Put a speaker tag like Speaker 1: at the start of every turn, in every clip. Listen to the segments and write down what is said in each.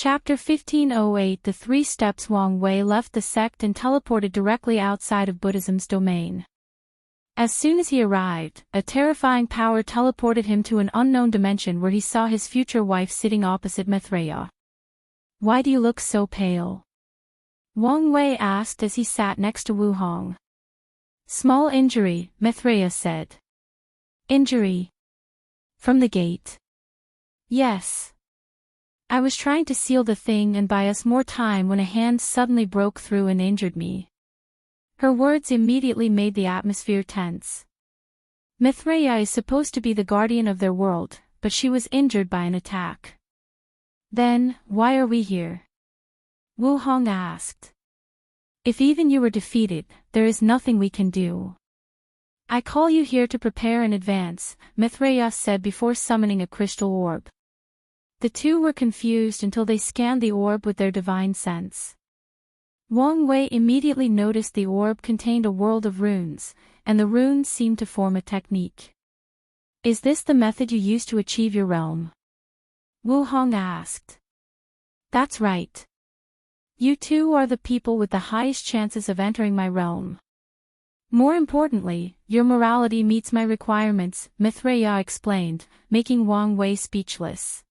Speaker 1: Chapter 1508 The Three Steps. Wang Wei left the sect and teleported directly outside of Buddhism's domain. As soon as he arrived, a terrifying power teleported him to an unknown dimension where he saw his future wife sitting opposite Myriad. "Why do you look so pale?" Wang Wei asked as he sat next to Wu Hong. "Small injury," Myriad said. "Injury? From the gate?" "Yes. I was trying to seal the thing and buy us more time when a hand suddenly broke through and injured me." Her words immediately made the atmosphere tense. Myriad is supposed to be the guardian of their world, but she was injured by an attack. "Then, why are we here?" Wu Hong asked. "If even you were defeated, there is nothing we can do. I call you here to prepare in advance," Myriad said before summoning a crystal orb. The two were confused until they scanned the orb with their divine sense. Wang Wei immediately noticed the orb contained a world of runes, and the runes seemed to form a technique. "Is this the method you use to achieve your realm?" Wu Hong asked. "That's right. You two are the people with the highest chances of entering my realm. More importantly, your morality meets my requirements," Myriad explained, making Wang Wei speechless.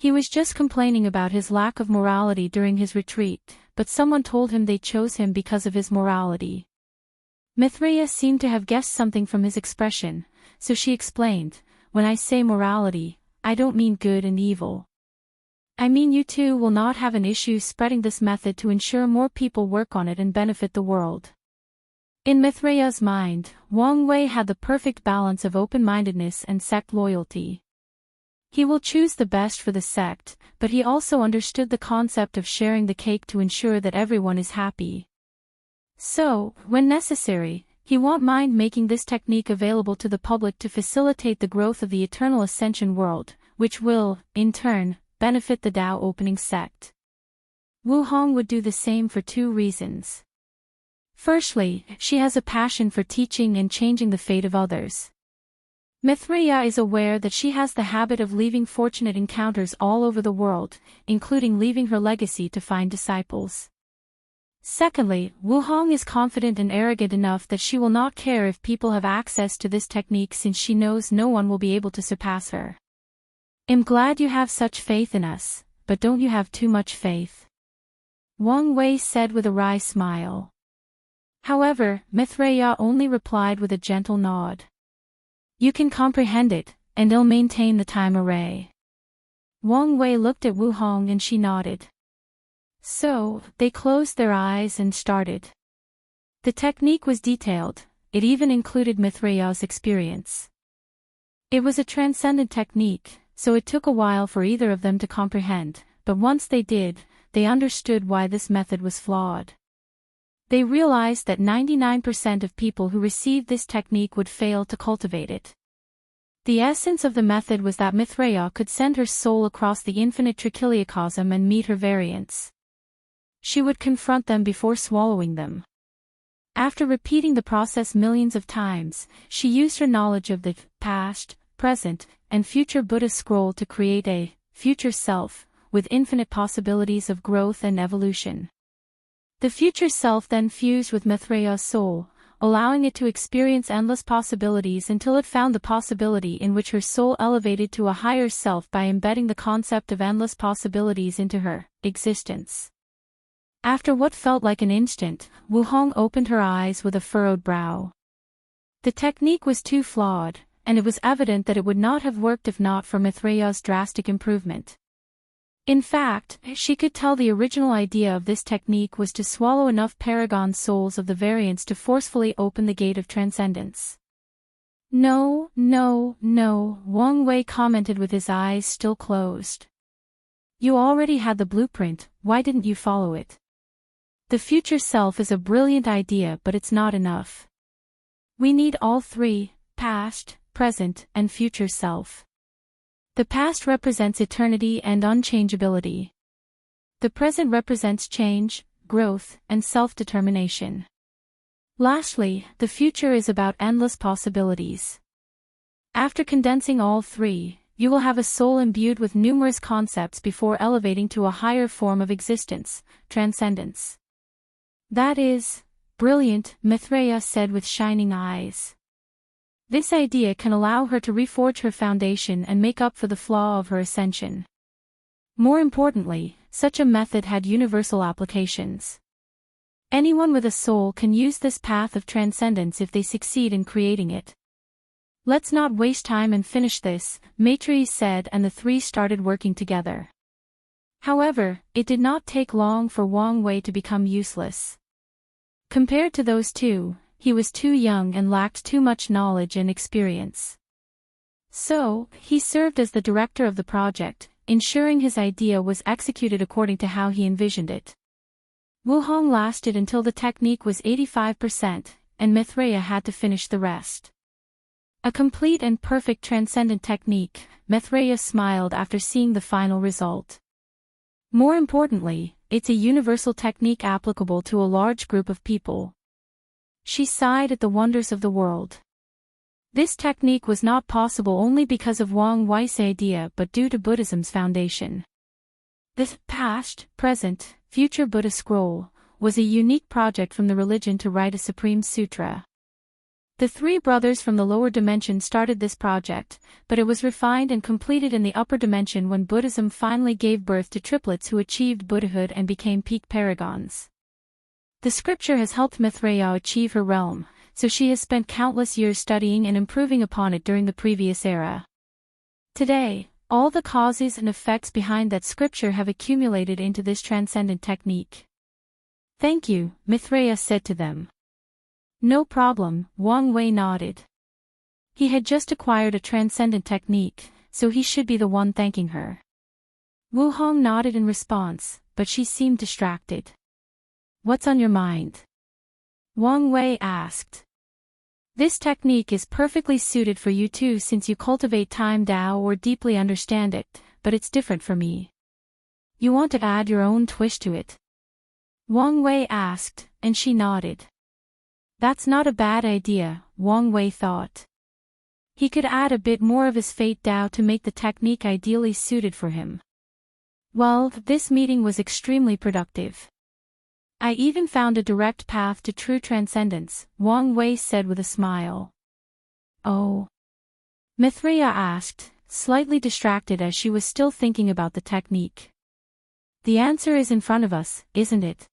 Speaker 1: He was just complaining about his lack of morality during his retreat, but someone told him they chose him because of his morality. Myriad seemed to have guessed something from his expression, so she explained, "When I say morality, I don't mean good and evil. I mean you two will not have an issue spreading this method to ensure more people work on it and benefit the world." In Myriad's mind, Wang Wei had the perfect balance of open-mindedness and sect loyalty. He will choose the best for the sect, but he also understood the concept of sharing the cake to ensure that everyone is happy. So, when necessary, he won't mind making this technique available to the public to facilitate the growth of the Eternal Ascension world, which will, in turn, benefit the Tao opening sect. Wu Hong would do the same for two reasons. Firstly, she has a passion for teaching and changing the fate of others. Myriad is aware that she has the habit of leaving fortunate encounters all over the world, including leaving her legacy to find disciples. Secondly, Wu Hong is confident and arrogant enough that she will not care if people have access to this technique since she knows no one will be able to surpass her. "I'm glad you have such faith in us, but don't you have too much faith?" Wang Wei said with a wry smile. However, Myriad only replied with a gentle nod. "You can comprehend it, and I'll maintain the time array." Wang Wei looked at Wu Hong and she nodded. So, they closed their eyes and started. The technique was detailed, it even included Myriad's experience. It was a transcendent technique, so it took a while for either of them to comprehend, but once they did, they understood why this method was flawed. They realized that 99% of people who received this technique would fail to cultivate it. The essence of the method was that Myriad could send her soul across the infinite trichiliocosm and meet her variants. She would confront them before swallowing them. After repeating the process millions of times, she used her knowledge of the past, present, and future Buddha scroll to create a future self, with infinite possibilities of growth and evolution. The future self then fused with Myriad's soul, allowing it to experience endless possibilities until it found the possibility in which her soul elevated to a higher self by embedding the concept of endless possibilities into her existence. After what felt like an instant, Wu Hong opened her eyes with a furrowed brow. The technique was too flawed, and it was evident that it would not have worked if not for Myriad's drastic improvement. In fact, she could tell the original idea of this technique was to swallow enough paragon souls of the variants to forcefully open the gate of transcendence. "No, no, no," Wang Wei commented with his eyes still closed. "You already had the blueprint, why didn't you follow it? The future self is a brilliant idea, but it's not enough. We need all three, past, present, and future self. The past represents eternity and unchangeability. The present represents change, growth, and self-determination. Lastly, the future is about endless possibilities. After condensing all three, you will have a soul imbued with numerous concepts before elevating to a higher form of existence, transcendence. That is brilliant, Mithraea said with shining eyes. This idea can allow her to reforge her foundation and make up for the flaw of her ascension. More importantly, such a method had universal applications. Anyone with a soul can use this path of transcendence if they succeed in creating it. Let's not waste time and finish this, Maitreyi said, and the three started working together. However, it did not take long for Wang Wei to become useless. Compared to those two, he was too young and lacked too much knowledge and experience. So, he served as the director of the project, ensuring his idea was executed according to how he envisioned it. Wu Hong lasted until the technique was 85%, and Mithraea had to finish the rest. A complete and perfect transcendent technique, Mithraea smiled after seeing the final result. More importantly, it's a universal technique applicable to a large group of people. She sighed at the wonders of the world. This technique was not possible only because of Wang Wei's idea but due to Buddhism's foundation. The past, present, future Buddha scroll was a unique project from the religion to write a supreme sutra. The three brothers from the lower dimension started this project, but it was refined and completed in the upper dimension when Buddhism finally gave birth to triplets who achieved Buddhahood and became peak paragons. The scripture has helped Mithraea achieve her realm, so she has spent countless years studying and improving upon it during the previous era. Today, all the causes and effects behind that scripture have accumulated into this transcendent technique. Thank you, Mithraea said to them. No problem, Wang Wei nodded. He had just acquired a transcendent technique, so he should be the one thanking her. Wu Hong nodded in response, but she seemed distracted. What's on your mind? Wang Wei asked. This technique is perfectly suited for you too since you cultivate Time Tao or deeply understand it, but it's different for me. You want to add your own twist to it? Wang Wei asked, and she nodded. That's not a bad idea, Wang Wei thought. He could add a bit more of his Fate Tao to make the technique ideally suited for him. Well, this meeting was extremely productive. I even found a direct path to true transcendence, Wang Wei said with a smile. Oh? Mithraea asked, slightly distracted as she was still thinking about the technique. The answer is in front of us, isn't it?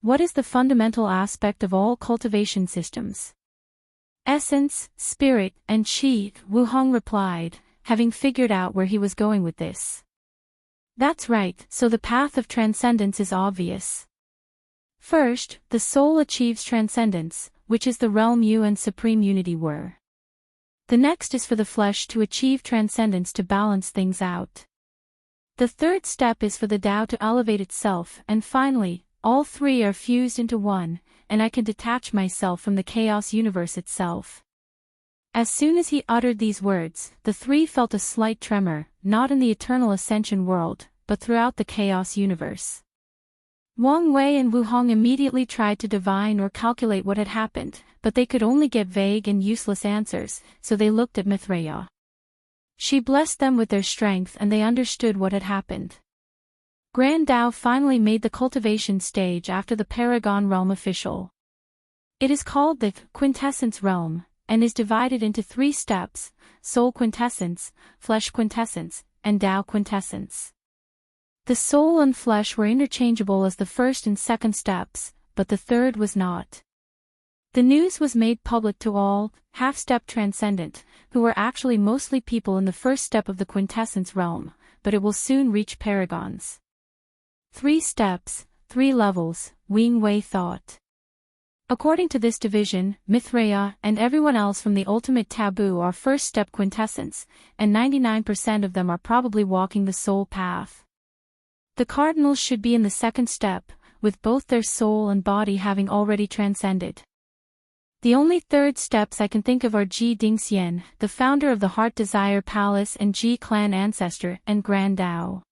Speaker 1: What is the fundamental aspect of all cultivation systems? Essence, spirit, and qi, Wu Hong replied, having figured out where he was going with this. That's right, so the path of transcendence is obvious. First, the soul achieves transcendence, which is the realm you and supreme unity were. The next is for the flesh to achieve transcendence to balance things out. The third step is for the Tao to elevate itself, and finally, all three are fused into one, and I can detach myself from the chaos universe itself. As soon as he uttered these words, the three felt a slight tremor, not in the eternal ascension world, but throughout the chaos universe. Wang Wei and Wu Hong immediately tried to divine or calculate what had happened, but they could only get vague and useless answers, so they looked at Mithraea. She blessed them with their strength and they understood what had happened. Grand Tao finally made the cultivation stage after the Paragon realm official. It is called the quintessence realm, and is divided into 3 steps: soul quintessence, flesh quintessence, and Tao quintessence. The soul and flesh were interchangeable as the first and second steps, but the third was not. The news was made public to all, half-step transcendent, who were actually mostly people in the first step of the quintessence realm, but it will soon reach paragons. 3 steps, 3 levels, Wang Wei thought. According to this division, Mithraea and everyone else from the ultimate taboo are first-step quintessence, and 99% of them are probably walking the soul path. The cardinals should be in the second step, with both their soul and body having already transcended. The only third steps I can think of are Ji Dingxian, the founder of the Heart Desire Palace and Ji Clan ancestor and Grand Tao.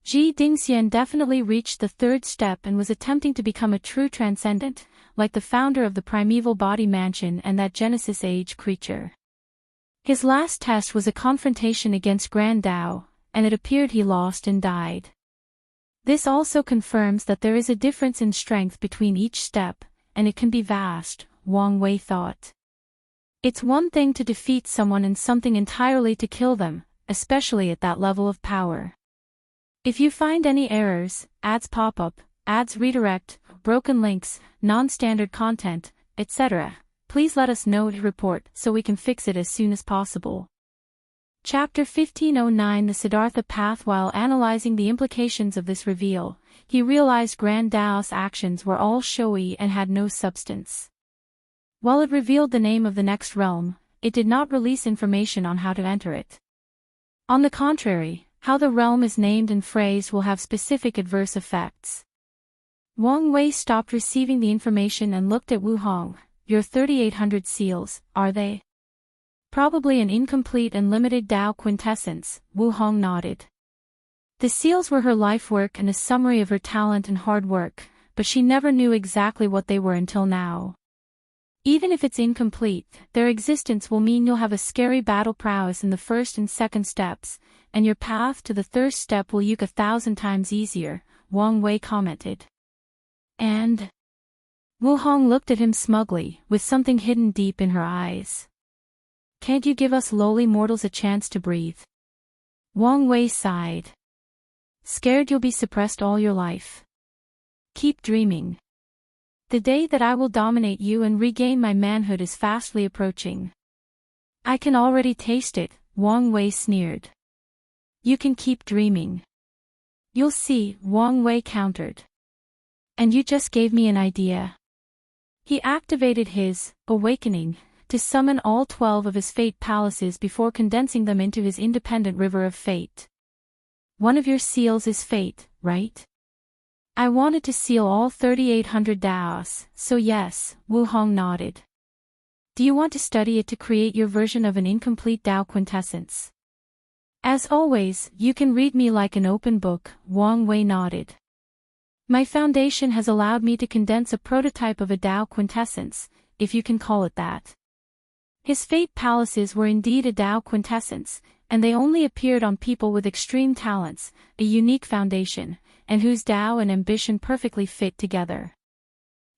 Speaker 1: Ji Dingxian definitely reached the third step and was attempting to become a true transcendent, like the founder of the primeval body mansion and that Genesis Age creature. His last test was a confrontation against Grand Tao, and it appeared he lost and died. This also confirms that there is a difference in strength between each step, and it can be vast, Wang Wei thought. It's one thing to defeat someone and something entirely to kill them, especially at that level of power. If you find any errors, ads pop up, ads redirect, broken links, non-standard content, etc., please let us know to report so we can fix it as soon as possible. Chapter 1509 The Siddhartha Path. While analyzing the implications of this reveal, he realized Grand Tao's actions were all showy and had no substance. While it revealed the name of the next realm, it did not release information on how to enter it. On the contrary, how the realm is named and phrased will have specific adverse effects. Wang Wei stopped receiving the information and looked at Wu Hong. Your 3800 seals, are they? Probably an incomplete and limited Tao quintessence, Wu Hong nodded. The seals were her life work and a summary of her talent and hard work, but she never knew exactly what they were until now. Even if it's incomplete, their existence will mean you'll have a scary battle prowess in the first and second steps, and your path to the third step will look 1,000 times easier, Wang Wei commented. And? Wu Hong looked at him smugly, with something hidden deep in her eyes. Can't you give us lowly mortals a chance to breathe? Wang Wei sighed. Scared you'll be suppressed all your life. Keep dreaming. The day that I will dominate you and regain my manhood is fastly approaching. I can already taste it, Wang Wei sneered. You can keep dreaming. You'll see, Wang Wei countered. And you just gave me an idea. He activated his awakening to summon all 12 of his fate palaces before condensing them into his independent river of fate. One of your seals is fate, right? I wanted to seal all 3800 Daos, so yes, Wu Hong nodded. Do you want to study it to create your version of an incomplete Tao quintessence? As always, you can read me like an open book, Wang Wei nodded. My foundation has allowed me to condense a prototype of a Tao quintessence, if you can call it that. His fate palaces were indeed a Tao quintessence, and they only appeared on people with extreme talents, a unique foundation, and whose Tao and ambition perfectly fit together.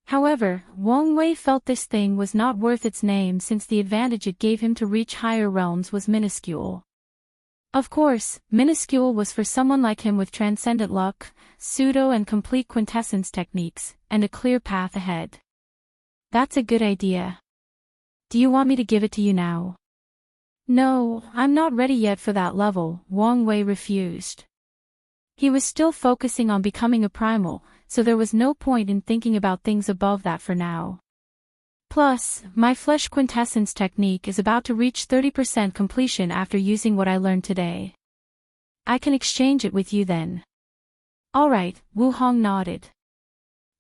Speaker 1: However, Wang Wei felt this thing was not worth its name since the advantage it gave him to reach higher realms was minuscule. Of course, minuscule was for someone like him with transcendent luck, pseudo and complete quintessence techniques, and a clear path ahead. That's a good idea. Do you want me to give it to you now? No, I'm not ready yet for that level, Wang Wei refused. He was still focusing on becoming a primal, so there was no point in thinking about things above that for now. Plus, my flesh quintessence technique is about to reach 30% completion after using what I learned today. I can exchange it with you then. Alright, Wu Hong nodded.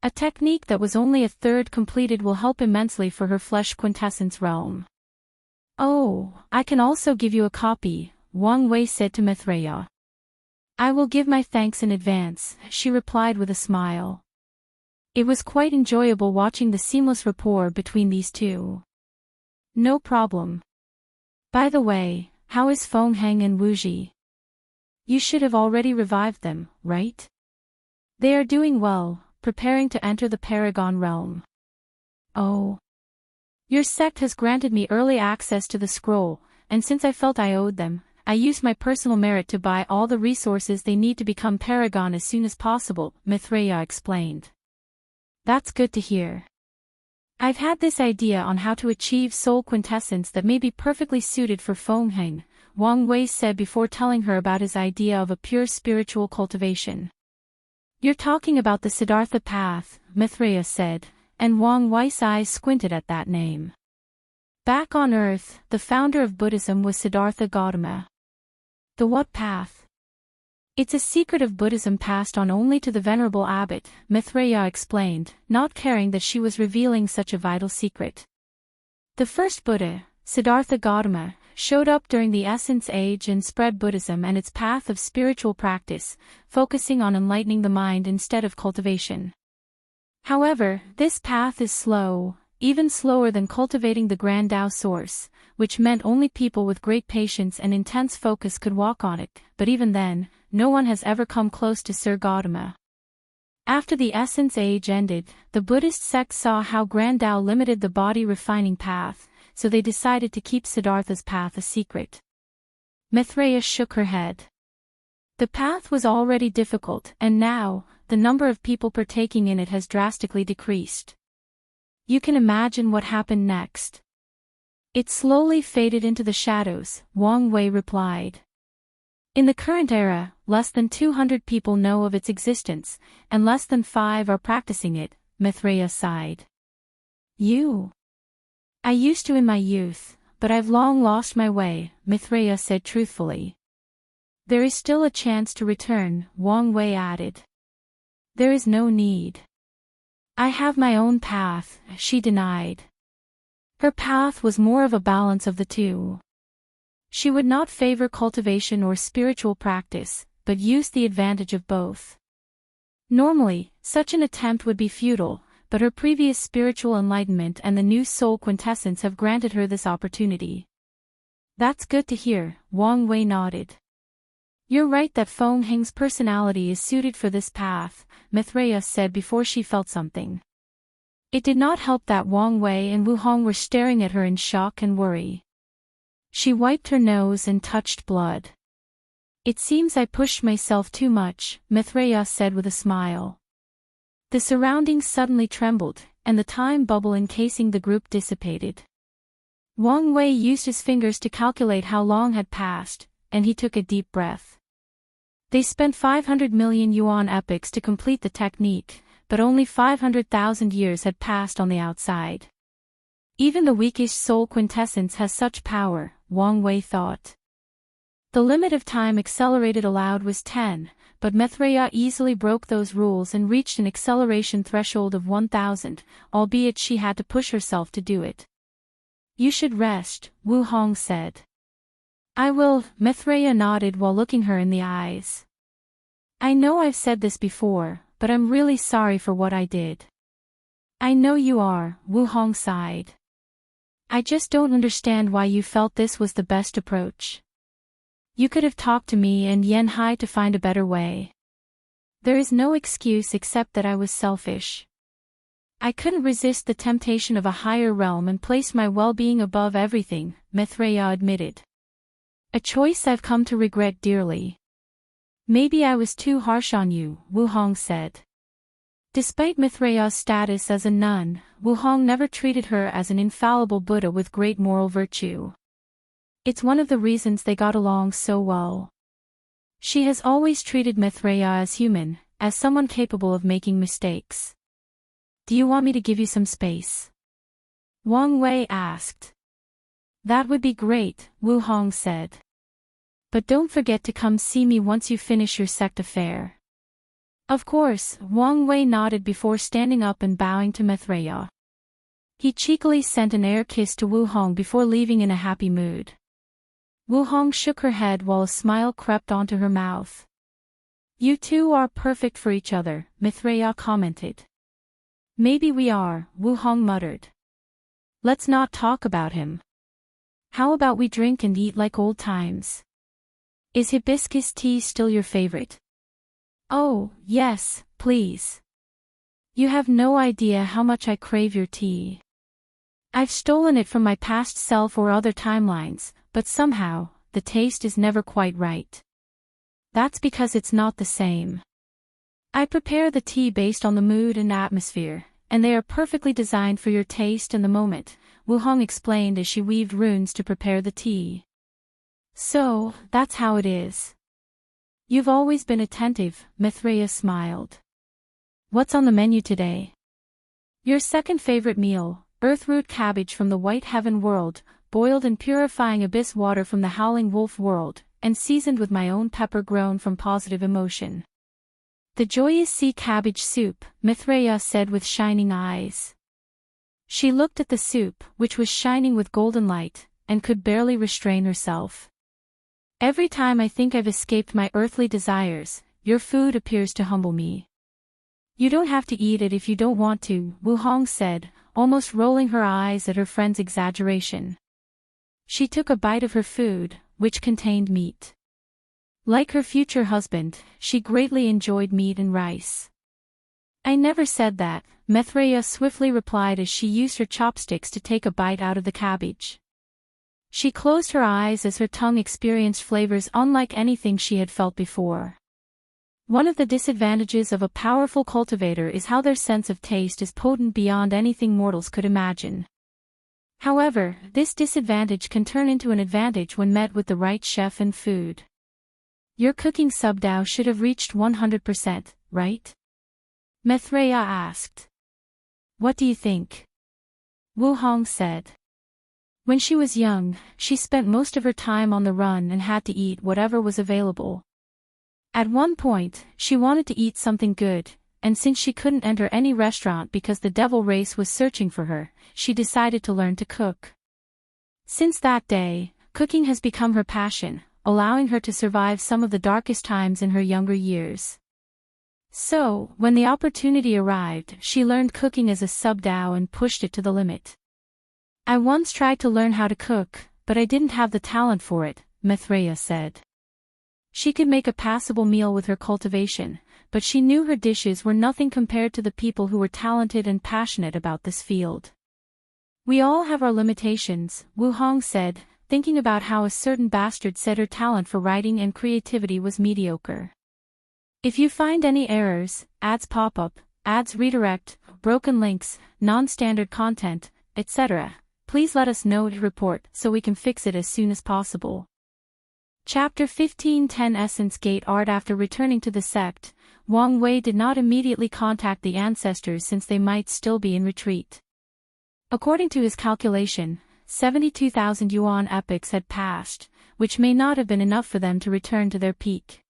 Speaker 1: A technique that was only a third completed will help immensely for her flesh quintessence realm. Oh, I can also give you a copy, Wang Wei said to Myriad. I will give my thanks in advance, she replied with a smile. It was quite enjoyable watching the seamless rapport between these two. No problem. By the way, how is Feng and Wuji? You should have already revived them, right? They are doing well, preparing to enter the Paragon realm. Oh. Your sect has granted me early access to the scroll, and since I felt I owed them, I used my personal merit to buy all the resources they need to become Paragon as soon as possible, Myriad explained. That's good to hear. I've had this idea on how to achieve soul quintessence that may be perfectly suited for Feng, Wang Wei said before telling her about his idea of a pure spiritual cultivation. You're talking about the Siddhartha path, Myriad said, and Wang Wei's eyes squinted at that name. Back on Earth, the founder of Buddhism was Siddhartha Gautama. The what path? It's a secret of Buddhism passed on only to the venerable abbot, Myriad explained, not caring that she was revealing such a vital secret. The first Buddha, Siddhartha Gautama, showed up during the Essence Age and spread Buddhism and its path of spiritual practice, focusing on enlightening the mind instead of cultivation. However, this path is slow, even slower than cultivating the Grand Tao Source, which meant only people with great patience and intense focus could walk on it, but even then, no one has ever come close to Sir Gautama. After the Essence Age ended, the Buddhist sect saw how Grand Tao limited the body-refining path, so they decided to keep Siddhartha's path a secret. Maitreya shook her head. The path was already difficult, and now, the number of people partaking in it has drastically decreased. You can imagine what happened next. It slowly faded into the shadows, Wang Wei replied. In the current era, less than 200 people know of its existence, and less than 5 are practicing it, Maitreya sighed. I used to in my youth, but I've long lost my way, Maitreya said truthfully. There is still a chance to return, Wang Wei added. There is no need. I have my own path, she denied. Her path was more of a balance of the two. She would not favor cultivation or spiritual practice, but use the advantage of both. Normally, such an attempt would be futile, but her previous spiritual enlightenment and the new soul quintessence have granted her this opportunity. That's good to hear, Wang Wei nodded. You're right that Feng Heng's personality is suited for this path, Maitreya said before she felt something. It did not help that Wang Wei and Wu Hong were staring at her in shock and worry. She wiped her nose and touched blood. It seems I pushed myself too much, Maitreya said with a smile. The surroundings suddenly trembled, and the time bubble encasing the group dissipated. Wang Wei used his fingers to calculate how long had passed, and he took a deep breath. They spent 500 million yuan epochs to complete the technique, but only 500,000 years had passed on the outside. Even the weakest soul quintessence has such power, Wang Wei thought. The limit of time accelerated allowed was 10, but Maitreya easily broke those rules and reached an acceleration threshold of 1,000, albeit she had to push herself to do it. You should rest, Wu Hong said. I will, Maitreya nodded while looking her in the eyes. I know I've said this before, but I'm really sorry for what I did. I know you are, Wu Hong sighed. I just don't understand why you felt this was the best approach. You could have talked to me and Yen Hai to find a better way. There is no excuse except that I was selfish. I couldn't resist the temptation of a higher realm and place my well-being above everything, Maitreya admitted. A choice I've come to regret dearly. Maybe I was too harsh on you, Wu Hong said. Despite Maitreya's status as a nun, Wu Hong never treated her as an infallible Buddha with great moral virtue. It's one of the reasons they got along so well. She has always treated Maitreya as human, as someone capable of making mistakes. Do you want me to give you some space? Wang Wei asked. That would be great, Wu Hong said. But don't forget to come see me once you finish your sect affair. Of course, Wang Wei nodded before standing up and bowing to Maitreya. He cheekily sent an air kiss to Wu Hong before leaving in a happy mood. Wu Hong shook her head while a smile crept onto her mouth. You two are perfect for each other, Maitreya commented. Maybe we are, Wu Hong muttered. Let's not talk about him. How about we drink and eat like old times? Is hibiscus tea still your favorite? Oh, yes, please. You have no idea how much I crave your tea. I've stolen it from my past self or other timelines, but somehow, the taste is never quite right. That's because it's not the same. I prepare the tea based on the mood and atmosphere, and they are perfectly designed for your taste and the moment, Wu Hong explained as she weaved runes to prepare the tea. So, that's how it is. You've always been attentive, Maitreya smiled. What's on the menu today? Your second favorite meal, earthroot cabbage from the White Heaven world, boiled in purifying abyss water from the Howling Wolf world, and seasoned with my own pepper grown from positive emotion. The joyous sea cabbage soup, Maitreya said with shining eyes. She looked at the soup, which was shining with golden light, and could barely restrain herself. Every time I think I've escaped my earthly desires, your food appears to humble me. You don't have to eat it if you don't want to, Wu Hong said, almost rolling her eyes at her friend's exaggeration. She took a bite of her food, which contained meat. Like her future husband, she greatly enjoyed meat and rice. I never said that, Maitreya swiftly replied as she used her chopsticks to take a bite out of the cabbage. She closed her eyes as her tongue experienced flavors unlike anything she had felt before. One of the disadvantages of a powerful cultivator is how their sense of taste is potent beyond anything mortals could imagine. However, this disadvantage can turn into an advantage when met with the right chef and food. Your cooking subdao should have reached 100%, right? Maitreya asked. What do you think? Wu Hong said. When she was young, she spent most of her time on the run and had to eat whatever was available. At one point, she wanted to eat something good, and since she couldn't enter any restaurant because the devil race was searching for her, she decided to learn to cook. Since that day, cooking has become her passion, allowing her to survive some of the darkest times in her younger years. So, when the opportunity arrived, she learned cooking as a subdao and pushed it to the limit. I once tried to learn how to cook, but I didn't have the talent for it, Maitreya said. She could make a passable meal with her cultivation, but she knew her dishes were nothing compared to the people who were talented and passionate about this field. We all have our limitations, Wu Hong said, thinking about how a certain bastard said her talent for writing and creativity was mediocre. If you find any errors, ads pop up, ads redirect, broken links, non-standard content, etc., please let us know to report so we can fix it as soon as possible. Chapter 15:10 Essence Gate Art. After returning to the sect, Wang Wei did not immediately contact the ancestors since they might still be in retreat. According to his calculation, 72,000 yuan epochs had passed, which may not have been enough for them to return to their peak.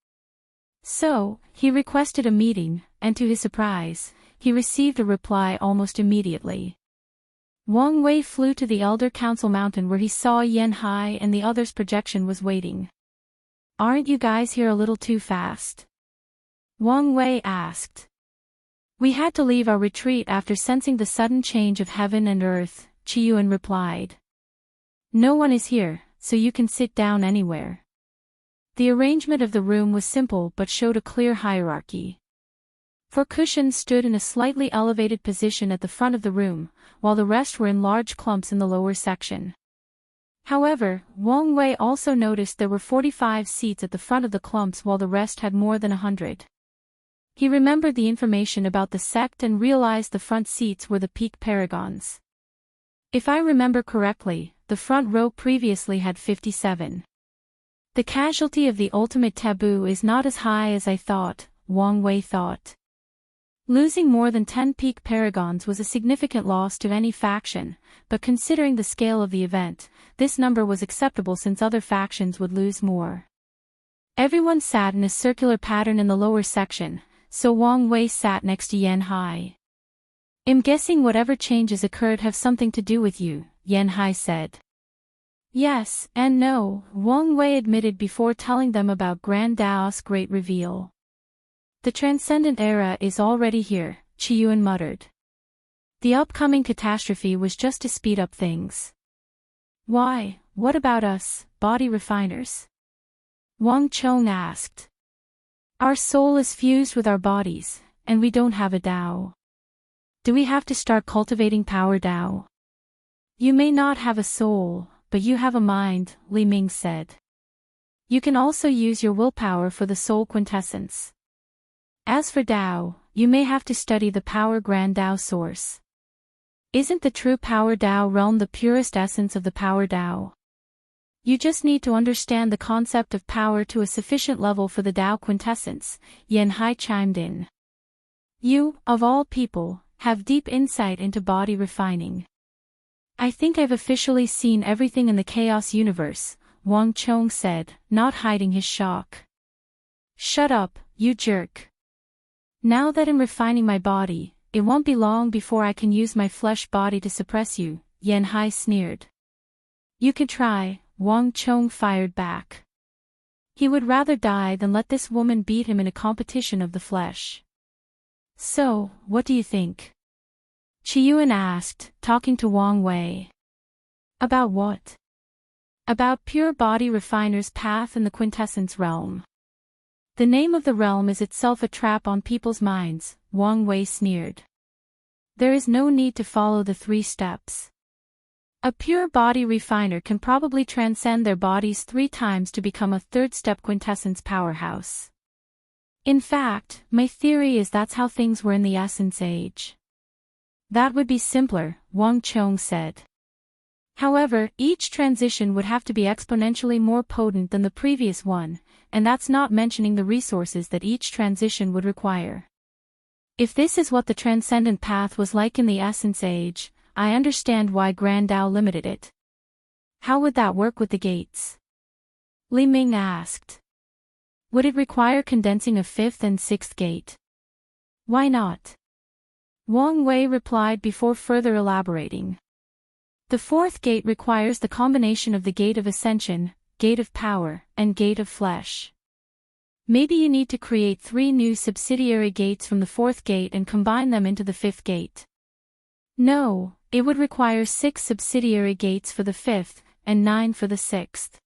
Speaker 1: So, he requested a meeting, and to his surprise, he received a reply almost immediately. Wang Wei flew to the Elder Council Mountain where he saw Yan Hai and the others' projection was waiting. Aren't you guys here a little too fast? Wang Wei asked. We had to leave our retreat after sensing the sudden change of heaven and earth, Qiyuan replied. No one is here, so you can sit down anywhere. The arrangement of the room was simple but showed a clear hierarchy. Four cushions stood in a slightly elevated position at the front of the room, while the rest were in large clumps in the lower section. However, Wang Wei also noticed there were 45 seats at the front of the clumps while the rest had more than 100. He remembered the information about the sect and realized the front seats were the peak paragons. If I remember correctly, the front row previously had 57. The casualty of the ultimate taboo is not as high as I thought, Wang Wei thought. Losing more than 10 peak paragons was a significant loss to any faction, but considering the scale of the event, this number was acceptable since other factions would lose more. Everyone sat in a circular pattern in the lower section, so Wang Wei sat next to Yan Hai. I'm guessing whatever changes occurred have something to do with you, Yan Hai said. Yes, and no, Wang Wei admitted before telling them about Grand Dao's great reveal. The Transcendent era is already here, Qiyuan muttered. The upcoming catastrophe was just to speed up things. Why, what about us, body refiners? Wang Chong asked. Our soul is fused with our bodies, and we don't have a Dao. Do we have to start cultivating power Dao? You may not have a soul, but you have a mind, Li Ming said. You can also use your willpower for the soul quintessence. As for Dao, you may have to study the power Grand Dao source. Isn't the true power Dao realm the purest essence of the power Dao? You just need to understand the concept of power to a sufficient level for the Dao quintessence, Yan Hai chimed in. You, of all people, have deep insight into body refining. I think I've officially seen everything in the chaos universe, Wang Chong said, not hiding his shock. Shut up, you jerk. Now that I'm refining my body, it won't be long before I can use my flesh body to suppress you, Yan Hai sneered. You could try, Wang Chong fired back. He would rather die than let this woman beat him in a competition of the flesh. So, what do you think? Qiyuan asked, talking to Wang Wei. About what? About pure body refiner's path in the quintessence realm. The name of the realm is itself a trap on people's minds, Wang Wei sneered. There is no need to follow the 3 steps. A pure body refiner can probably transcend their bodies 3 times to become a 3rd-step quintessence powerhouse. In fact, my theory is that's how things were in the Essence Age. That would be simpler, Wang Chong said. However, each transition would have to be exponentially more potent than the previous one, and that's not mentioning the resources that each transition would require. If this is what the Transcendent path was like in the Essence Age, I understand why Grand Dao limited it. How would that work with the gates? Li Ming asked. Would it require condensing a 5th and 6th gate? Why not? Wang Wei replied before further elaborating. The 4th gate requires the combination of the Gate of Ascension, Gate of Power, and Gate of Flesh. Maybe you need to create 3 new subsidiary gates from the 4th gate and combine them into the 5th gate. No, it would require 6 subsidiary gates for the 5th, and 9 for the 6th.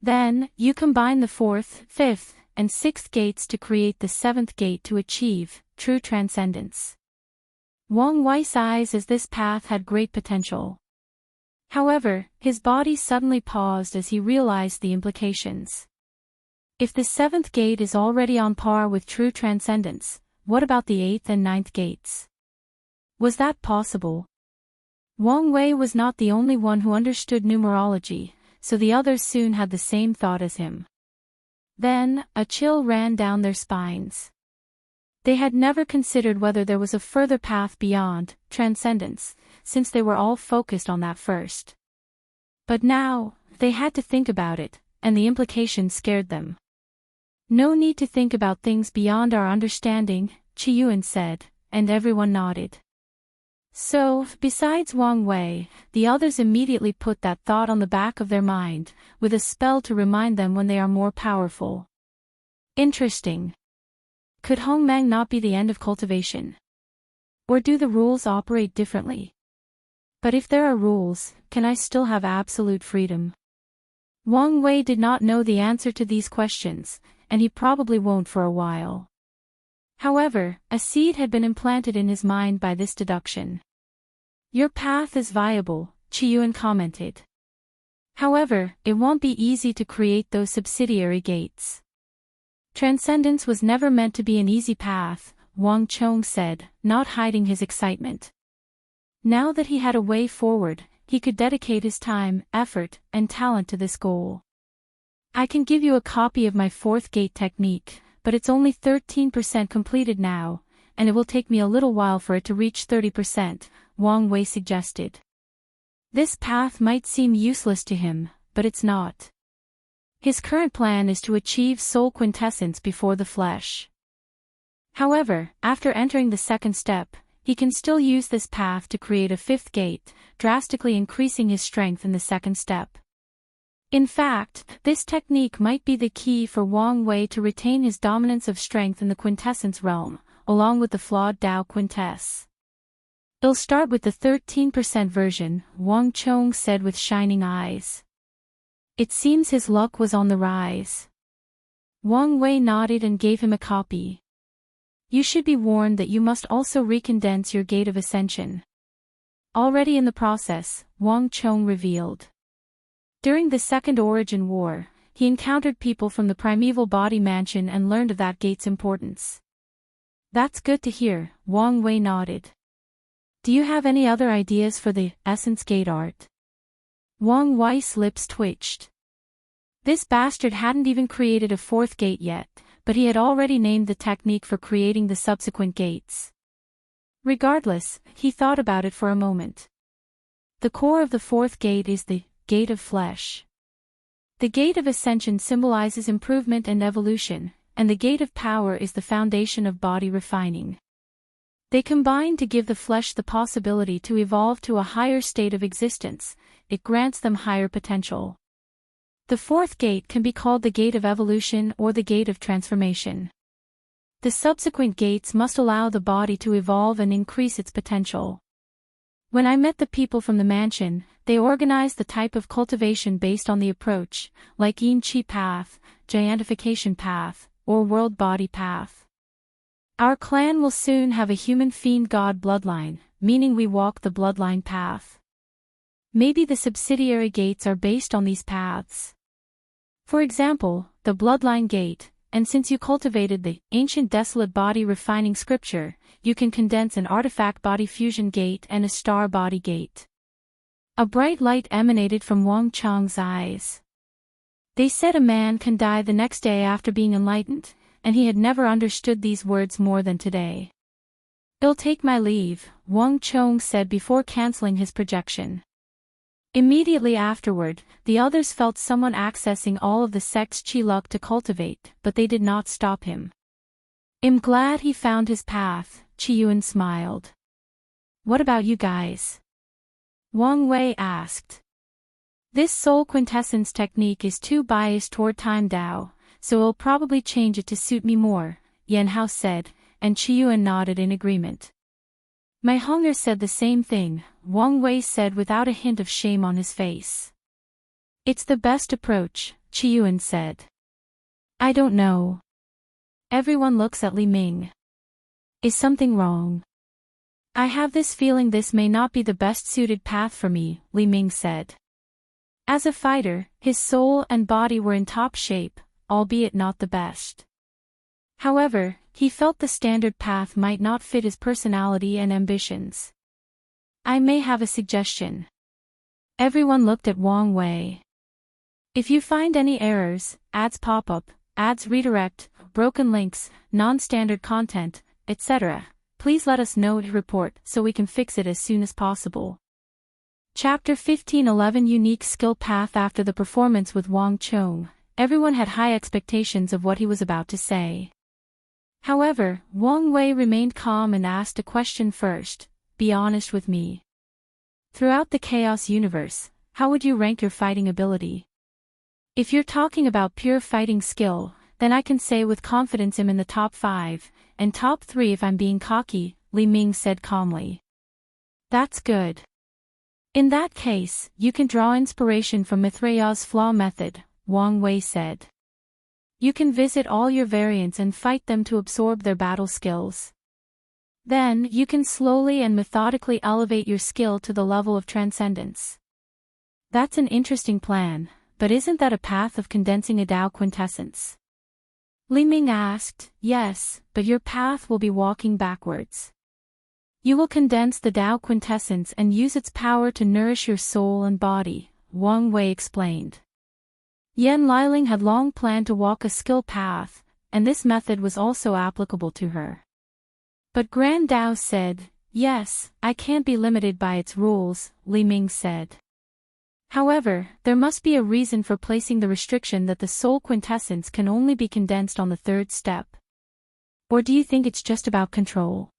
Speaker 1: Then, you combine the 4th, 5th, and 6th gates to create the 7th gate to achieve true transcendence. Wang Wei's eyes as this path had great potential. However, his body suddenly paused as he realized the implications. If the 7th gate is already on par with true transcendence, what about the 8th and 9th gates? Was that possible? Wang Wei was not the only one who understood numerology, so the others soon had the same thought as him. Then, a chill ran down their spines. They had never considered whether there was a further path beyond transcendence, since they were all focused on that first. But now, they had to think about it, and the implications scared them. No need to think about things beyond our understanding, Qiyuan said, and everyone nodded. So, besides Wang Wei, the others immediately put that thought on the back of their mind, with a spell to remind them when they are more powerful. Interesting. Could Hongmeng not be the end of cultivation? Or do the rules operate differently? But if there are rules, can I still have absolute freedom? Wang Wei did not know the answer to these questions, and he probably won't for a while. However, a seed had been implanted in his mind by this deduction. Your path is viable, Qiyuan commented. However, it won't be easy to create those subsidiary gates. Transcendence was never meant to be an easy path, Wang Chong said, not hiding his excitement. Now that he had a way forward, he could dedicate his time, effort, and talent to this goal. I can give you a copy of my 4th gate technique, but it's only 13% completed now, and it will take me a little while for it to reach 30%, Wang Wei suggested. This path might seem useless to him, but it's not. His current plan is to achieve soul quintessence before the flesh. However, after entering the 2nd step, he can still use this path to create a 5th gate, drastically increasing his strength in the 2nd step. In fact, this technique might be the key for Wang Wei to retain his dominance of strength in the quintessence realm, along with the flawed Tao quintess. It'll start with the 13% version, Wang Chong said with shining eyes. It seems his luck was on the rise. Wang Wei nodded and gave him a copy. You should be warned that you must also recondense your Gate of Ascension. Already in the process, Wang Chong revealed. During the Second Origin War, he encountered people from the primeval body mansion and learned of that gate's importance. That's good to hear, Wang Wei nodded. Do you have any other ideas for the Essence Gate art? Wang Wei's lips twitched. This bastard hadn't even created a 4th gate yet, but he had already named the technique for creating the subsequent gates. Regardless, he thought about it for a moment. The core of the 4th gate is the Gate of Flesh. The Gate of Ascension symbolizes improvement and evolution, and the Gate of Power is the foundation of body refining. They combine to give the flesh the possibility to evolve to a higher state of existence. It grants them higher potential. The 4th gate can be called the Gate of Evolution or the Gate of Transformation. The subsequent gates must allow the body to evolve and increase its potential. When I met the people from the mansion, they organized the type of cultivation based on the approach, like Yin Chi path, Giantification path, or World Body path. Our clan will soon have a human fiend god bloodline, meaning we walk the bloodline path. Maybe the subsidiary gates are based on these paths. For example, the bloodline gate, and since you cultivated the ancient desolate body refining scripture, you can condense an artifact body fusion gate and a star body gate. A bright light emanated from Wang Chang's eyes. They said a man can die the next day after being enlightened, and he had never understood these words more than today. "I'll take my leave," Wang Chong said before canceling his projection. Immediately afterward, the others felt someone accessing all of the sect's chi luck to cultivate, but they did not stop him. "I'm glad he found his path," Chi Yuan smiled. "What about you guys?" Wang Wei asked. "This soul quintessence technique is too biased toward Time Dao, so I'll probably change it to suit me more," Yan Hao said, and Chi Yuan nodded in agreement. "My hunger said the same thing," Wang Wei said without a hint of shame on his face. "It's the best approach," Chi Yuan said. "I don't know." Everyone looks at Li Ming. "Is something wrong?" "I have this feeling this may not be the best suited path for me," Li Ming said. As a fighter, his soul and body were in top shape, albeit not the best. However, he felt the standard path might not fit his personality and ambitions. "I may have a suggestion." Everyone looked at Wang Wei. "If you find any errors, ads pop up, ads redirect, broken links, non-standard content, etc., please let us know to report so we can fix it as soon as possible." Chapter 15:11 Unique Skill Path. After the performance with Wang Chong, everyone had high expectations of what he was about to say. However, Wang Wei remained calm and asked a question first. "Be honest with me. Throughout the Chaos universe, how would you rank your fighting ability?" "If you're talking about pure fighting skill, then I can say with confidence I'm in the top 5, and top 3 if I'm being cocky," Li Ming said calmly. "That's good. In that case, you can draw inspiration from Mithraia's flaw method," Wang Wei said. "You can visit all your variants and fight them to absorb their battle skills. Then, you can slowly and methodically elevate your skill to the level of transcendence." "That's an interesting plan, but isn't that a path of condensing a Dao quintessence?" Li Ming asked. "Yes, but your path will be walking backwards. You will condense the Dao quintessence and use its power to nourish your soul and body," Wang Wei explained. Yan Liling had long planned to walk a skill path, and this method was also applicable to her. But Grand Dao said, "Yes, I can't be limited by its rules," Li Ming said. "However, there must be a reason for placing the restriction that the soul quintessence can only be condensed on the 3rd step. Or do you think it's just about control?"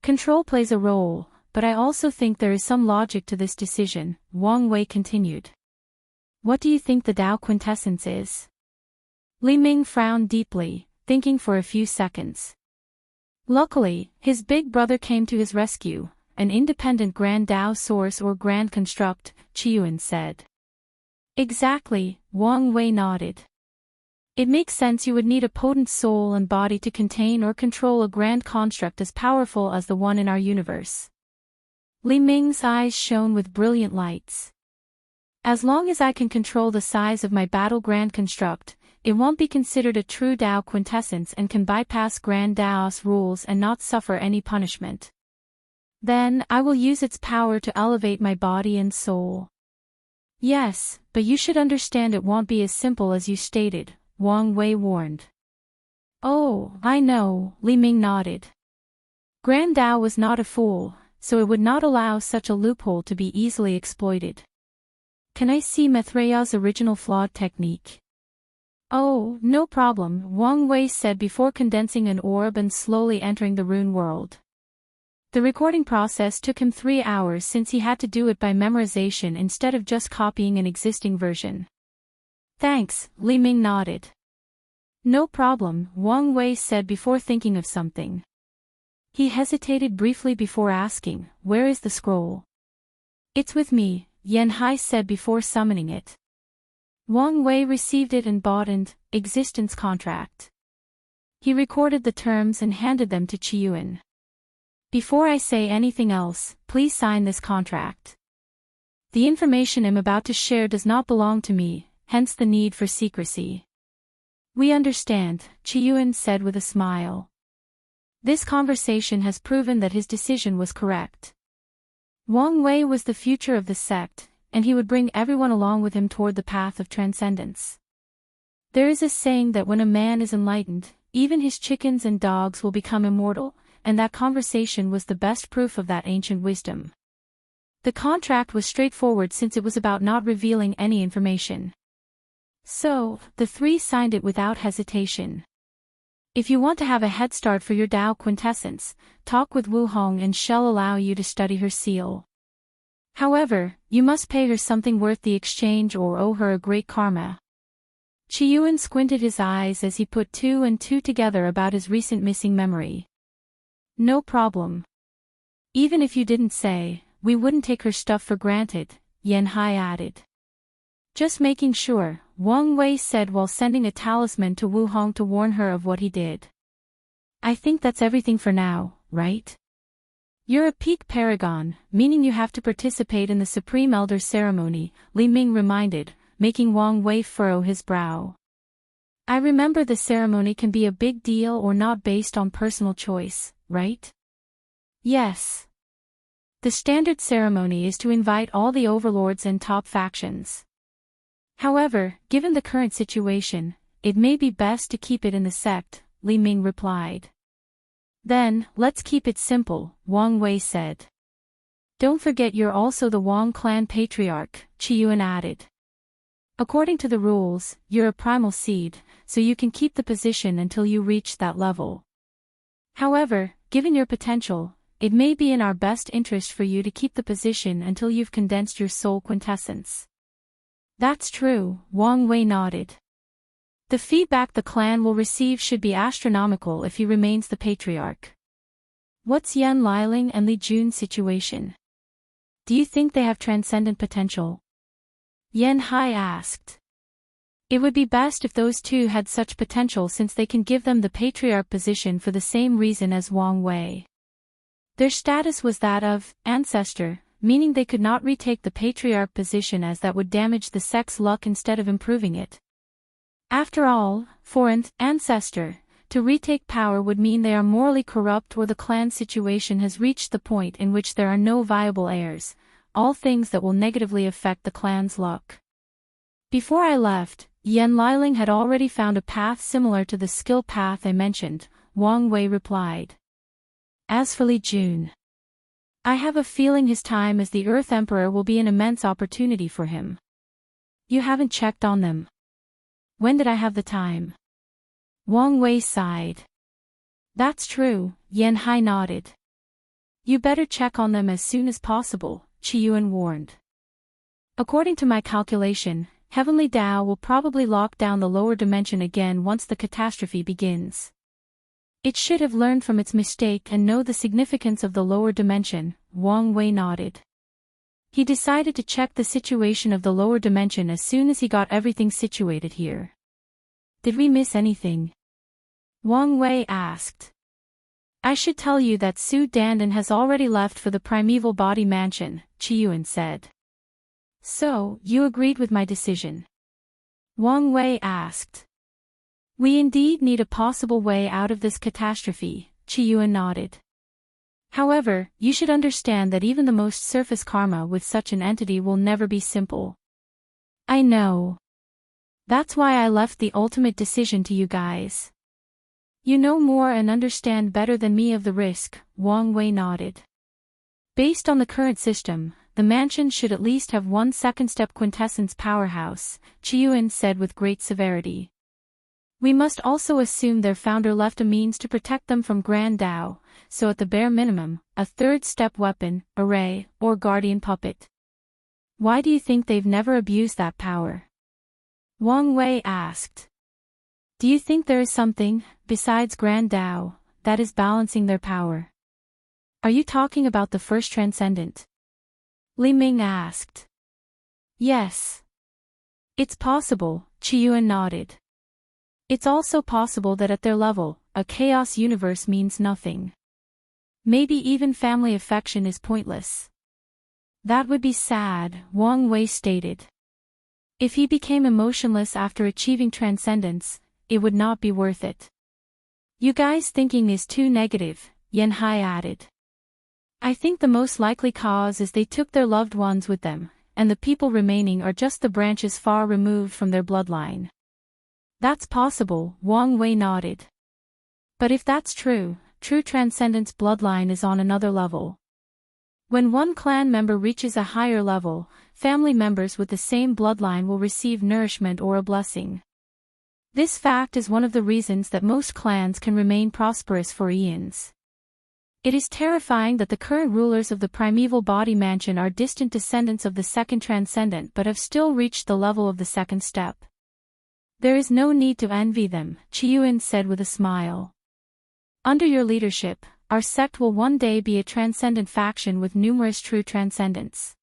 Speaker 1: "Control plays a role, but I also think there is some logic to this decision," Wang Wei continued. "What do you think the Dao quintessence is?" Li Ming frowned deeply, thinking for a few seconds. Luckily, his big brother came to his rescue, an independent Grand Dao source or Grand Construct, Chi Yuan said. "Exactly," Wang Wei nodded. "It makes sense you would need a potent soul and body to contain or control a grand construct as powerful as the one in our universe." Li Ming's eyes shone with brilliant lights. "As long as I can control the size of my battle grand construct, it won't be considered a true Dao quintessence and can bypass Grand Dao's rules and not suffer any punishment. Then, I will use its power to elevate my body and soul." "Yes, but you should understand it won't be as simple as you stated," Wang Wei warned. "Oh, I know," Li Ming nodded. Grand Dao was not a fool, so it would not allow such a loophole to be easily exploited. "Can I see Mithraia's original flawed technique?" "Oh, no problem," Wang Wei said before condensing an orb and slowly entering the rune world. The recording process took him 3 hours since he had to do it by memorization instead of just copying an existing version. "Thanks," Li Ming nodded. "No problem," Wang Wei said before thinking of something. He hesitated briefly before asking, "Where is the scroll?" "It's with me," Yan Hai said before summoning it. Wang Wei received it and bought an existence contract. He recorded the terms and handed them to Qiyuan. "Before I say anything else, please sign this contract. The information I'm about to share does not belong to me, hence the need for secrecy." "We understand," Qiyuan said with a smile. This conversation has proven that his decision was correct. Wang Wei was the future of the sect, and he would bring everyone along with him toward the path of transcendence. There is a saying that when a man is enlightened, even his chickens and dogs will become immortal, and that conversation was the best proof of that ancient wisdom. The contract was straightforward since it was about not revealing any information. So, the three signed it without hesitation. "If you want to have a head start for your Tao quintessence, talk with Wu Hong and she'll allow you to study her seal. However, you must pay her something worth the exchange or owe her a great karma." Qiyuan squinted his eyes as he put two and two together about his recent missing memory. "No problem. Even if you didn't say, we wouldn't take her stuff for granted," Yan Hai added. "Just making sure," Wang Wei said while sending a talisman to Wu Hong to warn her of what he did. "I think that's everything for now, right? You're a peak paragon, meaning you have to participate in the Supreme Elder Ceremony," Li Ming reminded, making Wang Wei furrow his brow. "I remember the ceremony can be a big deal or not based on personal choice, right?" "Yes. The standard ceremony is to invite all the overlords and top factions. However, given the current situation, it may be best to keep it in the sect," Li Ming replied. "Then, let's keep it simple," Wang Wei said. "Don't forget you're also the Wang clan patriarch," Qiyuan added. "According to the rules, you're a primal seed, so you can keep the position until you reach that level. However, given your potential, it may be in our best interest for you to keep the position until you've condensed your soul quintessence." "That's true," Wang Wei nodded. "The feedback the clan will receive should be astronomical if he remains the patriarch." "What's Yan Liling and Li Jun's situation? Do you think they have transcendent potential?" Yan Hai asked. "It would be best if those two had such potential since they can give them the patriarch position for the same reason as Wang Wei. Their status was that of ancestor, meaning they could not retake the patriarch position as that would damage the sect's luck instead of improving it. After all, for an ancestor, to retake power would mean they are morally corrupt or the clan situation has reached the point in which there are no viable heirs, all things that will negatively affect the clan's luck. Before I left, Yan Liling had already found a path similar to the skill path I mentioned," Wang Wei replied. "As for Li Jun, I have a feeling his time as the Earth Emperor will be an immense opportunity for him." "You haven't checked on them." "When did I have the time?" Wang Wei sighed. "That's true," Yan Hai nodded. "You better check on them as soon as possible," Qiyuan warned. "According to my calculation, Heavenly Tao will probably lock down the lower dimension again once the catastrophe begins. It should have learned from its mistake and know the significance of the lower dimension," Wang Wei nodded. He decided to check the situation of the lower dimension as soon as he got everything situated here. "Did we miss anything?" Wang Wei asked. "I should tell you that Su Dandan has already left for the primeval body mansion," Qiyuan said. "So, you agreed with my decision?" Wang Wei asked. "We indeed need a possible way out of this catastrophe," Qiyuan nodded. "However, you should understand that even the most surface karma with such an entity will never be simple." "I know. That's why I left the ultimate decision to you guys. You know more and understand better than me of the risk," Wang Wei nodded. "Based on the current system, the mansion should at least have one second-step quintessence powerhouse," Qiyuan said with great severity. "We must also assume their founder left a means to protect them from Grand Tao, so at the bare minimum, a third-step weapon, array, or guardian puppet. Why do you think they've never abused that power?" Wang Wei asked. "Do you think there is something, besides Grand Tao, that is balancing their power?" Are you talking about the first Transcendent? Li Ming asked. Yes. It's possible, Qiyuan nodded. It's also possible that at their level, a chaos universe means nothing. Maybe even family affection is pointless. That would be sad, Wang Wei stated. If he became emotionless after achieving transcendence, it would not be worth it. You guys' thinking is too negative, Yan Hai added. I think the most likely cause is they took their loved ones with them, and the people remaining are just the branches far removed from their bloodline. That's possible, Wang Wei nodded. But if that's true, true Transcendent's bloodline is on another level. When one clan member reaches a higher level, family members with the same bloodline will receive nourishment or a blessing. This fact is one of the reasons that most clans can remain prosperous for eons. It is terrifying that the current rulers of the primeval body mansion are distant descendants of the second Transcendent but have still reached the level of the second step. There is no need to envy them, Qiyuan said with a smile. Under your leadership, our sect will one day be a transcendent faction with numerous true transcendents.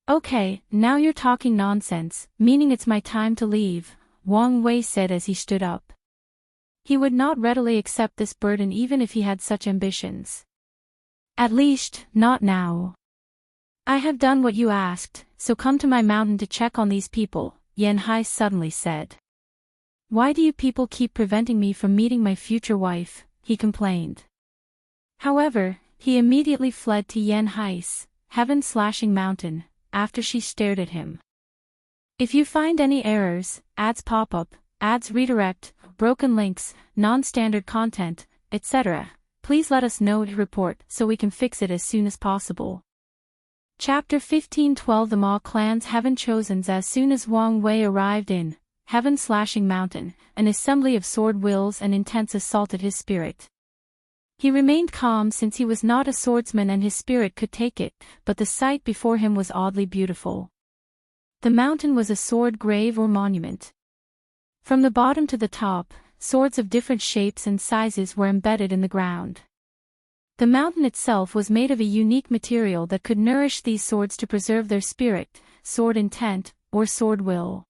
Speaker 1: Okay, now you're talking nonsense, meaning it's my time to leave, Wang Wei said as he stood up. He would not readily accept this burden even if he had such ambitions. At least, not now. I have done what you asked, so come to my mountain to check on these people, Yan Hai suddenly said. Why do you people keep preventing me from meeting my future wife, he complained. However, he immediately fled to Yan Hai's heaven-slashing mountain, after she stared at him. If you find any errors, ads pop up, ads redirect, broken links, non-standard content, etc., please let us know to report so we can fix it as soon as possible. Chapter 15:12 The Ma clan's heaven chosens. As soon as Wang Wei arrived in heaven-slashing mountain, an assembly of sword wills and intense assaulted his spirit. He remained calm since he was not a swordsman and his spirit could take it, but the sight before him was oddly beautiful. The mountain was a sword grave or monument. From the bottom to the top, swords of different shapes and sizes were embedded in the ground. The mountain itself was made of a unique material that could nourish these swords to preserve their spirit, sword intent, or sword will.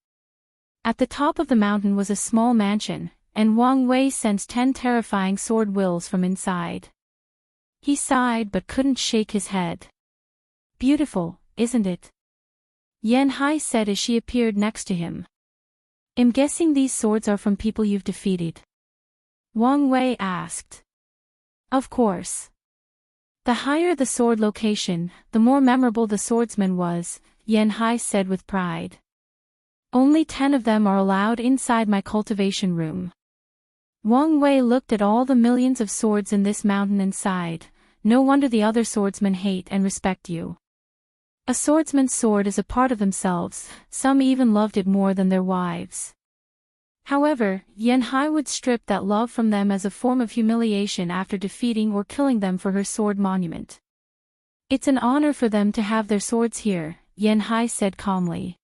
Speaker 1: At the top of the mountain was a small mansion, and Wang Wei sensed 10 terrifying sword wills from inside. He sighed but couldn't shake his head. Beautiful, isn't it? Yan Hai said as she appeared next to him. I'm guessing these swords are from people you've defeated? Wang Wei asked. Of course. The higher the sword location, the more memorable the swordsman was, Yan Hai said with pride. Only 10 of them are allowed inside my cultivation room. Wang Wei looked at all the millions of swords in this mountain and sighed. No wonder the other swordsmen hate and respect you. A swordsman's sword is a part of themselves, some even loved it more than their wives. However, Yan Hai would strip that love from them as a form of humiliation after defeating or killing them for her sword monument. It's an honor for them to have their swords here, Yan Hai said calmly.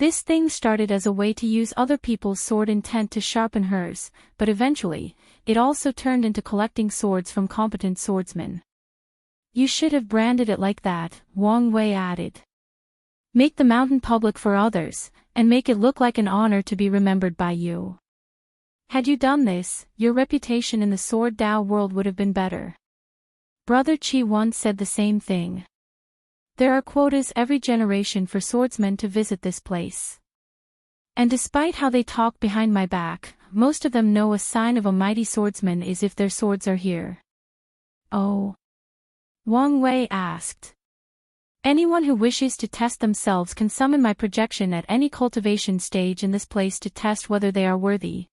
Speaker 1: This thing started as a way to use other people's sword intent to sharpen hers, but eventually, it also turned into collecting swords from competent swordsmen. You should have branded it like that, Wang Wei added. Make the mountain public for others, and make it look like an honor to be remembered by you. Had you done this, your reputation in the Sword Dao world would have been better. Brother Qi once said the same thing. There are quotas every generation for swordsmen to visit this place. And despite how they talk behind my back, most of them know a sign of a mighty swordsman is if their swords are here. Oh? Wang Wei asked. Anyone who wishes to test themselves can summon my projection at any cultivation stage in this place to test whether they are worthy.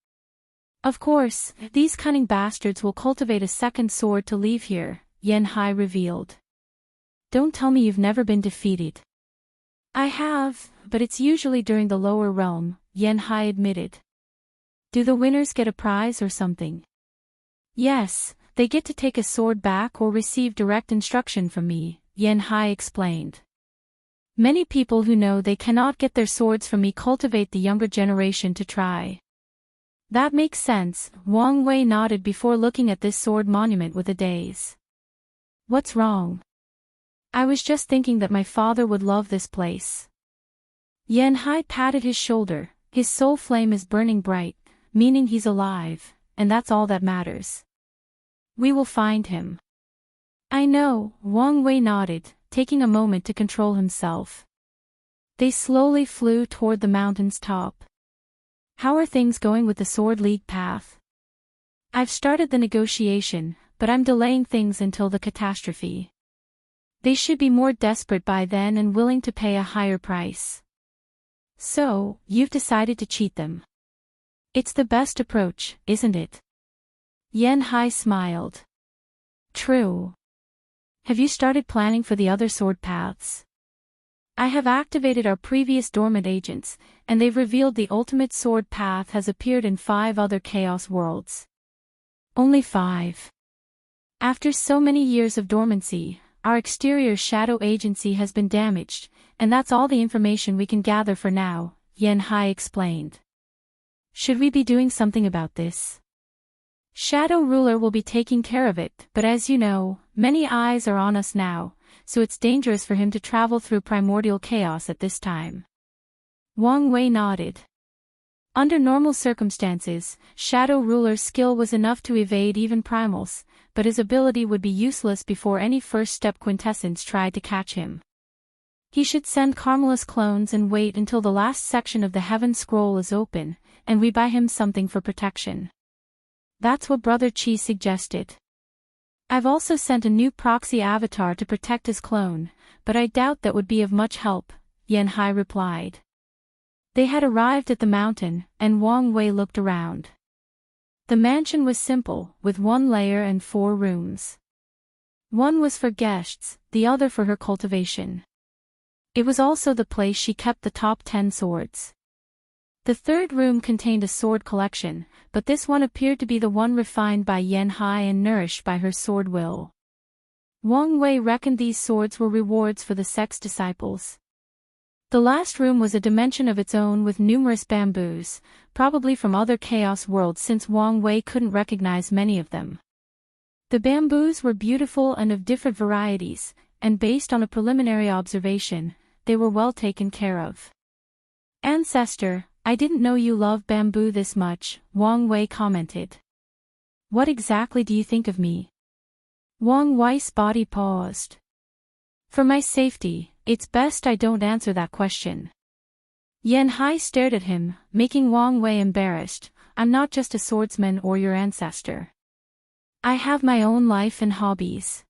Speaker 1: Of course, these cunning bastards will cultivate a second sword to leave here, Yan Hai revealed. Don't tell me you've never been defeated. I have, but it's usually during the lower realm, Yan Hai admitted. Do the winners get a prize or something? Yes, they get to take a sword back or receive direct instruction from me, Yan Hai explained. Many people who know they cannot get their swords from me cultivate the younger generation to try. That makes sense, Wang Wei nodded before looking at this sword monument with a daze. What's wrong? I was just thinking that my father would love this place. Yan Hai patted his shoulder. His soul flame is burning bright, meaning he's alive, and that's all that matters. We will find him. I know, Wang Wei nodded, taking a moment to control himself. They slowly flew toward the mountain's top. How are things going with the Sword League path? I've started the negotiation, but I'm delaying things until the catastrophe. They should be more desperate by then and willing to pay a higher price. So, you've decided to cheat them. It's the best approach, isn't it? Yan Hai smiled. True. Have you started planning for the other sword paths? I have activated our previous dormant agents, and they've revealed the ultimate sword path has appeared in 5 other chaos worlds. Only 5. After so many years of dormancy, our exterior shadow agency has been damaged, and that's all the information we can gather for now, Yan Hai explained. Should we be doing something about this? Shadow Ruler will be taking care of it, but as you know, many eyes are on us now, so it's dangerous for him to travel through primordial chaos at this time. Wang Wei nodded. Under normal circumstances, Shadow Ruler's skill was enough to evade even primals, but his ability would be useless before any first-step quintessence tried to catch him. He should send Carmelus clones and wait until the last section of the Heaven Scroll is open, and we buy him something for protection. That's what Brother Chi suggested. I've also sent a new proxy avatar to protect his clone, but I doubt that would be of much help, Yan Hai replied. They had arrived at the mountain, and Wang Wei looked around. The mansion was simple, with 1 layer and 4 rooms. One was for guests, the other for her cultivation. It was also the place she kept the top 10 swords. The 3rd room contained a sword collection, but this one appeared to be the one refined by Yan Hai and nourished by her sword will. Wang Wei reckoned these swords were rewards for the sect's disciples. The last room was a dimension of its own with numerous bamboos, probably from other chaos worlds since Wang Wei couldn't recognize many of them. The bamboos were beautiful and of different varieties, and based on a preliminary observation, they were well taken care of. Ancestor, I didn't know you love bamboo this much, Wang Wei commented. What exactly do you think of me? Wang Wei's body paused. For my safety, it's best I don't answer that question. Yan Hai stared at him, making Wang Wei embarrassed. I'm not just a swordsman or your ancestor. I have my own life and hobbies.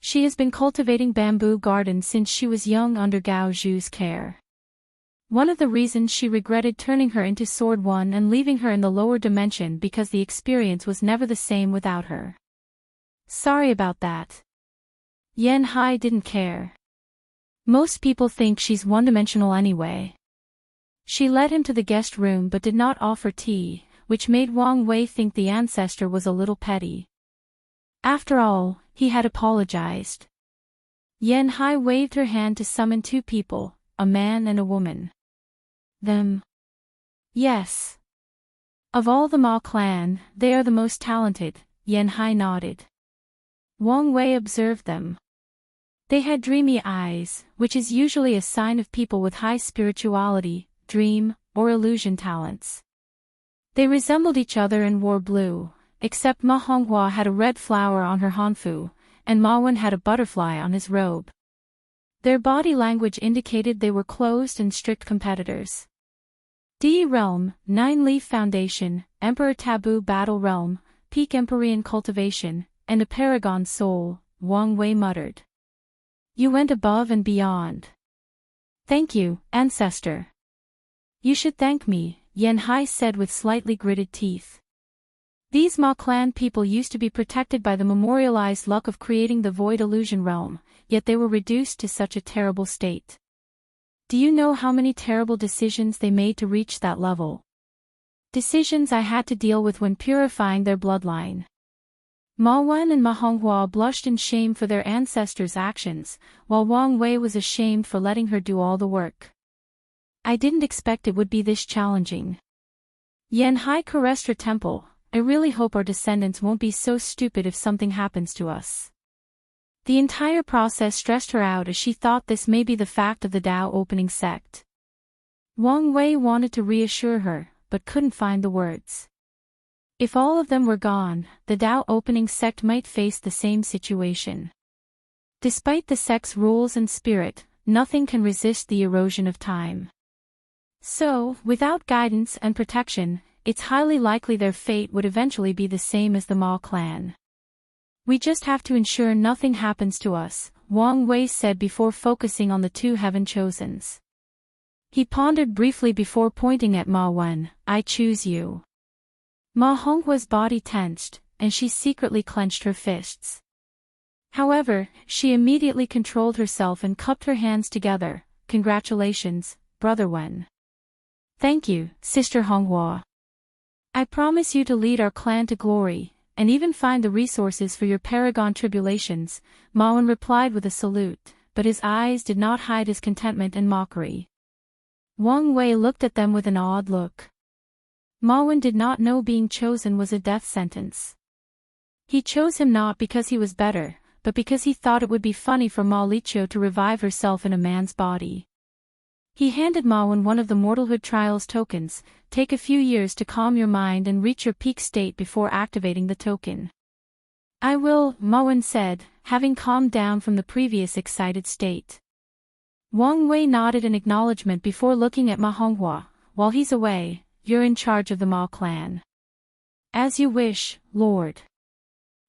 Speaker 1: She has been cultivating bamboo gardens since she was young under Gao Zhu's care. One of the reasons she regretted turning her into Sword One and leaving her in the lower dimension because the experience was never the same without her. Sorry about that. Yan Hai didn't care. Most people think she's one-dimensional anyway. She led him to the guest room but did not offer tea, which made Wang Wei think the ancestor was a little petty. After all, he had apologized. Yan Hai waved her hand to summon 2 people, a man and a woman. Them? Yes. Of all the Ma clan, they are the most talented, Yan Hai nodded. Wang Wei observed them. They had dreamy eyes, which is usually a sign of people with high spirituality, dream, or illusion talents. They resembled each other and wore blue, except Ma Honghua had a red flower on her hanfu, and Ma Wen had a butterfly on his robe. Their body language indicated they were closed and strict competitors. Di Realm, 9-Leaf Foundation, Emperor Taboo Battle Realm, Peak Empyrean Cultivation, and a Paragon Soul, Wang Wei muttered. You went above and beyond. Thank you, Ancestor. You should thank me, Yan Hai said with slightly gritted teeth. These Ma clan people used to be protected by the memorialized luck of creating the Void Illusion Realm, yet they were reduced to such a terrible state. Do you know how many terrible decisions they made to reach that level? Decisions I had to deal with when purifying their bloodline. Ma Wen and Ma Honghua blushed in shame for their ancestors' actions, while Wang Wei was ashamed for letting her do all the work. I didn't expect it would be this challenging. Yan Hai caressed her temple. I really hope our descendants won't be so stupid if something happens to us. The entire process stressed her out as she thought this may be the fact of the Tao opening sect. Wang Wei wanted to reassure her, but couldn't find the words. If all of them were gone, the Tao opening sect might face the same situation. Despite the sect's rules and spirit, nothing can resist the erosion of time. So, without guidance and protection, it's highly likely their fate would eventually be the same as the Ma clan. We just have to ensure nothing happens to us, Wang Wei said before focusing on the two heaven chosens. He pondered briefly before pointing at Ma Wen. I choose you. Ma Honghua's body tensed, and she secretly clenched her fists. However, she immediately controlled herself and cupped her hands together. Congratulations, Brother Wen. Thank you, Sister Honghua. I promise you to lead our clan to glory, and even find the resources for your paragon tribulations, Ma Wen replied with a salute, but his eyes did not hide his contentment and mockery. Wang Wei looked at them with an awed look. Ma Wen did not know being chosen was a death sentence. He chose him not because he was better, but because he thought it would be funny for Ma Liqiu to revive herself in a man's body. He handed Ma Wen one of the mortalhood trials tokens. Take a few years to calm your mind and reach your peak state before activating the token. I will, Ma Wen said, having calmed down from the previous excited state. Wang Wei nodded in acknowledgement before looking at Ma Honghua. While he's away, you're in charge of the Ma clan. As you wish, Lord.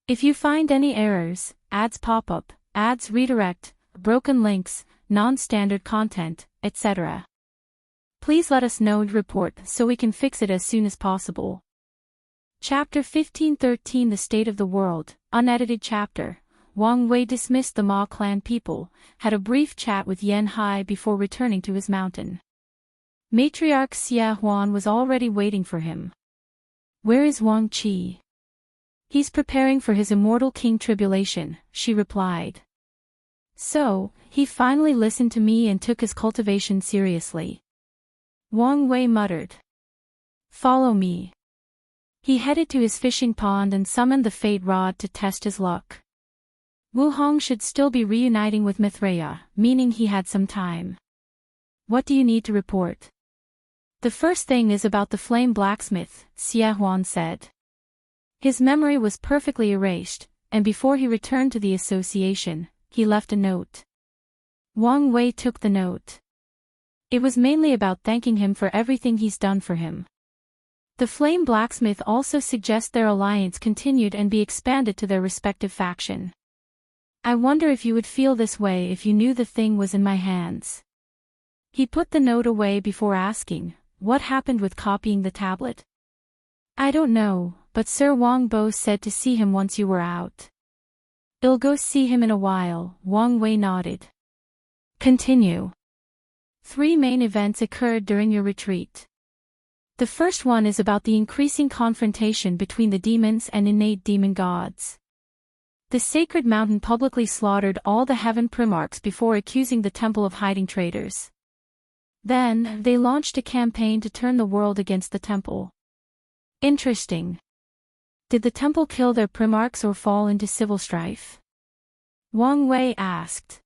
Speaker 1: If you find any errors, ads pop up, ads redirect, broken links, non-standard content, etc. Please let us know and report so we can fix it as soon as possible. Chapter 1513 The State of the World, unedited chapter. Wang Wei dismissed the Ma clan people, had a brief chat with Yan Hai before returning to his mountain. Matriarch Xia Huan was already waiting for him. Where is Wang Qi? He's preparing for his immortal king tribulation, she replied. So, he finally listened to me and took his cultivation seriously. Wang Wei muttered. Follow me. He headed to his fishing pond and summoned the fate rod to test his luck. Wu Hong should still be reuniting with Mithraea, meaning he had some time. What do you need to report? The first thing is about the flame blacksmith, Xia Huan said. His memory was perfectly erased, and before he returned to the association, he left a note. Wang Wei took the note. It was mainly about thanking him for everything he's done for him. The flame blacksmith also suggests their alliance continued and be expanded to their respective faction. I wonder if you would feel this way if you knew the thing was in my hands. He put the note away before asking, what happened with copying the tablet? I don't know, but Sir Wang Bo said to see him once you were out. I'll go see him in a while, Wang Wei nodded. Continue. 3 main events occurred during your retreat. The first one is about the increasing confrontation between the demons and innate demon gods. The sacred mountain publicly slaughtered all the heaven primarchs before accusing the temple of hiding traitors. Then, they launched a campaign to turn the world against the temple. Interesting. Did the temple kill their primarchs or fall into civil strife? Wang Wei asked.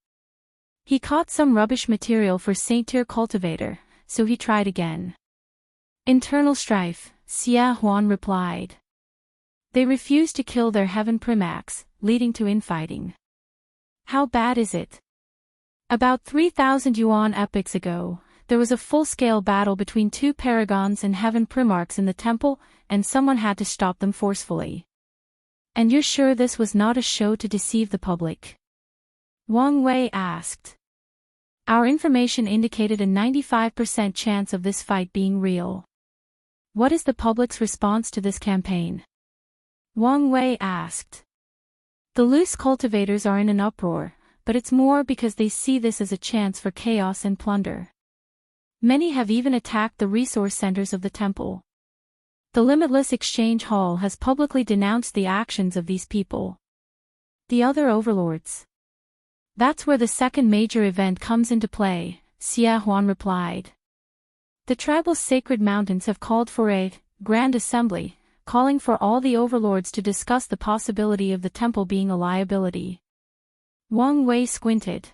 Speaker 1: He caught some rubbish material for Saint Tier cultivator, so he tried again. Internal strife, Xia Huan replied. They refused to kill their heaven primax, leading to infighting. How bad is it? About 3,000 yuan epochs ago, there was a full-scale battle between 2 paragons and heaven primarchs in the temple, and someone had to stop them forcefully. And you're sure this was not a show to deceive the public? Wang Wei asked. Our information indicated a 95% chance of this fight being real. What is the public's response to this campaign? Wang Wei asked. The loose cultivators are in an uproar, but it's more because they see this as a chance for chaos and plunder. Many have even attacked the resource centers of the temple. The Limitless Exchange Hall has publicly denounced the actions of these people. The other overlords. That's where the second major event comes into play, Xia Huan replied. The tribal sacred mountains have called for a grand assembly, calling for all the overlords to discuss the possibility of the temple being a liability. Wang Wei squinted.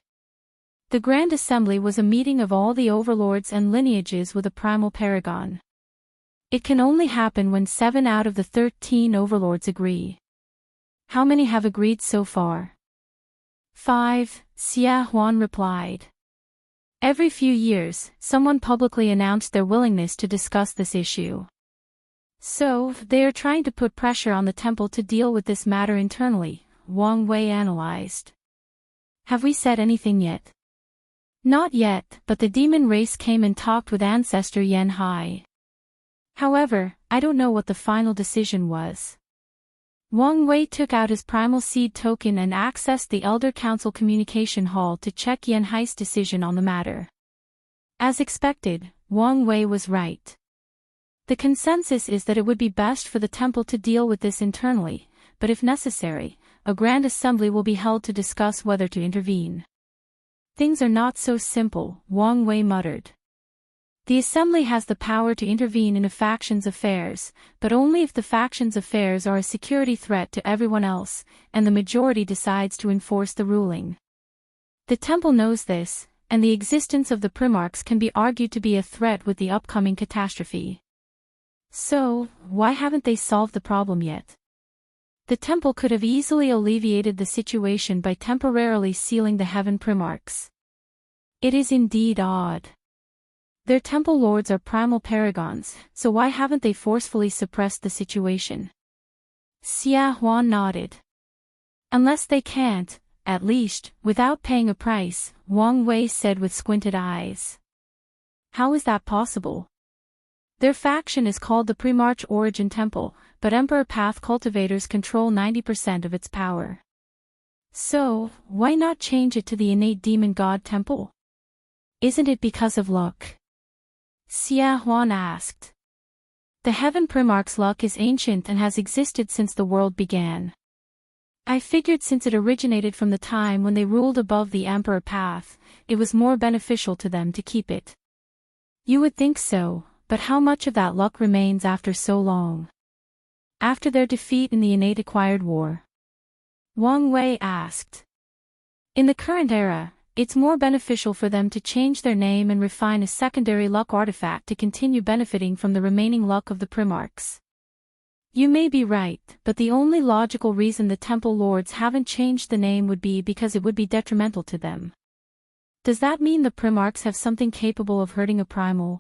Speaker 1: The Grand Assembly was a meeting of all the overlords and lineages with a primal paragon. It can only happen when 7 out of the 13 overlords agree. How many have agreed so far? 5, Xia Huan replied. Every few years, someone publicly announced their willingness to discuss this issue. So, they are trying to put pressure on the temple to deal with this matter internally, Wang Wei analyzed. Have we said anything yet? Not yet, but the demon race came and talked with Ancestor Yan Hai. However, I don't know what the final decision was. Wang Wei took out his primal seed token and accessed the Elder Council communication hall to check Yan Hai's decision on the matter. As expected, Wang Wei was right. The consensus is that it would be best for the temple to deal with this internally, but if necessary, a Grand Assembly will be held to discuss whether to intervene. Things are not so simple, Wang Wei muttered. The Assembly has the power to intervene in a faction's affairs, but only if the faction's affairs are a security threat to everyone else, and the majority decides to enforce the ruling. The temple knows this, and the existence of the Primarchs can be argued to be a threat with the upcoming catastrophe. So, why haven't they solved the problem yet? The temple could have easily alleviated the situation by temporarily sealing the Heaven Primarchs. It is indeed odd. Their temple lords are primal paragons, so why haven't they forcefully suppressed the situation? Xia Huan nodded. Unless they can't, at least, without paying a price, Wang Wei said with squinted eyes. How is that possible? Their faction is called the Primarch Origin Temple, but Emperor Path cultivators control 90% of its power. So, why not change it to the innate demon god temple? Isn't it because of luck? Xia Huan asked. The Heaven Primarch's luck is ancient and has existed since the world began. I figured since it originated from the time when they ruled above the Emperor Path, it was more beneficial to them to keep it. You would think so, but how much of that luck remains after so long? After their defeat in the innate acquired war? Wang Wei asked. In the current era, it's more beneficial for them to change their name and refine a secondary luck artifact to continue benefiting from the remaining luck of the Primarchs. You may be right, but the only logical reason the Temple Lords haven't changed the name would be because it would be detrimental to them. Does that mean the Primarchs have something capable of hurting a primal?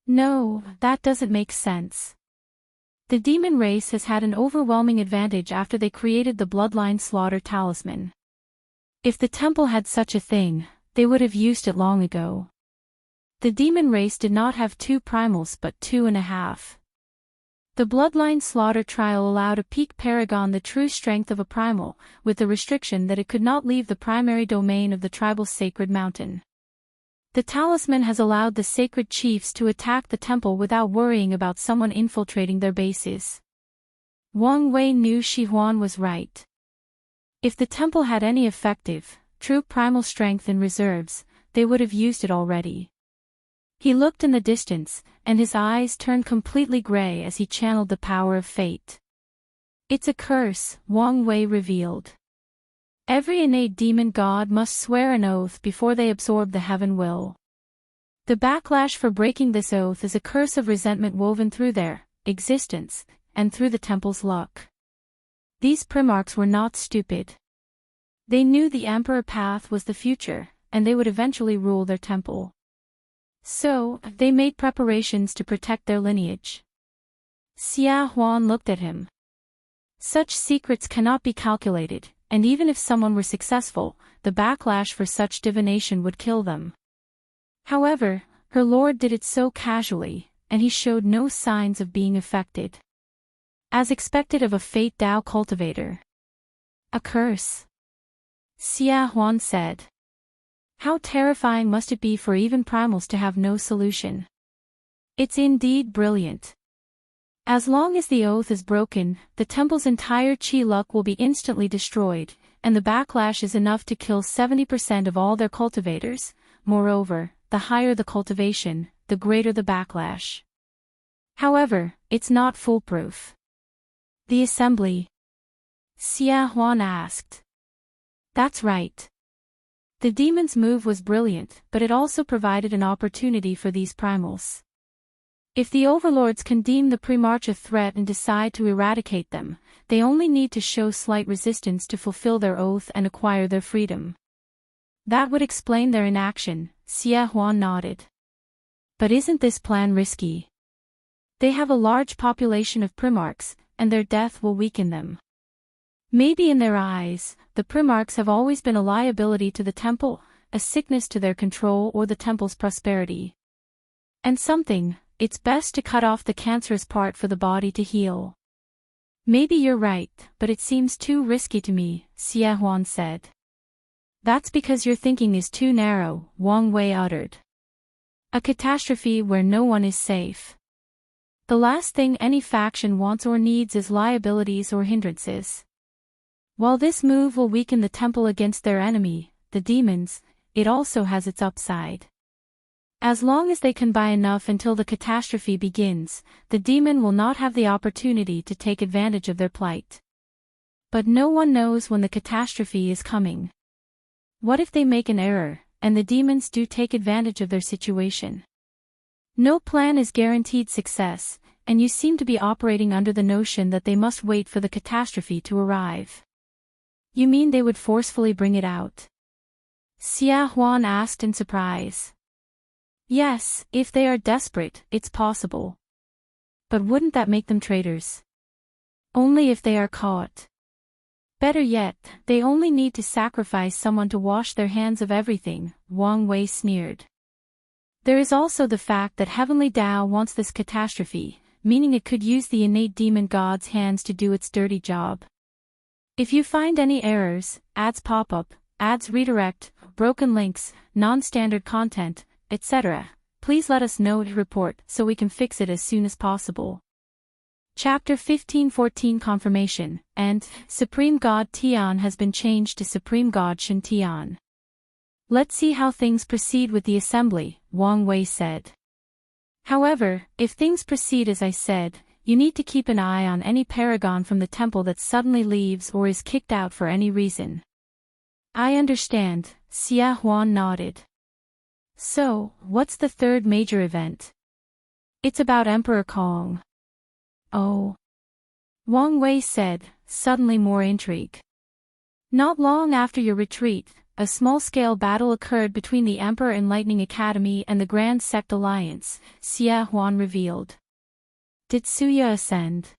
Speaker 1: No, that doesn't make sense. The demon race has had an overwhelming advantage after they created the Bloodline Slaughter Talisman. If the temple had such a thing, they would have used it long ago. The demon race did not have 2 primals but 2.5. The Bloodline Slaughter trial allowed a peak paragon the true strength of a primal, with the restriction that it could not leave the primary domain of the tribal's sacred mountain. The talisman has allowed the sacred chiefs to attack the temple without worrying about someone infiltrating their bases. Wang Wei knew Shi Huan was right. If the temple had any effective, true primal strength in reserves, they would have used it already. He looked in the distance, and his eyes turned completely gray as he channeled the power of fate. It's a curse, Wang Wei revealed. Every innate demon god must swear an oath before they absorb the heaven will. The backlash for breaking this oath is a curse of resentment woven through their existence, and through the temple's luck. These Primarchs were not stupid. They knew the Emperor Path was the future, and they would eventually rule their temple. So, they made preparations to protect their lineage. Xia Huan looked at him. Such secrets cannot be calculated, and even if someone were successful, the backlash for such divination would kill them. However, her lord did it so casually, and he showed no signs of being affected. As expected of a Fate Dao cultivator. A curse. Xia Huan said. How terrifying must it be for even primals to have no solution? It's indeed brilliant. As long as the oath is broken, the temple's entire chi luck will be instantly destroyed, and the backlash is enough to kill 70% of all their cultivators. Moreover, the higher the cultivation, the greater the backlash. However, it's not foolproof. The assembly? Xia Huan asked. That's right. The demon's move was brilliant, but it also provided an opportunity for these primals. If the overlords can deem the Primarch a threat and decide to eradicate them, they only need to show slight resistance to fulfill their oath and acquire their freedom. That would explain their inaction, Xie Huan nodded. But isn't this plan risky? They have a large population of Primarchs, and their death will weaken them. Maybe in their eyes, the Primarchs have always been a liability to the temple, a sickness to their control or the temple's prosperity. And it's best to cut off the cancerous part for the body to heal. Maybe you're right, but it seems too risky to me, Xie Huan said. That's because your thinking is too narrow, Wang Wei uttered. A catastrophe where no one is safe. The last thing any faction wants or needs is liabilities or hindrances. While this move will weaken the temple against their enemy, the demons, it also has its upside. As long as they can buy enough until the catastrophe begins, the demon will not have the opportunity to take advantage of their plight. But no one knows when the catastrophe is coming. What if they make an error, and the demons do take advantage of their situation? No plan is guaranteed success, and you seem to be operating under the notion that they must wait for the catastrophe to arrive. You mean they would forcefully bring it out? Xie Huan asked in surprise. Yes, if they are desperate, it's possible. But wouldn't that make them traitors? Only if they are caught. Better yet, they only need to sacrifice someone to wash their hands of everything, Wang Wei sneered. There is also the fact that Heavenly Tao wants this catastrophe, meaning it could use the innate demon god's hands to do its dirty job. If you find any errors, ads pop up, ads redirect, broken links, non-standard content, etc., please let us know to report so we can fix it as soon as possible. Chapter 15:14 Confirmation, and Supreme God Tian has been changed to Supreme God Shen Tian. Let's see how things proceed with the assembly, Wang Wei said. However, if things proceed as I said, you need to keep an eye on any paragon from the temple that suddenly leaves or is kicked out for any reason. I understand, Xie Huan nodded. So, what's the third major event? It's about Emperor Kong. Oh. Wang Wei said, suddenly more intrigue. Not long after your retreat, a small-scale battle occurred between the Emperor Enlightening Academy and the Grand Sect Alliance, Xie Huan revealed. Did Suya ascend?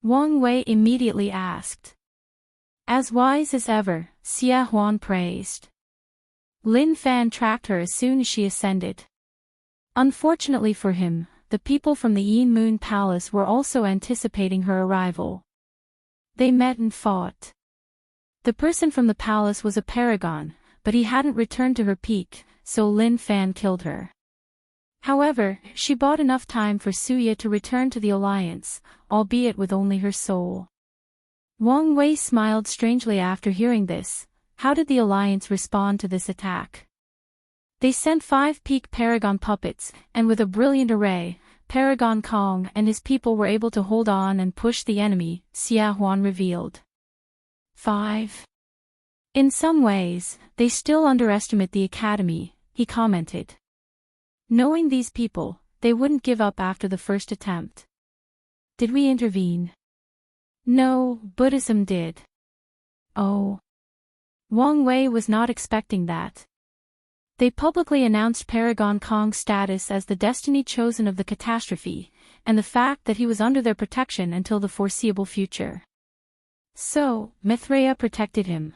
Speaker 1: Wang Wei immediately asked. As wise as ever, Xie Huan praised. Lin Fan tracked her as soon as she ascended. Unfortunately for him, the people from the Yin Moon Palace were also anticipating her arrival. They met and fought. The person from the palace was a paragon, but he hadn't returned to her peak, so Lin Fan killed her. However, she bought enough time for Suya to return to the alliance, albeit with only her soul. Wang Wei smiled strangely after hearing this. How did the alliance respond to this attack? They sent 5 peak paragon puppets, and with a brilliant array, Paragon Kong and his people were able to hold on and push the enemy, Xie Huan revealed. 5. In some ways, they still underestimate the academy, he commented. Knowing these people, they wouldn't give up after the first attempt. Did we intervene? No, Buddhism did. Oh. Wang Wei was not expecting that. They publicly announced Paragon Kong's status as the destiny chosen of the catastrophe, and the fact that he was under their protection until the foreseeable future. So, Mithraea protected him.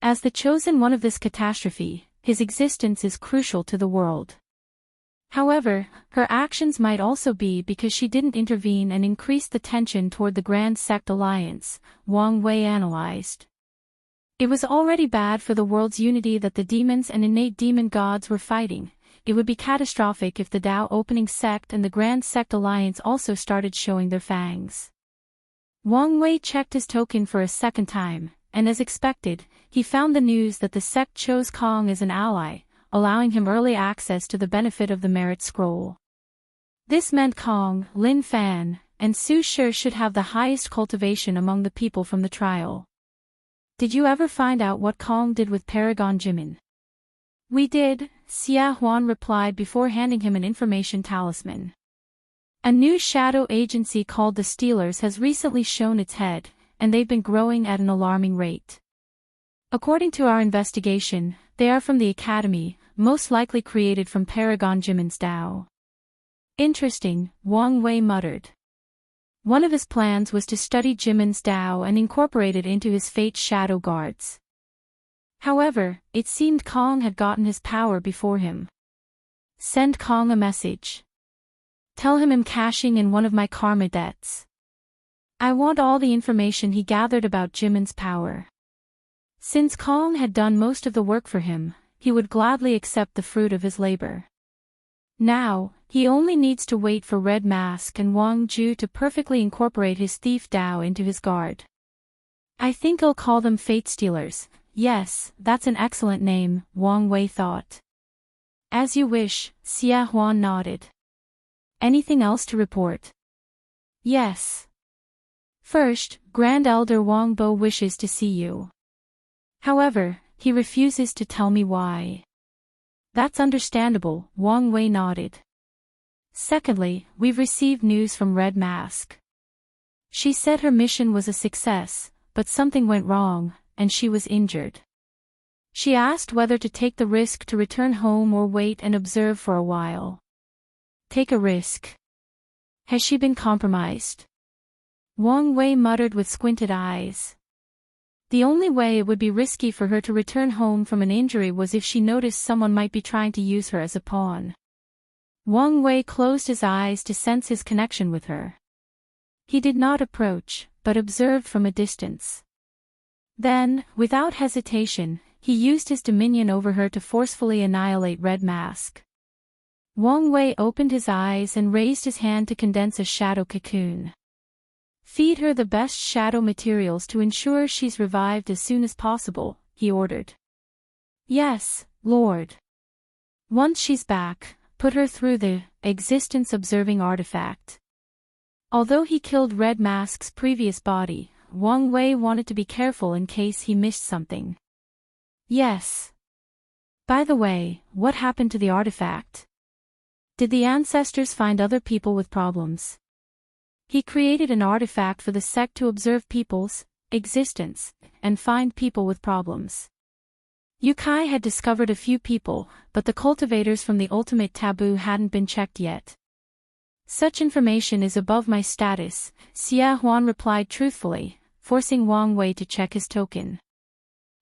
Speaker 1: As the chosen one of this catastrophe, his existence is crucial to the world. However, her actions might also be because she didn't intervene and increase the tension toward the Grand Sect Alliance, Wang Wei analyzed. It was already bad for the world's unity that the demons and innate demon gods were fighting. It would be catastrophic if the Tao Opening Sect and the Grand Sect Alliance also started showing their fangs. Wang Wei checked his token for a second time, and as expected, he found the news that the sect chose Kong as an ally, allowing him early access to the benefit of the merit scroll. This meant Kong, Lin Fan, and Su Shi should have the highest cultivation among the people from the trial. Did you ever find out what Kong did with Paragon Jimin? We did, Xia Huan replied before handing him an information talisman. A new shadow agency called the Stealers has recently shown its head, and they've been growing at an alarming rate. According to our investigation, they are from the Academy, most likely created from Paragon Jimin's Dao. Interesting, Wang Wei muttered. One of his plans was to study Jimin's Dao and incorporate it into his Fate's shadow guards. However, it seemed Kong had gotten his power before him. Send Kong a message. Tell him I'm cashing in one of my karma debts. I want all the information he gathered about Jimin's power. Since Kong had done most of the work for him, he would gladly accept the fruit of his labor. Now, he only needs to wait for Red Mask and Wang Ju to perfectly incorporate his thief Dao into his guard. I think I'll call them Fate Stealers. Yes, that's an excellent name, Wang Wei thought. As you wish, Xia Huan nodded. Anything else to report? Yes. First, Grand Elder Wang Bo wishes to see you. However, he refuses to tell me why. That's understandable, Wang Wei nodded. Secondly, we've received news from Red Mask. She said her mission was a success, but something went wrong, and she was injured. She asked whether to take the risk to return home or wait and observe for a while. Take a risk. Has she been compromised? Wang Wei muttered with squinted eyes. The only way it would be risky for her to return home from an injury was if she noticed someone might be trying to use her as a pawn. Wang Wei closed his eyes to sense his connection with her. He did not approach, but observed from a distance. Then, without hesitation, he used his dominion over her to forcefully annihilate Red Mask. Wang Wei opened his eyes and raised his hand to condense a shadow cocoon. Feed her the best shadow materials to ensure she's revived as soon as possible, he ordered. Yes, Lord. Once she's back, put her through the existence-observing artifact. Although he killed Red Mask's previous body, Wang Wei wanted to be careful in case he missed something. Yes. By the way, what happened to the artifact? Did the ancestors find other people with problems? He created an artifact for the sect to observe people's existence and find people with problems. Yukai had discovered a few people, but the cultivators from the ultimate taboo hadn't been checked yet. Such information is above my status, Xia Huan replied truthfully, forcing Wang Wei to check his token.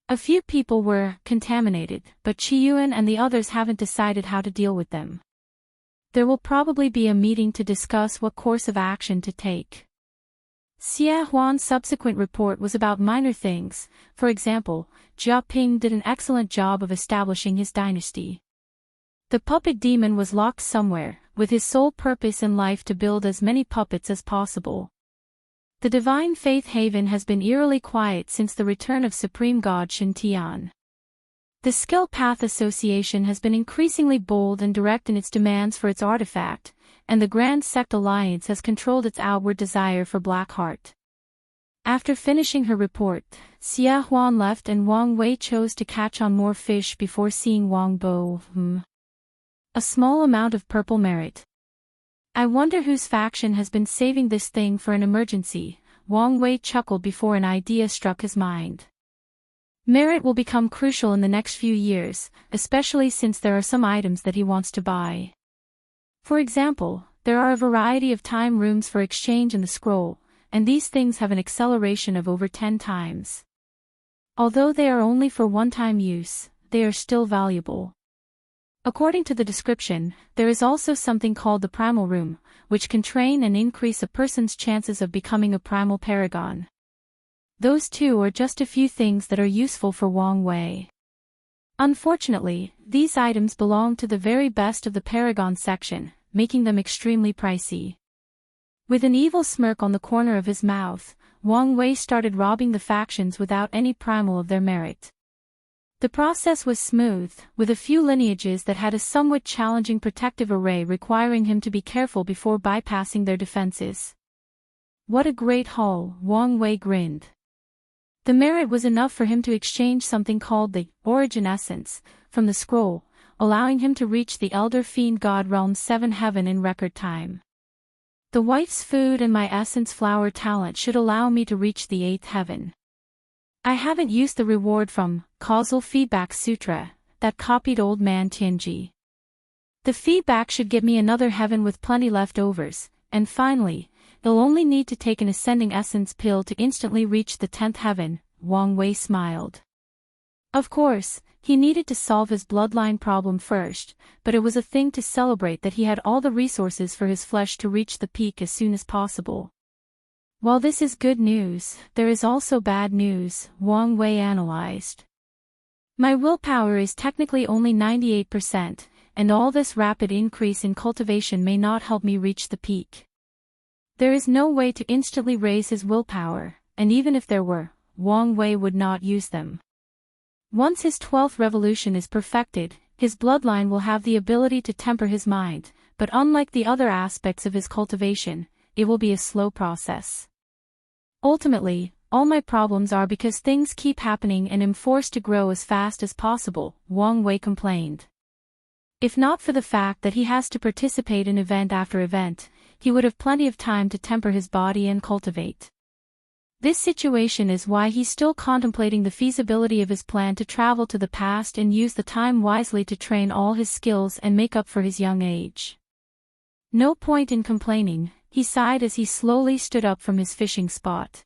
Speaker 1: A few people were contaminated, but Qiyuan and the others haven't decided how to deal with them. There will probably be a meeting to discuss what course of action to take. Xia Huan's subsequent report was about minor things. For example, Jia Ping did an excellent job of establishing his dynasty. The puppet demon was locked somewhere, with his sole purpose in life to build as many puppets as possible. The Divine Faith Haven has been eerily quiet since the return of Supreme God Shen Tian. The Skill Path Association has been increasingly bold and direct in its demands for its artifact, and the Grand Sect Alliance has controlled its outward desire for Black Heart. After finishing her report, Xia Huan left and Wang Wei chose to catch on more fish before seeing Wang Bo. A small amount of purple merit. I wonder whose faction has been saving this thing for an emergency, Wang Wei chuckled before an idea struck his mind. Merit will become crucial in the next few years, especially since there are some items that he wants to buy. For example, there are a variety of time rooms for exchange in the scroll, and these things have an acceleration of over 10 times. Although they are only for one-time use, they are still valuable. According to the description, there is also something called the Primal Room, which can train and increase a person's chances of becoming a primal paragon. Those two are just a few things that are useful for Wang Wei. Unfortunately, these items belong to the very best of the Paragon section, making them extremely pricey. With an evil smirk on the corner of his mouth, Wang Wei started robbing the factions without any primal of their merit. The process was smooth, with a few lineages that had a somewhat challenging protective array requiring him to be careful before bypassing their defenses. What a great haul, Wang Wei grinned. The merit was enough for him to exchange something called the Origin Essence from the scroll, allowing him to reach the Elder Fiend God Realm's 7th heaven in record time. The wife's food and my essence flower talent should allow me to reach the 8th heaven. I haven't used the reward from Causal Feedback Sutra, that copied old man Tianji. The feedback should get me another heaven with plenty leftovers, and finally, you'll only need to take an ascending essence pill to instantly reach the 10th heaven, Wang Wei smiled. Of course, he needed to solve his bloodline problem first, but it was a thing to celebrate that he had all the resources for his flesh to reach the peak as soon as possible. While this is good news, there is also bad news, Wang Wei analyzed. My willpower is technically only 98%, and all this rapid increase in cultivation may not help me reach the peak. There is no way to instantly raise his willpower, and even if there were, Wang Wei would not use them. Once his 12th revolution is perfected, his bloodline will have the ability to temper his mind, but unlike the other aspects of his cultivation, it will be a slow process. Ultimately, all my problems are because things keep happening and am forced to grow as fast as possible, Wang Wei complained. If not for the fact that he has to participate in event after event, he would have plenty of time to temper his body and cultivate. This situation is why he's still contemplating the feasibility of his plan to travel to the past and use the time wisely to train all his skills and make up for his young age. No point in complaining, he sighed as he slowly stood up from his fishing spot.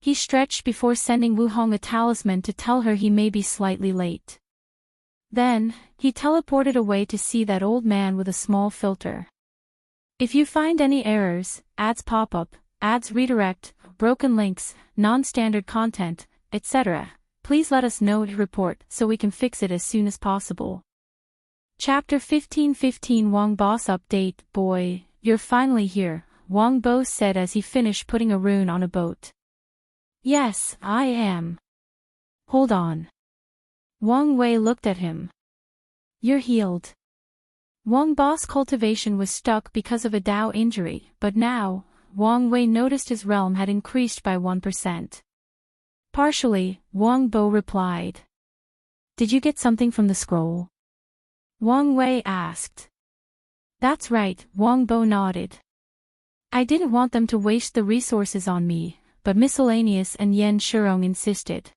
Speaker 1: He stretched before sending Wu Hong a talisman to tell her he may be slightly late. Then, he teleported away to see that old man with a small filter. If you find any errors, ads pop up, ads redirect, broken links, non-standard content, etc., please let us know to report so we can fix it as soon as possible. Chapter 15:15 Wang Boss Update. Boy, you're finally here, Wang Bo said as he finished putting a rune on a boat. Yes, I am. Hold on. Wang Wei looked at him. You're healed. Wang Bo's cultivation was stuck because of a Dao injury, but now, Wang Wei noticed his realm had increased by 1%. Partially, Wang Bo replied. Did you get something from the scroll? Wang Wei asked. That's right, Wang Bo nodded. I didn't want them to waste the resources on me, but Miscellaneous and Yen Shurong insisted.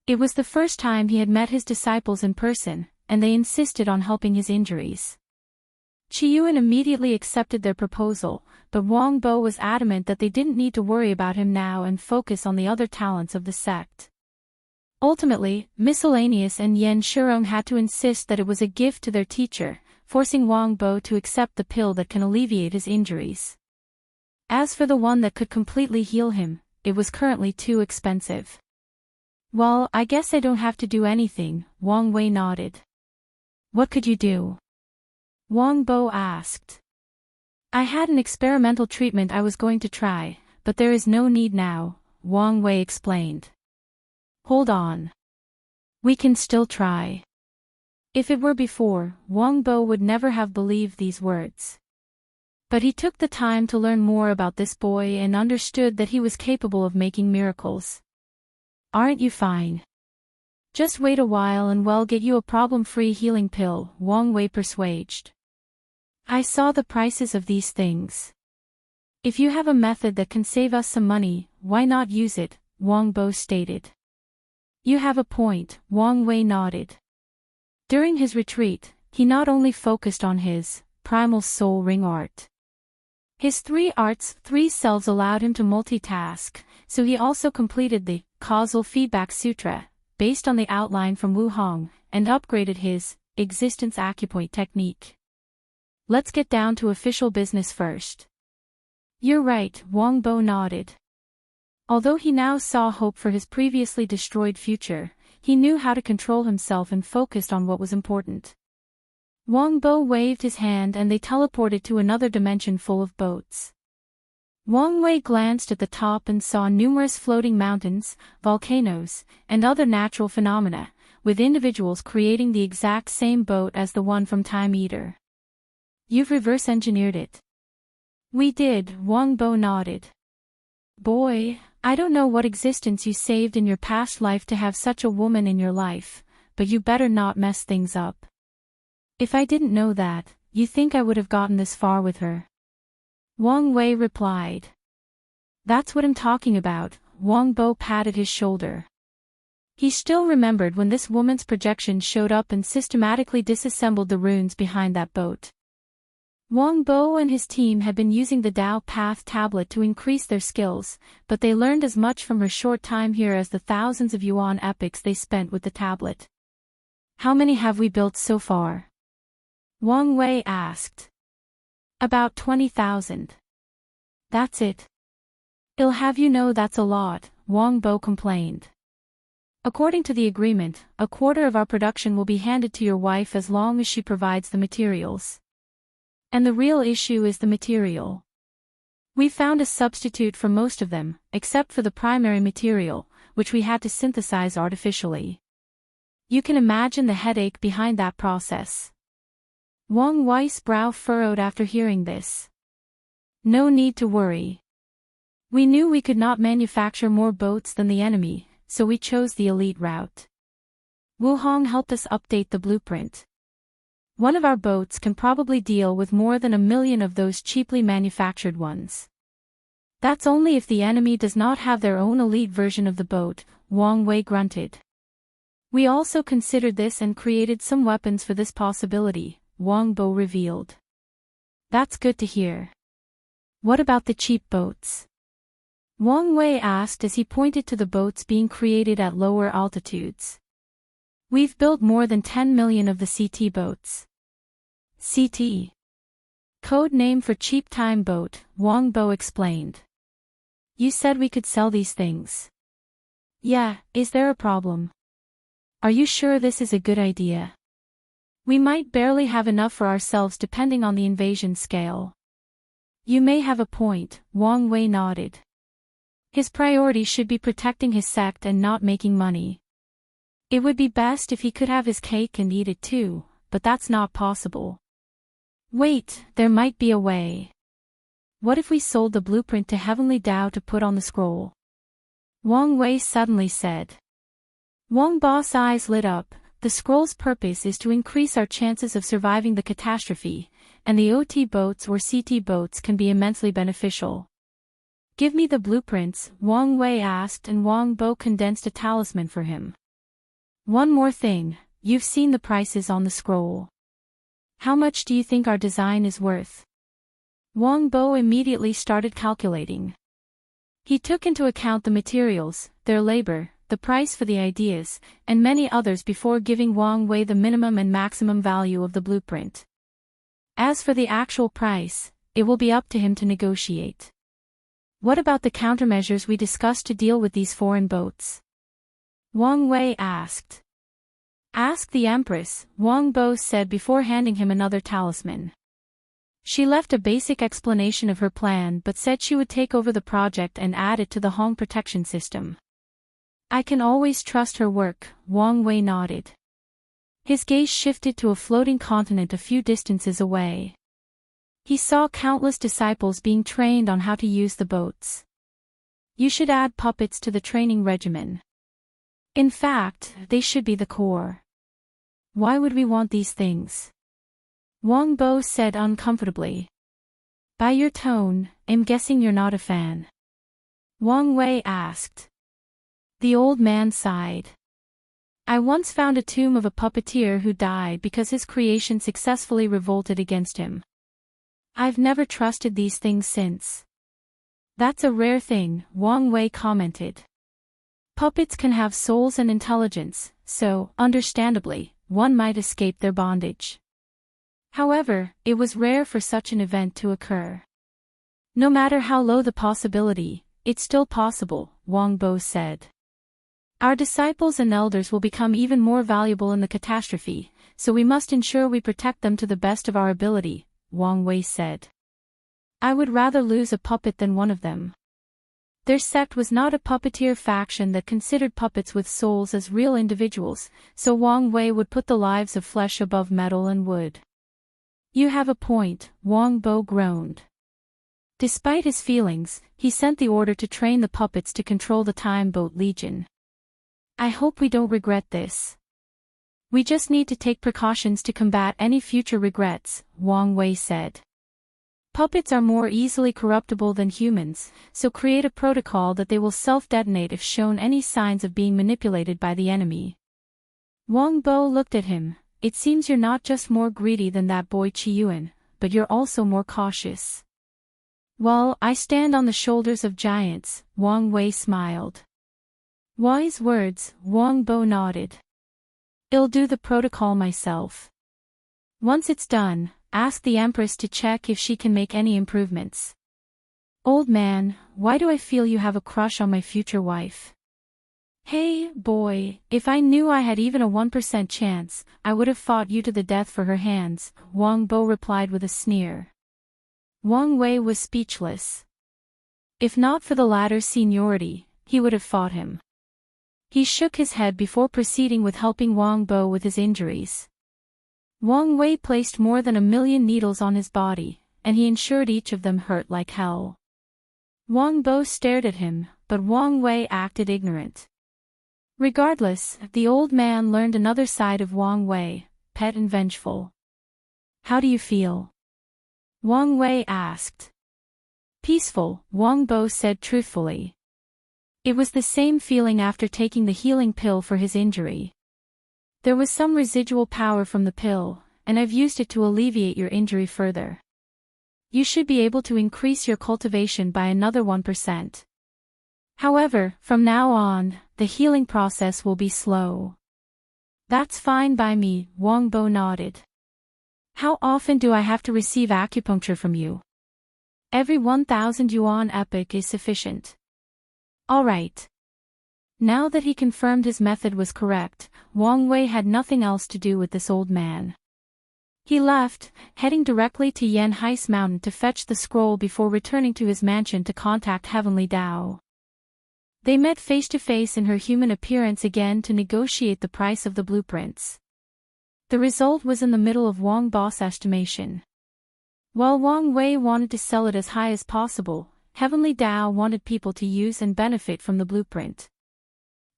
Speaker 1: It was the first time he had met his disciples in person, and they insisted on helping his injuries. Qiyuan immediately accepted their proposal, but Wang Bo was adamant that they didn't need to worry about him now and focus on the other talents of the sect. Ultimately, Miscellaneous and Yen Shurong had to insist that it was a gift to their teacher, forcing Wang Bo to accept the pill that can alleviate his injuries. As for the one that could completely heal him, it was currently too expensive. Well, I guess I don't have to do anything, Wang Wei nodded. What could you do? Wang Bo asked. I had an experimental treatment I was going to try, but there is no need now, Wang Wei explained. Hold on. We can still try. If it were before, Wang Bo would never have believed these words. But he took the time to learn more about this boy and understood that he was capable of making miracles. Aren't you fine? Just wait a while and we'll get you a problem-free healing pill, Wang Wei persuaded. I saw the prices of these things. If you have a method that can save us some money, why not use it, Wang Bo stated. You have a point, Wang Wei nodded. During his retreat, he not only focused on his primal soul ring art. His 3 arts, 3 selves allowed him to multitask, so he also completed the Causal Feedback Sutra, based on the outline from Wu Hong, and upgraded his existence acupoint technique. Let's get down to official business first. You're right, Wang Bo nodded. Although he now saw hope for his previously destroyed future, he knew how to control himself and focused on what was important. Wang Bo waved his hand and they teleported to another dimension full of boats. Wang Wei glanced at the top and saw numerous floating mountains, volcanoes, and other natural phenomena, with individuals creating the exact same boat as the one from Time Eater. You've reverse-engineered it. We did, Wang Bo nodded. Boy, I don't know what existence you saved in your past life to have such a woman in your life, but you better not mess things up. If I didn't know that, you think I would have gotten this far with her? Wang Wei replied. That's what I'm talking about. Wang Bo patted his shoulder. He still remembered when this woman's projection showed up and systematically disassembled the runes behind that boat. Wang Bo and his team had been using the Dao Path tablet to increase their skills, but they learned as much from her short time here as the thousands of yuan epics they spent with the tablet. How many have we built so far? Wang Wei asked. About 20,000. That's it. I'll have you know that's a lot, Wang Bo complained. According to the agreement, a quarter of our production will be handed to your wife as long as she provides the materials. And the real issue is the material. We found a substitute for most of them, except for the primary material, which we had to synthesize artificially. You can imagine the headache behind that process. Wang Wei's brow furrowed after hearing this. No need to worry. We knew we could not manufacture more boats than the enemy, so we chose the elite route. Wu Hong helped us update the blueprint. One of our boats can probably deal with more than 1 million of those cheaply manufactured ones. That's only if the enemy does not have their own elite version of the boat, Wang Wei grunted. We also considered this and created some weapons for this possibility, Wang Bo revealed. That's good to hear. What about the cheap boats? Wang Wei asked as he pointed to the boats being created at lower altitudes. We've built more than 10 million of the CT boats. CT. Code name for cheap time boat, Wang Bo explained. You said we could sell these things. Yeah, is there a problem? Are you sure this is a good idea? We might barely have enough for ourselves depending on the invasion scale. You may have a point, Wang Wei nodded. His priority should be protecting his sect and not making money. It would be best if he could have his cake and eat it too, but that's not possible. Wait, there might be a way. What if we sold the blueprint to Heavenly Dao to put on the scroll? Wang Wei suddenly said. Wang Bo's eyes lit up. The scroll's purpose is to increase our chances of surviving the catastrophe, and the OT boats or CT boats can be immensely beneficial. Give me the blueprints, Wang Wei asked, and Wang Bo condensed a talisman for him. One more thing, you've seen the prices on the scroll. How much do you think our design is worth? Wang Bo immediately started calculating. He took into account the materials, their labor, the price for the ideas, and many others before giving Wang Wei the minimum and maximum value of the blueprint. As for the actual price, it will be up to him to negotiate. What about the countermeasures we discussed to deal with these foreign boats? Wang Wei asked. Ask the Empress, Wang Bo said before handing him another talisman. She left a basic explanation of her plan but said she would take over the project and add it to the Hong protection system. I can always trust her work, Wang Wei nodded. His gaze shifted to a floating continent a few distances away. He saw countless disciples being trained on how to use the boats. You should add puppets to the training regimen. In fact, they should be the core. Why would we want these things? Wang Bo said uncomfortably. By your tone, I'm guessing you're not a fan. Wang Wei asked. The old man sighed. I once found a tomb of a puppeteer who died because his creation successfully revolted against him. I've never trusted these things since. That's a rare thing, Wang Wei commented. Puppets can have souls and intelligence, so, understandably, one might escape their bondage. However, it was rare for such an event to occur. No matter how low the possibility, it's still possible, Wang Bo said. Our disciples and elders will become even more valuable in the catastrophe, so we must ensure we protect them to the best of our ability, Wang Wei said. I would rather lose a puppet than one of them. Their sect was not a puppeteer faction that considered puppets with souls as real individuals, so Wang Wei would put the lives of flesh above metal and wood. You have a point, Wang Bo groaned. Despite his feelings, he sent the order to train the puppets to control the Time Boat Legion. I hope we don't regret this. We just need to take precautions to combat any future regrets, Wang Wei said. Puppets are more easily corruptible than humans, so create a protocol that they will self-detonate if shown any signs of being manipulated by the enemy. Wang Bo looked at him. It seems you're not just more greedy than that boy Qiyuan, but you're also more cautious. Well, I stand on the shoulders of giants, Wang Wei smiled. Wise words, Wang Bo nodded. I'll do the protocol myself. Once it's done, ask the Empress to check if she can make any improvements. Old man, why do I feel you have a crush on my future wife? Hey, boy, if I knew I had even a 1% chance, I would have fought you to the death for her hands, Wang Bo replied with a sneer. Wang Wei was speechless. If not for the latter's seniority, he would have fought him. He shook his head before proceeding with helping Wang Bo with his injuries. Wang Wei placed more than 1,000,000 needles on his body, and he ensured each of them hurt like hell. Wang Bo stared at him, but Wang Wei acted ignorant. Regardless, the old man learned another side of Wang Wei, pet and vengeful. How do you feel? Wang Wei asked. Peaceful, Wang Bo said truthfully. It was the same feeling after taking the healing pill for his injury. There was some residual power from the pill, and I've used it to alleviate your injury further. You should be able to increase your cultivation by another 1%. However, from now on, the healing process will be slow. That's fine by me, Wang Bo nodded. How often do I have to receive acupuncture from you? Every 1,000 yuan epoch is sufficient. All right. Now that he confirmed his method was correct, Wang Wei had nothing else to do with this old man. He left, heading directly to Yanhai's mountain to fetch the scroll before returning to his mansion to contact Heavenly Dao. They met face-to-face in her human appearance again to negotiate the price of the blueprints. The result was in the middle of Wang Bo's estimation. While Wang Wei wanted to sell it as high as possible, Heavenly Dao wanted people to use and benefit from the blueprint.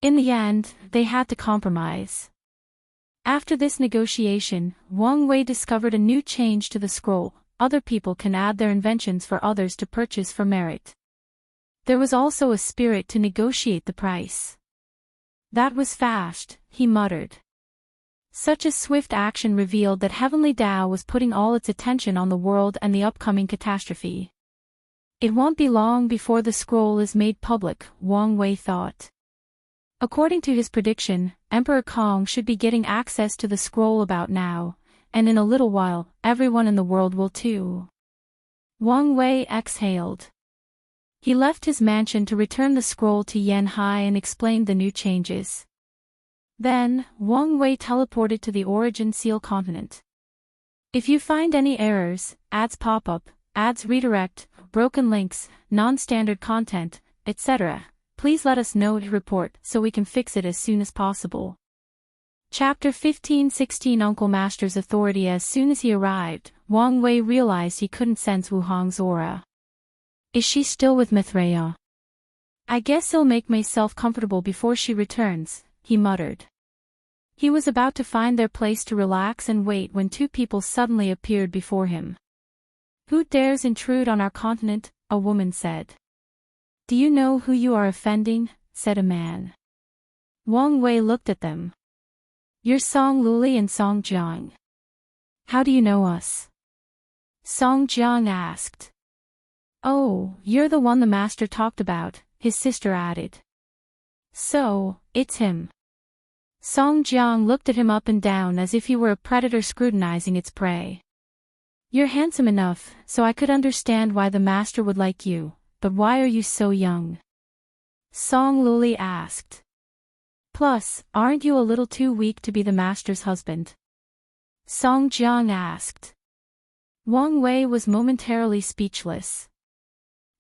Speaker 1: In the end, they had to compromise. After this negotiation, Wang Wei discovered a new change to the scroll: other people can add their inventions for others to purchase for merit. There was also a spirit to negotiate the price. That was fast, he muttered. Such a swift action revealed that Heavenly Dao was putting all its attention on the world and the upcoming catastrophe. It won't be long before the scroll is made public, Wang Wei thought. According to his prediction, Emperor Kong should be getting access to the scroll about now, and in a little while, everyone in the world will too. Wang Wei exhaled. He left his mansion to return the scroll to Yanhai and explained the new changes. Then, Wang Wei teleported to the Origin Seal continent. If you find any errors, ads pop-up, ads redirect, broken links, non-standard content, etc., please let us know to report so we can fix it as soon as possible. Chapter 15-16 Uncle Master's authority. As soon as he arrived, Wang Wei realized he couldn't sense Wu Hong's aura. Is she still with Mithraea? I guess I'll make myself comfortable before she returns, he muttered. He was about to find their place to relax and wait when two people suddenly appeared before him. Who dares intrude on our continent? A woman said. Do you know who you are offending? Said a man. Wang Wei looked at them. You're Song Luli and Song Jiang. How do you know us? Song Jiang asked. Oh, you're the one the master talked about, his sister added. So, it's him. Song Jiang looked at him up and down as if he were a predator scrutinizing its prey. You're handsome enough, so I could understand why the master would like you, but why are you so young? Song Luli asked. Plus, aren't you a little too weak to be the master's husband? Song Jiang asked. Wang Wei was momentarily speechless.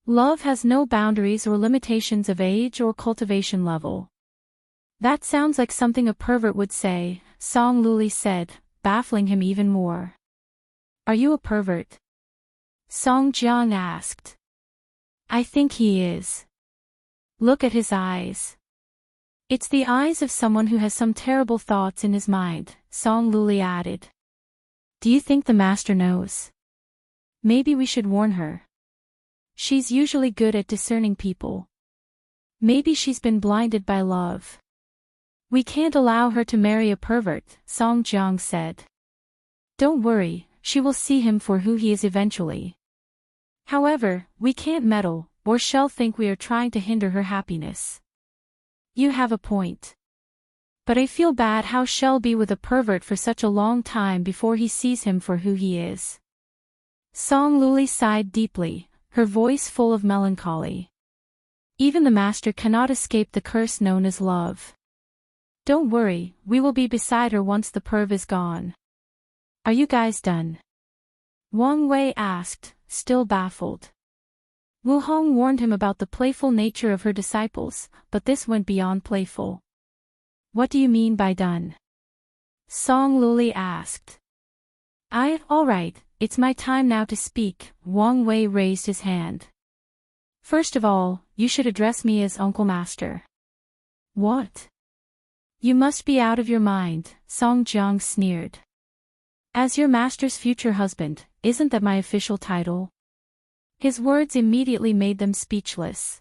Speaker 1: Love has no boundaries or limitations of age or cultivation level. That sounds like something a pervert would say, Song Luli said, baffling him even more. Are you a pervert? Song Jiang asked. I think he is. Look at his eyes. It's the eyes of someone who has some terrible thoughts in his mind, Song Luli added. Do you think the master knows? Maybe we should warn her. She's usually good at discerning people. Maybe she's been blinded by love. We can't allow her to marry a pervert, Song Jiang said. Don't worry, she will see him for who he is eventually. However, we can't meddle, or she'll think we are trying to hinder her happiness. You have a point. But I feel bad how she'll be with a pervert for such a long time before he sees him for who he is. Song Luli sighed deeply, her voice full of melancholy. Even the master cannot escape the curse known as love. Don't worry, we will be beside her once the perv is gone. Are you guys done? Wang Wei asked, still baffled. Wu Hong warned him about the playful nature of her disciples, but this went beyond playful. What do you mean by done? Song Luli asked. All right, it's my time now to speak, Wang Wei raised his hand. First of all, you should address me as Uncle Master. What? You must be out of your mind, Song Jiang sneered. As your master's future husband, isn't that my official title? His words immediately made them speechless.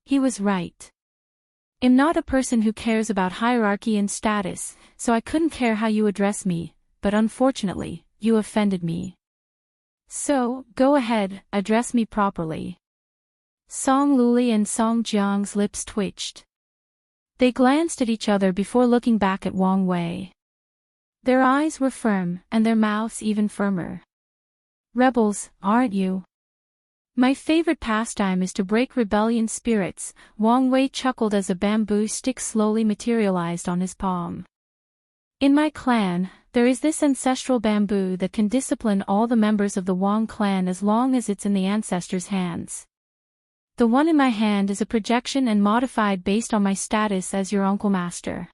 Speaker 1: He was right. I'm not a person who cares about hierarchy and status, so I couldn't care how you address me, but unfortunately, you offended me. So, go ahead, address me properly. Song Luli and Song Jiang's lips twitched. They glanced at each other before looking back at Wang Wei. Their eyes were firm, and their mouths even firmer. Rebels, aren't you? My favorite pastime is to break rebellion spirits, Wang Wei chuckled as a bamboo stick slowly materialized on his palm. In my clan, there is this ancestral bamboo that can discipline all the members of the Wang clan as long as it's in the ancestors' hands. The one in my hand is a projection and modified based on my status as your Uncle Master.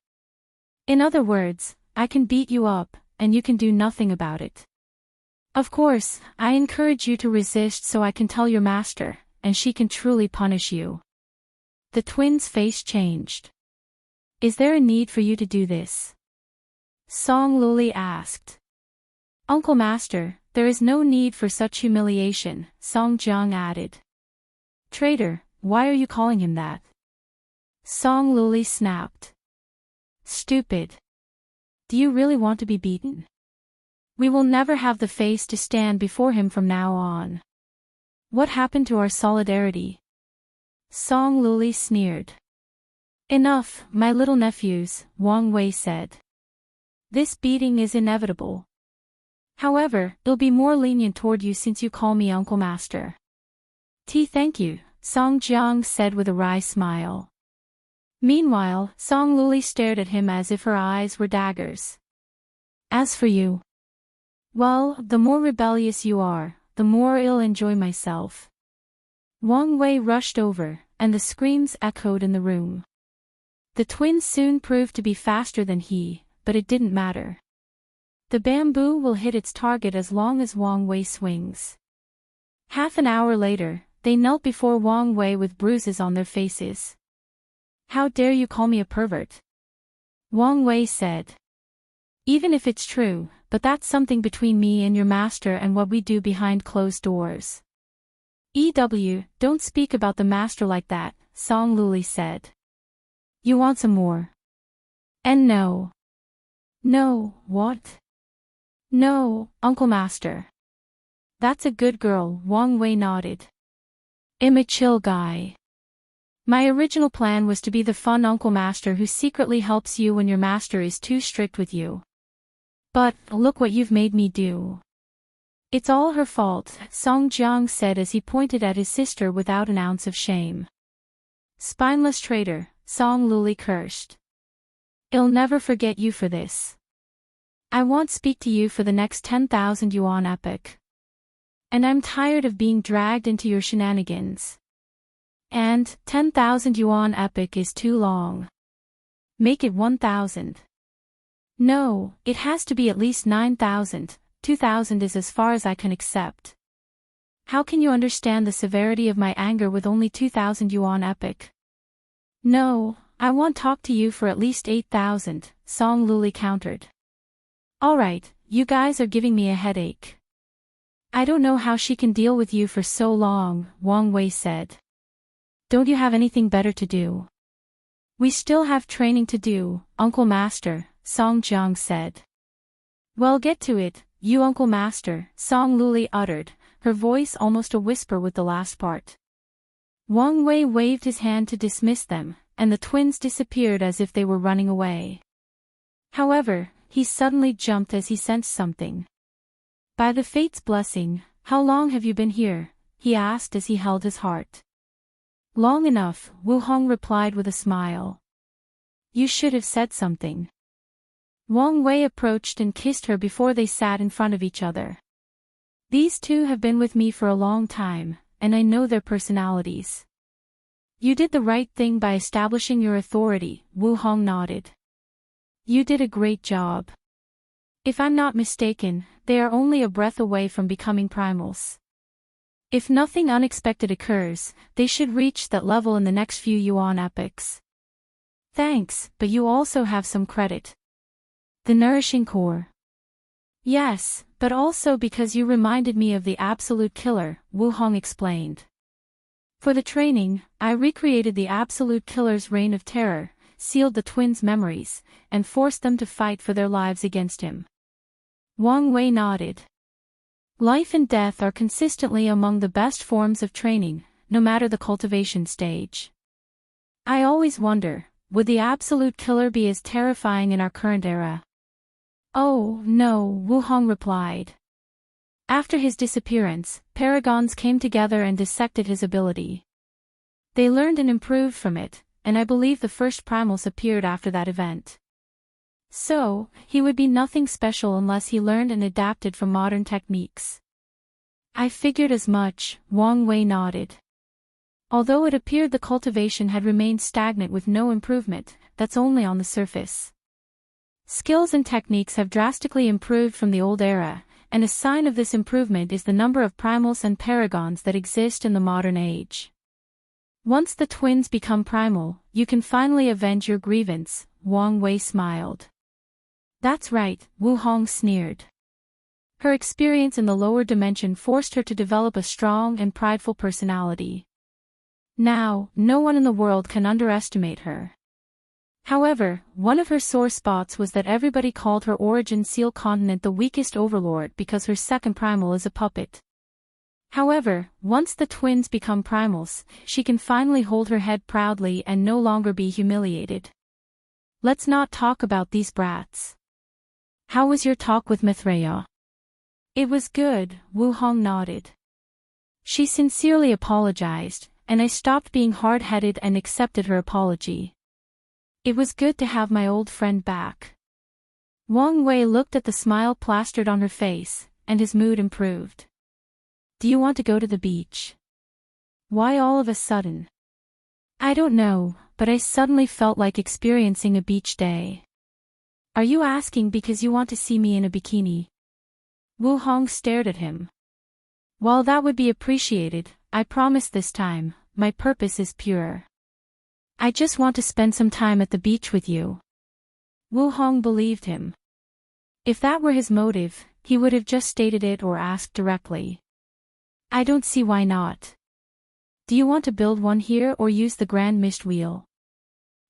Speaker 1: In other words, I can beat you up, and you can do nothing about it. Of course, I encourage you to resist so I can tell your master, and she can truly punish you. The twins' face changed. Is there a need for you to do this? Song Luli asked. Uncle Master, there is no need for such humiliation, Song Jiang added. Traitor, why are you calling him that? Song Luli snapped. Stupid. Do you really want to be beaten? We will never have the face to stand before him from now on. What happened to our solidarity? Song Luli sneered. Enough, my little nephews, Wang Wei said. This beating is inevitable. However, it'll be more lenient toward you since you call me Uncle Master. Thank you, Song Jiang said with a wry smile. Meanwhile, Song Luli stared at him as if her eyes were daggers. As for you, well, the more rebellious you are, the more I'll enjoy myself. Wang Wei rushed over, and the screams echoed in the room. The twins soon proved to be faster than he, but it didn't matter. The bamboo will hit its target as long as Wang Wei swings. Half an hour later, they knelt before Wang Wei with bruises on their faces. How dare you call me a pervert? Wang Wei said. Even if it's true, but that's something between me and your master and what we do behind closed doors. Don't speak about the master like that, Song Luli said. You want some more? And no. No, what? No, Uncle Master. That's a good girl, Wang Wei nodded. I'm a chill guy. My original plan was to be the fun Uncle Master who secretly helps you when your master is too strict with you. But, look what you've made me do. It's all her fault, Song Jiang said as he pointed at his sister without an ounce of shame. Spineless traitor, Song Luli cursed. I'll never forget you for this. I won't speak to you for the next 10,000 yuan epoch. And I'm tired of being dragged into your shenanigans. And 10,000 yuan epoch is too long. Make it 1,000. No, it has to be at least 9,000, 2,000 is as far as I can accept. How can you understand the severity of my anger with only 2,000 yuan epic? No, I won't talk to you for at least 8,000, Song Luli countered. Alright, you guys are giving me a headache. I don't know how she can deal with you for so long, Wang Wei said. Don't you have anything better to do? We still have training to do, Uncle Master, Song Jiang said. Well, get to it, you Uncle Master, Song Luli uttered, her voice almost a whisper with the last part. Wang Wei waved his hand to dismiss them, and the twins disappeared as if they were running away. However, he suddenly jumped as he sensed something. By the fate's blessing, how long have you been here? He asked as he held his heart. Long enough, Wu Hong replied with a smile. You should have said something. Wang Wei approached and kissed her before they sat in front of each other. These two have been with me for a long time, and I know their personalities. You did the right thing by establishing your authority, Wu Hong nodded. You did a great job. If I'm not mistaken, they are only a breath away from becoming primals. If nothing unexpected occurs, they should reach that level in the next few yuan epochs. Thanks, but you also have some credit. The nourishing core. Yes, but also because you reminded me of the absolute killer, Wu Hong explained. For the training, I recreated the absolute killer's reign of terror, sealed the twins' memories, and forced them to fight for their lives against him. Wang Wei nodded. Life and death are consistently among the best forms of training, no matter the cultivation stage. I always wonder, would the absolute killer be as terrifying in our current era? Oh, no, Wu Hong replied. After his disappearance, paragons came together and dissected his ability. They learned and improved from it, and I believe the first primals appeared after that event. So, he would be nothing special unless he learned and adapted from modern techniques. I figured as much, Wang Wei nodded. Although it appeared the cultivation had remained stagnant with no improvement, that's only on the surface. Skills and techniques have drastically improved from the old era, and a sign of this improvement is the number of primals and paragons that exist in the modern age. Once the twins become primal, you can finally avenge your grievance, Wang Wei smiled. That's right, Wu Hong sneered. Her experience in the lower dimension forced her to develop a strong and prideful personality. Now, no one in the world can underestimate her. However, one of her sore spots was that everybody called her Origin Seal Continent the weakest overlord because her second primal is a puppet. However, once the twins become primals, she can finally hold her head proudly and no longer be humiliated. Let's not talk about these brats. How was your talk with Mithraea? It was good, Wu Hong nodded. She sincerely apologized, and I stopped being hard-headed and accepted her apology. It was good to have my old friend back. Wang Wei looked at the smile plastered on her face, and his mood improved. Do you want to go to the beach? Why all of a sudden? I don't know, but I suddenly felt like experiencing a beach day. Are you asking because you want to see me in a bikini? Wu Hong stared at him. While that would be appreciated, I promise this time, my purpose is pure. I just want to spend some time at the beach with you. Wu Hong believed him. If that were his motive, he would have just stated it or asked directly. I don't see why not. Do you want to build one here or use the Grand Mist Wheel?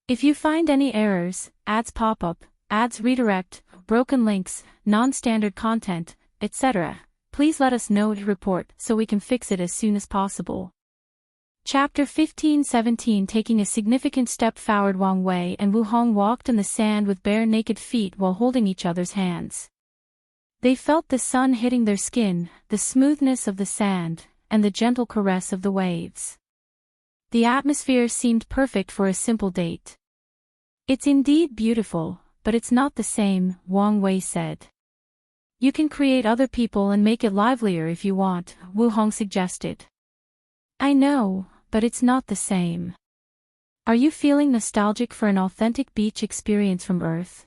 Speaker 1: If you find any errors, ads pop up, ads redirect, broken links, non-standard content, etc., please let us know to report so we can fix it as soon as possible. Chapter 15-17 Taking a significant step forward, Wang Wei and Wu Hong walked in the sand with bare naked feet while holding each other's hands. They felt the sun hitting their skin, the smoothness of the sand, and the gentle caress of the waves. The atmosphere seemed perfect for a simple date. It's indeed beautiful, but it's not the same, Wang Wei said. You can create other people and make it livelier if you want, Wu Hong suggested. I know, but it's not the same. Are you feeling nostalgic for an authentic beach experience from Earth?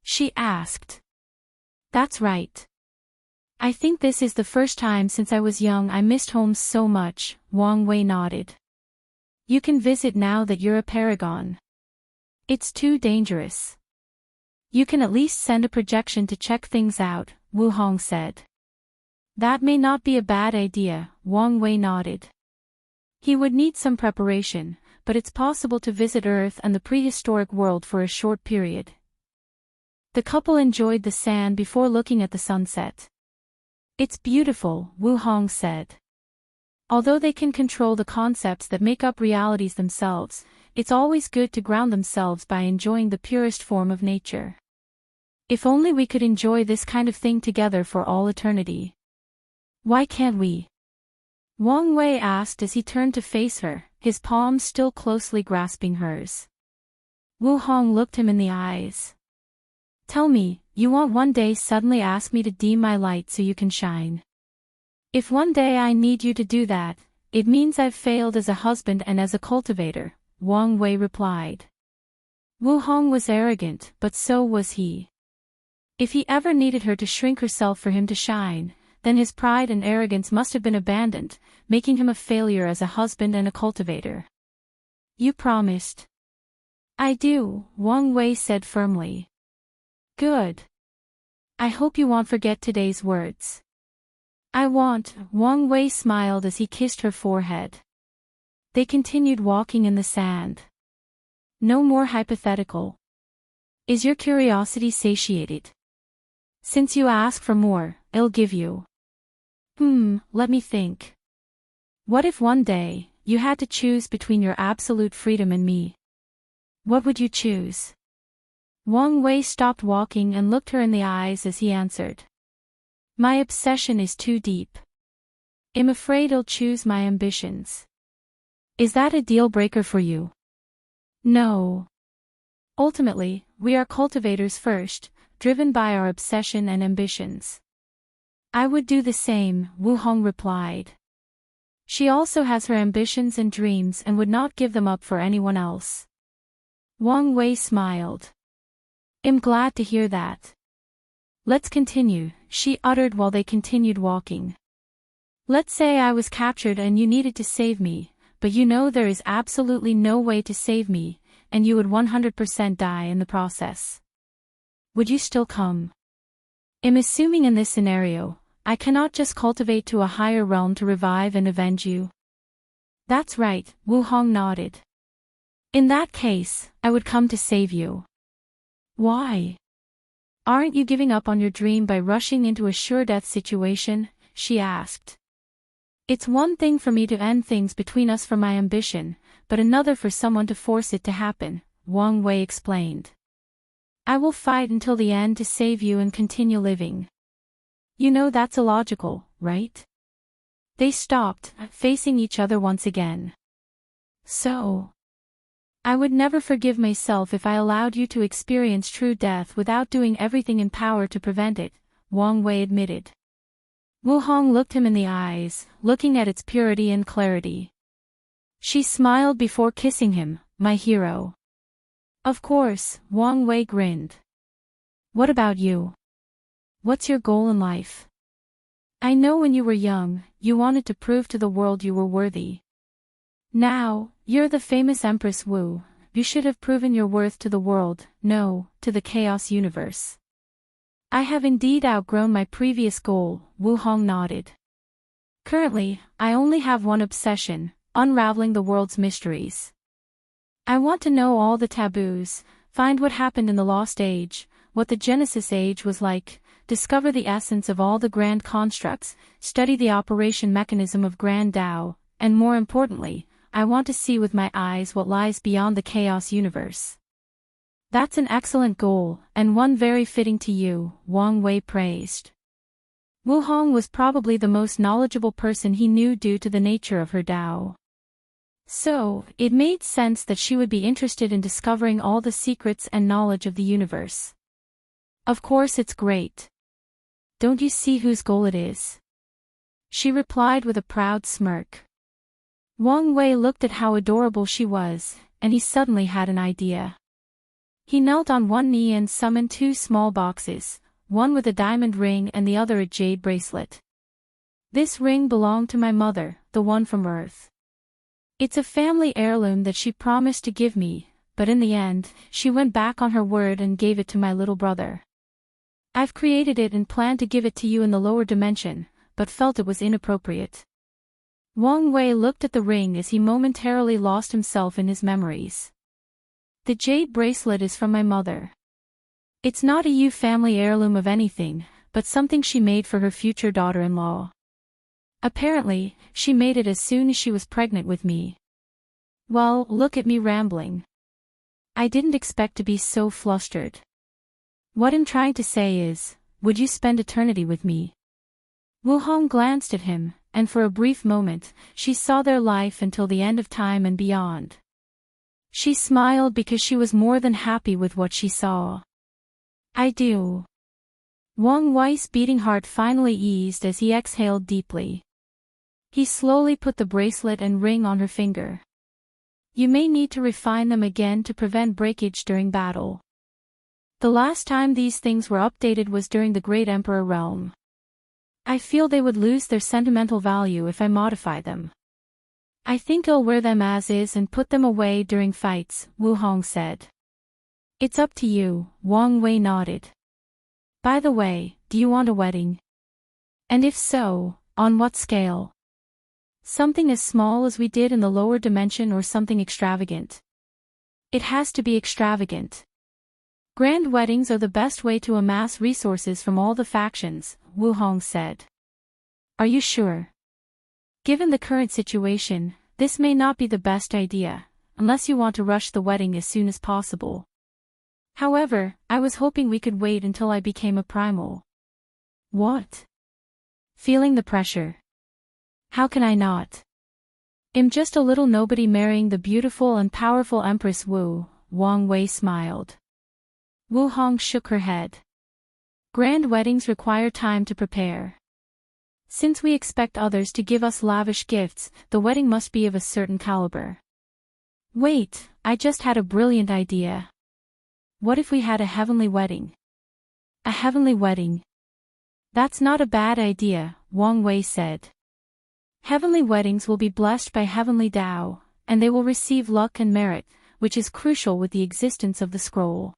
Speaker 1: She asked. That's right. I think this is the first time since I was young I missed home so much, Wang Wei nodded. You can visit now that you're a paragon. It's too dangerous. You can at least send a projection to check things out, Wu Hong said. That may not be a bad idea, Wang Wei nodded. He would need some preparation, but it's possible to visit Earth and the prehistoric world for a short period. The couple enjoyed the sand before looking at the sunset. It's beautiful, Wu Hong said. Although they can control the concepts that make up realities themselves, it's always good to ground themselves by enjoying the purest form of nature. If only we could enjoy this kind of thing together for all eternity. Why can't we? Wang Wei asked as he turned to face her, his palms still closely grasping hers. Wu Hong looked him in the eyes. Tell me, you won't one day suddenly ask me to dim my light so you can shine. If one day I need you to do that, it means I've failed as a husband and as a cultivator, Wang Wei replied. Wu Hong was arrogant, but so was he. If he ever needed her to shrink herself for him to shine, then his pride and arrogance must have been abandoned, making him a failure as a husband and a cultivator. You promised. I do, Wang Wei said firmly. Good. I hope you won't forget today's words. I won't, Wang Wei smiled as he kissed her forehead. They continued walking in the sand. No more hypothetical. Is your curiosity satiated? Since you ask for more, I'll give you. Let me think. What if one day, you had to choose between your absolute freedom and me? What would you choose? Wang Wei stopped walking and looked her in the eyes as he answered. My obsession is too deep. I'm afraid I'll choose my ambitions. Is that a deal breaker for you? No. Ultimately, we are cultivators first, driven by our obsession and ambitions. I would do the same, Wu Hong replied. She also has her ambitions and dreams and would not give them up for anyone else. Wang Wei smiled. I'm glad to hear that. Let's continue, she uttered while they continued walking. Let's say I was captured and you needed to save me, but you know there is absolutely no way to save me, and you would 100% die in the process. Would you still come? I'm assuming in this scenario, I cannot just cultivate to a higher realm to revive and avenge you. That's right, Wu Hong nodded. In that case, I would come to save you. Why? Aren't you giving up on your dream by rushing into a sure-death situation? She asked. It's one thing for me to end things between us for my ambition, but another for someone to force it to happen, Wang Wei explained. I will fight until the end to save you and continue living. You know that's illogical, right? They stopped, facing each other once again. So, I would never forgive myself if I allowed you to experience true death without doing everything in power to prevent it, Wang Wei admitted. Wu Hong looked him in the eyes, looking at its purity and clarity. She smiled before kissing him, my hero. Of course, Wang Wei grinned. What about you? What's your goal in life? I know when you were young, you wanted to prove to the world you were worthy. Now, you're the famous Empress Wu, you should have proven your worth to the world, no, to the chaos universe. I have indeed outgrown my previous goal, Wu Hong nodded. Currently, I only have one obsession, unraveling the world's mysteries. I want to know all the taboos, find what happened in the Lost Age, what the Genesis Age was like, discover the essence of all the grand constructs, study the operation mechanism of Grand Tao, and more importantly, I want to see with my eyes what lies beyond the chaos universe. That's an excellent goal, and one very fitting to you, Wang Wei praised. Wu Hong was probably the most knowledgeable person he knew due to the nature of her Tao. So, it made sense that she would be interested in discovering all the secrets and knowledge of the universe. Of course it's great. Don't you see whose goal it is? She replied with a proud smirk. Wang Wei looked at how adorable she was, and he suddenly had an idea. He knelt on one knee and summoned two small boxes, one with a diamond ring and the other a jade bracelet. This ring belonged to my mother, the one from Earth. It's a family heirloom that she promised to give me, but in the end, she went back on her word and gave it to my little brother. I've created it and planned to give it to you in the lower dimension, but felt it was inappropriate. Wang Wei looked at the ring as he momentarily lost himself in his memories. The jade bracelet is from my mother. It's not a Yu family heirloom of anything, but something she made for her future daughter-in-law. Apparently, she made it as soon as she was pregnant with me. Well, look at me rambling. I didn't expect to be so flustered. What I'm trying to say is, would you spend eternity with me? Wu Hong glanced at him, and for a brief moment, she saw their life until the end of time and beyond. She smiled because she was more than happy with what she saw. I do. Wang Wei's beating heart finally eased as he exhaled deeply. He slowly put the bracelet and ring on her finger. You may need to refine them again to prevent breakage during battle. The last time these things were updated was during the Great Emperor realm. I feel they would lose their sentimental value if I modify them. I think I'll wear them as is and put them away during fights, Wu Hong said. It's up to you, Wang Wei nodded. By the way, do you want a wedding? And if so, on what scale? Something as small as we did in the lower dimension or something extravagant? It has to be extravagant. Grand weddings are the best way to amass resources from all the factions, Wu Hong said. Are you sure? Given the current situation, this may not be the best idea, unless you want to rush the wedding as soon as possible. However, I was hoping we could wait until I became a primal. What? Feeling the pressure. How can I not? I'm just a little nobody marrying the beautiful and powerful Empress Wu, Wang Wei smiled. Wu Hong shook her head. Grand weddings require time to prepare. Since we expect others to give us lavish gifts, the wedding must be of a certain caliber. Wait, I just had a brilliant idea. What if we had a heavenly wedding? A heavenly wedding? That's not a bad idea, Wang Wei said. Heavenly weddings will be blessed by heavenly Tao, and they will receive luck and merit, which is crucial with the existence of the scroll.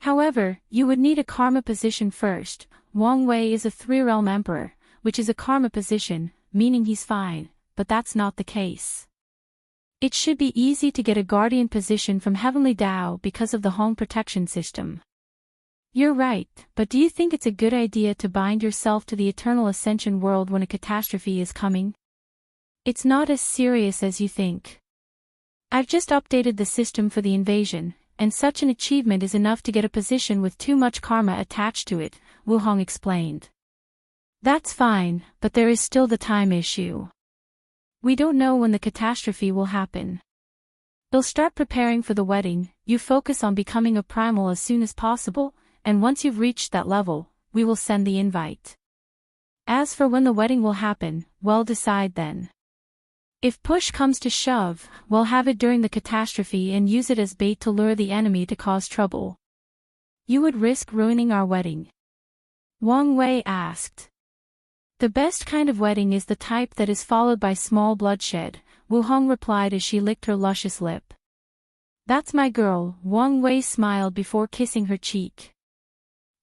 Speaker 1: However, you would need a karma position first. Wang Wei is a three-realm emperor, which is a karma position, meaning he's fine, but that's not the case. It should be easy to get a guardian position from Heavenly Tao because of the Hong protection system. You're right, but do you think it's a good idea to bind yourself to the eternal ascension world when a catastrophe is coming? It's not as serious as you think. I've just updated the system for the invasion, and such an achievement is enough to get a position with too much karma attached to it, Wu Hong explained. That's fine, but there is still the time issue. We don't know when the catastrophe will happen. We'll start preparing for the wedding, you focus on becoming a primal as soon as possible, and once you've reached that level, we will send the invite. As for when the wedding will happen, well, decide then. If push comes to shove, we'll have it during the catastrophe and use it as bait to lure the enemy to cause trouble. You would risk ruining our wedding? Wang Wei asked. The best kind of wedding is the type that is followed by small bloodshed, Wu Hong replied as she licked her luscious lip. That's my girl, Wang Wei smiled before kissing her cheek.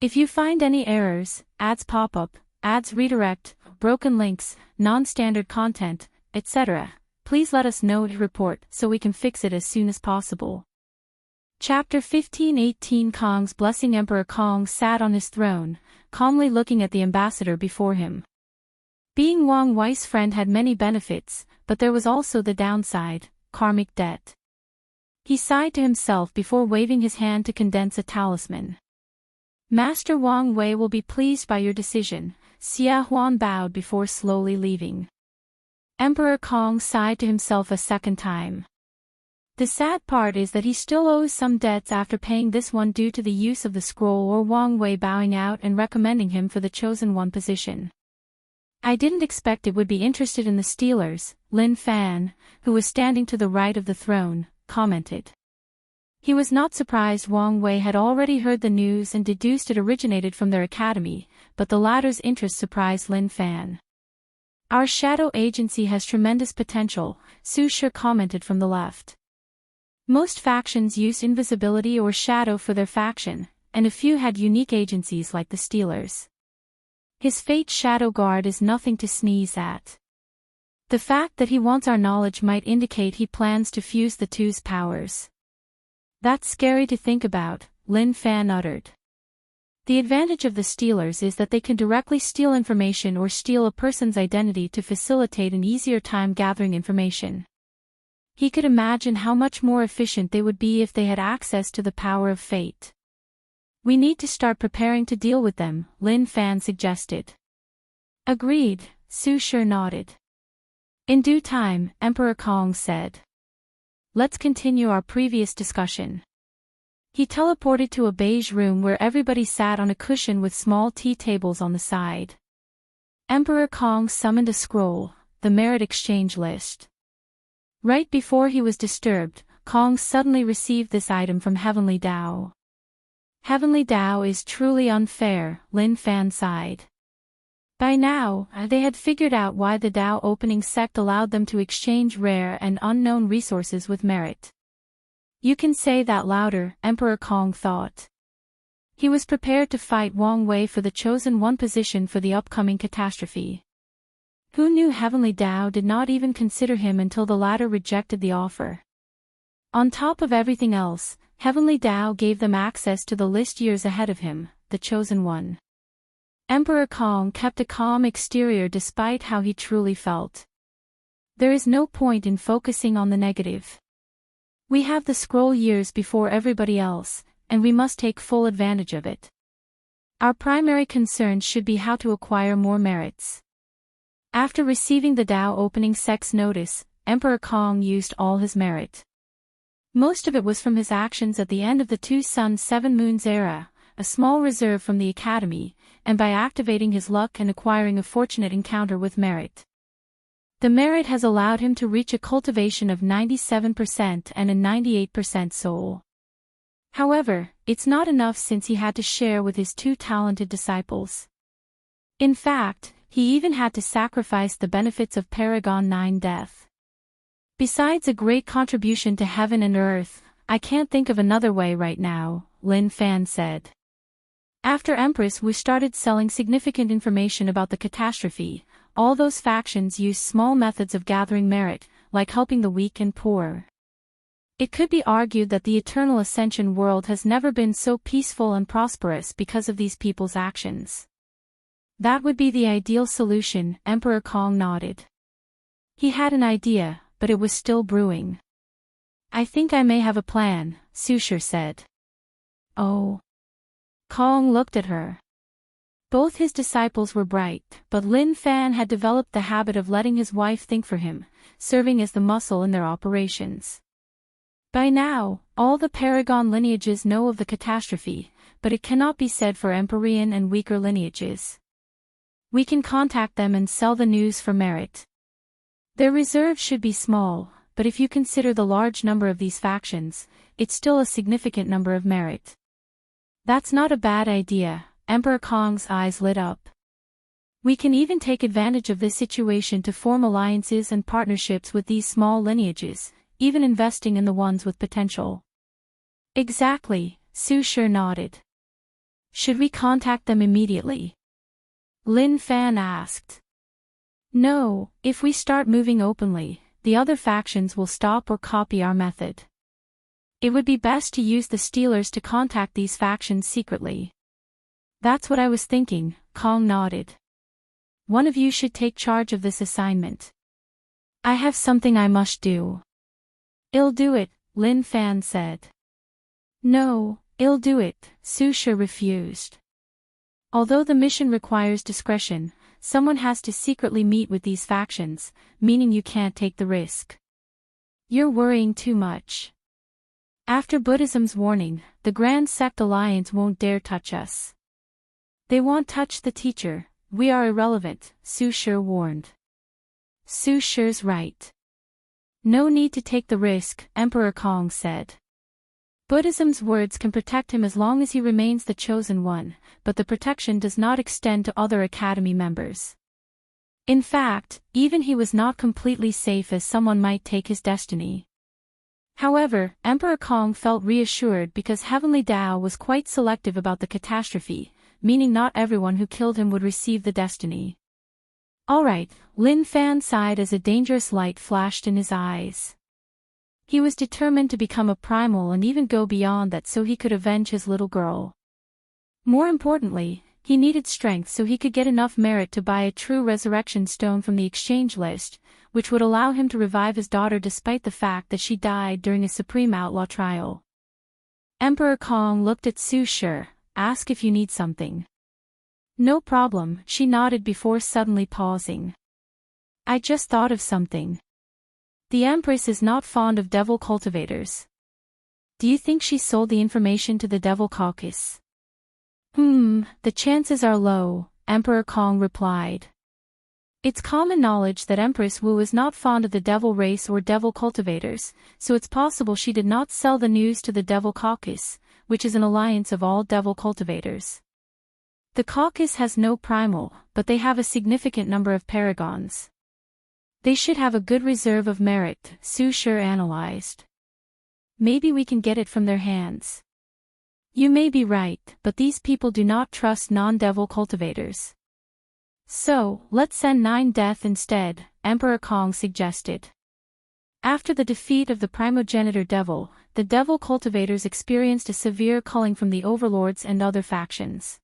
Speaker 1: If you find any errors, ads pop up, ads redirect, broken links, non-standard content, etc., please let us know to report so we can fix it as soon as possible. Chapter 1518 Kong's Blessing. Emperor Kong sat on his throne, calmly looking at the ambassador before him. Being Wang Wei's friend had many benefits, but there was also the downside, karmic debt. He sighed to himself before waving his hand to condense a talisman. Master Wang Wei will be pleased by your decision, Xia Huan bowed before slowly leaving. Emperor Kong sighed to himself a second time. The sad part is that he still owes some debts after paying this one due to the use of the scroll or Wang Wei bowing out and recommending him for the chosen one position. I didn't expect it would be interested in the Stealers, Lin Fan, who was standing to the right of the throne, commented. He was not surprised Wang Wei had already heard the news and deduced it originated from their academy, but the latter's interest surprised Lin Fan. Our shadow agency has tremendous potential, Su Shi commented from the left. Most factions used invisibility or shadow for their faction, and a few had unique agencies like the Stealers. His Fate Shadow Guard is nothing to sneeze at. The fact that he wants our knowledge might indicate he plans to fuse the two's powers. That's scary to think about, Lin Fan uttered. The advantage of the Stealers is that they can directly steal information or steal a person's identity to facilitate an easier time gathering information. He could imagine how much more efficient they would be if they had access to the power of fate. We need to start preparing to deal with them, Lin Fan suggested. Agreed, Su Shi nodded. In due time, Emperor Kong said. Let's continue our previous discussion. He teleported to a beige room where everybody sat on a cushion with small tea tables on the side. Emperor Kong summoned a scroll, the merit exchange list. Right before he was disturbed, Kong suddenly received this item from Heavenly Dao. Heavenly Dao is truly unfair, Lin Fan sighed. By now, they had figured out why the Dao opening sect allowed them to exchange rare and unknown resources with merit. You can say that louder, Emperor Kong thought. He was prepared to fight Wang Wei for the chosen one position for the upcoming catastrophe. Who knew Heavenly Dao did not even consider him until the latter rejected the offer. On top of everything else, Heavenly Dao gave them access to the list years ahead of him, the chosen one. Emperor Kong kept a calm exterior despite how he truly felt. There is no point in focusing on the negative. We have the scroll years before everybody else, and we must take full advantage of it. Our primary concern should be how to acquire more merits. After receiving the Dao opening sect's notice, Emperor Kong used all his merit. Most of it was from his actions at the end of the Two Suns Seven Moons era, a small reserve from the academy, and by activating his luck and acquiring a fortunate encounter with merit. The merit has allowed him to reach a cultivation of 97% and a 98% soul. However, it's not enough since he had to share with his two talented disciples. In fact, he even had to sacrifice the benefits of Paragon 9 death. Besides a great contribution to heaven and earth, I can't think of another way right now, Lin Fan said. After Empress Wu started selling significant information about the catastrophe, all those factions used small methods of gathering merit, like helping the weak and poor. It could be argued that the Eternal Ascension world has never been so peaceful and prosperous because of these people's actions. That would be the ideal solution, Emperor Kong nodded. He had an idea, but it was still brewing. I think I may have a plan, Su Shi said. Oh. Kong looked at her. Both his disciples were bright, but Lin Fan had developed the habit of letting his wife think for him, serving as the muscle in their operations. By now, all the Paragon lineages know of the catastrophe, but it cannot be said for Empyrean and weaker lineages. We can contact them and sell the news for merit. Their reserve should be small, but if you consider the large number of these factions, it's still a significant number of merit. That's not a bad idea, Emperor Kong's eyes lit up. We can even take advantage of this situation to form alliances and partnerships with these small lineages, even investing in the ones with potential. Exactly, Su Shi nodded. Should we contact them immediately? Lin Fan asked. No, if we start moving openly, the other factions will stop or copy our method. It would be best to use the Stealers to contact these factions secretly. That's what I was thinking, Kong nodded. One of you should take charge of this assignment. I have something I must do. I'll do it, Lin Fan said. No, I'll do it, Su Shi refused. Although the mission requires discretion, someone has to secretly meet with these factions, meaning you can't take the risk. You're worrying too much. After Buddhism's warning, the Grand Sect Alliance won't dare touch us. They won't touch the teacher, we are irrelevant, Su Shi warned. Su Shi's right. No need to take the risk, Emperor Kong said. Buddhism's words can protect him as long as he remains the chosen one, but the protection does not extend to other academy members. In fact, even he was not completely safe as someone might take his destiny. However, Emperor Kong felt reassured because Heavenly Tao was quite selective about the catastrophe, meaning not everyone who killed him would receive the destiny. Alright, Lin Fan sighed as a dangerous light flashed in his eyes. He was determined to become a primal and even go beyond that so he could avenge his little girl. More importantly, he needed strength so he could get enough merit to buy a true resurrection stone from the exchange list, which would allow him to revive his daughter despite the fact that she died during a supreme outlaw trial. Emperor Kong looked at Su Shi, asked if you need something. No problem, she nodded before suddenly pausing. I just thought of something. The Empress is not fond of devil cultivators. Do you think she sold the information to the Devil Caucus? The chances are low, Emperor Kong replied. It's common knowledge that Empress Wu is not fond of the devil race or devil cultivators, so it's possible she did not sell the news to the Devil Caucus, which is an alliance of all devil cultivators. The caucus has no primal, but they have a significant number of paragons. They should have a good reserve of merit, Su Shi analyzed. Maybe we can get it from their hands. You may be right, but these people do not trust non-devil cultivators. So, let's send 9 Death instead, Emperor Kong suggested. After the defeat of the primogenitor devil, the devil cultivators experienced a severe culling from the overlords and other factions.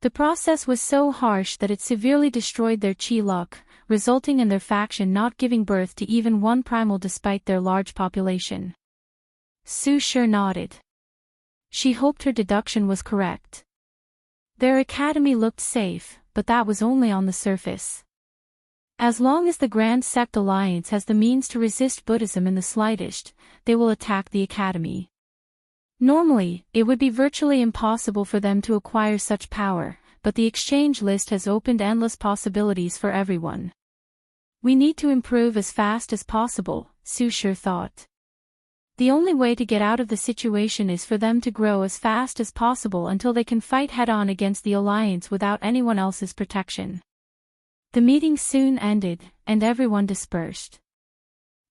Speaker 1: The process was so harsh that it severely destroyed their chi luck, resulting in their faction not giving birth to even one primal despite their large population. Su Shi nodded. She hoped her deduction was correct. Their academy looked safe, but that was only on the surface. As long as the Grand Sect Alliance has the means to resist Buddhism in the slightest, they will attack the academy. Normally, it would be virtually impossible for them to acquire such power, but the exchange list has opened endless possibilities for everyone. We need to improve as fast as possible, Su Shi thought. The only way to get out of the situation is for them to grow as fast as possible until they can fight head-on against the alliance without anyone else's protection. The meeting soon ended, and everyone dispersed.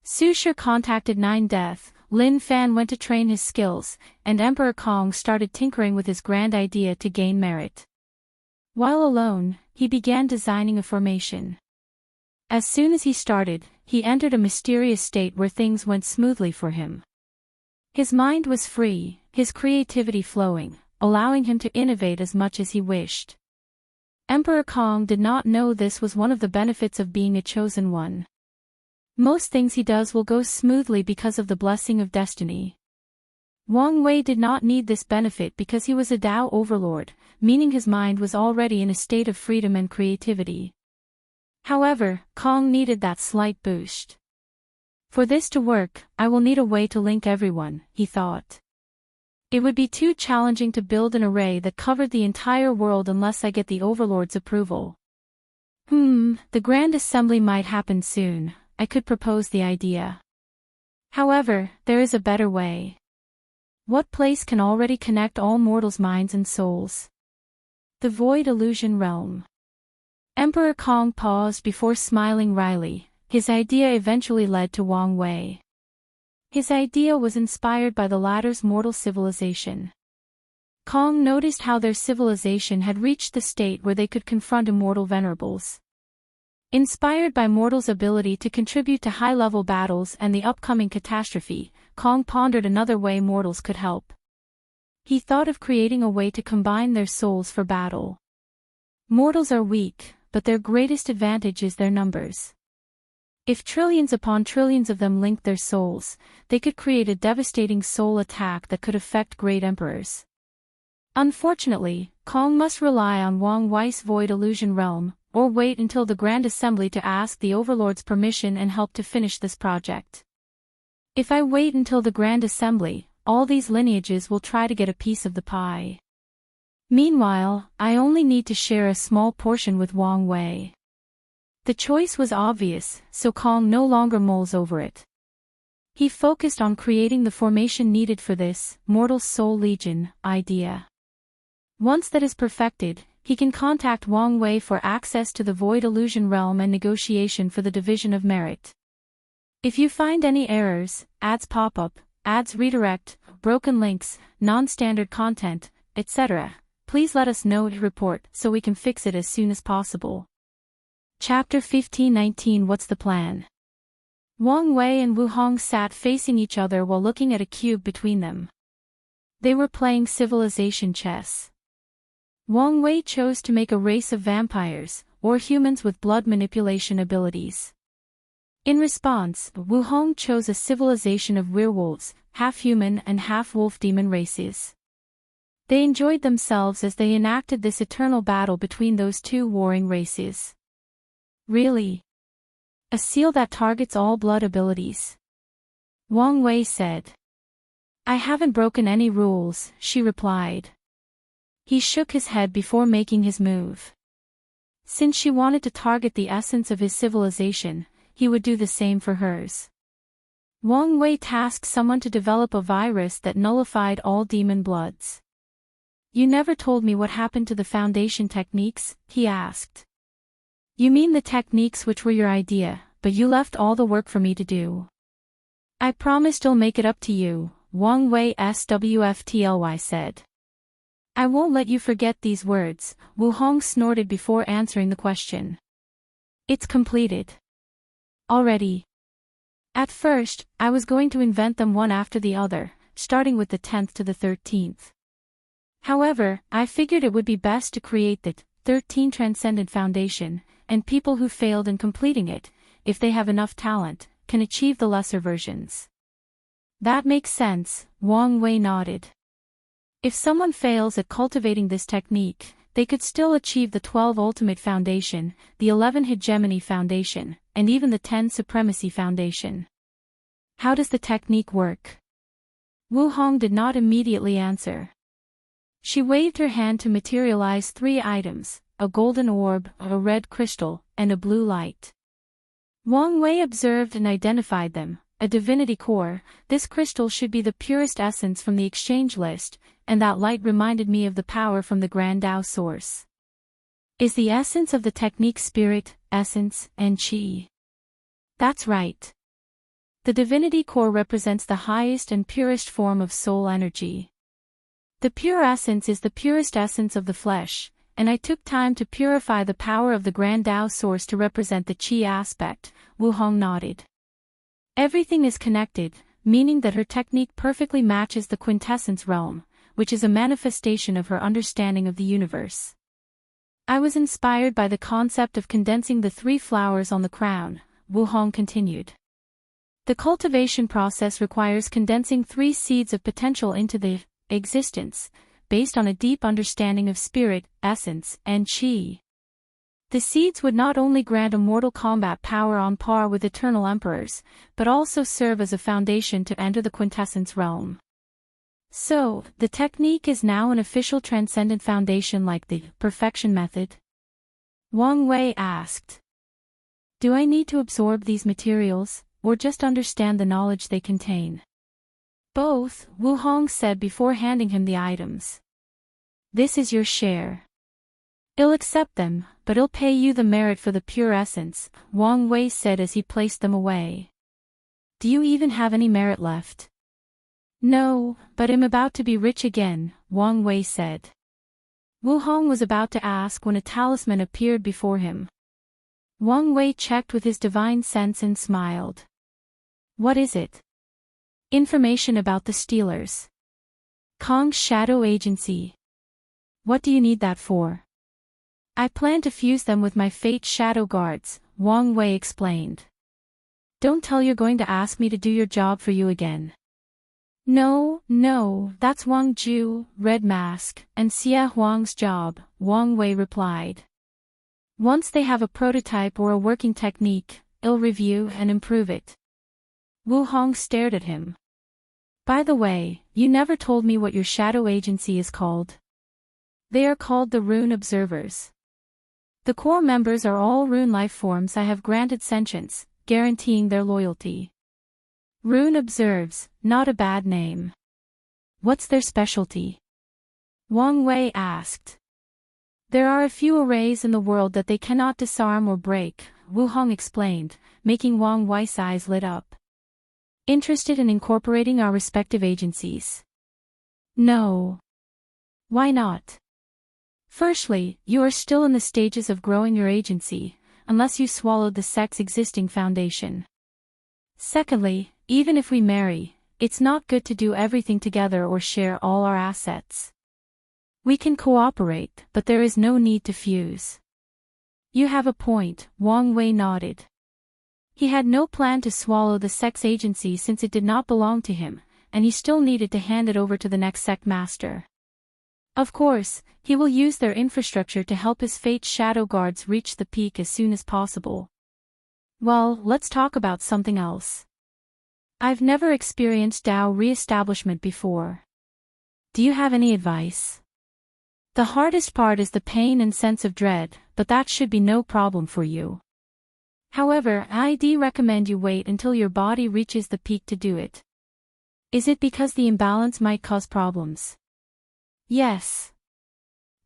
Speaker 1: Su Shi contacted 9 Death, Lin Fan went to train his skills, and Emperor Kong started tinkering with his grand idea to gain merit. While alone, he began designing a formation. As soon as he started, he entered a mysterious state where things went smoothly for him. His mind was free, his creativity flowing, allowing him to innovate as much as he wished. Emperor Kong did not know this was one of the benefits of being a chosen one. Most things he does will go smoothly because of the blessing of destiny. Wang Wei did not need this benefit because he was a Tao overlord, meaning his mind was already in a state of freedom and creativity. However, Kong needed that slight boost. For this to work, I will need a way to link everyone, he thought. It would be too challenging to build an array that covered the entire world unless I get the Overlord's approval. The Grand Assembly might happen soon, I could propose the idea. However, there is a better way. What place can already connect all mortals' minds and souls? The Void Illusion Realm. Emperor Kong paused before smiling wryly. His idea eventually led to Wang Wei. His idea was inspired by the latter's mortal civilization. Kong noticed how their civilization had reached the state where they could confront immortal venerables. Inspired by mortals' ability to contribute to high-level battles and the upcoming catastrophe, Kong pondered another way mortals could help. He thought of creating a way to combine their souls for battle. Mortals are weak, but their greatest advantage is their numbers. If trillions upon trillions of them linked their souls, they could create a devastating soul attack that could affect great emperors. Unfortunately, Kong must rely on Wang Wei's Void Illusion Realm, or wait until the Grand Assembly to ask the Overlord's permission and help to finish this project. If I wait until the Grand Assembly, all these lineages will try to get a piece of the pie. Meanwhile, I only need to share a small portion with Wang Wei. The choice was obvious, so Kong no longer mulls over it. He focused on creating the formation needed for this Mortal Soul Legion idea. Once that is perfected, he can contact Wang Wei for access to the Void Illusion Realm and negotiation for the division of merit. If you find any errors, ads pop-up, ads redirect, broken links, non-standard content, etc., please let us know to report so we can fix it as soon as possible. Chapter 1519 What's the plan? Wang Wei and Wu Hong sat facing each other while looking at a cube between them. They were playing civilization chess. Wang Wei chose to make a race of vampires, or humans with blood manipulation abilities. In response, Wu Hong chose a civilization of werewolves, half-human and half-wolf demon races. They enjoyed themselves as they enacted this eternal battle between those two warring races. Really? A seal that targets all blood abilities? Wang Wei said. I haven't broken any rules, she replied. He shook his head before making his move. Since she wanted to target the essence of his civilization, he would do the same for hers. Wang Wei tasked someone to develop a virus that nullified all demon bloods. You never told me what happened to the Foundation techniques, he asked. You mean the techniques which were your idea, but you left all the work for me to do. I promised I'll make it up to you, Wang Wei SWFTLY said. I won't let you forget these words, Wu Hong snorted before answering the question. It's completed. Already. At first, I was going to invent them one after the other, starting with the 10th to the 13th. However, I figured it would be best to create the 13 Transcendent Foundation, and people who failed in completing it, if they have enough talent, can achieve the lesser versions. That makes sense, Wang Wei nodded. If someone fails at cultivating this technique, they could still achieve the 12 Ultimate Foundation, the 11 Hegemony Foundation, and even the 10 Supremacy Foundation. How does the technique work? Wu Hong did not immediately answer. She waved her hand to materialize 3 items, a golden orb, a red crystal, and a blue light. Wang Wei observed and identified them. A divinity core, this crystal should be the purest essence from the exchange list, and that light reminded me of the power from the Grand Tao source. Is the essence of the technique spirit, essence, and qi? That's right. The divinity core represents the highest and purest form of soul energy. The pure essence is the purest essence of the flesh, and I took time to purify the power of the Grand Tao source to represent the qi aspect, Wu Hong nodded. Everything is connected, meaning that her technique perfectly matches the quintessence realm, which is a manifestation of her understanding of the universe. I was inspired by the concept of condensing the 3 flowers on the crown, Wu Hong continued. The cultivation process requires condensing 3 seeds of potential into the existence, based on a deep understanding of spirit, essence, and qi. The seeds would not only grant a mortal combat power on par with eternal emperors, but also serve as a foundation to enter the quintessence realm. So, the technique is now an official transcendent foundation like the perfection method? Wang Wei asked. Do I need to absorb these materials, or just understand the knowledge they contain? Both, Wu Hong said before handing him the items. This is your share. I'll accept them, but I'll pay you the merit for the pure essence, Wang Wei said as he placed them away. Do you even have any merit left? No, but I'm about to be rich again, Wang Wei said. Wu Hong was about to ask when a talisman appeared before him. Wang Wei checked with his divine sense and smiled. What is it? Information about the Stealers. Kong's Shadow Agency. What do you need that for? I plan to fuse them with my Fate Shadow Guards, Wang Wei explained. Don't tell you're going to ask me to do your job for you again. No, that's Wang Ju, Red Mask, and Xie Huang's job, Wang Wei replied. Once they have a prototype or a working technique, I'll review and improve it. Wu Hong stared at him. By the way, you never told me what your shadow agency is called. They are called the Rune Observers. The core members are all rune life forms I have granted sentience, guaranteeing their loyalty. Rune observes, not a bad name. What's their specialty? Wang Wei asked. There are a few arrays in the world that they cannot disarm or break, Wu Hong explained, making Wang Wei's eyes lit up. Interested in incorporating our respective agencies? No. Why not? Firstly, you are still in the stages of growing your agency, unless you swallowed the sect's existing foundation. Secondly, even if we marry, it's not good to do everything together or share all our assets. We can cooperate, but there is no need to fuse. You have a point, Wang Wei nodded. He had no plan to swallow the sect's agency since it did not belong to him, and he still needed to hand it over to the next sect master. Of course, he will use their infrastructure to help his Fate Shadow Guards reach the peak as soon as possible. Well, let's talk about something else. I've never experienced Dao re-establishment before. Do you have any advice? The hardest part is the pain and sense of dread, but that should be no problem for you. However, I'd recommend you wait until your body reaches the peak to do it. Is it because the imbalance might cause problems? Yes.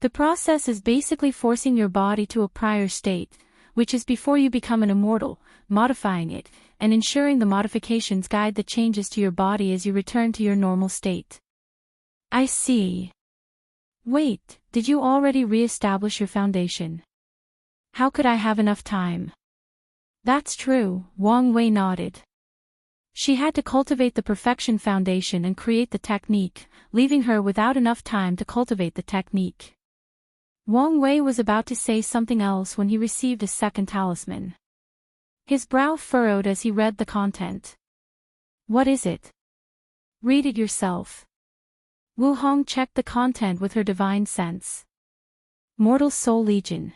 Speaker 1: The process is basically forcing your body to a prior state, which is before you become an immortal, modifying it, and ensuring the modifications guide the changes to your body as you return to your normal state. I see. Wait, did you already re-establish your foundation? How could I have enough time? That's true, Wang Wei nodded. She had to cultivate the perfection foundation and create the technique, leaving her without enough time to cultivate the technique. Wang Wei was about to say something else when he received a second talisman. His brow furrowed as he read the content. What is it? Read it yourself. Wu Hong checked the content with her divine sense. Mortal Soul Legion.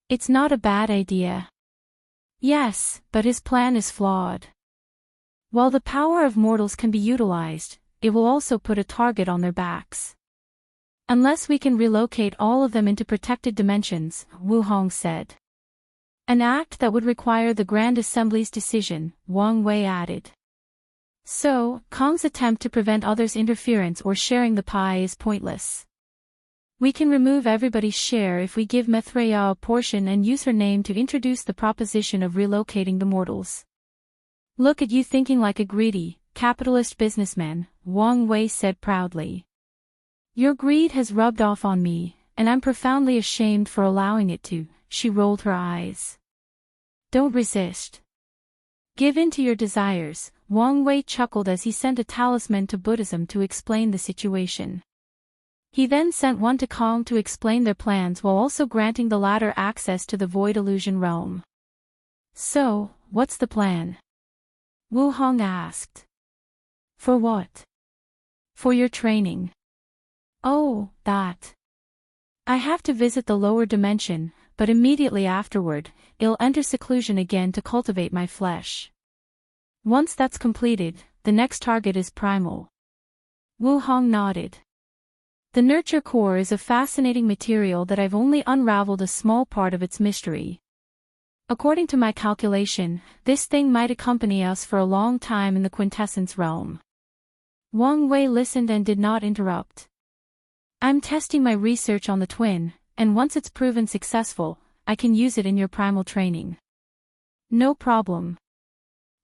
Speaker 1: It's not a bad idea. Yes, but his plan is flawed. While the power of mortals can be utilized, it will also put a target on their backs. Unless we can relocate all of them into protected dimensions, Wu Hong said. An act that would require the Grand Assembly's decision, Wang Wei added. So, Kong's attempt to prevent others' interference or sharing the pie is pointless. We can remove everybody's share if we give Mithreya a portion and use her name to introduce the proposition of relocating the mortals. Look at you thinking like a greedy, capitalist businessman, Wang Wei said proudly. Your greed has rubbed off on me, and I'm profoundly ashamed for allowing it to, she rolled her eyes. Don't resist. Give in to your desires, Wang Wei chuckled as he sent a talisman to Buddhism to explain the situation. He then sent one to Kong to explain their plans while also granting the latter access to the Void Illusion realm. So, what's the plan? Wu Hong asked. For what? For your training. Oh, that. I have to visit the lower dimension, but immediately afterward, I'll enter seclusion again to cultivate my flesh. Once that's completed, the next target is primal. Wu Hong nodded. The nurture core is a fascinating material that I've only unraveled a small part of its mystery. According to my calculation, this thing might accompany us for a long time in the quintessence realm. Wang Wei listened and did not interrupt. I'm testing my research on the twin, and once it's proven successful, I can use it in your primal training. No problem.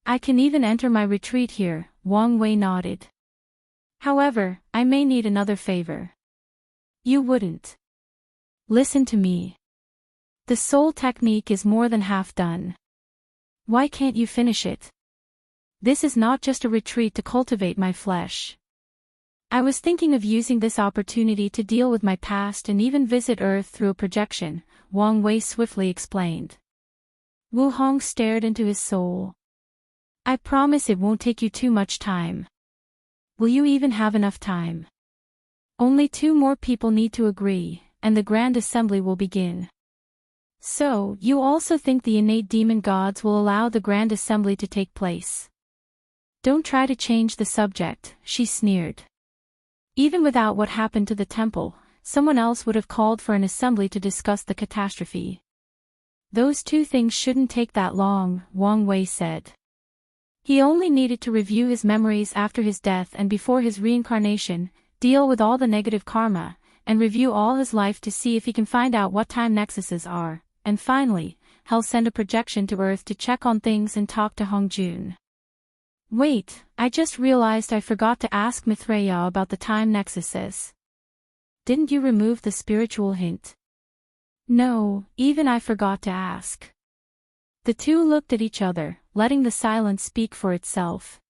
Speaker 1: I can even enter my retreat here, Wang Wei nodded. However, I may need another favor. You wouldn't. Listen to me. The soul technique is more than half done. Why can't you finish it? This is not just a retreat to cultivate my flesh. I was thinking of using this opportunity to deal with my past and even visit Earth through a projection, Wang Wei swiftly explained. Wu Hong stared into his soul. I promise it won't take you too much time. Will you even have enough time? Only 2 more people need to agree, and the Grand Assembly will begin. So, you also think the innate demon gods will allow the Grand Assembly to take place? Don't try to change the subject, she sneered. Even without what happened to the temple, someone else would have called for an assembly to discuss the catastrophe. Those 2 things shouldn't take that long, Wang Wei said. He only needed to review his memories after his death and before his reincarnation, deal with all the negative karma, and review all his life to see if he can find out what time nexuses are, and finally, he'll send a projection to Earth to check on things and talk to Hongjun. Wait, I just realized I forgot to ask Mithreya about the time nexuses. Didn't you remove the spiritual hint? No, even I forgot to ask. The two looked at each other, letting the silence speak for itself.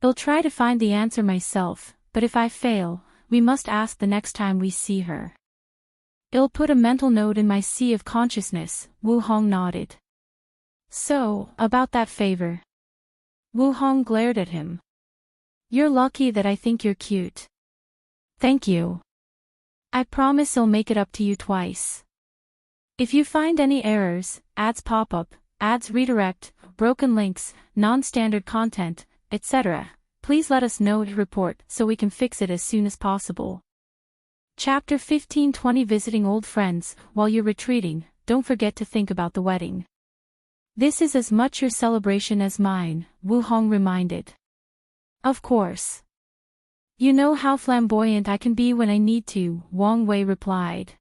Speaker 1: I'll try to find the answer myself, but if I fail, we must ask the next time we see her. I'll put a mental note in my sea of consciousness, Wu Hong nodded. So, about that favor. Wu Hong glared at him. You're lucky that I think you're cute. Thank you. I promise I'll make it up to you twice. If you find any errors, ads pop up, ads redirect, broken links, non-standard content, etc., please let us know to report so we can fix it as soon as possible. Chapter 15:20 Visiting old friends. While you're retreating, don't forget to think about the wedding. This is as much your celebration as mine, Wu Hong reminded. Of course. You know how flamboyant I can be when I need to, Wang Wei replied.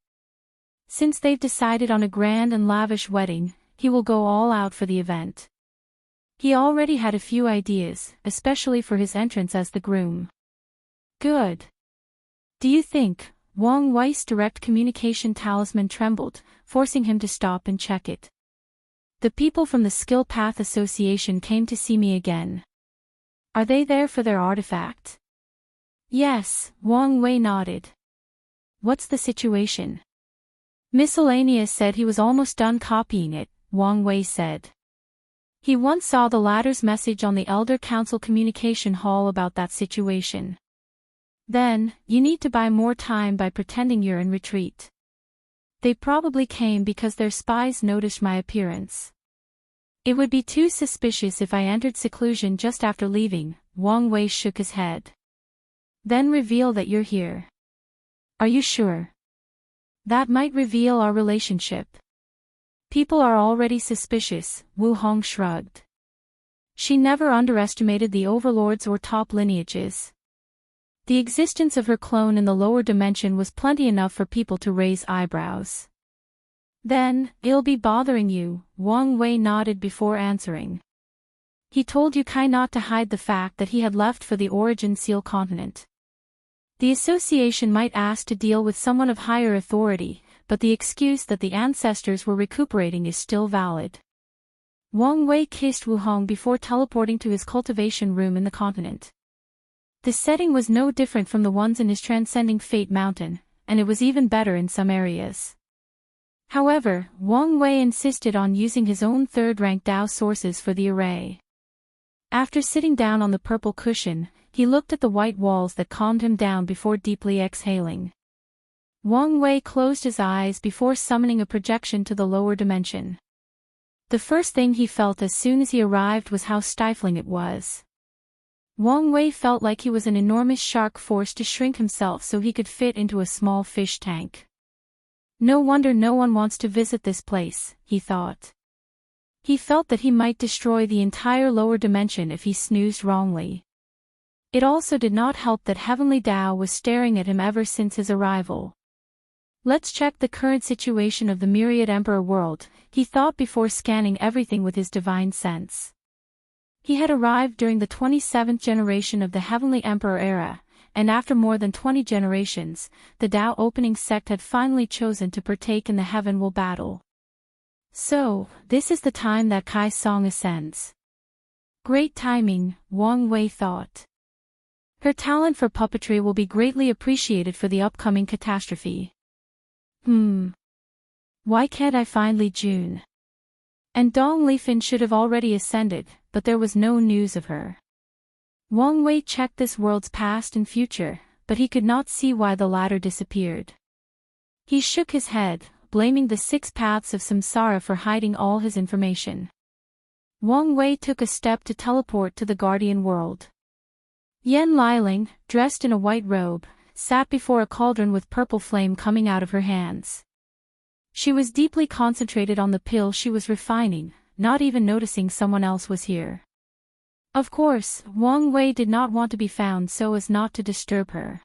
Speaker 1: Since they've decided on a grand and lavish wedding, he will go all out for the event. He already had a few ideas, especially for his entrance as the groom. Good. Do you think? Wang Wei's direct communication talisman trembled, forcing him to stop and check it. The people from the Skill Path Association came to see me again. Are they there for their artifact? Yes, Wang Wei nodded. What's the situation? Miscellaneous said he was almost done copying it, Wang Wei said. He once saw the latter's message on the Elder Council Communication Hall about that situation. Then, you need to buy more time by pretending you're in retreat. They probably came because their spies noticed my appearance. It would be too suspicious if I entered seclusion just after leaving, Wang Wei shook his head. Then reveal that you're here. Are you sure? That might reveal our relationship. People are already suspicious, Wu Hong shrugged. She never underestimated the overlords or top lineages. The existence of her clone in the lower dimension was plenty enough for people to raise eyebrows. Then, it'll be bothering you, Wang Wei nodded before answering. He told Yu Kai not to hide the fact that he had left for the Origin Seal continent. The association might ask to deal with someone of higher authority, but the excuse that the ancestors were recuperating is still valid. Wang Wei kissed Wu Hong before teleporting to his cultivation room in the continent. The setting was no different from the ones in his Transcending Fate Mountain, and it was even better in some areas. However, Wang Wei insisted on using his own third-rank Dao sources for the array. After sitting down on the purple cushion, he looked at the white walls that calmed him down before deeply exhaling. Wang Wei closed his eyes before summoning a projection to the lower dimension. The first thing he felt as soon as he arrived was how stifling it was. Wang Wei felt like he was an enormous shark forced to shrink himself so he could fit into a small fish tank. No wonder no one wants to visit this place, he thought. He felt that he might destroy the entire lower dimension if he snoozed wrongly. It also did not help that Heavenly Tao was staring at him ever since his arrival. Let's check the current situation of the Myriad Emperor world, he thought before scanning everything with his divine sense. He had arrived during the 27th generation of the Heavenly Emperor era, and after more than 20 generations, the Tao opening sect had finally chosen to partake in the Heavenward battle. So, this is the time that Kai Song ascends. Great timing, Wang Wei thought. Her talent for puppetry will be greatly appreciated for the upcoming catastrophe. Why can't I find Li Jun? And Dong Lifan should have already ascended, but there was no news of her. Wang Wei checked this world's past and future, but he could not see why the latter disappeared. He shook his head, blaming the 6 paths of samsara for hiding all his information. Wang Wei took a step to teleport to the Guardian world. Yan Liling, dressed in a white robe, sat before a cauldron with purple flame coming out of her hands. She was deeply concentrated on the pill she was refining, not even noticing someone else was here. Of course, Wang Wei did not want to be found so as not to disturb her.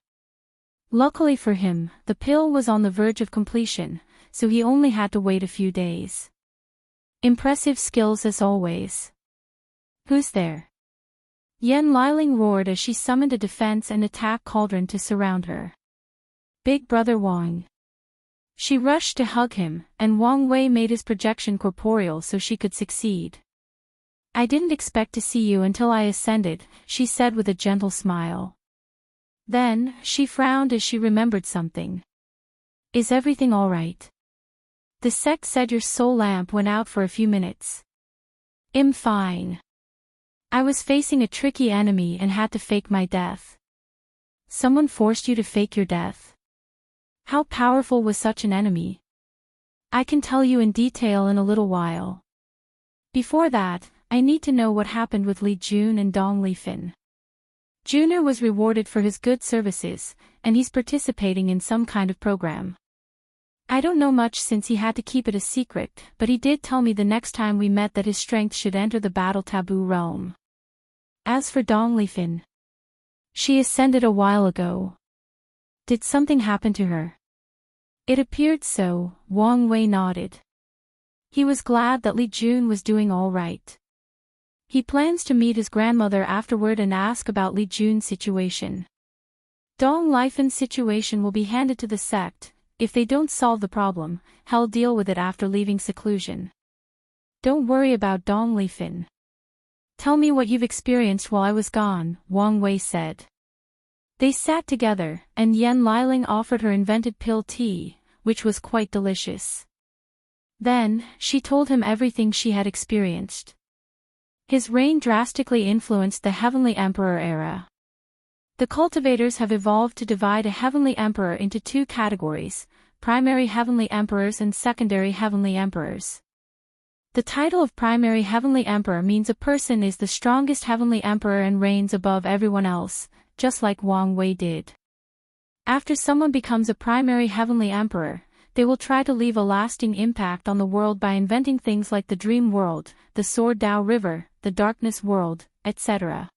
Speaker 1: Luckily for him, the pill was on the verge of completion, so he only had to wait a few days. Impressive skills as always. Who's there? Yan Liling roared as she summoned a defense and attack cauldron to surround her. Big brother Wang. She rushed to hug him, and Wang Wei made his projection corporeal so she could succeed. I didn't expect to see you until I ascended, she said with a gentle smile. Then, she frowned as she remembered something. Is everything all right? The sect said your soul lamp went out for a few minutes. I'm fine. I was facing a tricky enemy and had to fake my death. Someone forced you to fake your death? How powerful was such an enemy? I can tell you in detail in a little while. Before that, I need to know what happened with Li Jun and Dong Lifin. Juner was rewarded for his good services, and he's participating in some kind of program. I don't know much since he had to keep it a secret, but he did tell me the next time we met that his strength should enter the battle taboo realm. As for Dong Lifin, she ascended a while ago. Did something happen to her? It appeared so, Wang Wei nodded. He was glad that Li Jun was doing all right. He plans to meet his grandmother afterward and ask about Li Jun's situation. Dong Lifin's situation will be handed to the sect. If they don't solve the problem, he'll deal with it after leaving seclusion. Don't worry about Dong Lifin. Tell me what you've experienced while I was gone, Wang Wei said. They sat together, and Yan Liling offered her invented pill tea, which was quite delicious. Then, she told him everything she had experienced. His reign drastically influenced the Heavenly Emperor era. The cultivators have evolved to divide a Heavenly Emperor into two categories, primary Heavenly Emperors and secondary Heavenly Emperors. The title of primary Heavenly Emperor means a person is the strongest Heavenly Emperor and reigns above everyone else, just like Wang Wei did. After someone becomes a primary Heavenly Emperor, they will try to leave a lasting impact on the world by inventing things like the Dream World, the Sword Dao River, the Darkness World, etc.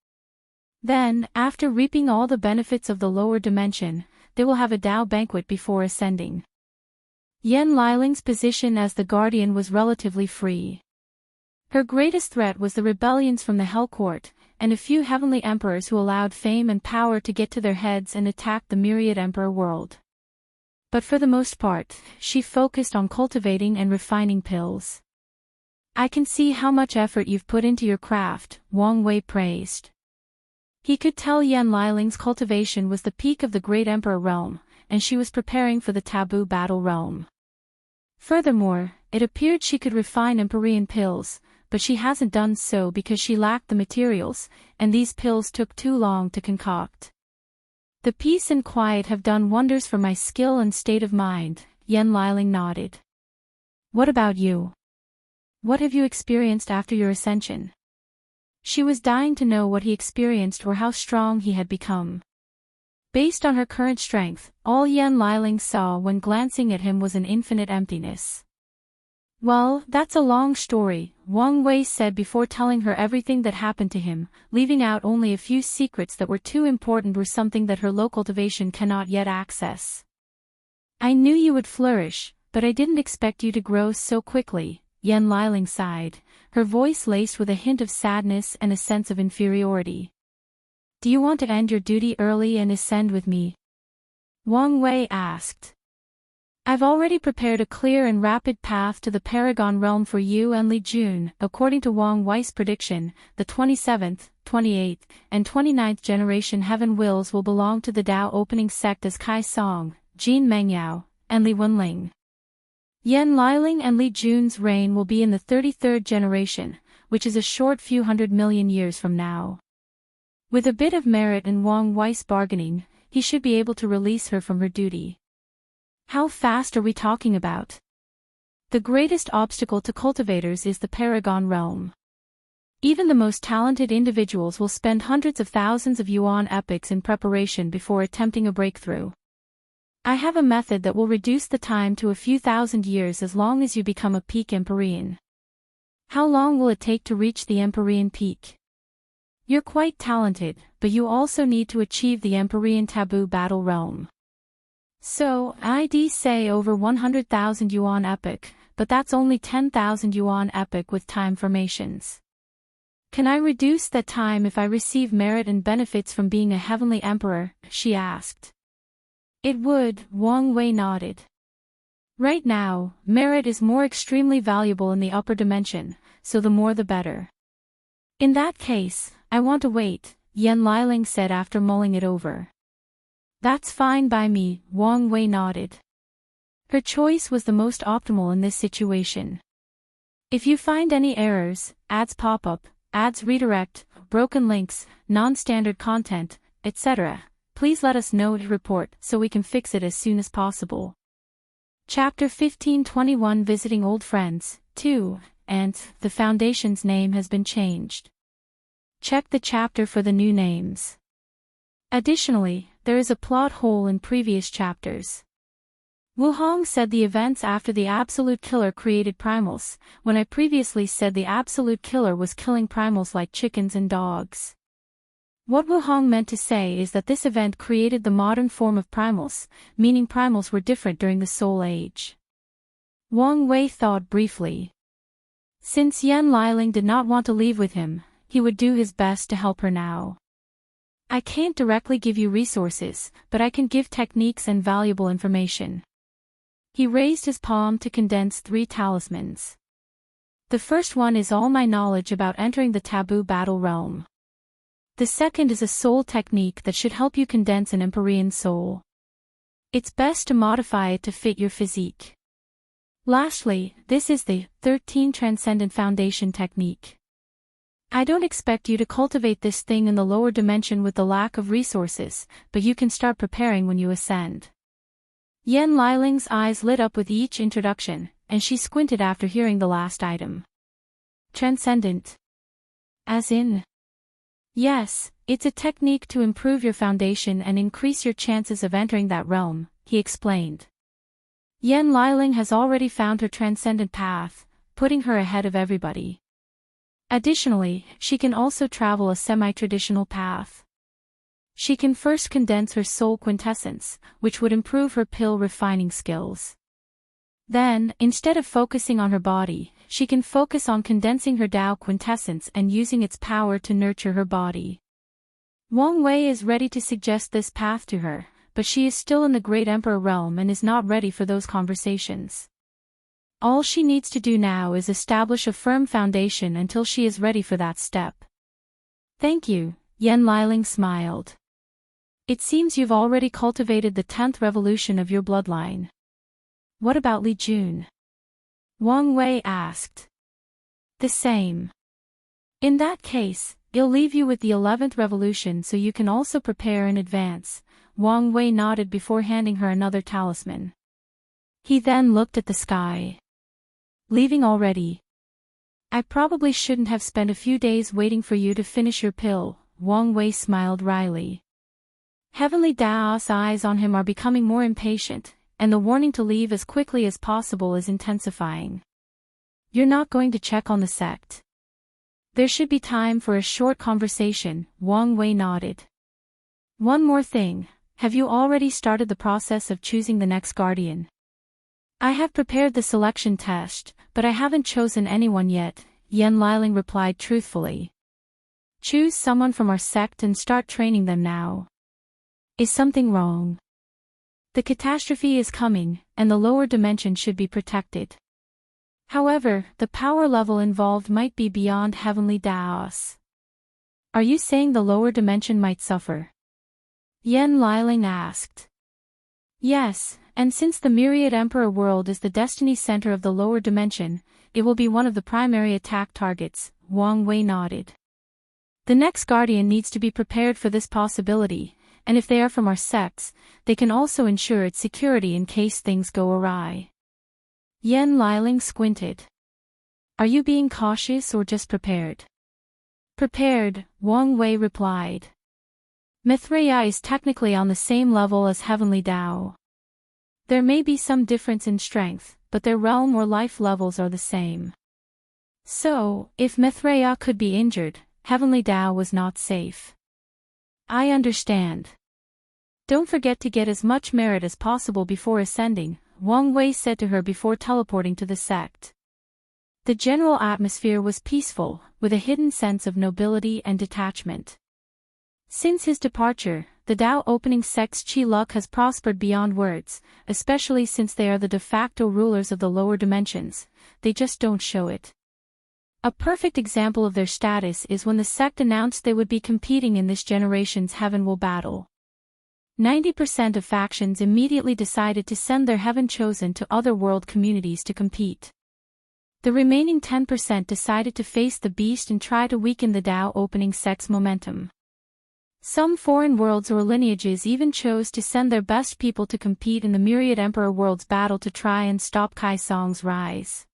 Speaker 1: Then, after reaping all the benefits of the lower dimension, they will have a Dao banquet before ascending. Yan Liling's position as the Guardian was relatively free. Her greatest threat was the rebellions from the Hell Court, and a few Heavenly Emperors who allowed fame and power to get to their heads and attacked the Myriad Emperor world. But for the most part, she focused on cultivating and refining pills. I can see how much effort you've put into your craft, Wang Wei praised. He could tell Yan Liling's cultivation was the peak of the Great Emperor realm, and she was preparing for the Taboo Battle realm. Furthermore, it appeared she could refine Empyrean pills, but she hasn't done so because she lacked the materials, and these pills took too long to concoct. The peace and quiet have done wonders for my skill and state of mind, Yan Liling nodded. What about you? What have you experienced after your ascension? She was dying to know what he experienced or how strong he had become. Based on her current strength, all Yan Liling saw when glancing at him was an infinite emptiness. Well, that's a long story, Wang Wei said before telling her everything that happened to him, leaving out only a few secrets that were too important or something that her low cultivation cannot yet access. I knew you would flourish, but I didn't expect you to grow so quickly, Yan Liling sighed, her voice laced with a hint of sadness and a sense of inferiority. Do you want to end your duty early and ascend with me? Wang Wei asked. I've already prepared a clear and rapid path to the Paragon realm for you and Li Jun. According to Wang Wei's prediction, the 27th, 28th, and 29th generation Heaven Wills will belong to the Dao opening sect as Kai Song, Jin Mengyao, and Li Wenling. Yan Liling and Li Jun's reign will be in the 33rd generation, which is a short few 100 million years from now. With a bit of merit in Wang Wei's bargaining, he should be able to release her from her duty. How fast are we talking about? The greatest obstacle to cultivators is the Paragon realm. Even the most talented individuals will spend hundreds of thousands of yuan epochs in preparation before attempting a breakthrough. I have a method that will reduce the time to a few thousand years as long as you become a peak Empyrean. How long will it take to reach the Empyrean peak? You're quite talented, but you also need to achieve the Empyrean Taboo Battle Realm. So, I'd say over 100,000 yuan epic, but that's only 10,000 yuan epic with time formations. Can I reduce that time if I receive merit and benefits from being a heavenly emperor? She asked. It would, Wang Wei nodded. Right now, merit is more extremely valuable in the upper dimension, so the more the better. In that case, I want to wait, Yan Liling said after mulling it over. That's fine by me, Wang Wei nodded. Her choice was the most optimal in this situation. If you find any errors, ads pop up, ads redirect, broken links, non-standard content, etc., please let us know to report so we can fix it as soon as possible. Chapter 1521 Visiting Old Friends, 2, and the Foundation's name has been changed. Check the chapter for the new names. Additionally, there is a plot hole in previous chapters. Wu Hong said the events after the Absolute Killer created primals, when I previously said the Absolute Killer was killing primals like chickens and dogs. What Wu Hong meant to say is that this event created the modern form of primals, meaning primals were different during the Soul Age. Wang Wei thought briefly. Since Yan Liling did not want to leave with him, he would do his best to help her now. I can't directly give you resources, but I can give techniques and valuable information. He raised his palm to condense 3 talismans. The first one is all my knowledge about entering the taboo battle realm. The second is a soul technique that should help you condense an Empyrean soul. It's best to modify it to fit your physique. Lastly, this is the 13 Transcendent Foundation technique. I don't expect you to cultivate this thing in the lower dimension with the lack of resources, but you can start preparing when you ascend. Yan Liling's eyes lit up with each introduction, and she squinted after hearing the last item. Transcendent. As in? Yes, it's a technique to improve your foundation and increase your chances of entering that realm, he explained. Yan Liling has already found her transcendent path, putting her ahead of everybody. Additionally, she can also travel a semi-traditional path. She can first condense her soul quintessence, which would improve her pill refining skills. Then, instead of focusing on her body, she can focus on condensing her Tao quintessence and using its power to nurture her body. Wang Wei is ready to suggest this path to her, but she is still in the Great Emperor realm and is not ready for those conversations. All she needs to do now is establish a firm foundation until she is ready for that step. Thank you, Yan Liling smiled. It seems you've already cultivated the 10th revolution of your bloodline. What about Li Jun? Wang Wei asked. The same. In that case, I'll leave you with the 11th revolution so you can also prepare in advance. Wang Wei nodded before handing her another talisman. He then looked at the sky. Leaving already? I probably shouldn't have spent a few days waiting for you to finish your pill, Wang Wei smiled wryly. Heavenly Dao's eyes on him are becoming more impatient, and the warning to leave as quickly as possible is intensifying. You're not going to check on the sect? There should be time for a short conversation, Wang Wei nodded. One more thing, have you already started the process of choosing the next guardian? I have prepared the selection test, but I haven't chosen anyone yet, Yan Liling replied truthfully. Choose someone from our sect and start training them now. Is something wrong? The catastrophe is coming, and the lower dimension should be protected. However, the power level involved might be beyond heavenly Daos. Are you saying the lower dimension might suffer? Yan Liling asked. Yes, and since the Myriad Emperor world is the destiny center of the lower dimension, it will be one of the primary attack targets, Wang Wei nodded. The next guardian needs to be prepared for this possibility, and if they are from our sects, they can also ensure its security in case things go awry. Yan Liling squinted. Are you being cautious or just prepared? Prepared, Wang Wei replied. Mithraea is technically on the same level as Heavenly Tao. There may be some difference in strength, but their realm or life levels are the same. So, if Mithraea could be injured, heavenly Tao was not safe. I understand. Don't forget to get as much merit as possible before ascending, Wang Wei said to her before teleporting to the sect. The general atmosphere was peaceful, with a hidden sense of nobility and detachment. Since his departure, the Tao opening sect's Qi luck has prospered beyond words, especially since they are the de facto rulers of the lower dimensions. They just don't show it. A perfect example of their status is when the sect announced they would be competing in this generation's Heavenward battle. 90% of factions immediately decided to send their Heaven Chosen to other world communities to compete. The remaining 10% decided to face the beast and try to weaken the Tao opening sect's momentum. Some foreign worlds or lineages even chose to send their best people to compete in the Myriad Emperor World's battle to try and stop Kai Song's rise.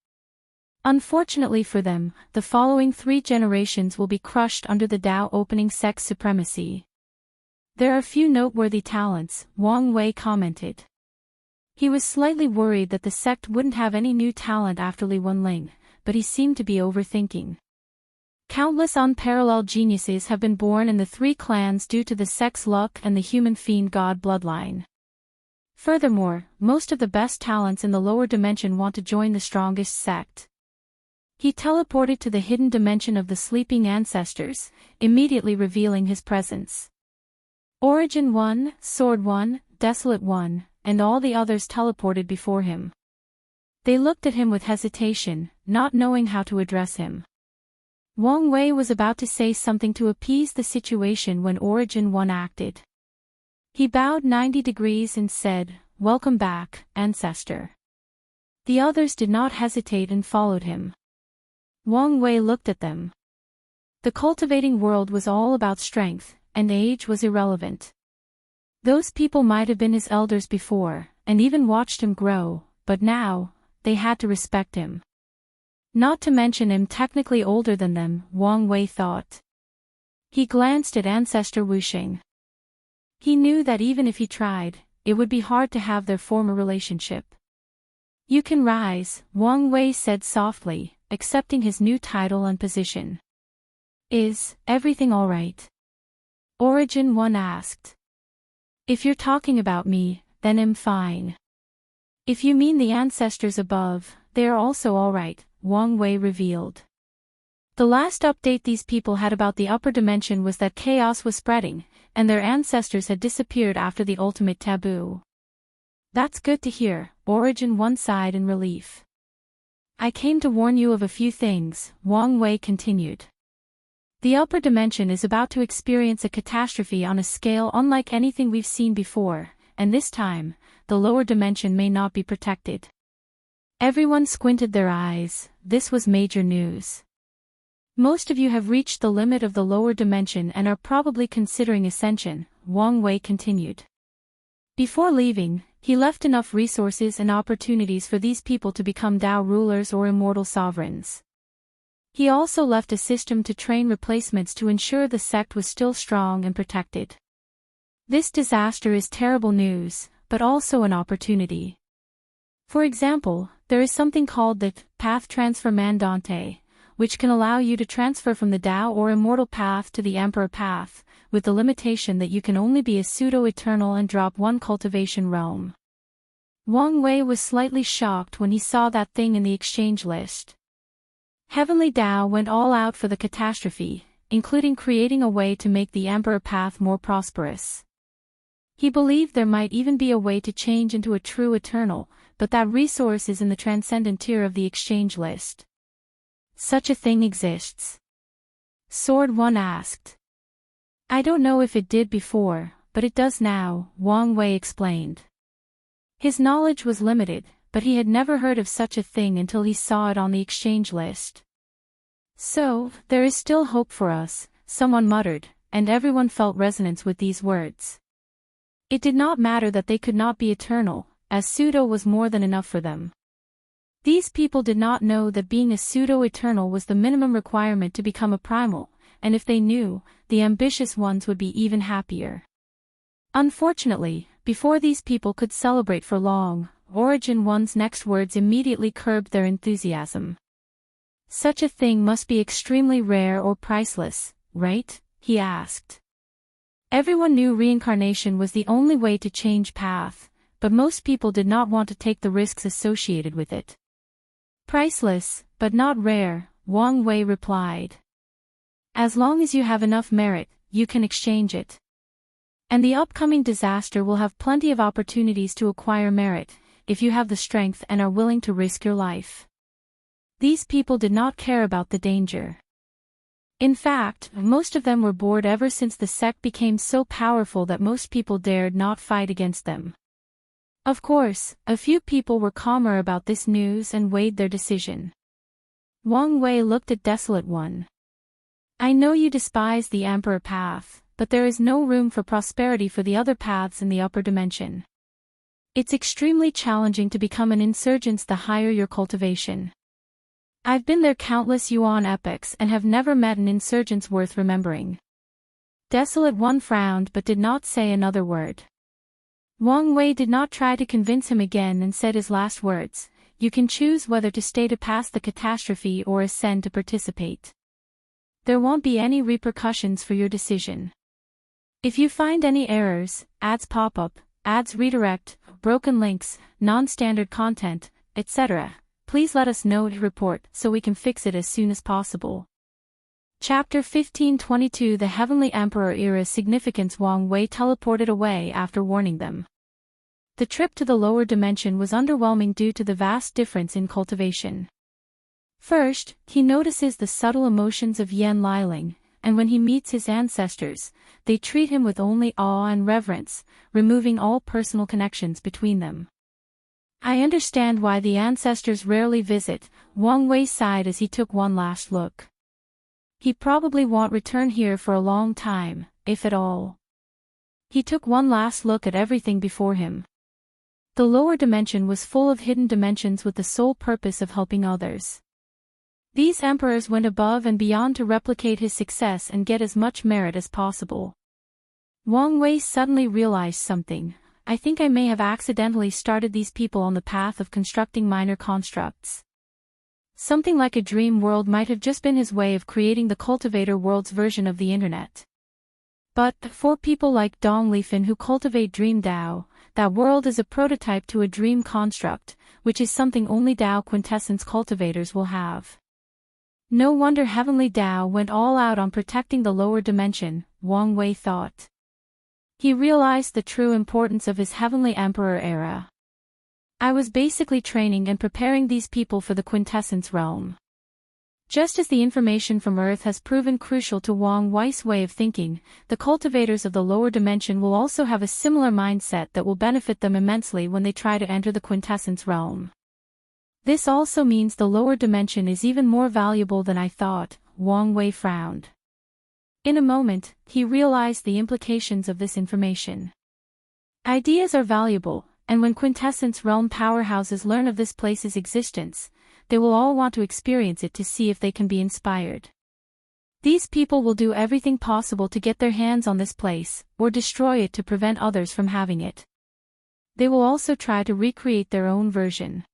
Speaker 1: Unfortunately for them, the following 3 generations will be crushed under the Tao opening sect's supremacy. There are few noteworthy talents, Wang Wei commented. He was slightly worried that the sect wouldn't have any new talent after Li Wenling, but he seemed to be overthinking. Countless unparalleled geniuses have been born in the 3 clans due to the sect's luck and the human fiend god bloodline. Furthermore, most of the best talents in the lower dimension want to join the strongest sect. He teleported to the hidden dimension of the sleeping ancestors, immediately revealing his presence. Origin 1, Sword 1, Desolate 1, and all the others teleported before him. They looked at him with hesitation, not knowing how to address him. Wang Wei was about to say something to appease the situation when Origin 1 acted. He bowed 90 degrees and said, "Welcome back, Ancestor." The others did not hesitate and followed him. Wang Wei looked at them. The cultivating world was all about strength, and age was irrelevant. Those people might have been his elders before, and even watched him grow, but now, they had to respect him. Not to mention him technically older than them, Wang Wei thought. He glanced at Ancestor Wuxing. He knew that even if he tried, it would be hard to have their former relationship. "You can rise," Wang Wei said softly, accepting his new title and position. "Is everything all right?" Origin 1 asked. "If you're talking about me, then I'm fine. If you mean the ancestors above, they are also all right," Wang Wei revealed. The last update these people had about the upper dimension was that chaos was spreading, and their ancestors had disappeared after the ultimate taboo. "That's good to hear," Origin 1 sighed in relief. "I came to warn you of a few things," Wang Wei continued. "The upper dimension is about to experience a catastrophe on a scale unlike anything we've seen before, and this time, the lower dimension may not be protected." Everyone squinted their eyes. This was major news. "Most of you have reached the limit of the lower dimension and are probably considering ascension," Wang Wei continued. Before leaving, he left enough resources and opportunities for these people to become Tao rulers or immortal sovereigns. He also left a system to train replacements to ensure the sect was still strong and protected. This disaster is terrible news, but also an opportunity. For example, there is something called the Path Transfer Mandante, which can allow you to transfer from the Tao or Immortal path to the Emperor path, with the limitation that you can only be a pseudo-eternal and drop 1 cultivation realm. Wang Wei was slightly shocked when he saw that thing in the exchange list. Heavenly Tao went all out for the catastrophe, including creating a way to make the Emperor path more prosperous. He believed there might even be a way to change into a true eternal, but that resource is in the Transcendent tier of the exchange list. "Such a thing exists?" Sword 1 asked. "I don't know if it did before, but it does now," Wang Wei explained. His knowledge was limited, but he had never heard of such a thing until he saw it on the exchange list. "So, there is still hope for us," someone muttered, and everyone felt resonance with these words. It did not matter that they could not be eternal, as pseudo was more than enough for them. These people did not know that being a pseudo-eternal was the minimum requirement to become a primal, and if they knew, the ambitious ones would be even happier. Unfortunately, before these people could celebrate for long, Origin 1's next words immediately curbed their enthusiasm. "Such a thing must be extremely rare or priceless," right? He asked. Everyone knew reincarnation was the only way to change path, but most people did not want to take the risks associated with it. Priceless, but not rare, Wang Wei replied. As long as you have enough merit, you can exchange it. And the upcoming disaster will have plenty of opportunities to acquire merit, if you have the strength and are willing to risk your life. These people did not care about the danger. In fact, most of them were bored ever since the sect became so powerful that most people dared not fight against them. Of course, a few people were calmer about this news and weighed their decision. Wang Wei looked at Desolate One. I know you despise the Emperor path, but there is no room for prosperity for the other paths in the upper dimension. It's extremely challenging to become an insurgent the higher your cultivation. I've been there countless yuan epochs and have never met an insurgent worth remembering. Desolate One frowned but did not say another word. Wang Wei did not try to convince him again and said his last words, you can choose whether to stay to pass the catastrophe or ascend to participate. There won't be any repercussions for your decision. If you find any errors, ads pop up, ads redirect, broken links, non-standard content, etc., please let us know to report so we can fix it as soon as possible. Chapter 1522 The Heavenly Emperor Era's Significance. Wang Wei teleported away after warning them. The trip to the lower dimension was underwhelming due to the vast difference in cultivation. First, he notices the subtle emotions of Yan Liling, and when he meets his ancestors, they treat him with only awe and reverence, removing all personal connections between them. I understand why the ancestors rarely visit, Wang Wei sighed as he took one last look. He probably won't return here for a long time, if at all. He took one last look at everything before him. The lower dimension was full of hidden dimensions with the sole purpose of helping others. These emperors went above and beyond to replicate his success and get as much merit as possible. Wang Wei suddenly realized something. I think I may have accidentally started these people on the path of constructing minor constructs. Something like a dream world might have just been his way of creating the cultivator world's version of the internet. But, for people like Dong Lifan who cultivate Dream Dao, that world is a prototype to a dream construct, which is something only Dao quintessence cultivators will have. No wonder Heavenly Dao went all out on protecting the lower dimension, Wang Wei thought. He realized the true importance of his Heavenly Emperor era. I was basically training and preparing these people for the quintessence realm. Just as the information from Earth has proven crucial to Wang Wei's way of thinking, the cultivators of the lower dimension will also have a similar mindset that will benefit them immensely when they try to enter the quintessence realm. This also means the lower dimension is even more valuable than I thought, Wang Wei frowned. In a moment, he realized the implications of this information. Ideas are valuable, and when quintessence realm powerhouses learn of this place's existence, they will all want to experience it to see if they can be inspired. These people will do everything possible to get their hands on this place, or destroy it to prevent others from having it. They will also try to recreate their own version.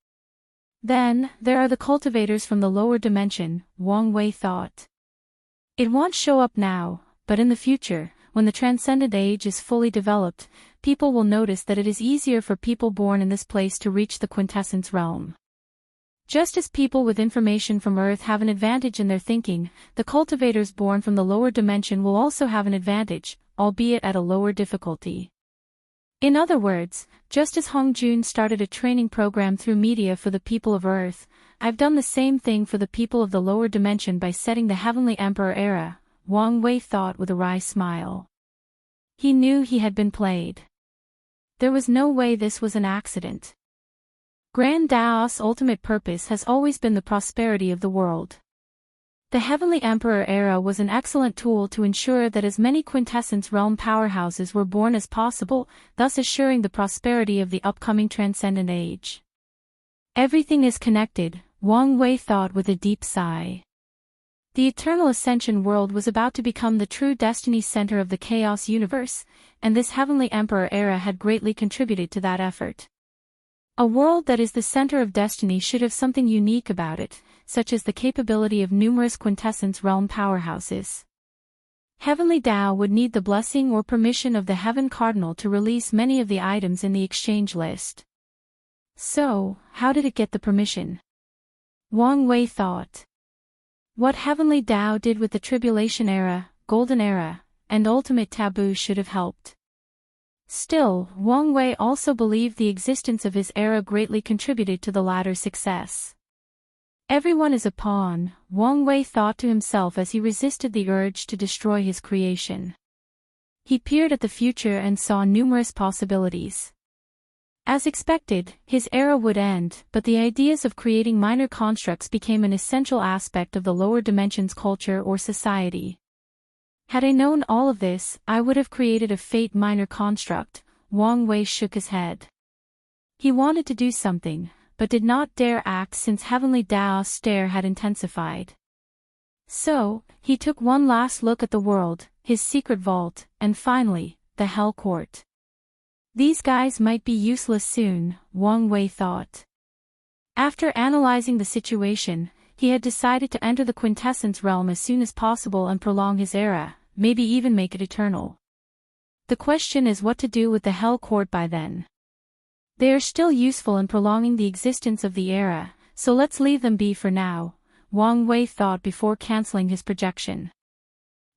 Speaker 1: Then, there are the cultivators from the lower dimension, Wang Wei thought. It won't show up now, but in the future, when the Transcendent age is fully developed, people will notice that it is easier for people born in this place to reach the quintessence realm. Just as people with information from Earth have an advantage in their thinking, the cultivators born from the lower dimension will also have an advantage, albeit at a lower difficulty. In other words, just as Hong Jun started a training program through media for the people of Earth, I've done the same thing for the people of the lower dimension by setting the Heavenly Emperor era, Wang Wei thought with a wry smile. He knew he had been played. There was no way this was an accident. Grand Dao's ultimate purpose has always been the prosperity of the world. The Heavenly Emperor era was an excellent tool to ensure that as many quintessence realm powerhouses were born as possible, thus assuring the prosperity of the upcoming Transcendent age. Everything is connected, Wang Wei thought with a deep sigh. The Eternal Ascension world was about to become the true destiny center of the Chaos universe, and this Heavenly Emperor era had greatly contributed to that effort. A world that is the center of destiny should have something unique about it, such as the capability of numerous quintessence realm powerhouses. Heavenly Tao would need the blessing or permission of the Heaven Cardinal to release many of the items in the exchange list. So, how did it get the permission? Wang Wei thought. What Heavenly Tao did with the Tribulation Era, Golden Era, and Ultimate Taboo should have helped. Still, Wang Wei also believed the existence of his era greatly contributed to the latter's success. Everyone is a pawn, Wang Wei thought to himself as he resisted the urge to destroy his creation. He peered at the future and saw numerous possibilities. As expected, his era would end, but the ideas of creating minor constructs became an essential aspect of the lower dimensions culture or society. Had I known all of this, I would have created a fate minor construct. Wang Wei shook his head. He wanted to do something, but did not dare act since Heavenly Tao's stare had intensified. So, he took one last look at the world, his secret vault, and finally, the Hell Court. These guys might be useless soon, Wang Wei thought. After analyzing the situation, he had decided to enter the quintessence realm as soon as possible and prolong his era, maybe even make it eternal. The question is what to do with the Hell Court by then. They are still useful in prolonging the existence of the era, so let's leave them be for now, Wang Wei thought before canceling his projection.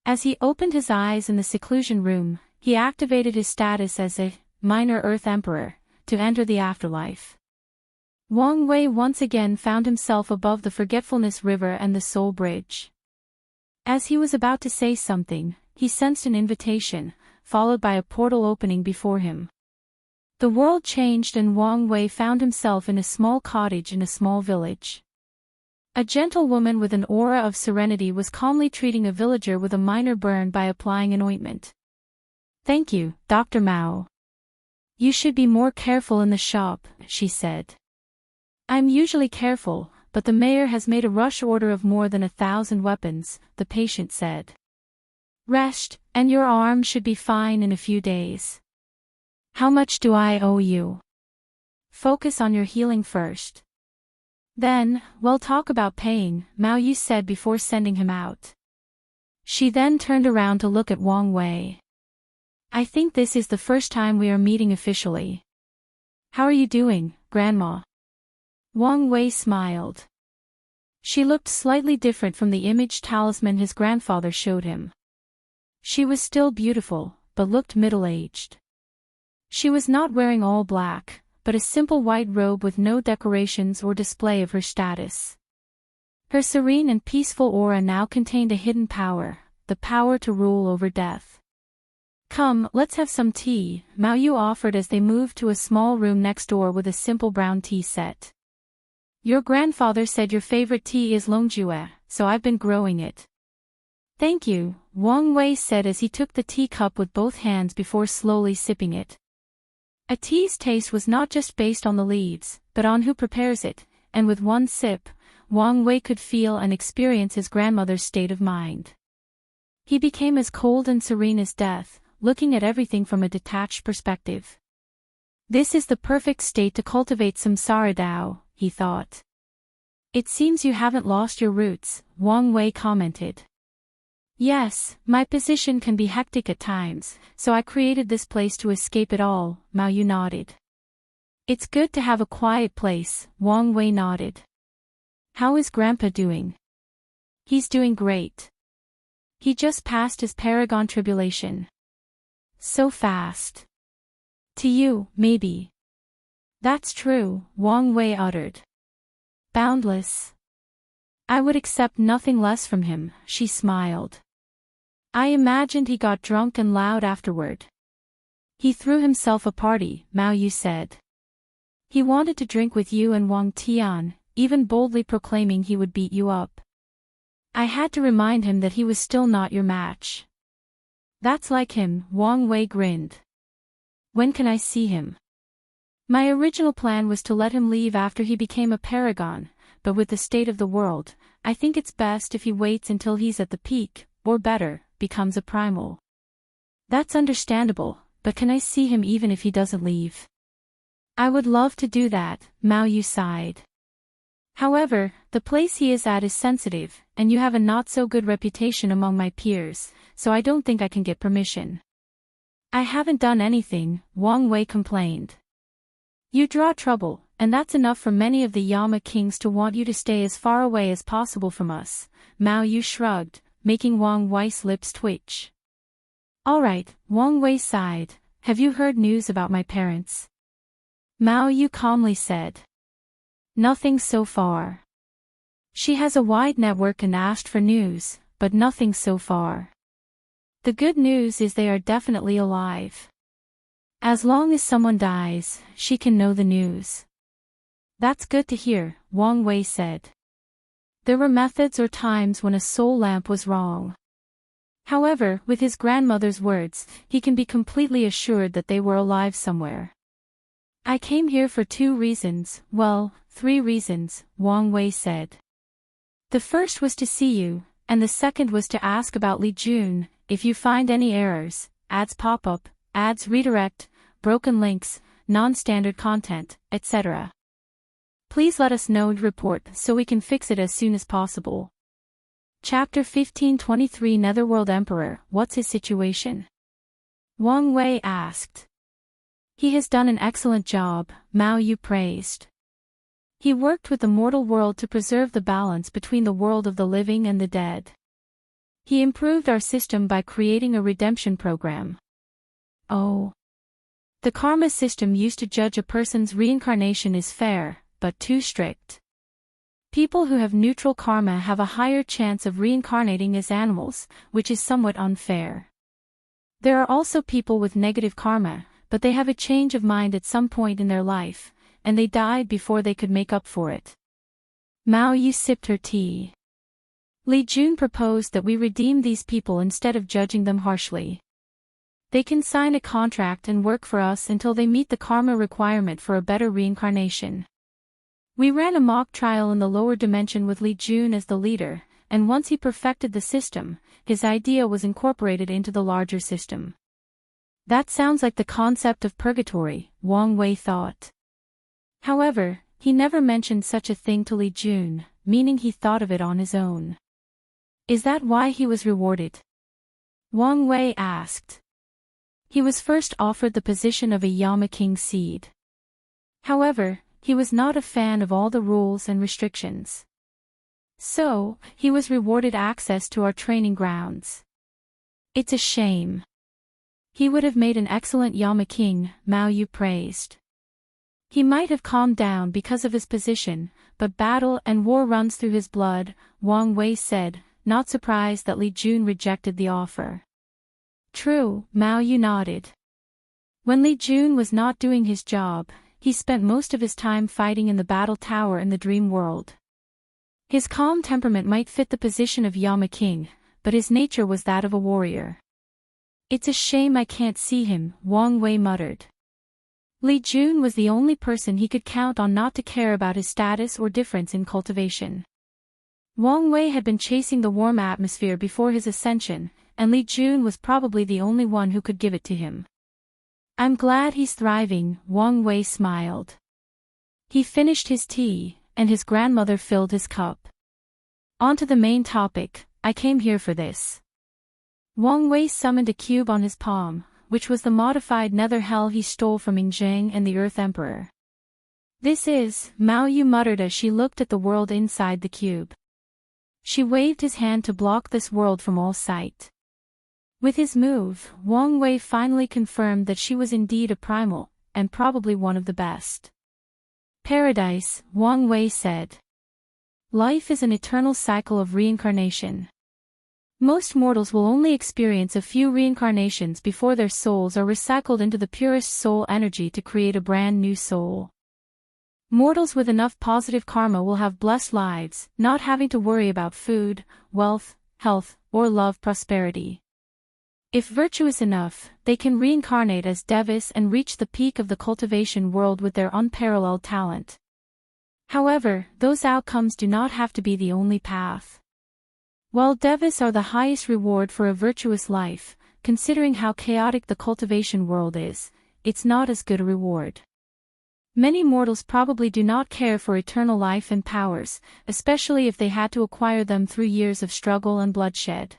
Speaker 1: As he opened his eyes in the seclusion room, he activated his status as a Minor Earth Emperor to enter the afterlife. Wang Wei once again found himself above the Forgetfulness River and the Soul Bridge. As he was about to say something, he sensed an invitation, followed by a portal opening before him. The world changed and Wang Wei found himself in a small cottage in a small village. A gentle woman with an aura of serenity was calmly treating a villager with a minor burn by applying an ointment. "Thank you, Dr. Mao. You should be more careful in the shop," she said. "I'm usually careful, but the mayor has made a rush order of more than 1,000 weapons," the patient said. "Rest, and your arm should be fine in a few days. How much do I owe you? Focus on your healing first. Then, we'll talk about paying," Mao Yu said before sending him out. She then turned around to look at Wang Wei. "I think this is the first time we are meeting officially. How are you doing, Grandma?" Wang Wei smiled. She looked slightly different from the image talisman his grandfather showed him. She was still beautiful, but looked middle-aged. She was not wearing all black, but a simple white robe with no decorations or display of her status. Her serene and peaceful aura now contained a hidden power, the power to rule over death. "Come, let's have some tea," Mao Yu offered as they moved to a small room next door with a simple brown tea set. "Your grandfather said your favorite tea is Longjue, so I've been growing it." "Thank you," Wang Wei said as he took the teacup with both hands before slowly sipping it. A tea's taste was not just based on the leaves, but on who prepares it, and with one sip, Wang Wei could feel and experience his grandmother's state of mind. He became as cold and serene as death, looking at everything from a detached perspective. "This is the perfect state to cultivate samsara Tao," he thought. "It seems you haven't lost your roots," Wang Wei commented. "Yes, my position can be hectic at times, so I created this place to escape it all," Mao Yu nodded. "It's good to have a quiet place," Wang Wei nodded. "How is Grandpa doing?" "He's doing great. He just passed his Paragon tribulation." "So fast." "To you, maybe." "That's true," Wang Wei uttered. "Boundless. I would accept nothing less from him," she smiled. "I imagined he got drunk and loud afterward." "He threw himself a party," Mao Yu said. "He wanted to drink with you and Wang Tian, even boldly proclaiming he would beat you up. I had to remind him that he was still not your match." "That's like him," Wang Wei grinned. "When can I see him?" "My original plan was to let him leave after he became a paragon, but with the state of the world, I think it's best if he waits until he's at the peak, or better, becomes a primal." "That's understandable, but can I see him even if he doesn't leave?" "I would love to do that," Mao Yu sighed. However, the place he is at is sensitive, and you have a not-so-good reputation among my peers, so I don't think I can get permission. I haven't done anything, Wang Wei complained. You draw trouble, and that's enough for many of the Yama kings to want you to stay as far away as possible from us, Mao Yu shrugged, making Wang Wei's lips twitch. Alright, Wang Wei sighed, have you heard news about my parents? Mao Yu calmly said. Nothing so far. She has a wide network and asked for news, but nothing so far. The good news is they are definitely alive. As long as someone dies, she can know the news. That's good to hear, Wang Wei said. There were methods or times when a soul lamp was wrong. However, with his grandmother's words, he can be completely assured that they were alive somewhere. I came here for 2 reasons, well, 3 reasons, Wang Wei said. The first was to see you, and the second was to ask about Li Jun. If you find any errors, ads pop up, ads redirect, broken links, non-standard content, etc. Please let us know and report so we can fix it as soon as possible. Chapter 1523 Netherworld Emperor, what's his situation? Wang Wei asked. He has done an excellent job, Mao Yu praised. He worked with the mortal world to preserve the balance between the world of the living and the dead. He improved our system by creating a redemption program. Oh. The karma system used to judge a person's reincarnation is fair, but too strict. People who have neutral karma have a higher chance of reincarnating as animals, which is somewhat unfair. There are also people with negative karma, but they have a change of mind at some point in their life, and they died before they could make up for it. Mao Yu sipped her tea. Li Jun proposed that we redeem these people instead of judging them harshly. They can sign a contract and work for us until they meet the karma requirement for a better reincarnation. We ran a mock trial in the lower dimension with Li Jun as the leader, and once he perfected the system, his idea was incorporated into the larger system. That sounds like the concept of purgatory, Wang Wei thought. However, he never mentioned such a thing to Li Jun, meaning he thought of it on his own. Is that why he was rewarded? Wang Wei asked. He was first offered the position of a Yama King seed. However, he was not a fan of all the rules and restrictions. So, he was rewarded access to our training grounds. It's a shame. He would have made an excellent Yama King, Mao Yu praised. He might have calmed down because of his position, but battle and war runs through his blood, Wang Wei said, not surprised that Li Jun rejected the offer. True, Mao Yu nodded. When Li Jun was not doing his job, he spent most of his time fighting in the battle tower in the dream world. His calm temperament might fit the position of Yama King, but his nature was that of a warrior. It's a shame I can't see him, Wang Wei muttered. Li Jun was the only person he could count on not to care about his status or difference in cultivation. Wang Wei had been chasing the warm atmosphere before his ascension, and Li Jun was probably the only one who could give it to him. I'm glad he's thriving, Wang Wei smiled. He finished his tea, and his grandmother filled his cup. On to the main topic, I came here for this. Wang Wei summoned a cube on his palm, which was the modified nether hell he stole from Yingzheng and the Earth Emperor. This is, Mao Yu muttered as she looked at the world inside the cube. She waved his hand to block this world from all sight. With his move, Wang Wei finally confirmed that she was indeed a primal, and probably one of the best. Paradise, Wang Wei said. Life is an eternal cycle of reincarnation. Most mortals will only experience a few reincarnations before their souls are recycled into the purest soul energy to create a brand new soul. Mortals with enough positive karma will have blessed lives, not having to worry about food, wealth, health, or love prosperity. If virtuous enough, they can reincarnate as devas and reach the peak of the cultivation world with their unparalleled talent. However, those outcomes do not have to be the only path. While devas are the highest reward for a virtuous life, considering how chaotic the cultivation world is, it's not as good a reward. Many mortals probably do not care for eternal life and powers, especially if they had to acquire them through years of struggle and bloodshed.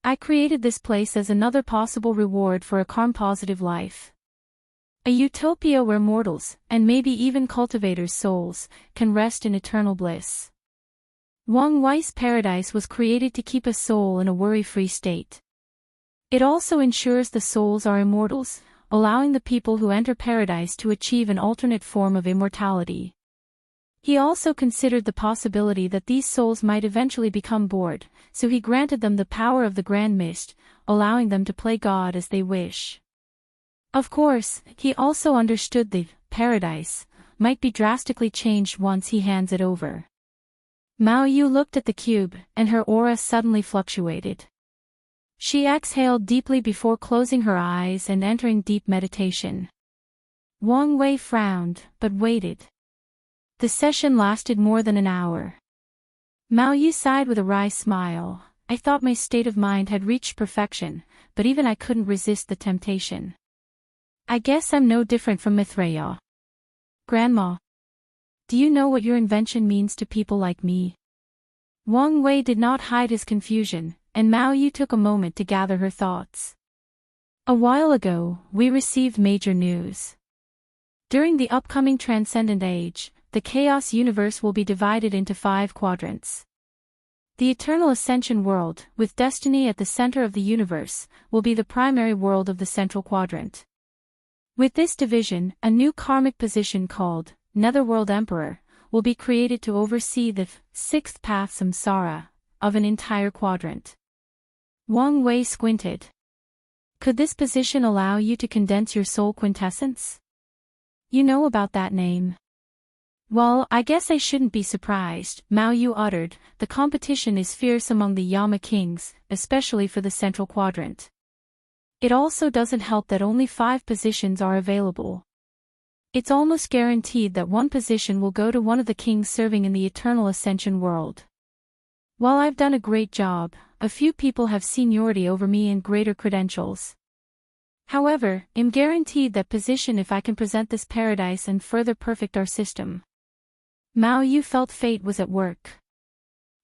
Speaker 1: I created this place as another possible reward for a karma-positive life. A utopia where mortals, and maybe even cultivators' souls, can rest in eternal bliss. Wang Wei's paradise was created to keep a soul in a worry-free state. It also ensures the souls are immortals, allowing the people who enter paradise to achieve an alternate form of immortality. He also considered the possibility that these souls might eventually become bored, so he granted them the power of the Grand Mist, allowing them to play God as they wish. Of course, he also understood the paradise might be drastically changed once he hands it over. Mao Yu looked at the cube, and her aura suddenly fluctuated. She exhaled deeply before closing her eyes and entering deep meditation. Wang Wei frowned, but waited. The session lasted more than an hour. Mao Yu sighed with a wry smile. I thought my state of mind had reached perfection, but even I couldn't resist the temptation. I guess I'm no different from Mithraea. Grandma, do you know what your invention means to people like me? Wang Wei did not hide his confusion, and Mao Yu took a moment to gather her thoughts. A while ago, we received major news. During the upcoming Transcendent Age, the Chaos Universe will be divided into 5 quadrants. The Eternal Ascension World, with Destiny at the center of the universe, will be the primary world of the Central Quadrant. With this division, a new karmic position called Netherworld Emperor will be created to oversee the 6th path samsara of an entire quadrant. Wang Wei squinted. Could this position allow you to condense your soul quintessence? You know about that name. Well, I guess I shouldn't be surprised, Mao Yu uttered. The competition is fierce among the Yama kings, especially for the central quadrant. It also doesn't help that only 5 positions are available. It's almost guaranteed that one position will go to one of the kings serving in the Eternal Ascension world. While I've done a great job, a few people have seniority over me and greater credentials. However, I'm guaranteed that position if I can present this paradise and further perfect our system. Mao Yu felt fate was at work.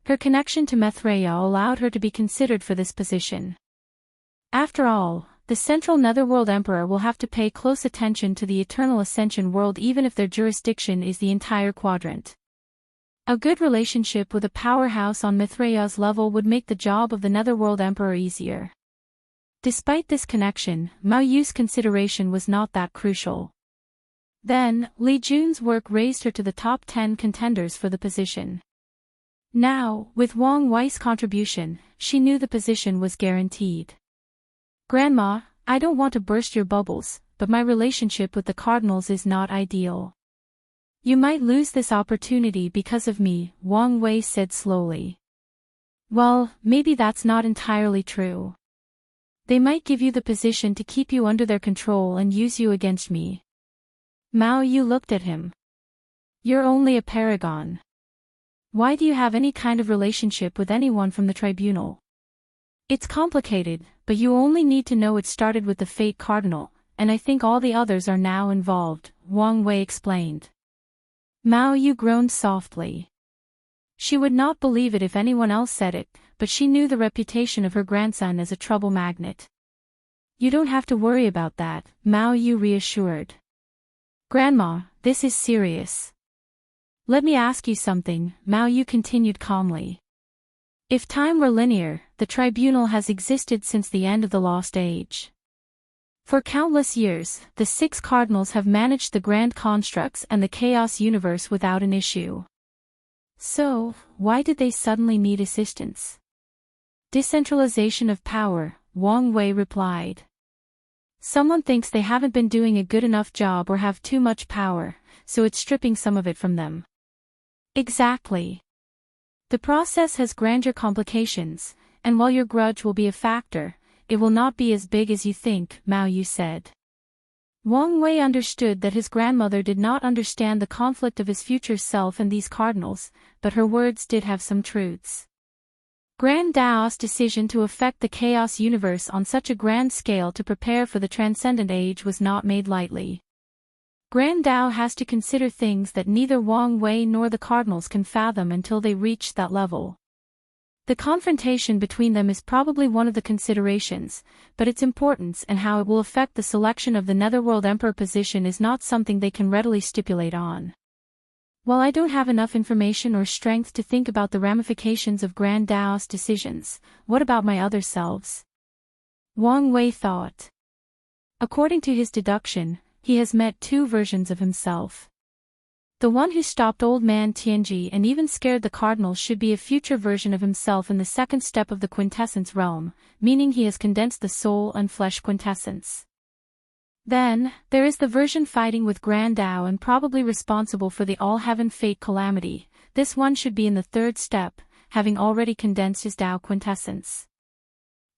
Speaker 1: Her connection to Mithraea allowed her to be considered for this position. After all, the Central Netherworld Emperor will have to pay close attention to the Eternal Ascension world even if their jurisdiction is the entire quadrant. A good relationship with a powerhouse on Mithraea's level would make the job of the Netherworld Emperor easier. Despite this connection, Mao Yu's consideration was not that crucial. Then, Li Jun's work raised her to the top 10 contenders for the position. Now, with Wang Wei's contribution, she knew the position was guaranteed. Grandma, I don't want to burst your bubbles, but my relationship with the cardinals is not ideal. You might lose this opportunity because of me, Wang Wei said slowly. Well, maybe that's not entirely true. They might give you the position to keep you under their control and use you against me. Mao Yu looked at him. You're only a paragon. Why do you have any kind of relationship with anyone from the tribunal? It's complicated, but you only need to know it started with the Fate Cardinal, and I think all the others are now involved, Wang Wei explained. Mao Yu groaned softly. She would not believe it if anyone else said it, but she knew the reputation of her grandson as a trouble magnet. You don't have to worry about that, Mao Yu reassured. Grandma, this is serious. Let me ask you something, Mao Yu continued calmly. If time were linear, the tribunal has existed since the end of the Lost Age. For countless years, the 6 cardinals have managed the grand constructs and the chaos universe without an issue. So, why did they suddenly need assistance? Decentralization of power, Wang Wei replied. Someone thinks they haven't been doing a good enough job or have too much power, so it's stripping some of it from them. Exactly. The process has grander complications, and while your grudge will be a factor, it will not be as big as you think, Mao Yu said. Wang Wei understood that his grandmother did not understand the conflict of his future self and these cardinals, but her words did have some truths. Grand Dao's decision to affect the chaos universe on such a grand scale to prepare for the Transcendent Age was not made lightly. Grand Dao has to consider things that neither Wang Wei nor the cardinals can fathom until they reach that level. The confrontation between them is probably one of the considerations, but its importance and how it will affect the selection of the Netherworld Emperor position is not something they can readily stipulate on. While I don't have enough information or strength to think about the ramifications of Grand Dao's decisions, what about my other selves? Wang Wei thought. According to his deduction, he has met two versions of himself. The one who stopped old man Tianji and even scared the cardinals should be a future version of himself in the second step of the quintessence realm, meaning he has condensed the soul and flesh quintessence. Then, there is the version fighting with Grand Dao and probably responsible for the all-heaven fate calamity. This one should be in the third step, having already condensed his Dao quintessence.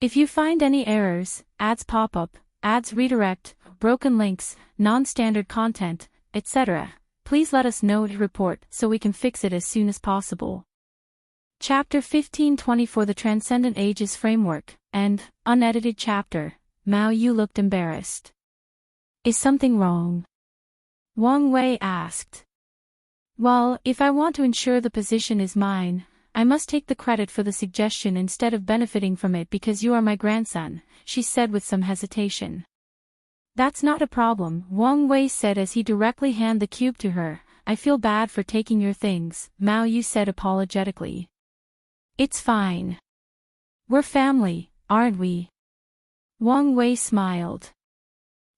Speaker 1: If you find any errors, ads pop up, ads redirect, broken links, non-standard content, etc., please let us know to report so we can fix it as soon as possible. Chapter 1524 The Transcendent Ages Framework, and, unedited chapter, Mao Yu looked embarrassed. Is something wrong? Wang Wei asked. Well, if I want to ensure the position is mine, I must take the credit for the suggestion instead of benefiting from it because you are my grandson, she said with some hesitation. That's not a problem, Wang Wei said as he directly handed the cube to her. I feel bad for taking your things, Mao Yu said apologetically. It's fine. We're family, aren't we? Wang Wei smiled.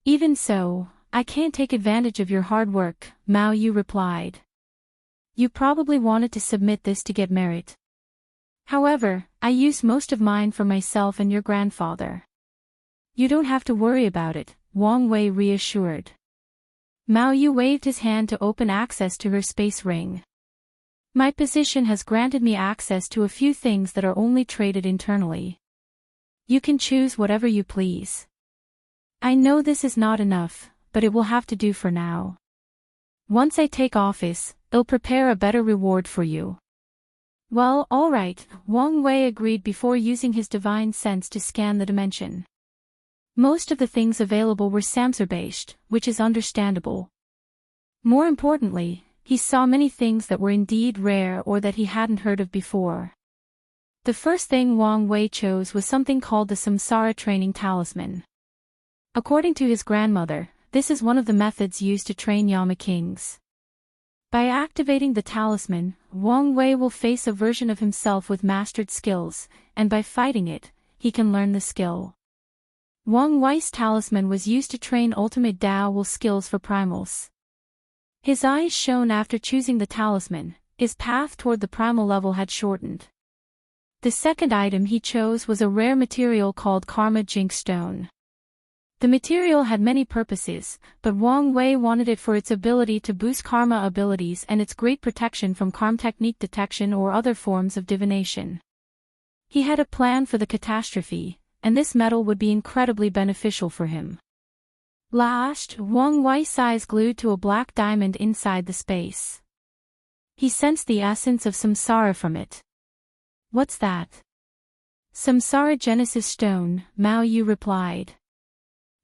Speaker 1: Even so, I can't take advantage of your hard work, Mao Yu replied. You probably wanted to submit this to get merit. However, I used most of mine for myself and your grandfather. You don't have to worry about it, Wang Wei reassured. Mao Yu waved his hand to open access to her space ring. My position has granted me access to a few things that are only traded internally. You can choose whatever you please. I know this is not enough, but it will have to do for now. Once I take office, I'll prepare a better reward for you. Well, all right, Wang Wei agreed before using his divine sense to scan the dimension. Most of the things available were Samsar-based, which is understandable. More importantly, he saw many things that were indeed rare or that he hadn't heard of before. The first thing Wang Wei chose was something called the Samsara Training Talisman. According to his grandmother, this is one of the methods used to train Yama kings. By activating the talisman, Wang Wei will face a version of himself with mastered skills, and by fighting it, he can learn the skill. Wang Wei's talisman was used to train ultimate Dao will skills for primals. His eyes shone after choosing the talisman, his path toward the primal level had shortened. The second item he chose was a rare material called Karma Jinx Stone. The material had many purposes, but Wang Wei wanted it for its ability to boost karma abilities and its great protection from karma technique detection or other forms of divination. He had a plan for the catastrophe, and this metal would be incredibly beneficial for him. Last, Wang Wei's eyes glued to a black diamond inside the space. He sensed the essence of samsara from it. What's that? Samsara Genesis Stone, Mao Yu replied.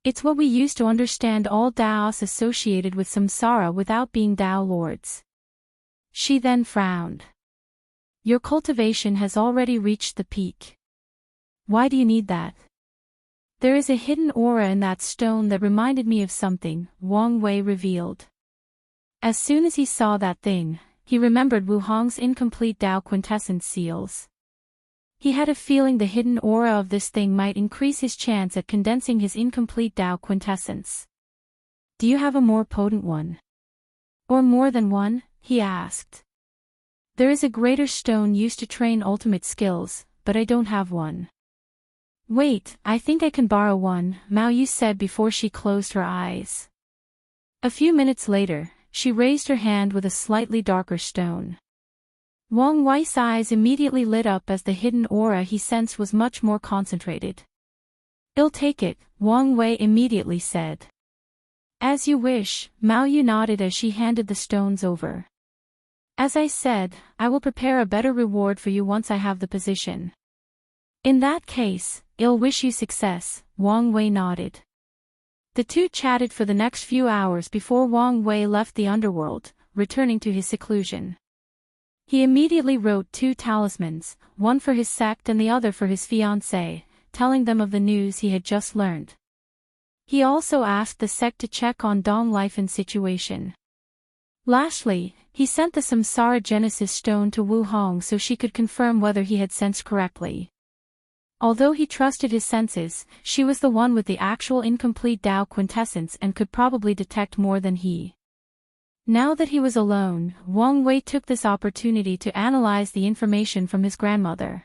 Speaker 1: It's what we use to understand all Daos associated with samsara without being Dao lords. She then frowned. Your cultivation has already reached the peak. Why do you need that? There is a hidden aura in that stone that reminded me of something, Wang Wei revealed. As soon as he saw that thing, he remembered Wu Hong's incomplete Dao quintessence seals. He had a feeling the hidden aura of this thing might increase his chance at condensing his incomplete Dao quintessence. Do you have a more potent one? Or more than one? He asked. There is a greater stone used to train ultimate skills, but I don't have one. Wait, I think I can borrow one, Mao Yu said before she closed her eyes. A few minutes later, she raised her hand with a slightly darker stone. Wang Wei's eyes immediately lit up as the hidden aura he sensed was much more concentrated. I'll take it, Wang Wei immediately said. As you wish, Mao Yu nodded as she handed the stones over. As I said, I will prepare a better reward for you once I have the position. In that case, I'll wish you success, Wang Wei nodded. The two chatted for the next few hours before Wang Wei left the underworld, returning to his seclusion. He immediately wrote 2 talismans, one for his sect and the other for his fiancée, telling them of the news he had just learned. He also asked the sect to check on Dong Lifen's situation. Lastly, he sent the Samsara Genesis stone to Wu Hong so she could confirm whether he had sensed correctly. Although he trusted his senses, she was the one with the actual incomplete Tao quintessence and could probably detect more than he. Now that he was alone, Wang Wei took this opportunity to analyze the information from his grandmother.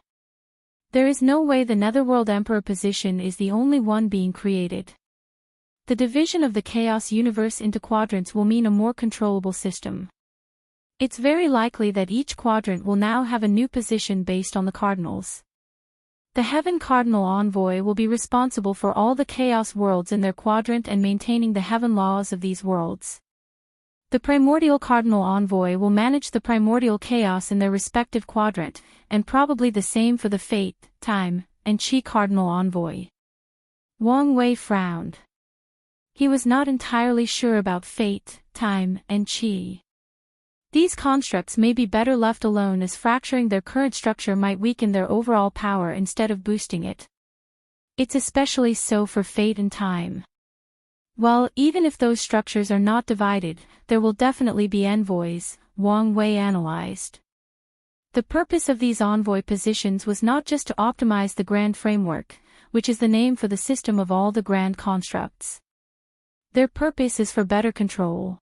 Speaker 1: There is no way the Netherworld Emperor position is the only one being created. The division of the chaos universe into quadrants will mean a more controllable system. It's very likely that each quadrant will now have a new position based on the cardinals. The Heaven Cardinal Envoy will be responsible for all the chaos worlds in their quadrant and maintaining the heaven laws of these worlds. The Primordial Cardinal Envoy will manage the primordial chaos in their respective quadrant, and probably the same for the Fate, Time, and Qi Cardinal Envoy. Wang Wei frowned. He was not entirely sure about Fate, Time, and Qi. These constructs may be better left alone as fracturing their current structure might weaken their overall power instead of boosting it. It's especially so for Fate and Time. Well, even if those structures are not divided, there will definitely be envoys, Wang Wei analyzed. The purpose of these envoy positions was not just to optimize the grand framework, which is the name for the system of all the grand constructs. Their purpose is for better control.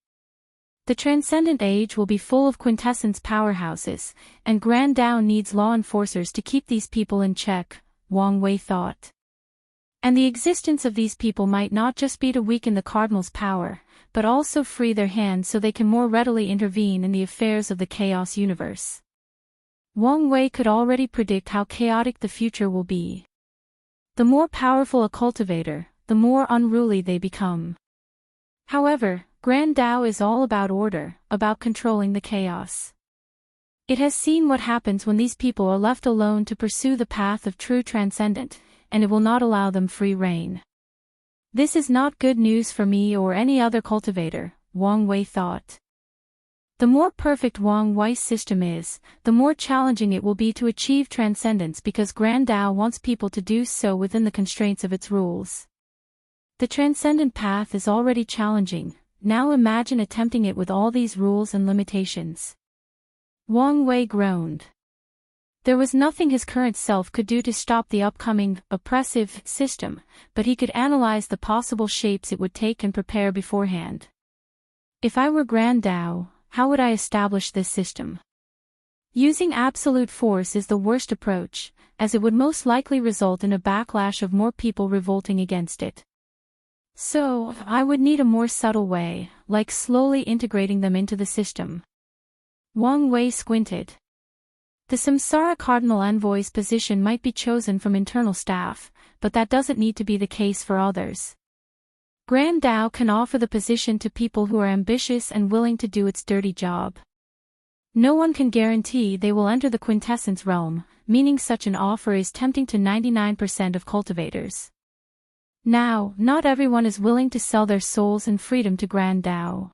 Speaker 1: The Transcendent Age will be full of quintessence powerhouses, and Grand Tao needs law enforcers to keep these people in check, Wang Wei thought. And the existence of these people might not just be to weaken the Cardinal's power, but also free their hands so they can more readily intervene in the affairs of the chaos universe. Wang Wei could already predict how chaotic the future will be. The more powerful a cultivator, the more unruly they become. However, Grand Tao is all about order, about controlling the chaos. It has seen what happens when these people are left alone to pursue the path of true transcendent, and it will not allow them free rein. This is not good news for me or any other cultivator, Wang Wei thought. The more perfect Wang Wei's system is, the more challenging it will be to achieve transcendence because Grand Tao wants people to do so within the constraints of its rules. The transcendent path is already challenging, now imagine attempting it with all these rules and limitations. Wang Wei groaned. There was nothing his current self could do to stop the upcoming, oppressive, system, but he could analyze the possible shapes it would take and prepare beforehand. If I were Grand Tao, how would I establish this system? Using absolute force is the worst approach, as it would most likely result in a backlash of more people revolting against it. So, I would need a more subtle way, like slowly integrating them into the system. Wang Wei squinted. The Samsara Cardinal Envoy's position might be chosen from internal staff, but that doesn't need to be the case for others. Grand Tao can offer the position to people who are ambitious and willing to do its dirty job. No one can guarantee they will enter the quintessence realm, meaning such an offer is tempting to 99% of cultivators. Now, not everyone is willing to sell their souls and freedom to Grand Tao.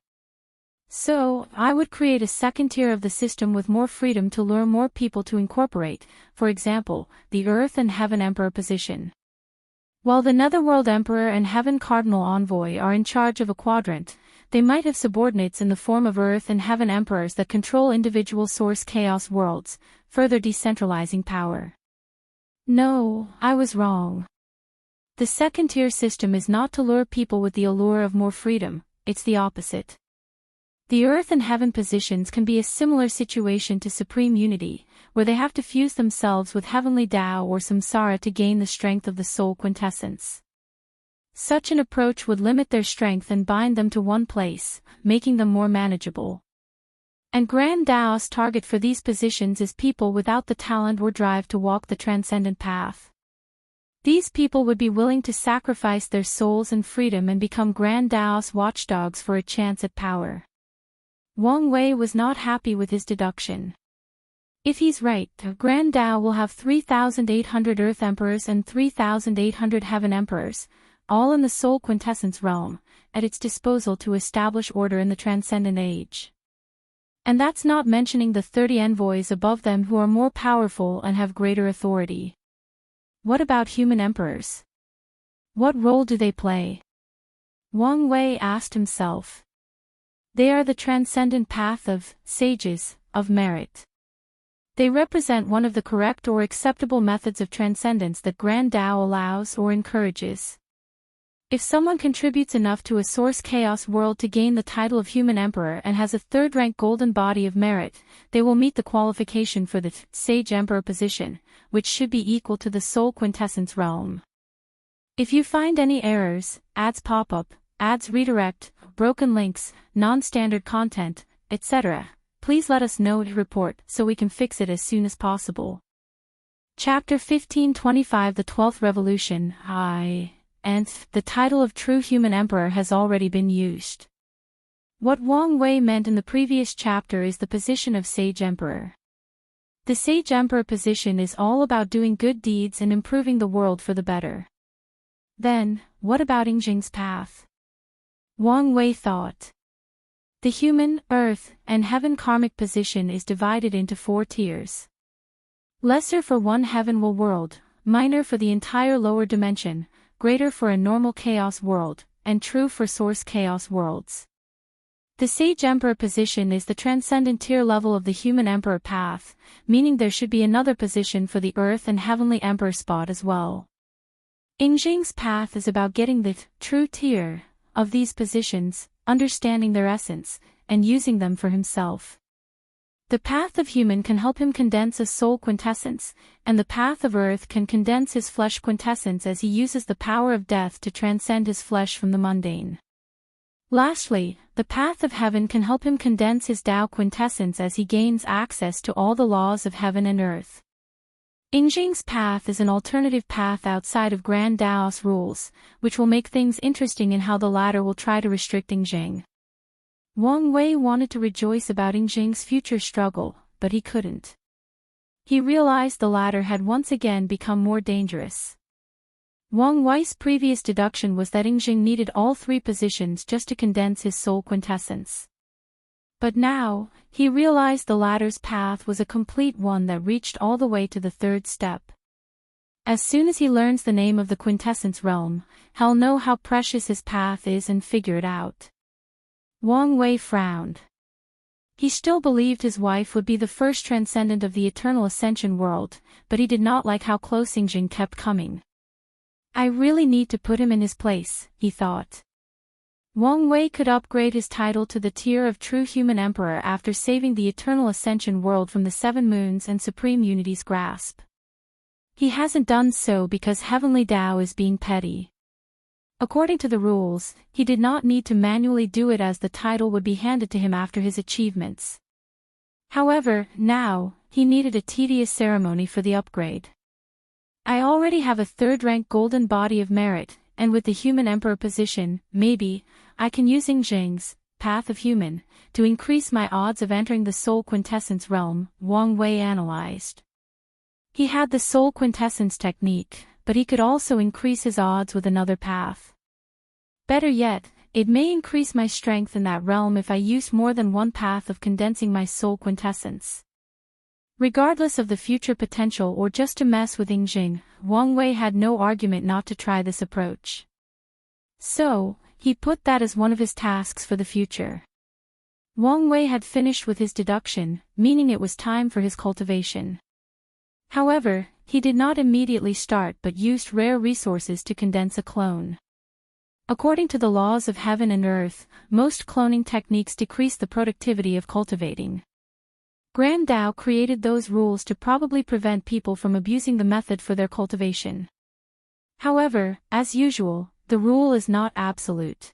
Speaker 1: So, I would create a second tier of the system with more freedom to lure more people to incorporate, for example, the Earth and Heaven Emperor position. While the Netherworld Emperor and Heaven Cardinal Envoy are in charge of a quadrant, they might have subordinates in the form of Earth and Heaven Emperors that control individual source chaos worlds, further decentralizing power. No, I was wrong. The second-tier system is not to lure people with the allure of more freedom, it's the opposite. The Earth and Heaven positions can be a similar situation to Supreme Unity, where they have to fuse themselves with Heavenly Tao or Samsara to gain the strength of the Soul Quintessence. Such an approach would limit their strength and bind them to one place, making them more manageable. And Grand Tao's target for these positions is people without the talent or drive to walk the transcendent path. These people would be willing to sacrifice their souls and freedom and become Grand Tao's watchdogs for a chance at power. Wang Wei was not happy with his deduction. If he's right, Grand Tao will have 3,800 Earth Emperors and 3,800 Heaven Emperors, all in the soul quintessence realm, at its disposal to establish order in the Transcendent Age. And that's not mentioning the 30 envoys above them who are more powerful and have greater authority. What about human emperors? What role do they play? Wang Wei asked himself. They are the transcendent path of sages, of merit. They represent one of the correct or acceptable methods of transcendence that Grand Tao allows or encourages. If someone contributes enough to a source chaos world to gain the title of human emperor and has a third-rank golden body of merit, they will meet the qualification for the sage emperor position, which should be equal to the soul quintessence realm. If you find any errors, ads pop up, ads redirect, broken links, non-standard content, etc., please let us know to report so we can fix it as soon as possible. Chapter 1525 The 12th Revolution, and the title of true human emperor has already been used. What Wang Wei meant in the previous chapter is the position of sage emperor. The sage emperor position is all about doing good deeds and improving the world for the better. Then, what about Yingjing's path? Wang Wei thought. The human, earth, and heaven karmic position is divided into 4 tiers. Lesser for one heavenward world, minor for the entire lower dimension, greater for a normal chaos world, and true for source chaos worlds. The sage emperor position is the transcendent tier level of the human emperor path, meaning there should be another position for the earth and heavenly emperor spot as well. Yingjing's path is about getting the true tier of these positions, understanding their essence, and using them for himself. The path of human can help him condense a soul quintessence, and the path of earth can condense his flesh quintessence as he uses the power of death to transcend his flesh from the mundane. Lastly, the path of heaven can help him condense his Tao quintessence as he gains access to all the laws of heaven and earth. Yingjing's path is an alternative path outside of Grand Tao's rules, which will make things interesting in how the latter will try to restrict Yingjing. Wang Wei wanted to rejoice about Yingjing's future struggle, but he couldn't. He realized the latter had once again become more dangerous. Wang Wei's previous deduction was that Yingjing needed all 3 positions just to condense his soul quintessence. But now, he realized the latter's path was a complete one that reached all the way to the 3rd step. As soon as he learns the name of the quintessence realm, he'll know how precious his path is and figure it out. Wang Wei frowned. He still believed his wife would be the first transcendent of the eternal ascension world, but he did not like how close Yingjing kept coming. I really need to put him in his place, he thought. Wang Wei could upgrade his title to the tier of true human emperor after saving the eternal ascension world from the 7 moons and supreme unity's grasp. He hasn't done so because heavenly Tao is being petty. According to the rules, he did not need to manually do it as the title would be handed to him after his achievements. However, now, he needed a tedious ceremony for the upgrade. I already have a 3rd-rank golden body of merit, and with the human emperor position, maybe, I can use Yingjing's path of human to increase my odds of entering the soul quintessence realm, Wang Wei analyzed. He had the soul quintessence technique, but he could also increase his odds with another path. Better yet, it may increase my strength in that realm if I use more than one path of condensing my soul quintessence. Regardless of the future potential or just to mess with Yingjing, Wang Wei had no argument not to try this approach. So, he put that as one of his tasks for the future. Wang Wei had finished with his deduction, meaning it was time for his cultivation. However, he did not immediately start but used rare resources to condense a clone. According to the laws of heaven and earth, most cloning techniques decrease the productivity of cultivating. Grand Tao created those rules to probably prevent people from abusing the method for their cultivation. However, as usual, the rule is not absolute.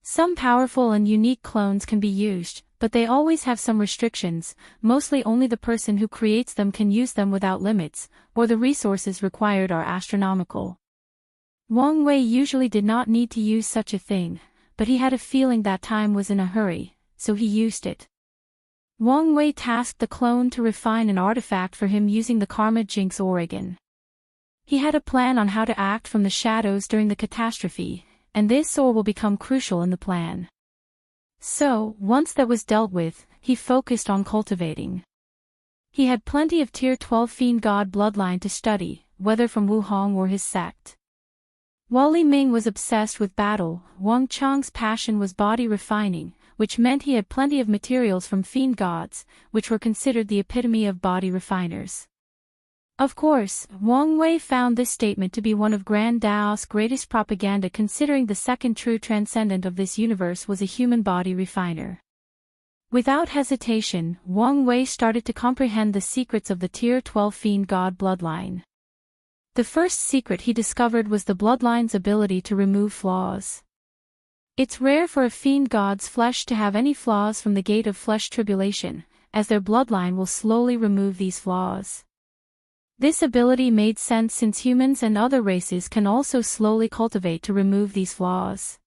Speaker 1: Some powerful and unique clones can be used, but they always have some restrictions, mostly only the person who creates them can use them without limits, or the resources required are astronomical. Wang Wei usually did not need to use such a thing, but he had a feeling that time was in a hurry, so he used it. Wang Wei tasked the clone to refine an artifact for him using the Karma Jinx Oregon. He had a plan on how to act from the shadows during the catastrophe, and this ore will become crucial in the plan. So, once that was dealt with, he focused on cultivating. He had plenty of Tier 12 Fiend God bloodline to study, whether from Wuhong or his sect. While Li Ming was obsessed with battle, Wang Chang's passion was body refining, which meant he had plenty of materials from Fiend Gods, which were considered the epitome of body refiners. Of course, Wang Wei found this statement to be one of Grand Dao's greatest propaganda, considering the second true transcendent of this universe was a human body refiner. Without hesitation, Wang Wei started to comprehend the secrets of the Tier 12 Fiend God bloodline. The first secret he discovered was the bloodline's ability to remove flaws. It's rare for a Fiend God's flesh to have any flaws from the gate of flesh tribulation, as their bloodline will slowly remove these flaws. This ability made sense since humans and other races can also slowly cultivate to remove these flaws.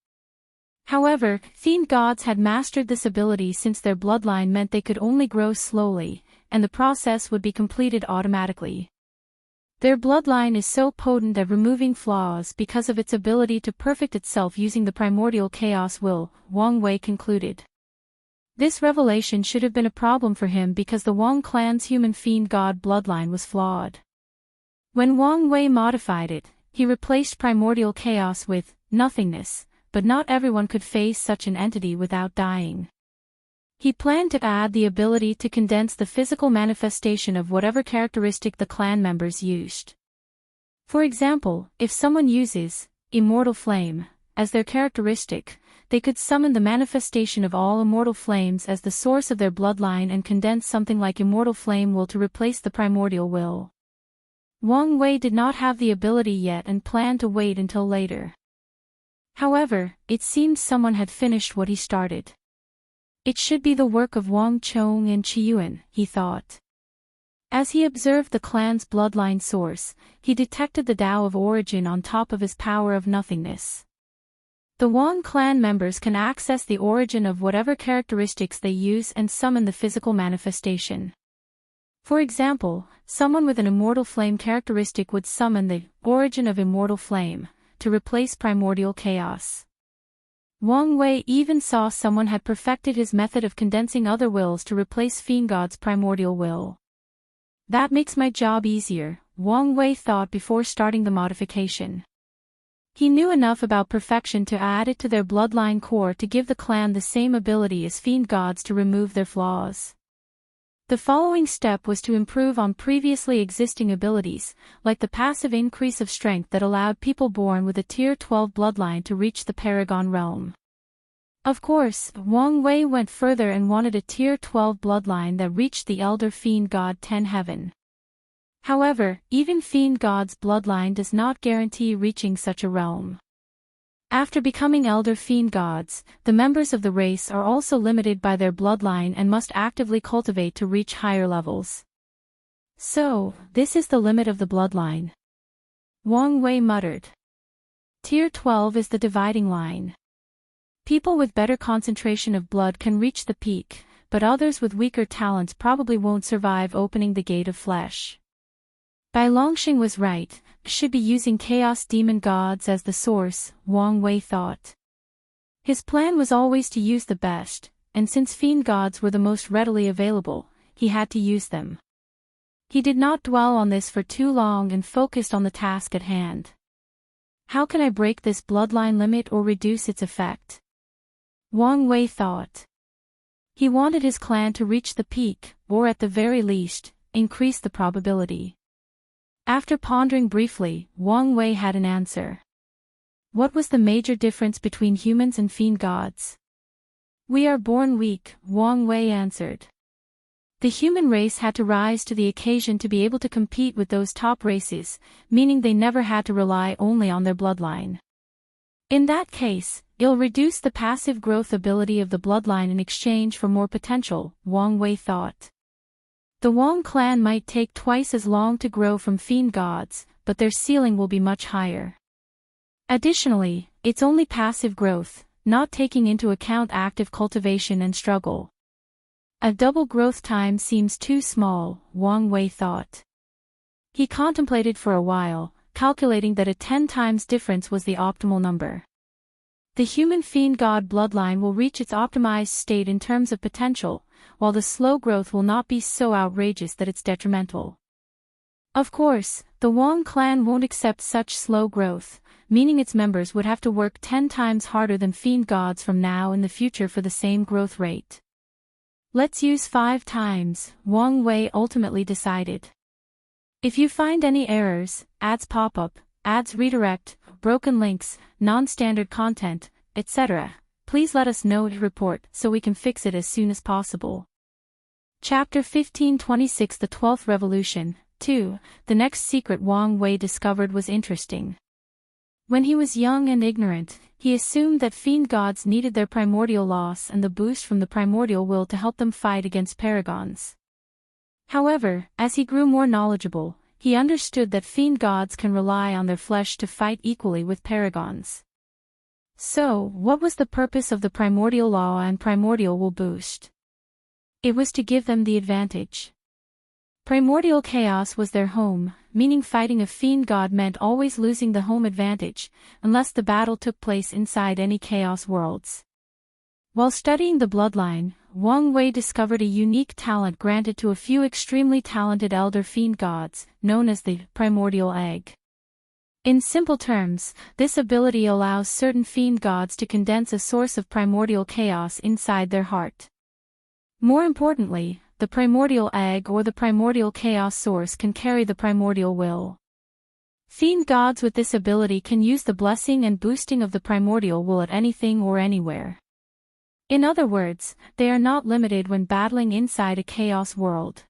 Speaker 1: However, Fiend Gods had mastered this ability since their bloodline meant they could only grow slowly, and the process would be completed automatically. Their bloodline is so potent at removing flaws because of its ability to perfect itself using the primordial chaos will, Wang Wei concluded. This revelation should have been a problem for him because the Wang clan's human Fiend God bloodline was flawed. When Wang Wei modified it, he replaced primordial chaos with nothingness, but not everyone could face such an entity without dying. He planned to add the ability to condense the physical manifestation of whatever characteristic the clan members used. For example, if someone uses Immortal Flame as their characteristic, they could summon the manifestation of all immortal flames as the source of their bloodline and condense something like Immortal Flame will to replace the primordial will. Wang Wei did not have the ability yet and planned to wait until later. However, it seemed someone had finished what he started. It should be the work of Wang Chong and Qiyuan, he thought. As he observed the clan's bloodline source, he detected the Tao of origin on top of his power of nothingness. The Wang clan members can access the origin of whatever characteristics they use and summon the physical manifestation. For example, someone with an Immortal Flame characteristic would summon the origin of Immortal Flame to replace primordial chaos. Wang Wei even saw someone had perfected his method of condensing other wills to replace Fiend God's primordial will. That makes my job easier, Wang Wei thought before starting the modification. He knew enough about perfection to add it to their bloodline core to give the clan the same ability as Fiend Gods to remove their flaws. The following step was to improve on previously existing abilities, like the passive increase of strength that allowed people born with a Tier 12 bloodline to reach the Paragon realm. Of course, Wang Wei went further and wanted a Tier 12 bloodline that reached the Elder Fiend God 10 heaven. However, even Fiend God's bloodline does not guarantee reaching such a realm. After becoming Elder Fiend Gods, the members of the race are also limited by their bloodline and must actively cultivate to reach higher levels. So, this is the limit of the bloodline. Wang Wei muttered. Tier 12 is the dividing line. People with better concentration of blood can reach the peak, but others with weaker talents probably won't survive opening the gate of flesh. Bai Longxing was right, should be using Chaos Demon Gods as the source, Wang Wei thought. His plan was always to use the best, and since Fiend Gods were the most readily available, he had to use them. He did not dwell on this for too long and focused on the task at hand. How can I break this bloodline limit or reduce its effect? Wang Wei thought. He wanted his clan to reach the peak, or at the very least, increase the probability. After pondering briefly, Wang Wei had an answer. What was the major difference between humans and Fiend Gods? We are born weak, Wang Wei answered. The human race had to rise to the occasion to be able to compete with those top races, meaning they never had to rely only on their bloodline. In that case, it'll reduce the passive growth ability of the bloodline in exchange for more potential, Wang Wei thought. The Wang clan might take twice as long to grow from Fiend Gods, but their ceiling will be much higher. Additionally, it's only passive growth, not taking into account active cultivation and struggle. A double growth time seems too small, Wang Wei thought. He contemplated for a while, calculating that a 10 times difference was the optimal number. The human fiend god bloodline will reach its optimized state in terms of potential, while the slow growth will not be so outrageous that it's detrimental. Of course, the Wang clan won't accept such slow growth, meaning its members would have to work 10 times harder than fiend gods from now in the future for the same growth rate. Let's use 5 times, Wang Wei ultimately decided. If you find any errors, ads pop up, ads redirect, broken links, non-standard content, etc., please let us know to report so we can fix it as soon as possible. Chapter 1526 The 12th Revolution, 2. The next secret Wang Wei discovered was interesting. When he was young and ignorant, he assumed that fiend gods needed their primordial loss and the boost from the primordial will to help them fight against paragons. However, as he grew more knowledgeable, he understood that fiend gods can rely on their flesh to fight equally with paragons. So, what was the purpose of the primordial law and primordial will boost? It was to give them the advantage. Primordial chaos was their home, meaning fighting a fiend god meant always losing the home advantage, unless the battle took place inside any chaos worlds. While studying the bloodline, Wang Wei discovered a unique talent granted to a few extremely talented elder fiend gods, known as the primordial egg. In simple terms, this ability allows certain fiend gods to condense a source of primordial chaos inside their heart. More importantly, the primordial egg or the primordial chaos source can carry the primordial will. Fiend gods with this ability can use the blessing and boosting of the primordial will at anything or anywhere. In other words, they are not limited when battling inside a chaos world.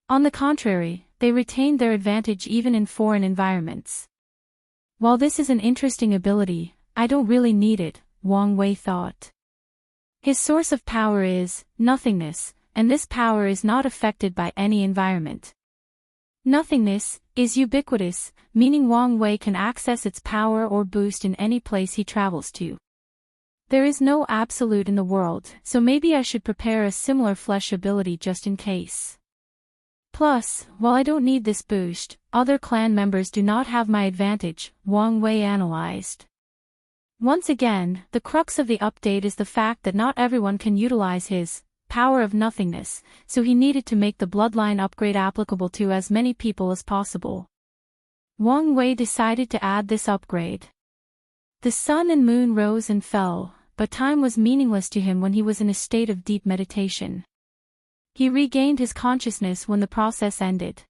Speaker 1: On the contrary, they retain their advantage even in foreign environments. While this is an interesting ability, I don't really need it, Wang Wei thought. His source of power is nothingness, and this power is not affected by any environment. Nothingness is ubiquitous, meaning Wang Wei can access its power or boost in any place he travels to. There is no absolute in the world, so maybe I should prepare a similar flesh ability just in case. Plus, while I don't need this boost, other clan members do not have my advantage, Wang Wei analyzed. Once again, the crux of the update is the fact that not everyone can utilize his power of nothingness, so he needed to make the bloodline upgrade applicable to as many people as possible. Wang Wei decided to add this upgrade. The sun and moon rose and fell, but time was meaningless to him when he was in a state of deep meditation. He regained his consciousness when the process ended.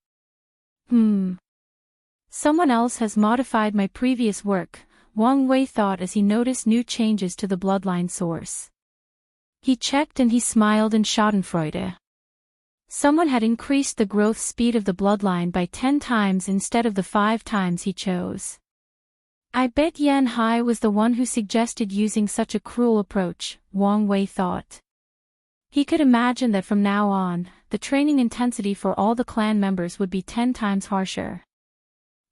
Speaker 1: Someone else has modified my previous work, Wang Wei thought as he noticed new changes to the bloodline source. He checked and he smiled in schadenfreude. Someone had increased the growth speed of the bloodline by 10 times instead of the 5 times he chose. I bet Yan Hai was the one who suggested using such a cruel approach, Wang Wei thought. He could imagine that from now on, the training intensity for all the clan members would be 10 times harsher.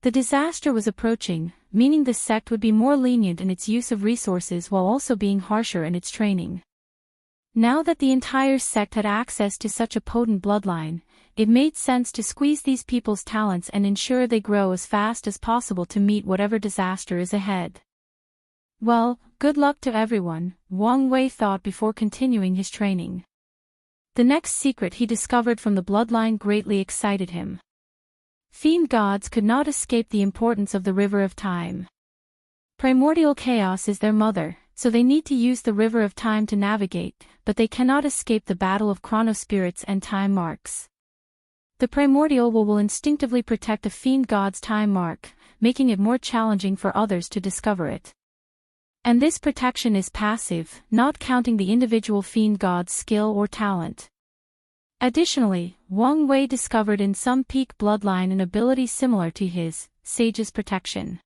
Speaker 1: The disaster was approaching, meaning the sect would be more lenient in its use of resources while also being harsher in its training. Now that the entire sect had access to such a potent bloodline, it made sense to squeeze these people's talents and ensure they grow as fast as possible to meet whatever disaster is ahead. Well, good luck to everyone, Wang Wei thought before continuing his training. The next secret he discovered from the bloodline greatly excited him. Fiend gods could not escape the importance of the River of Time. Primordial chaos is their mother, so they need to use the River of Time to navigate, but they cannot escape the battle of chronospirits and time marks. The primordial will instinctively protect a fiend god's time mark, making it more challenging for others to discover it. And this protection is passive, not counting the individual fiend god's skill or talent. Additionally, Wang Wei discovered in some peak bloodline an ability similar to his, Sage's Protection.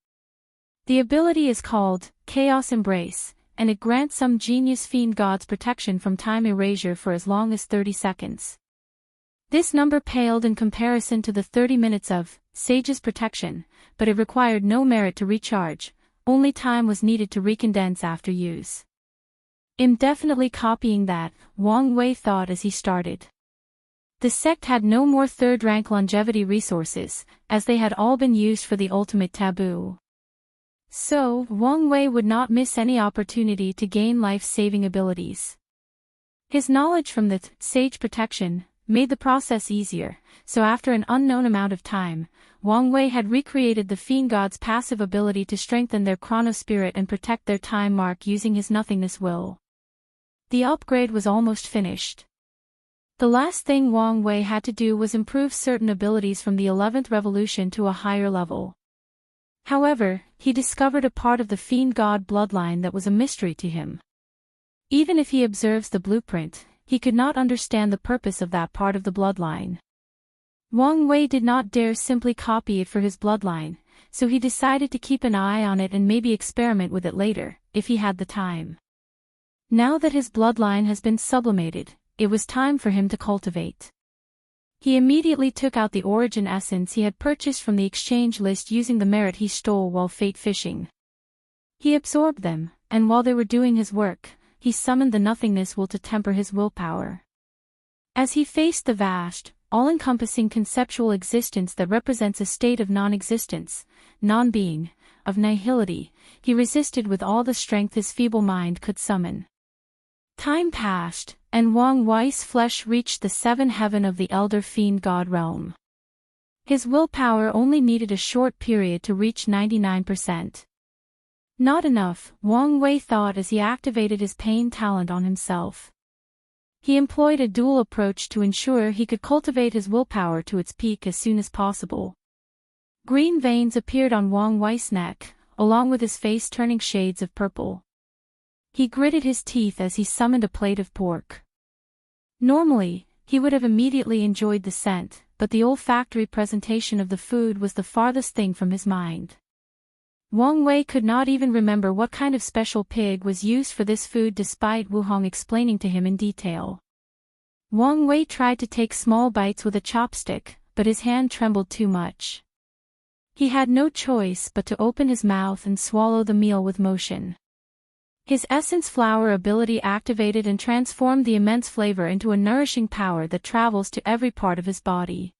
Speaker 1: The ability is called Chaos Embrace, and it grants some genius fiend gods protection from time erasure for as long as 30 seconds. This number paled in comparison to the 30 minutes of Sage's Protection, but it required no merit to recharge, only time was needed to recondense after use. I'm definitely copying that, Wang Wei thought as he started. The sect had no more third-rank longevity resources, as they had all been used for the ultimate taboo. So, Wang Wei would not miss any opportunity to gain life-saving abilities. His knowledge from the sage protection made the process easier, so after an unknown amount of time, Wang Wei had recreated the Fiend God's passive ability to strengthen their chronospirit and protect their time mark using his nothingness will. The upgrade was almost finished. The last thing Wang Wei had to do was improve certain abilities from the 11th revolution to a higher level. However, he discovered a part of the Fiend God bloodline that was a mystery to him. Even if he observes the blueprint, he could not understand the purpose of that part of the bloodline. Wang Wei did not dare simply copy it for his bloodline, so he decided to keep an eye on it and maybe experiment with it later, if he had the time. Now that his bloodline has been sublimated, it was time for him to cultivate. He immediately took out the origin essence he had purchased from the exchange list using the merit he stole while fate fishing. He absorbed them, and while they were doing his work, he summoned the nothingness will to temper his willpower. As he faced the vast, all-encompassing conceptual existence that represents a state of non-existence, non-being, of nihility, he resisted with all the strength his feeble mind could summon. Time passed, and Wang Wei's flesh reached the 7th heaven of the Elder Fiend God realm. His willpower only needed a short period to reach 99%. Not enough, Wang Wei thought as he activated his pain talent on himself. He employed a dual approach to ensure he could cultivate his willpower to its peak as soon as possible. Green veins appeared on Wang Wei's neck, along with his face turning shades of purple. He gritted his teeth as he summoned a plate of pork. Normally, he would have immediately enjoyed the scent, but the olfactory presentation of the food was the farthest thing from his mind. Wang Wei could not even remember what kind of special pig was used for this food despite Wu Hong explaining to him in detail. Wang Wei tried to take small bites with a chopstick, but his hand trembled too much. He had no choice but to open his mouth and swallow the meal with motion. His essence flower ability activated and transformed the immense flavor into a nourishing power that travels to every part of his body.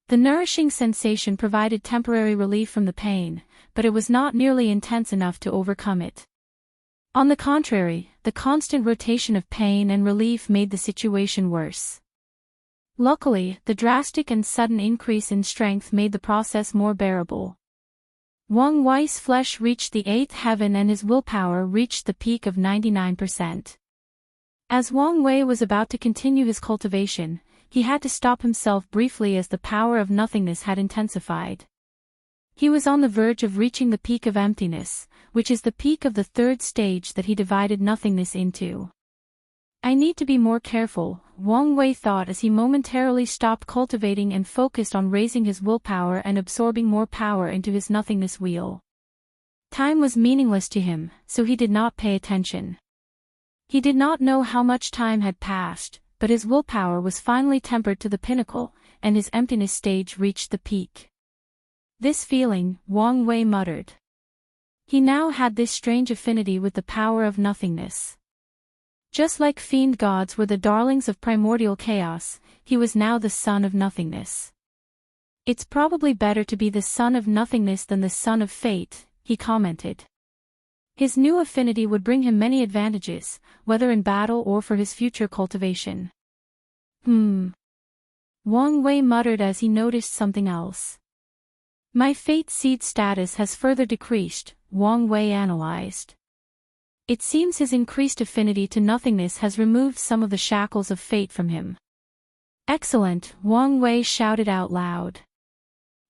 Speaker 1: The nourishing sensation provided temporary relief from the pain, but it was not nearly intense enough to overcome it. On the contrary, the constant rotation of pain and relief made the situation worse. Luckily, the drastic and sudden increase in strength made the process more bearable. Wang Wei's flesh reached the 8th heaven and his willpower reached the peak of 99%. As Wang Wei was about to continue his cultivation, he had to stop himself briefly as the power of nothingness had intensified. He was on the verge of reaching the peak of emptiness, which is the peak of the 3rd stage that he divided nothingness into. I need to be more careful, Wang Wei thought as he momentarily stopped cultivating and focused on raising his willpower and absorbing more power into his nothingness wheel. Time was meaningless to him, so he did not pay attention. He did not know how much time had passed, but his willpower was finally tempered to the pinnacle, and his emptiness stage reached the peak. This feeling, Wang Wei muttered. He now had this strange affinity with the power of nothingness. Just like fiend gods were the darlings of primordial chaos, he was now the son of nothingness. It's probably better to be the son of nothingness than the son of fate, he commented. His new affinity would bring him many advantages, whether in battle or for his future cultivation. Wang Wei muttered as he noticed something else. My fate seed status has further decreased, Wang Wei analyzed. It seems his increased affinity to nothingness has removed some of the shackles of fate from him. Excellent, Wang Wei shouted out loud.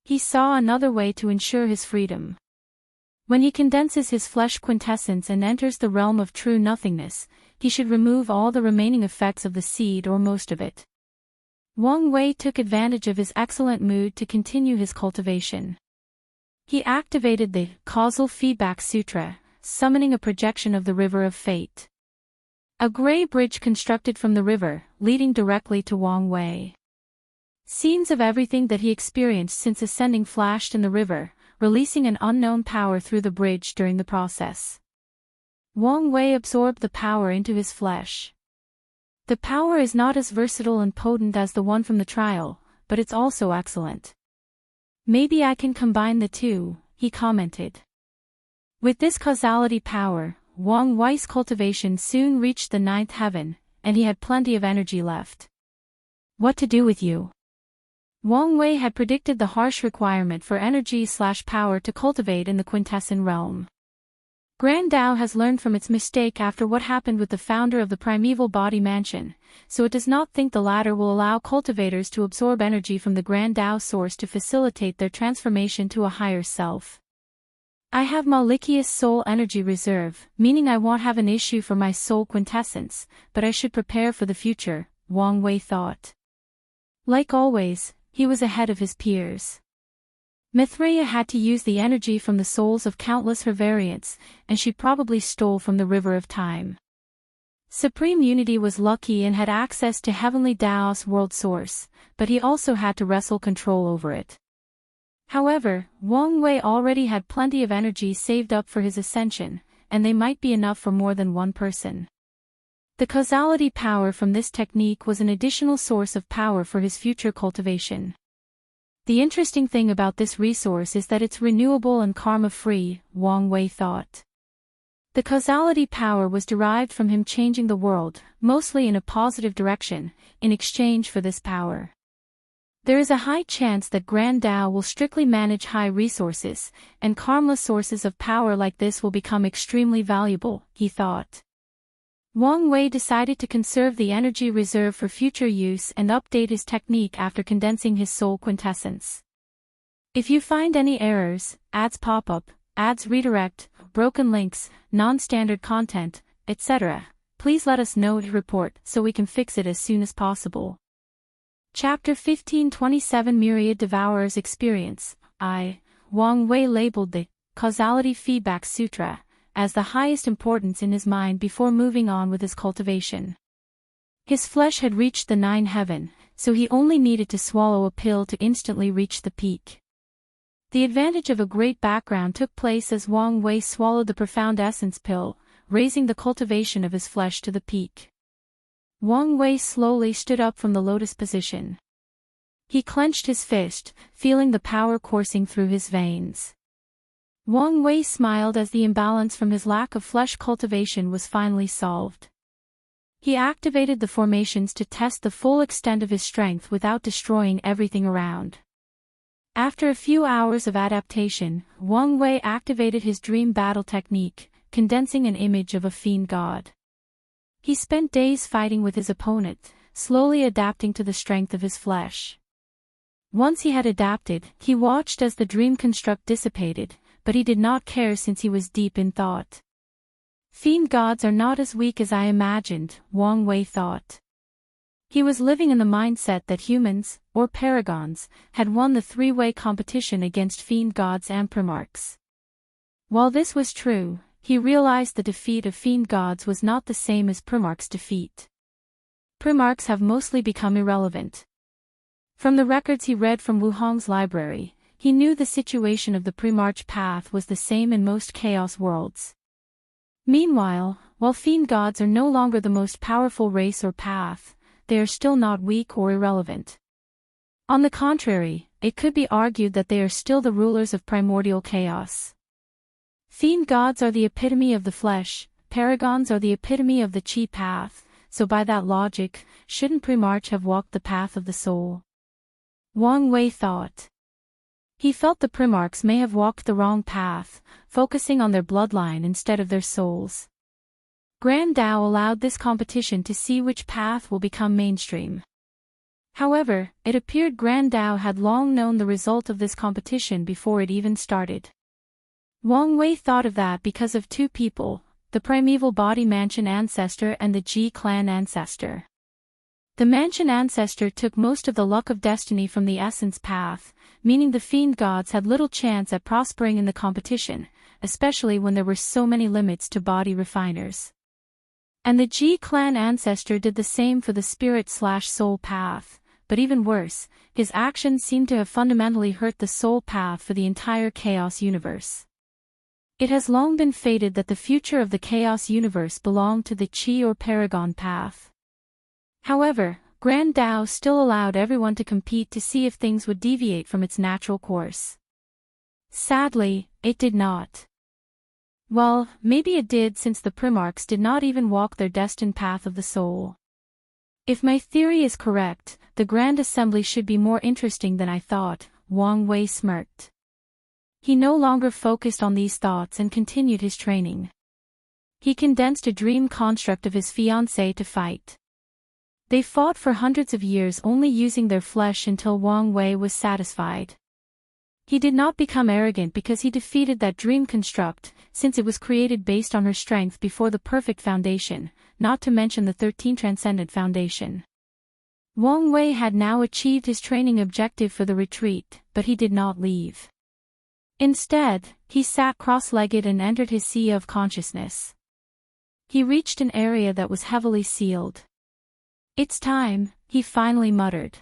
Speaker 1: He saw another way to ensure his freedom. When he condenses his flesh quintessence and enters the realm of true nothingness, he should remove all the remaining effects of the seed or most of it. Wang Wei took advantage of his excellent mood to continue his cultivation. He activated the Causal Feedback Sutra, summoning a projection of the River of Fate. A gray bridge constructed from the river, leading directly to Wang Wei. Scenes of everything that he experienced since ascending flashed in the river, releasing an unknown power through the bridge during the process. Wang Wei absorbed the power into his flesh. The power is not as versatile and potent as the one from the trial, but it's also excellent. Maybe I can combine the two, he commented. With this causality power, Wang Wei's cultivation soon reached the 9th heaven, and he had plenty of energy left. What to do with you? Wang Wei had predicted the harsh requirement for energy/power to cultivate in the quintessent realm. Grand Tao has learned from its mistake after what happened with the founder of the primeval body mansion, so it does not think the latter will allow cultivators to absorb energy from the Grand Tao source to facilitate their transformation to a higher self. I have Malikious soul energy reserve, meaning I won't have an issue for my soul quintessence, but I should prepare for the future, Wang Wei thought. Like always, he was ahead of his peers. Mithraea had to use the energy from the souls of countless her variants, and she probably stole from the river of time. Supreme Unity was lucky and had access to Heavenly Tao's world source, but he also had to wrestle control over it. However, Wang Wei already had plenty of energy saved up for his ascension, and they might be enough for more than one person. The causality power from this technique was an additional source of power for his future cultivation. The interesting thing about this resource is that it's renewable and karma-free, Wang Wei thought. The causality power was derived from him changing the world, mostly in a positive direction, in exchange for this power. There is a high chance that Grand Tao will strictly manage high resources, and karma sources of power like this will become extremely valuable, he thought. Wang Wei decided to conserve the energy reserve for future use and update his technique after condensing his soul quintessence. If you find any errors, ads pop up, ads redirect, broken links, non-standard content, etc., please let us know to report so we can fix it as soon as possible. Chapter 1527 Myriad Devourer's Experience. Wang Wei labeled the Causality Feedback Sutra as the highest importance in his mind before moving on with his cultivation. His flesh had reached the 9th heaven, so he only needed to swallow a pill to instantly reach the peak. The advantage of a great background took place as Wang Wei swallowed the profound essence pill, raising the cultivation of his flesh to the peak. Wang Wei slowly stood up from the lotus position. He clenched his fist, feeling the power coursing through his veins. Wang Wei smiled as the imbalance from his lack of flesh cultivation was finally solved. He activated the formations to test the full extent of his strength without destroying everything around. After a few hours of adaptation, Wang Wei activated his dream battle technique, condensing an image of a fiend god. He spent days fighting with his opponent, slowly adapting to the strength of his flesh. Once he had adapted, he watched as the dream construct dissipated, but he did not care since he was deep in thought. Fiend gods are not as weak as I imagined, Wang Wei thought. He was living in the mindset that humans, or paragons, had won the three-way competition against fiend gods and primarchs. While this was true, he realized the defeat of fiend gods was not the same as primarchs' defeat. Primarchs have mostly become irrelevant. From the records he read from Wu Hong's library, he knew the situation of the Primarch path was the same in most chaos worlds. Meanwhile, while fiend gods are no longer the most powerful race or path, they are still not weak or irrelevant. On the contrary, it could be argued that they are still the rulers of primordial chaos. Fiend gods are the epitome of the flesh, paragons are the epitome of the chi path, so by that logic, shouldn't Primarch have walked the path of the soul? Wang Wei thought. He felt the Primarchs may have walked the wrong path, focusing on their bloodline instead of their souls. Grand Tao allowed this competition to see which path will become mainstream. However, it appeared Grand Tao had long known the result of this competition before it even started. Wang Wei thought of that because of two people, the primeval body mansion ancestor and the Ji clan ancestor. The mansion ancestor took most of the luck of destiny from the essence path, meaning the fiend gods had little chance at prospering in the competition, especially when there were so many limits to body refiners. And the Ji clan ancestor did the same for the spirit/soul path, but even worse, his actions seemed to have fundamentally hurt the soul path for the entire chaos universe. It has long been fated that the future of the chaos universe belonged to the Chi or Paragon path. However, Grand Tao still allowed everyone to compete to see if things would deviate from its natural course. Sadly, it did not. Well, maybe it did, since the Primarchs did not even walk their destined path of the soul. If my theory is correct, the Grand Assembly should be more interesting than I thought, Wang Wei smirked. He no longer focused on these thoughts and continued his training. He condensed a dream construct of his fiancée to fight. They fought for hundreds of years, only using their flesh, until Wang Wei was satisfied. He did not become arrogant because he defeated that dream construct, since it was created based on her strength before the perfect foundation, not to mention the 13 Transcendent foundation. Wang Wei had now achieved his training objective for the retreat, but he did not leave. Instead, he sat cross-legged and entered his sea of consciousness. He reached an area that was heavily sealed. "It's time," he finally muttered.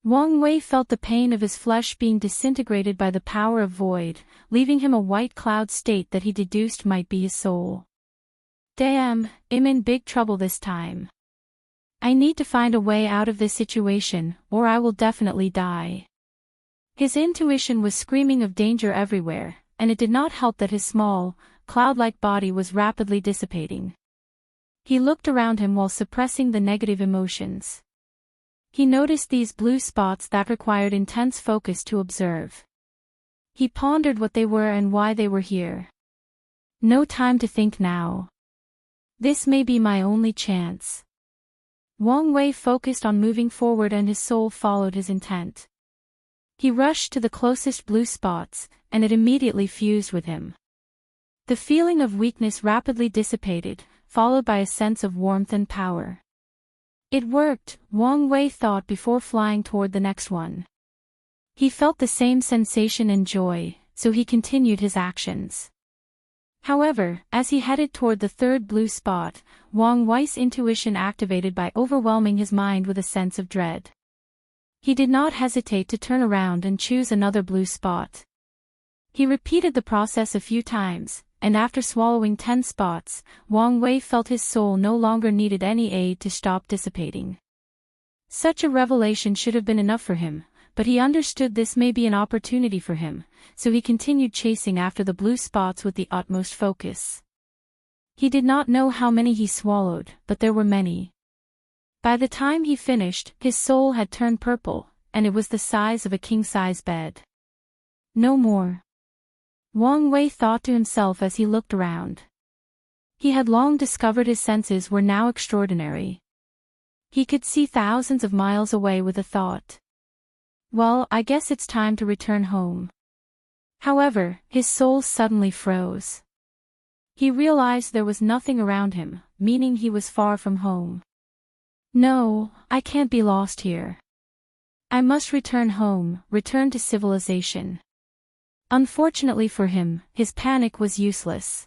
Speaker 1: Wang Wei felt the pain of his flesh being disintegrated by the power of void, leaving him a white cloud state that he deduced might be his soul. Damn, I'm in big trouble this time. I need to find a way out of this situation, or I will definitely die. His intuition was screaming of danger everywhere, and it did not help that his small, cloud-like body was rapidly dissipating. He looked around him while suppressing the negative emotions. He noticed these blue spots that required intense focus to observe. He pondered what they were and why they were here. No time to think now. This may be my only chance. Wang Wei focused on moving forward, and his soul followed his intent. He rushed to the closest blue spots, and it immediately fused with him. The feeling of weakness rapidly dissipated, followed by a sense of warmth and power. It worked, Wang Wei thought before flying toward the next one. He felt the same sensation and joy, so he continued his actions. However, as he headed toward the third blue spot, Wang Wei's intuition activated by overwhelming his mind with a sense of dread. He did not hesitate to turn around and choose another blue spot. He repeated the process a few times, and after swallowing 10 spots, Wang Wei felt his soul no longer needed any aid to stop dissipating. Such a revelation should have been enough for him, but he understood this may be an opportunity for him, so he continued chasing after the blue spots with the utmost focus. He did not know how many he swallowed, but there were many. By the time he finished, his soul had turned purple, and it was the size of a king-size bed. No more. Wang Wei thought to himself as he looked around. He had long discovered his senses were now extraordinary. He could see thousands of miles away with a thought. Well, I guess it's time to return home. However, his soul suddenly froze. He realized there was nothing around him, meaning he was far from home. No, I can't be lost here. I must return home, return to civilization. Unfortunately for him, his panic was useless.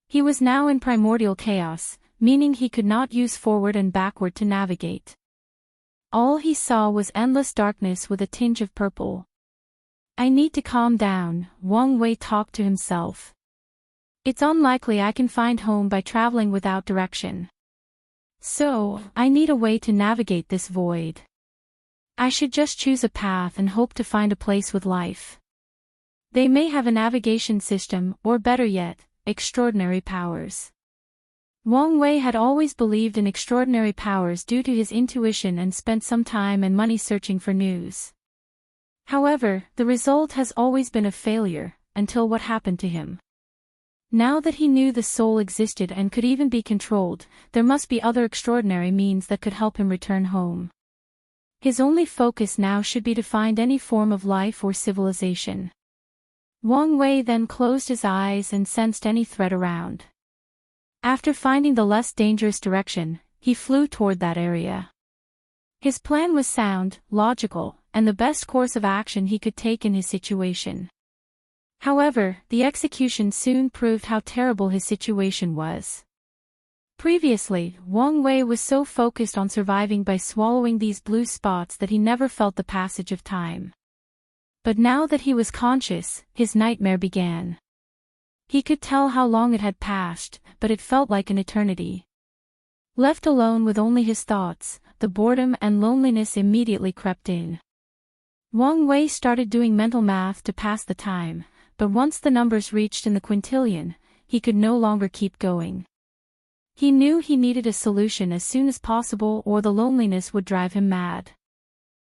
Speaker 1: He was now in primordial chaos, meaning he could not use forward and backward to navigate. All he saw was endless darkness with a tinge of purple. I need to calm down, Wang Wei talked to himself. It's unlikely I can find home by traveling without direction. So, I need a way to navigate this void. I should just choose a path and hope to find a place with life. They may have a navigation system, or better yet, extraordinary powers. Wang Wei had always believed in extraordinary powers due to his intuition and spent some time and money searching for news. However, the result has always been a failure, until what happened to him. Now that he knew the soul existed and could even be controlled, there must be other extraordinary means that could help him return home. His only focus now should be to find any form of life or civilization. Wang Wei then closed his eyes and sensed any threat around. After finding the less dangerous direction, he flew toward that area. His plan was sound, logical, and the best course of action he could take in his situation. However, the execution soon proved how terrible his situation was. Previously, Wang Wei was so focused on surviving by swallowing these blue spots that he never felt the passage of time. But now that he was conscious, his nightmare began. He could tell how long it had passed, but it felt like an eternity. Left alone with only his thoughts, the boredom and loneliness immediately crept in. Wang Wei started doing mental math to pass the time, but once the numbers reached in the quintillion, he could no longer keep going. He knew he needed a solution as soon as possible or the loneliness would drive him mad.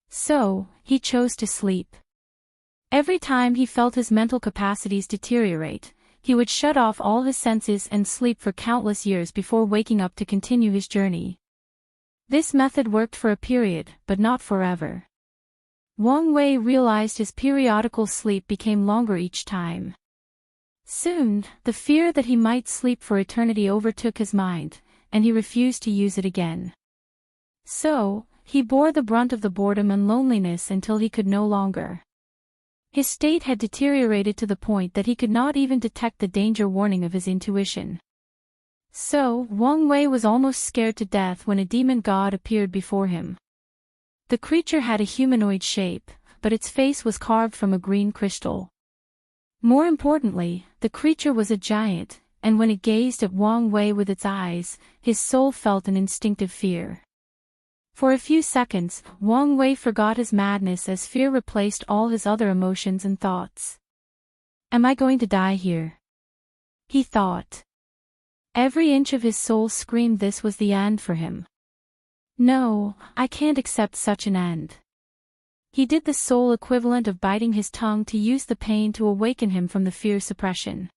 Speaker 1: So, he chose to sleep. Every time he felt his mental capacities deteriorate, he would shut off all his senses and sleep for countless years before waking up to continue his journey. This method worked for a period, but not forever. Wang Wei realized his periodical sleep became longer each time. Soon, the fear that he might sleep for eternity overtook his mind, and he refused to use it again. So, he bore the brunt of the boredom and loneliness until he could no longer. His state had deteriorated to the point that he could not even detect the danger warning of his intuition. So, Wang Wei was almost scared to death when a demon god appeared before him. The creature had a humanoid shape, but its face was carved from a green crystal. More importantly, the creature was a giant, and when it gazed at Wang Wei with its eyes, his soul felt an instinctive fear. For a few seconds, Wang Wei forgot his madness as fear replaced all his other emotions and thoughts. Am I going to die here? He thought. Every inch of his soul screamed this was the end for him. No, I can't accept such an end. He did the soul equivalent of biting his tongue to use the pain to awaken him from the fear suppression.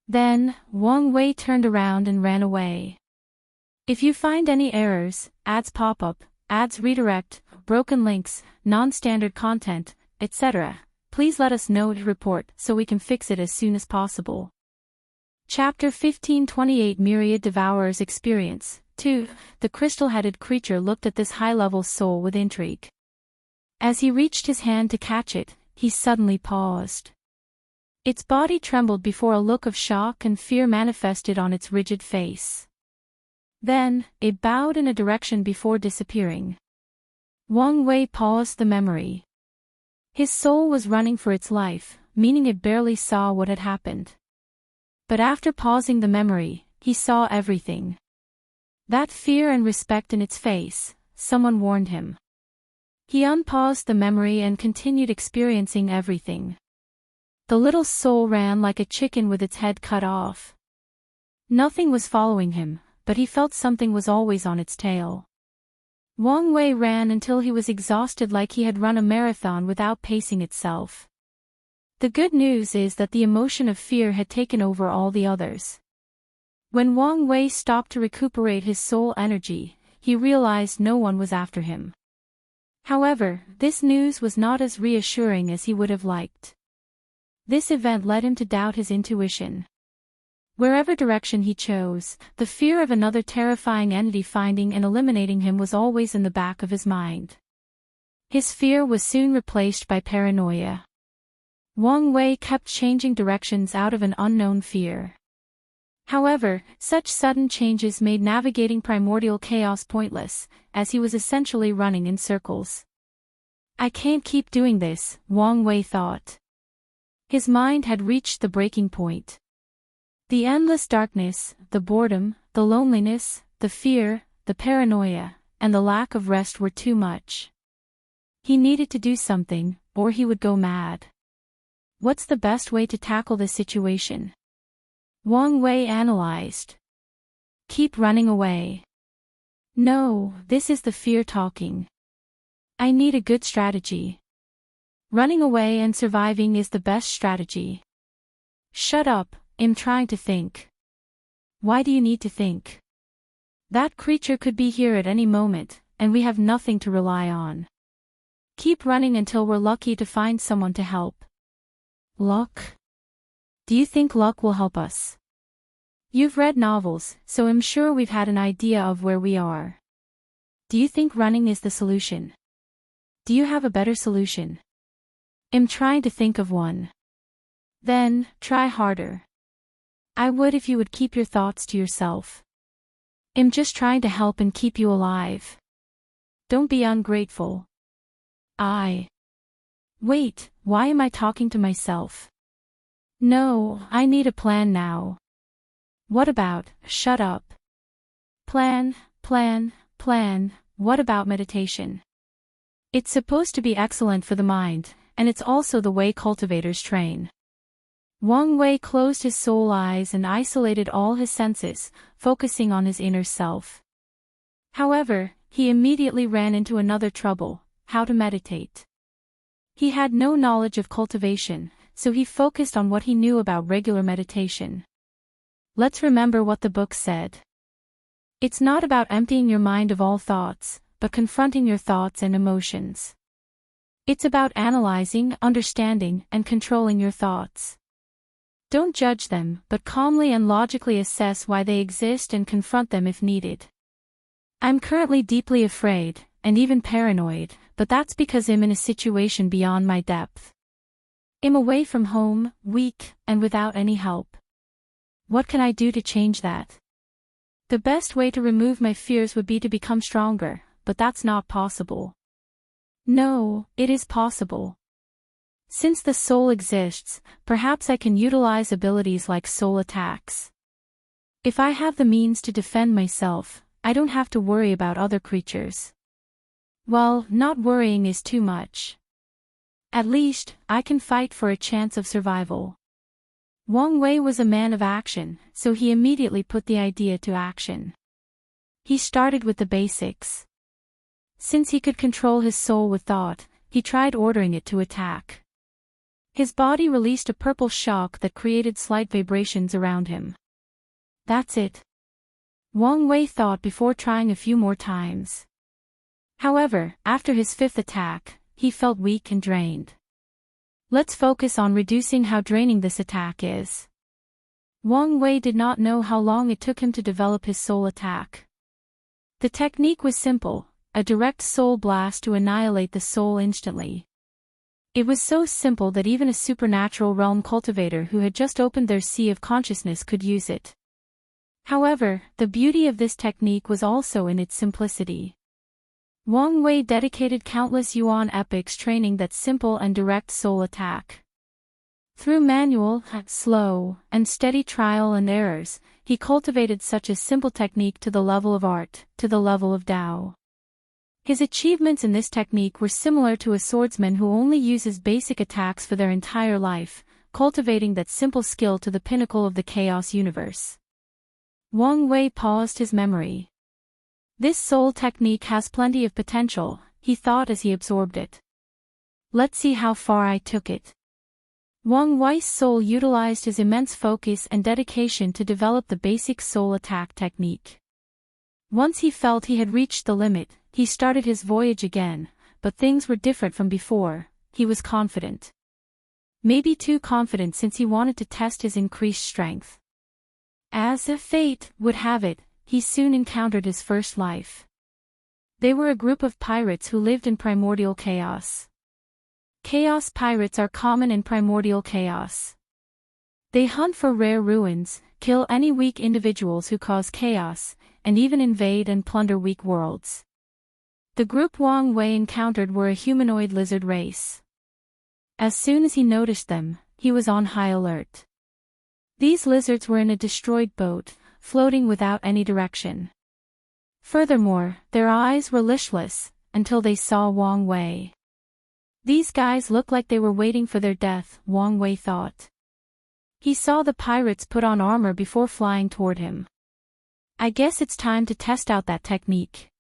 Speaker 1: Then, Wang Wei turned around and ran away. If you find any errors, ads pop up, ads redirect, broken links, non-standard content, etc., please let us know to report so we can fix it as soon as possible. Chapter 1528 Myriad Devourer's Experience 2. The crystal-headed creature looked at this high-level soul with intrigue. As he reached his hand to catch it, he suddenly paused. Its body trembled before a look of shock and fear manifested on its rigid face. Then, it bowed in a direction before disappearing. Wang Wei paused the memory. His soul was running for its life, meaning it barely saw what had happened. But after pausing the memory, he saw everything. That fear and respect in its face, someone warned him. He unpaused the memory and continued experiencing everything. The little soul ran like a chicken with its head cut off. Nothing was following him, but he felt something was always on its tail. Wang Wei ran until he was exhausted, like he had run a marathon without pacing itself. The good news is that the emotion of fear had taken over all the others. When Wang Wei stopped to recuperate his soul energy, he realized no one was after him. However, this news was not as reassuring as he would have liked. This event led him to doubt his intuition. Wherever direction he chose, the fear of another terrifying entity finding and eliminating him was always in the back of his mind. His fear was soon replaced by paranoia. Wang Wei kept changing directions out of an unknown fear. However, such sudden changes made navigating primordial chaos pointless, as he was essentially running in circles. I can't keep doing this, Wang Wei thought. His mind had reached the breaking point. The endless darkness, the boredom, the loneliness, the fear, the paranoia, and the lack of rest were too much. He needed to do something, or he would go mad. What's the best way to tackle this situation? Wang Wei analyzed. Keep running away. No, this is the fear talking. I need a good strategy. Running away and surviving is the best strategy. Shut up, I'm trying to think. Why do you need to think? That creature could be here at any moment, and we have nothing to rely on. Keep running until we're lucky to find someone to help. Luck? Do you think luck will help us? You've read novels, so I'm sure we've had an idea of where we are. Do you think running is the solution? Do you have a better solution? I'm trying to think of one. Then, try harder. I would if you would keep your thoughts to yourself. I'm just trying to help and keep you alive. Don't be ungrateful. Wait, why am I talking to myself? No, I need a plan now. What about, shut up? Plan, plan, plan, what about meditation? It's supposed to be excellent for the mind, and it's also the way cultivators train. Wang Wei closed his soul eyes and isolated all his senses, focusing on his inner self. However, he immediately ran into another trouble: how to meditate. He had no knowledge of cultivation, so he focused on what he knew about regular meditation. Let's remember what the book said. It's not about emptying your mind of all thoughts, but confronting your thoughts and emotions. It's about analyzing, understanding, and controlling your thoughts. Don't judge them, but calmly and logically assess why they exist and confront them if needed. I'm currently deeply afraid, and even paranoid, but that's because I'm in a situation beyond my depth. I'm away from home, weak, and without any help. What can I do to change that? The best way to remove my fears would be to become stronger, but that's not possible. No, it is possible. Since the soul exists, perhaps I can utilize abilities like soul attacks. If I have the means to defend myself, I don't have to worry about other creatures. Well, not worrying is too much. At least, I can fight for a chance of survival. Wang Wei was a man of action, so he immediately put the idea to action. He started with the basics. Since he could control his soul with thought, he tried ordering it to attack. His body released a purple shock that created slight vibrations around him. That's it. Wang Wei thought before trying a few more times. However, after his fifth attack, he felt weak and drained. Let's focus on reducing how draining this attack is. Wang Wei did not know how long it took him to develop his soul attack. The technique was simple: a direct soul blast to annihilate the soul instantly. It was so simple that even a supernatural realm cultivator who had just opened their sea of consciousness could use it. However, the beauty of this technique was also in its simplicity. Wang Wei dedicated countless yuan epics training that simple and direct soul attack. Through manual, slow, and steady trial and errors, he cultivated such a simple technique to the level of art, to the level of Tao. His achievements in this technique were similar to a swordsman who only uses basic attacks for their entire life, cultivating that simple skill to the pinnacle of the chaos universe. Wang Wei paused his memory. This soul technique has plenty of potential, he thought as he absorbed it. Let's see how far I took it. Wang Wei's soul utilized his immense focus and dedication to develop the basic soul attack technique. Once he felt he had reached the limit, he started his voyage again, but things were different from before. He was confident. Maybe too confident, since he wanted to test his increased strength. As if fate would have it, he soon encountered his first life. They were a group of pirates who lived in primordial chaos. Chaos pirates are common in primordial chaos. They hunt for rare ruins, kill any weak individuals who cause chaos, and even invade and plunder weak worlds. The group Wang Wei encountered were a humanoid lizard race. As soon as he noticed them, he was on high alert. These lizards were in a destroyed boat, floating without any direction. Furthermore, their eyes were listless, until they saw Wang Wei. These guys looked like they were waiting for their death, Wang Wei thought. He saw the pirates put on armor before flying toward him. I guess it's time to test out that technique.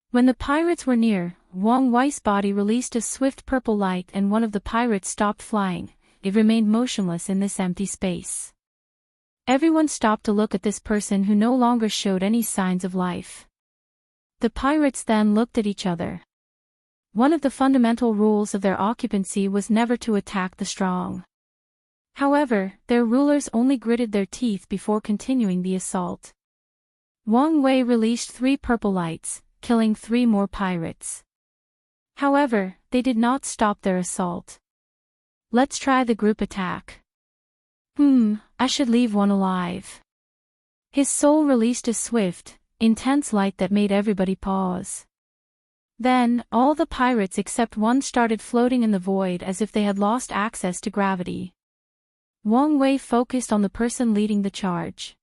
Speaker 1: When the pirates were near, Wang Wei's body released a swift purple light and one of the pirates stopped flying. It remained motionless in this empty space. Everyone stopped to look at this person who no longer showed any signs of life. The pirates then looked at each other. One of the fundamental rules of their occupancy was never to attack the strong. However, their rulers only gritted their teeth before continuing the assault. Wang Wei released 3 purple lights, killing 3 more pirates. However, they did not stop their assault. Let's try the group attack. I should leave one alive. His soul released a swift, intense light that made everybody pause. Then, all the pirates except one started floating in the void as if they had lost access to gravity. Wang Wei focused on the person leading the charge.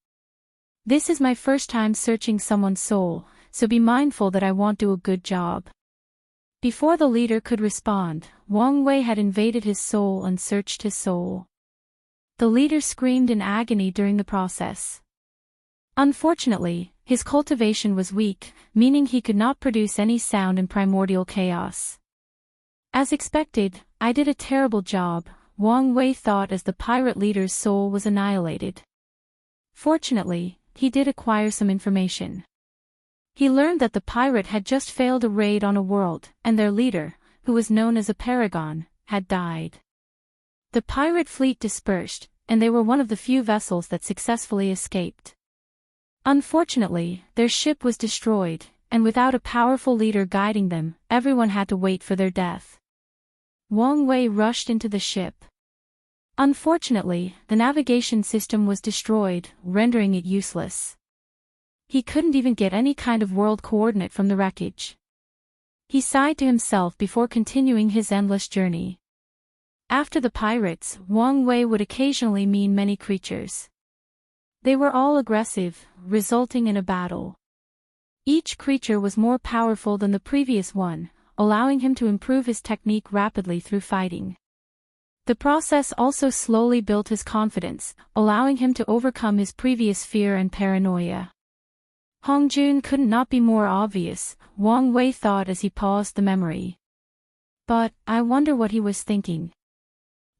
Speaker 1: This is my first time searching someone's soul, so be mindful that I won't do a good job. Before the leader could respond, Wang Wei had invaded his soul and searched his soul. The leader screamed in agony during the process. Unfortunately, his cultivation was weak, meaning he could not produce any sound in primordial chaos. As expected, I did a terrible job, Wang Wei thought as the pirate leader's soul was annihilated. Fortunately, he did acquire some information. He learned that the pirate had just failed a raid on a world, and their leader, who was known as a paragon, had died. The pirate fleet dispersed, and they were one of the few vessels that successfully escaped. Unfortunately, their ship was destroyed, and without a powerful leader guiding them, everyone had to wait for their death. Wang Wei rushed into the ship. Unfortunately, the navigation system was destroyed, rendering it useless. He couldn't even get any kind of world coordinate from the wreckage. He sighed to himself before continuing his endless journey. After the pirates, Wang Wei would occasionally meet many creatures. They were all aggressive, resulting in a battle. Each creature was more powerful than the previous one, allowing him to improve his technique rapidly through fighting. The process also slowly built his confidence, allowing him to overcome his previous fear and paranoia. Hongjun could not be more obvious, Wang Wei thought as he paused the memory. But, I wonder what he was thinking.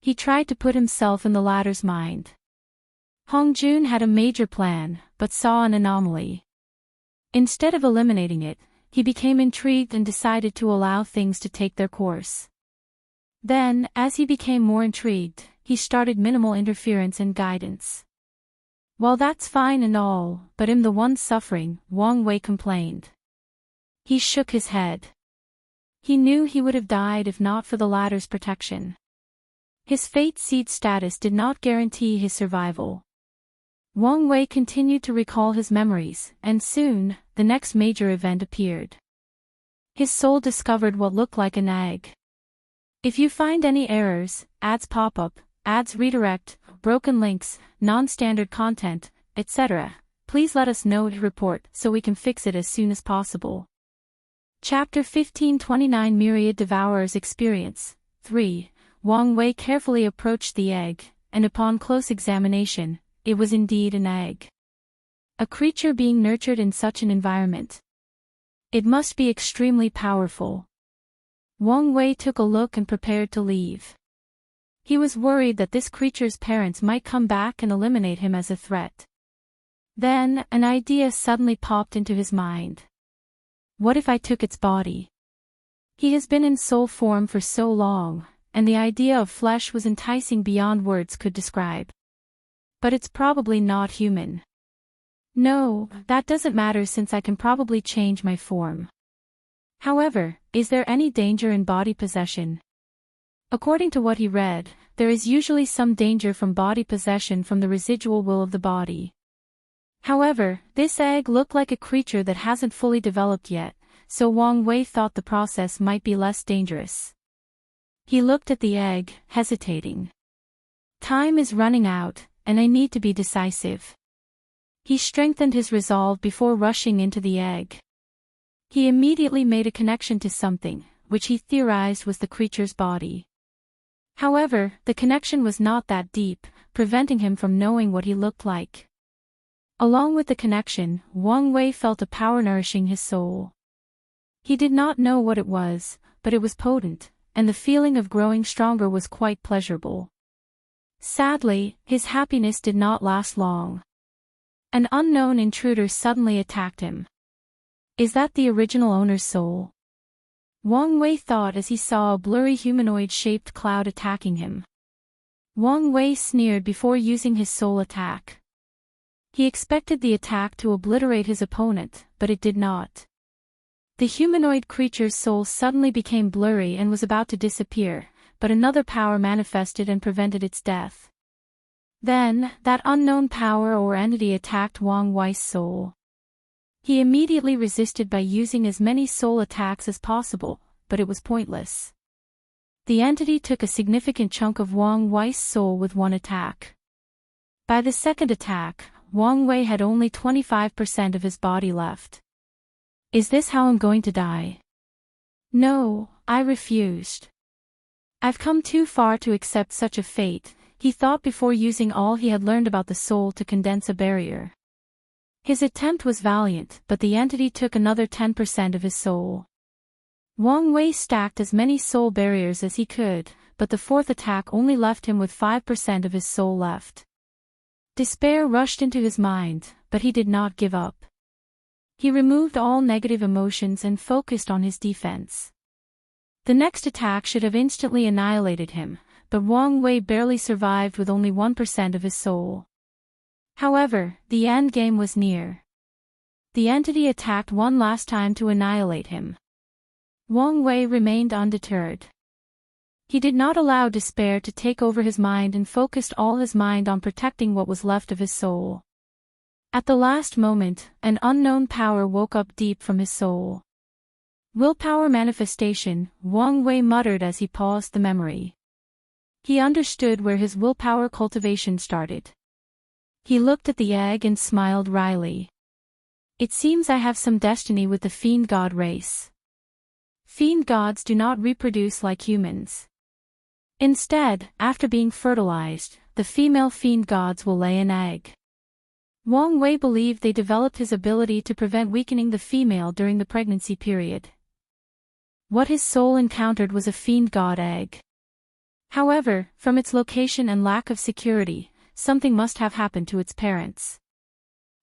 Speaker 1: He tried to put himself in the latter's mind. Hongjun had a major plan, but saw an anomaly. Instead of eliminating it, he became intrigued and decided to allow things to take their course. Then, as he became more intrigued, he started minimal interference and guidance. Well, that's fine and all, but I'm the one suffering, Wang Wei complained. He shook his head. He knew he would have died if not for the latter's protection. His fate seed status did not guarantee his survival. Wang Wei continued to recall his memories, and soon, the next major event appeared. His soul discovered what looked like an egg. If you find any errors, ads pop up, ads redirect, broken links, non-standard content, etc., please let us know to report so we can fix it as soon as possible. Chapter 1529 Myriad Devourer's Experience 3. Wang Wei carefully approached the egg, and upon close examination, it was indeed an egg. A creature being nurtured in such an environment. It must be extremely powerful. Wang Wei took a look and prepared to leave. He was worried that this creature's parents might come back and eliminate him as a threat. Then, an idea suddenly popped into his mind. What if I took its body? He has been in soul form for so long, and the idea of flesh was enticing beyond words could describe. But it's probably not human. No, that doesn't matter since I can probably change my form. However, is there any danger in body possession? According to what he read, there is usually some danger from body possession from the residual will of the body. However, this egg looked like a creature that hasn't fully developed yet, so Wang Wei thought the process might be less dangerous. He looked at the egg, hesitating. Time is running out, and I need to be decisive. He strengthened his resolve before rushing into the egg. He immediately made a connection to something, which he theorized was the creature's body. However, the connection was not that deep, preventing him from knowing what he looked like. Along with the connection, Wang Wei felt a power nourishing his soul. He did not know what it was, but it was potent, and the feeling of growing stronger was quite pleasurable. Sadly, his happiness did not last long. An unknown intruder suddenly attacked him. Is that the original owner's soul? Wang Wei thought as he saw a blurry humanoid-shaped cloud attacking him. Wang Wei sneered before using his soul attack. He expected the attack to obliterate his opponent, but it did not. The humanoid creature's soul suddenly became blurry and was about to disappear, but another power manifested and prevented its death. Then, that unknown power or entity attacked Wang Wei's soul. He immediately resisted by using as many soul attacks as possible, but it was pointless. The entity took a significant chunk of Wang Wei's soul with one attack. By the second attack, Wang Wei had only 25% of his body left. Is this how I'm going to die? No, I refused. I've come too far to accept such a fate, he thought before using all he had learned about the soul to condense a barrier. His attempt was valiant, but the entity took another 10% of his soul. Wang Wei stacked as many soul barriers as he could, but the fourth attack only left him with 5% of his soul left. Despair rushed into his mind, but he did not give up. He removed all negative emotions and focused on his defense. The next attack should have instantly annihilated him, but Wang Wei barely survived with only 1% of his soul. However, the endgame was near. The entity attacked one last time to annihilate him. Wang Wei remained undeterred. He did not allow despair to take over his mind and focused all his mind on protecting what was left of his soul. At the last moment, an unknown power woke up deep from his soul. Willpower manifestation, Wang Wei muttered as he paused the memory. He understood where his willpower cultivation started. He looked at the egg and smiled wryly. It seems I have some destiny with the fiend god race. Fiend gods do not reproduce like humans. Instead, after being fertilized, the female fiend gods will lay an egg. Wang Wei believed they developed his ability to prevent weakening the female during the pregnancy period. What his soul encountered was a fiend god egg. However, from its location and lack of security, something must have happened to its parents.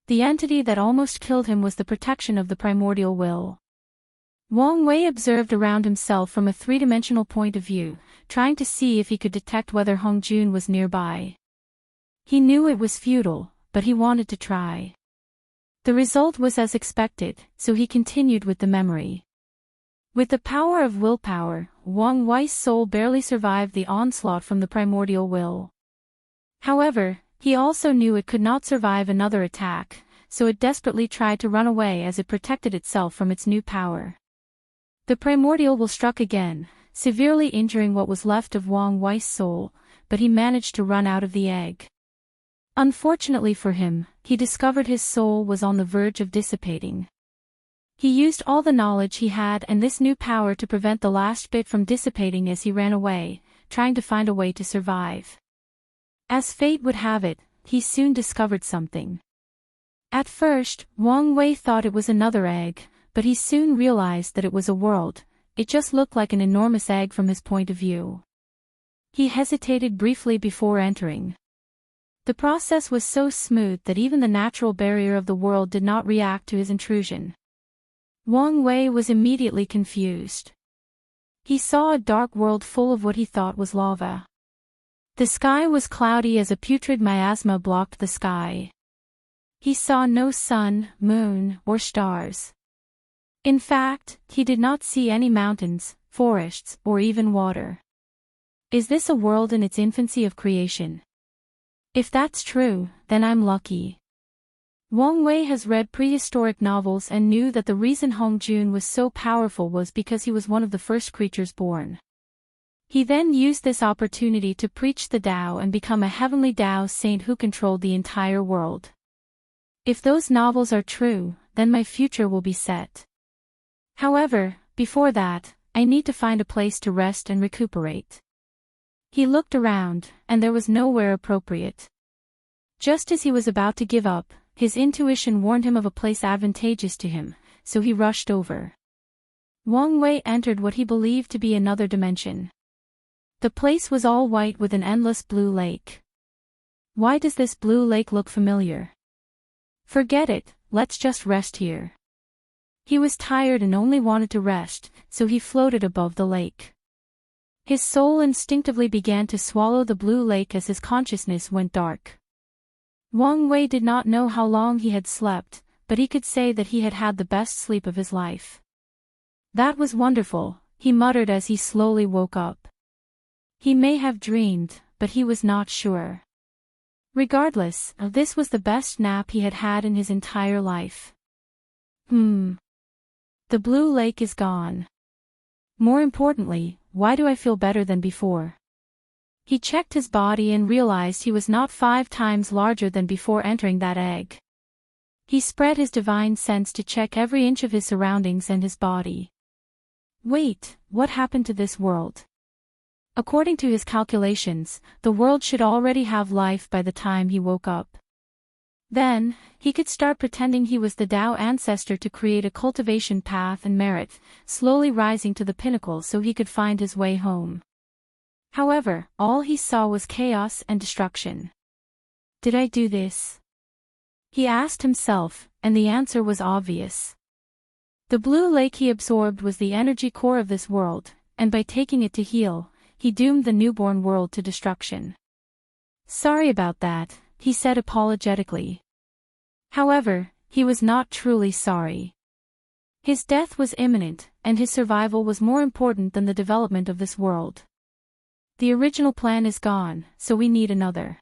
Speaker 1: The entity that almost killed him was the protection of the primordial will. Wang Wei observed around himself from a three-dimensional point of view, trying to see if he could detect whether Hong Jun was nearby. He knew it was futile, but he wanted to try. The result was as expected, so he continued with the memory. With the power of willpower, Wang Wei's soul barely survived the onslaught from the primordial will. However, he also knew it could not survive another attack, so it desperately tried to run away as it protected itself from its new power. The primordial will struck again, severely injuring what was left of Wang Wei's soul, but he managed to run out of the egg. Unfortunately for him, he discovered his soul was on the verge of dissipating. He used all the knowledge he had and this new power to prevent the last bit from dissipating as he ran away, trying to find a way to survive. As fate would have it, he soon discovered something. At first, Wang Wei thought it was another egg, but he soon realized that it was a world. It just looked like an enormous egg from his point of view. He hesitated briefly before entering. The process was so smooth that even the natural barrier of the world did not react to his intrusion. Wang Wei was immediately confused. He saw a dark world full of what he thought was lava. The sky was cloudy as a putrid miasma blocked the sky. He saw no sun, moon, or stars. In fact, he did not see any mountains, forests, or even water. Is this a world in its infancy of creation? If that's true, then I'm lucky. Wang Wei has read prehistoric novels and knew that the reason Hong Jun was so powerful was because he was one of the first creatures born. He then used this opportunity to preach the Tao and become a heavenly Tao saint who controlled the entire world. If those novels are true, then my future will be set. However, before that, I need to find a place to rest and recuperate. He looked around, and there was nowhere appropriate. Just as he was about to give up, his intuition warned him of a place advantageous to him, so he rushed over. Wang Wei entered what he believed to be another dimension. The place was all white with an endless blue lake. Why does this blue lake look familiar? Forget it, let's just rest here. He was tired and only wanted to rest, so he floated above the lake. His soul instinctively began to swallow the blue lake as his consciousness went dark. Wang Wei did not know how long he had slept, but he could say that he had had the best sleep of his life. That was wonderful, he muttered as he slowly woke up. He may have dreamed, but he was not sure. Regardless, this was the best nap he had had in his entire life. The blue lake is gone. More importantly, why do I feel better than before? He checked his body and realized he was not 5 times larger than before entering that egg. He spread his divine sense to check every inch of his surroundings and his body. Wait, what happened to this world? According to his calculations, the world should already have life by the time he woke up. Then, he could start pretending he was the Tao ancestor to create a cultivation path and merit, slowly rising to the pinnacle so he could find his way home. However, all he saw was chaos and destruction. Did I do this? He asked himself, and the answer was obvious. The blue lake he absorbed was the energy core of this world, and by taking it to heal, he doomed the newborn world to destruction. Sorry about that, he said apologetically. However, he was not truly sorry. His death was imminent, and his survival was more important than the development of this world. The original plan is gone, so we need another.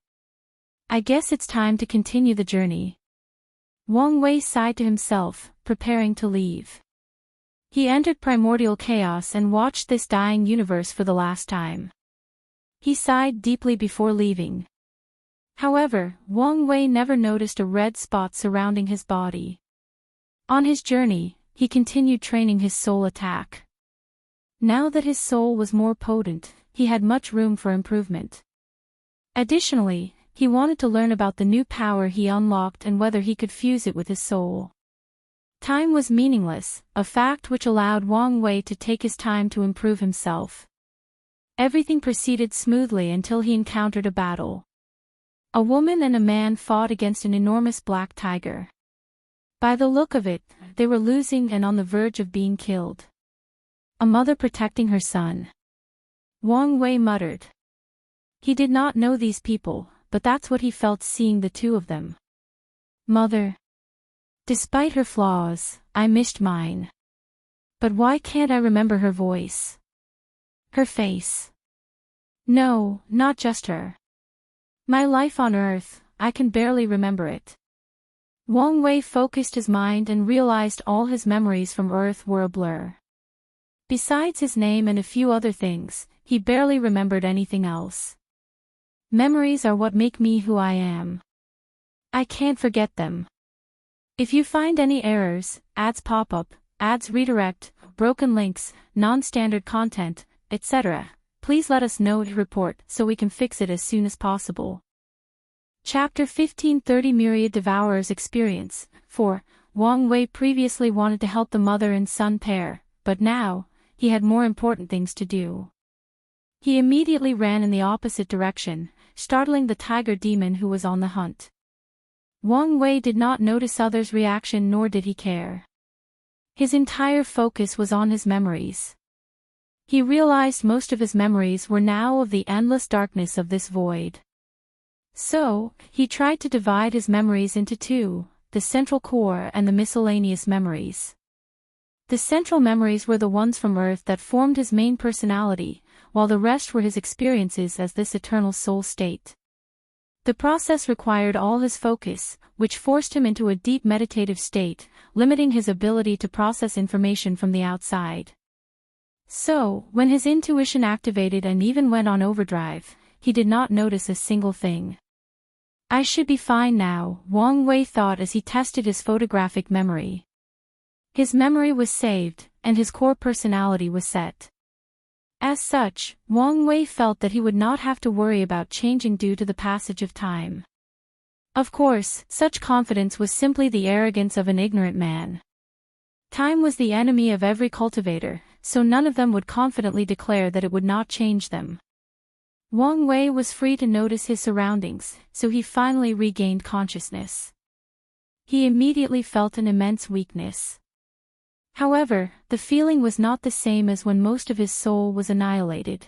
Speaker 1: I guess it's time to continue the journey. Wang Wei sighed to himself, preparing to leave. He entered primordial chaos and watched this dying universe for the last time. He sighed deeply before leaving. However, Wang Wei never noticed a red spot surrounding his body. On his journey, he continued training his soul attack. Now that his soul was more potent, he had much room for improvement. Additionally, he wanted to learn about the new power he unlocked and whether he could fuse it with his soul. Time was meaningless, a fact which allowed Wang Wei to take his time to improve himself. Everything proceeded smoothly until he encountered a battle. A woman and a man fought against an enormous black tiger. By the look of it, they were losing and on the verge of being killed. A mother protecting her son. Wang Wei muttered. He did not know these people, but that's what he felt seeing the two of them. Mother. Despite her flaws, I missed mine. But why can't I remember her voice? Her face. No, not just her. My life on Earth, I can barely remember it. Wang Wei focused his mind and realized all his memories from Earth were a blur. Besides his name and a few other things, he barely remembered anything else. Memories are what make me who I am. I can't forget them. If you find any errors, ads pop up, ads redirect, broken links, non-standard content, etc., please let us know to report so we can fix it as soon as possible. Chapter 1530 Myriad Devourer's Experience. 4. Wang Wei previously wanted to help the mother and son pair, but now, he had more important things to do. He immediately ran in the opposite direction, startling the tiger demon who was on the hunt. Wang Wei did not notice others' reaction nor did he care. His entire focus was on his memories. He realized most of his memories were now of the endless darkness of this void. So, he tried to divide his memories into two, the central core and the miscellaneous memories. The central memories were the ones from Earth that formed his main personality, while the rest were his experiences as this eternal soul state. The process required all his focus, which forced him into a deep meditative state, limiting his ability to process information from the outside. So, when his intuition activated and even went on overdrive, he did not notice a single thing. I should be fine now, Wang Wei thought as he tested his photographic memory. His memory was saved, and his core personality was set. As such, Wang Wei felt that he would not have to worry about changing due to the passage of time. Of course, such confidence was simply the arrogance of an ignorant man. Time was the enemy of every cultivator, so none of them would confidently declare that it would not change them. Wang Wei was free to notice his surroundings, so he finally regained consciousness. He immediately felt an immense weakness. However, the feeling was not the same as when most of his soul was annihilated.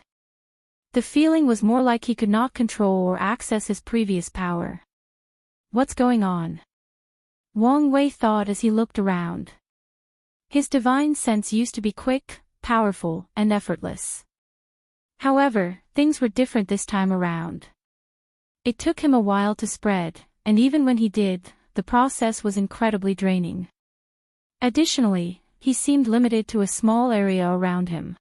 Speaker 1: The feeling was more like he could not control or access his previous power. What's going on? Wang Wei thought as he looked around. His divine sense used to be quick, powerful, and effortless. However, things were different this time around. It took him a while to spread, and even when he did, the process was incredibly draining. Additionally, he seemed limited to a small area around him.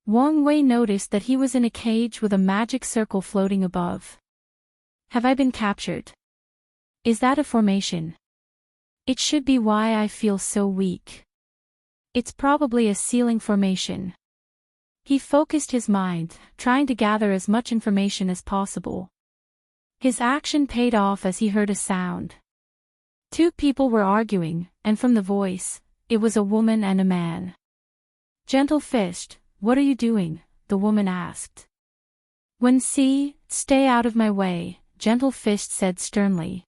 Speaker 1: Wang Wei noticed that he was in a cage with a magic circle floating above. Have I been captured? Is that a formation? It should be why I feel so weak. It's probably a ceiling formation. He focused his mind, trying to gather as much information as possible. His action paid off as he heard a sound. Two people were arguing, and from the voice, it was a woman and a man. "Gentle Fist, what are you doing?" the woman asked. "Wen Si, stay out of my way," Gentle Fist said sternly.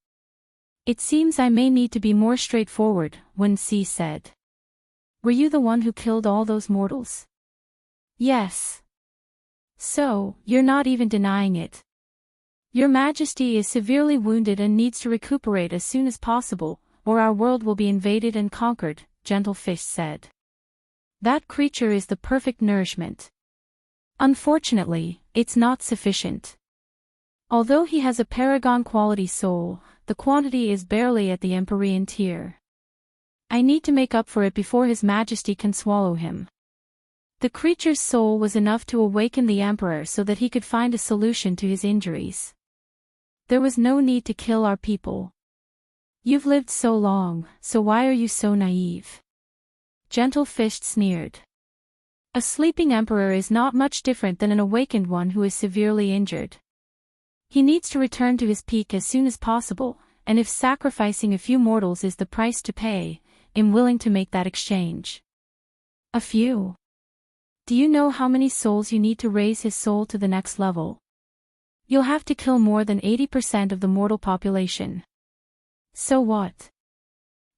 Speaker 1: "It seems I may need to be more straightforward," Wen Si said. "Were you the one who killed all those mortals?" "Yes." "So, you're not even denying it. Your Majesty is severely wounded and needs to recuperate as soon as possible, or our world will be invaded and conquered," Gentle Fist said. "That creature is the perfect nourishment. Unfortunately, it's not sufficient. Although he has a paragon quality soul, the quantity is barely at the Empyrean tier. I need to make up for it before His Majesty can swallow him." The creature's soul was enough to awaken the Emperor so that he could find a solution to his injuries. "There was no need to kill our people. You've lived so long, so why are you so naive?" Gentle Fist sneered. A sleeping emperor is not much different than an awakened one who is severely injured. He needs to return to his peak as soon as possible, and if sacrificing a few mortals is the price to pay, I'm willing to make that exchange. "A few? Do you know how many souls you need to raise his soul to the next level? You'll have to kill more than 80% of the mortal population." "So what?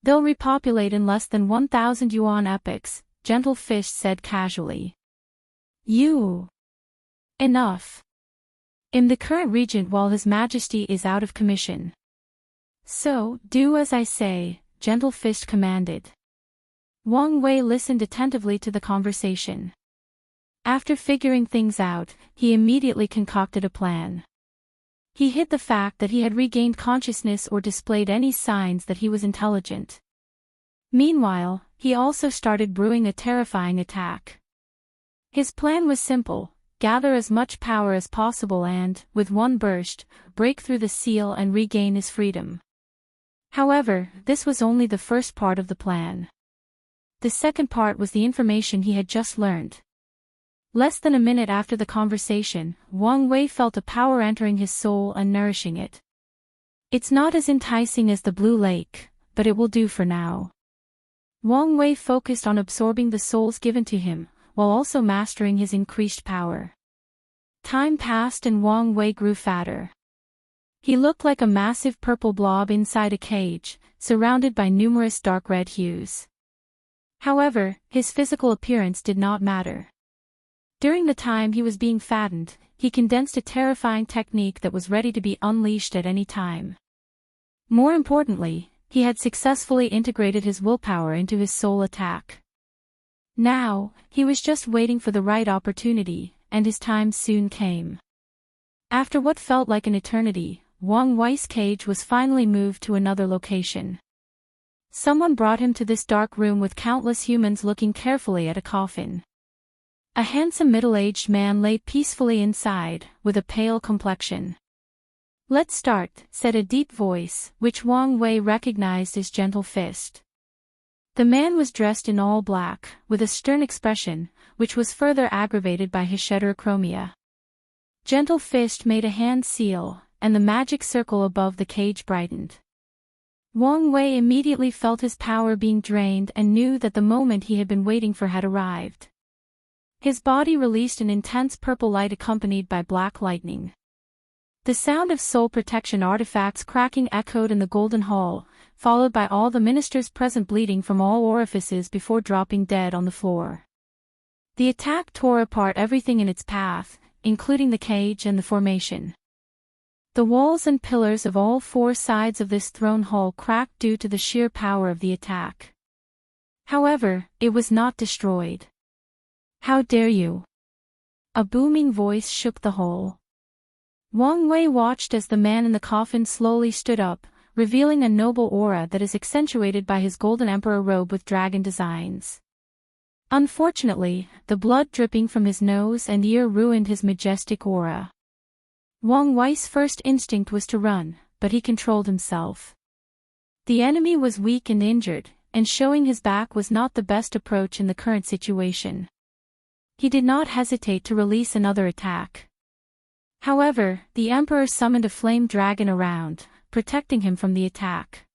Speaker 1: They'll repopulate in less than 1,000 yuan epochs," Gentle Fist said casually. "You. Enough. I'm the current regent while His Majesty is out of commission. So, do as I say," Gentle Fist commanded. Wang Wei listened attentively to the conversation. After figuring things out, he immediately concocted a plan. He hid the fact that he had regained consciousness or displayed any signs that he was intelligent. Meanwhile, he also started brewing a terrifying attack. His plan was simple: gather as much power as possible and, with one burst, break through the seal and regain his freedom. However, this was only the first part of the plan. The second part was the information he had just learned. Less than a minute after the conversation, Wang Wei felt a power entering his soul and nourishing it. It's not as enticing as the Blue Lake, but it will do for now. Wang Wei focused on absorbing the souls given to him, while also mastering his increased power. Time passed and Wang Wei grew fatter. He looked like a massive purple blob inside a cage, surrounded by numerous dark red hues. However, his physical appearance did not matter. During the time he was being fattened, he condensed a terrifying technique that was ready to be unleashed at any time. More importantly, he had successfully integrated his willpower into his soul attack. Now, he was just waiting for the right opportunity, and his time soon came. After what felt like an eternity, Wang Wei's cage was finally moved to another location. Someone brought him to this dark room with countless humans looking carefully at a coffin. A handsome middle-aged man lay peacefully inside, with a pale complexion. "Let's start," said a deep voice, which Wang Wei recognized as Gentle Fist. The man was dressed in all black, with a stern expression, which was further aggravated by his heterochromia. Gentle Fist made a hand seal, and the magic circle above the cage brightened. Wang Wei immediately felt his power being drained and knew that the moment he had been waiting for had arrived. His body released an intense purple light accompanied by black lightning. The sound of soul protection artifacts cracking echoed in the Golden Hall, followed by all the ministers present bleeding from all orifices before dropping dead on the floor. The attack tore apart everything in its path, including the cage and the formation. The walls and pillars of all four sides of this throne hall cracked due to the sheer power of the attack. However, it was not destroyed. "How dare you!" A booming voice shook the hall. Wang Wei watched as the man in the coffin slowly stood up, revealing a noble aura that is accentuated by his golden emperor robe with dragon designs. Unfortunately, the blood dripping from his nose and ear ruined his majestic aura. Wang Wei's first instinct was to run, but he controlled himself. The enemy was weak and injured, and showing his back was not the best approach in the current situation. He did not hesitate to release another attack. However, the Emperor summoned a flame dragon around, protecting him from the attack.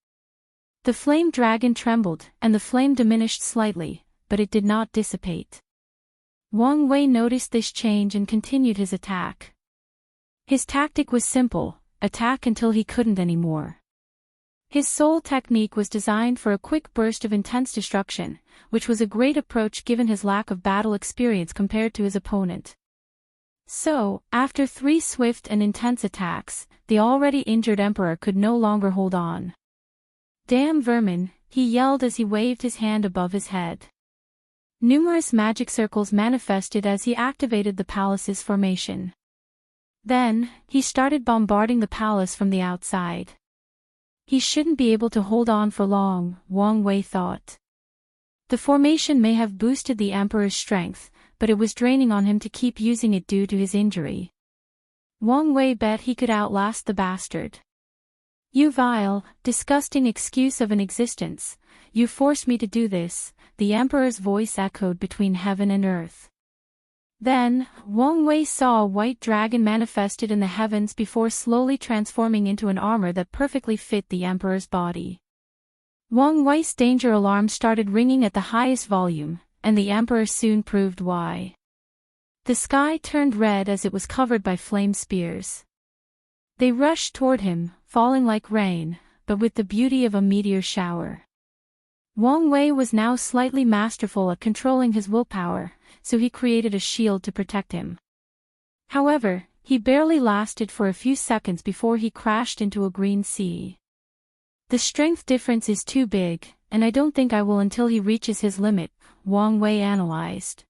Speaker 1: The flame dragon trembled, and the flame diminished slightly, but it did not dissipate. Wang Wei noticed this change and continued his attack. His tactic was simple: attack until he couldn't anymore. His soul technique was designed for a quick burst of intense destruction, which was a great approach given his lack of battle experience compared to his opponent. So, after 3 swift and intense attacks, the already injured Emperor could no longer hold on. "Damn vermin," he yelled as he waved his hand above his head. Numerous magic circles manifested as he activated the palace's formation. Then, he started bombarding the palace from the outside. He shouldn't be able to hold on for long, Wang Wei thought. The formation may have boosted the Emperor's strength, but it was draining on him to keep using it due to his injury. Wang Wei bet he could outlast the bastard. "You vile, disgusting excuse of an existence, you forced me to do this," the Emperor's voice echoed between heaven and earth. Then, Wang Wei saw a white dragon manifested in the heavens before slowly transforming into an armor that perfectly fit the Emperor's body. Wang Wei's danger alarm started ringing at the highest volume, and the Emperor soon proved why. The sky turned red as it was covered by flame spears. They rushed toward him, falling like rain, but with the beauty of a meteor shower. Wang Wei was now slightly masterful at controlling his willpower, so he created a shield to protect him. However, he barely lasted for a few seconds before he crashed into a green sea. "The strength difference is too big, and I don't think I will until he reaches his limit," Wang Wei analyzed.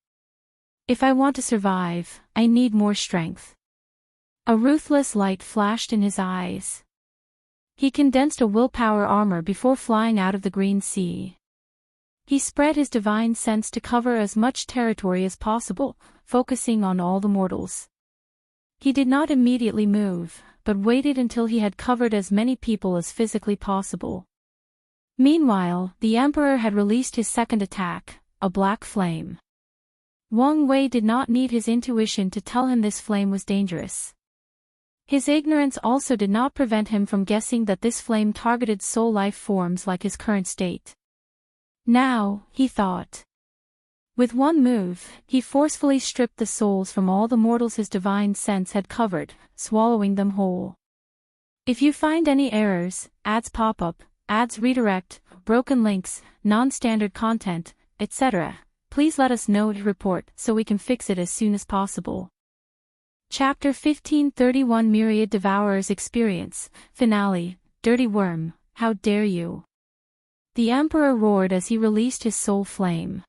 Speaker 1: "If I want to survive, I need more strength." A ruthless light flashed in his eyes. He condensed a willpower armor before flying out of the green sea. He spread his divine sense to cover as much territory as possible, focusing on all the mortals. He did not immediately move, but waited until he had covered as many people as physically possible. Meanwhile, the Emperor had released his second attack, a black flame. Wang Wei did not need his intuition to tell him this flame was dangerous. His ignorance also did not prevent him from guessing that this flame targeted soul life forms like his current state. Now, he thought. With one move, he forcefully stripped the souls from all the mortals his divine sense had covered, swallowing them whole. If you find any errors, ads pop up, ads redirect, broken links, non-standard content, etc., please let us know to report so we can fix it as soon as possible. Chapter 1531 Myriad Devourer's Experience, Finale, Dirty Worm, how dare you! The Emperor roared as he released his soul flame.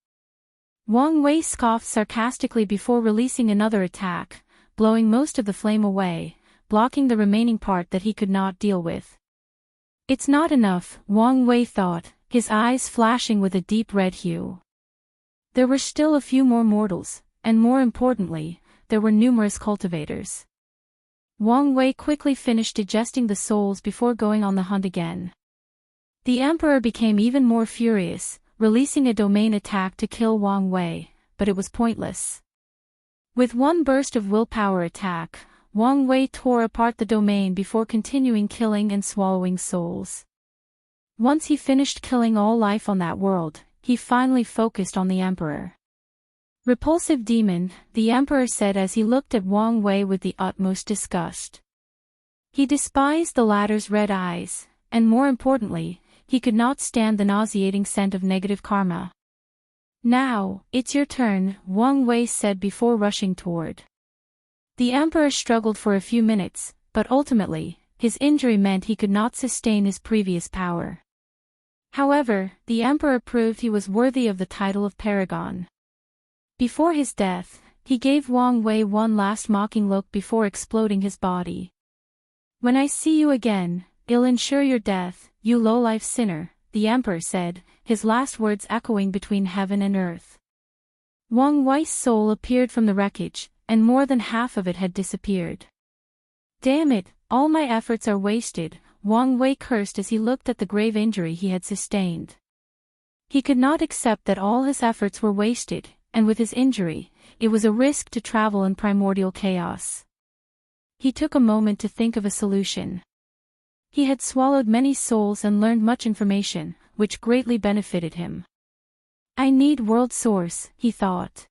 Speaker 1: Wang Wei scoffed sarcastically before releasing another attack, blowing most of the flame away, blocking the remaining part that he could not deal with. "It's not enough," Wang Wei thought, his eyes flashing with a deep red hue. There were still a few more mortals, and more importantly, there were numerous cultivators. Wang Wei quickly finished digesting the souls before going on the hunt again. The Emperor became even more furious, releasing a domain attack to kill Wang Wei, but it was pointless. With one burst of willpower attack, Wang Wei tore apart the domain before continuing killing and swallowing souls. Once he finished killing all life on that world, he finally focused on the Emperor. "Repulsive demon," the Emperor said as he looked at Wang Wei with the utmost disgust. He despised the latter's red eyes, and more importantly, he could not stand the nauseating scent of negative karma. "Now, it's your turn," Wang Wei said before rushing toward. The Emperor struggled for a few minutes, but ultimately, his injury meant he could not sustain his previous power. However, the Emperor proved he was worthy of the title of Paragon. Before his death, he gave Wang Wei one last mocking look before exploding his body. "When I see you again, I'll ensure your death, you low-life sinner," the Emperor said, his last words echoing between heaven and earth. Wang Wei's soul appeared from the wreckage, and more than half of it had disappeared. Damn it, all my efforts are wasted, Wang Wei cursed as he looked at the grave injury he had sustained. He could not accept that all his efforts were wasted, and with his injury, it was a risk to travel in primordial chaos. He took a moment to think of a solution. He had swallowed many souls and learned much information, which greatly benefited him. I need world source, he thought.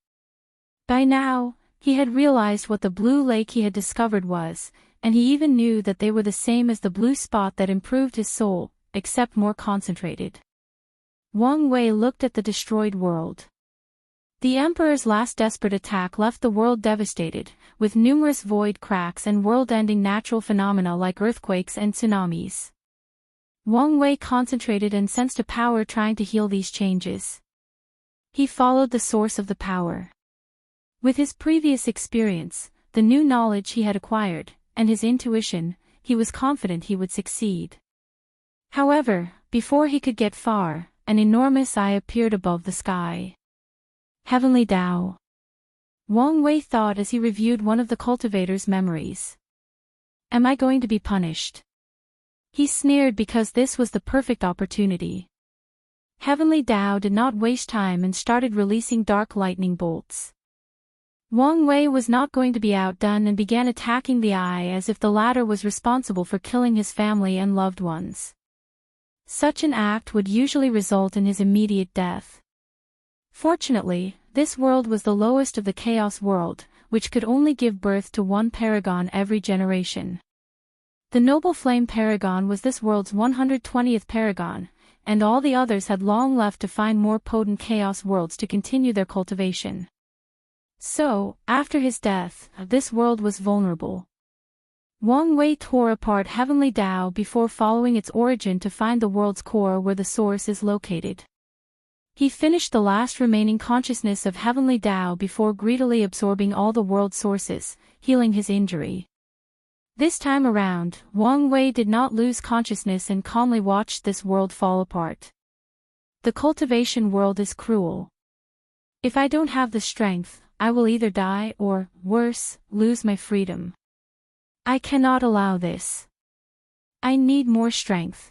Speaker 1: By now, he had realized what the blue lake he had discovered was, and he even knew that they were the same as the blue spot that improved his soul, except more concentrated. Wang Wei looked at the destroyed world. The Emperor's last desperate attack left the world devastated, with numerous void cracks and world-ending natural phenomena like earthquakes and tsunamis. Wang Wei concentrated and sensed a power trying to heal these changes. He followed the source of the power. With his previous experience, the new knowledge he had acquired, and his intuition, he was confident he would succeed. However, before he could get far, an enormous eye appeared above the sky. Heavenly Tao. Wang Wei thought as he reviewed one of the cultivator's memories. Am I going to be punished? He sneered because this was the perfect opportunity. Heavenly Tao did not waste time and started releasing dark lightning bolts. Wang Wei was not going to be outdone and began attacking the eye as if the latter was responsible for killing his family and loved ones. Such an act would usually result in his immediate death. Fortunately, this world was the lowest of the Chaos World, which could only give birth to one paragon every generation. The Noble Flame Paragon was this world's 120th paragon, and all the others had long left to find more potent Chaos Worlds to continue their cultivation. So, after his death, this world was vulnerable. Wang Wei tore apart Heavenly Tao before following its origin to find the world's core where the source is located. He finished the last remaining consciousness of Heavenly Tao before greedily absorbing all the world sources, healing his injury. This time around, Wang Wei did not lose consciousness and calmly watched this world fall apart. The cultivation world is cruel. If I don't have the strength, I will either die or, worse, lose my freedom. I cannot allow this. I need more strength.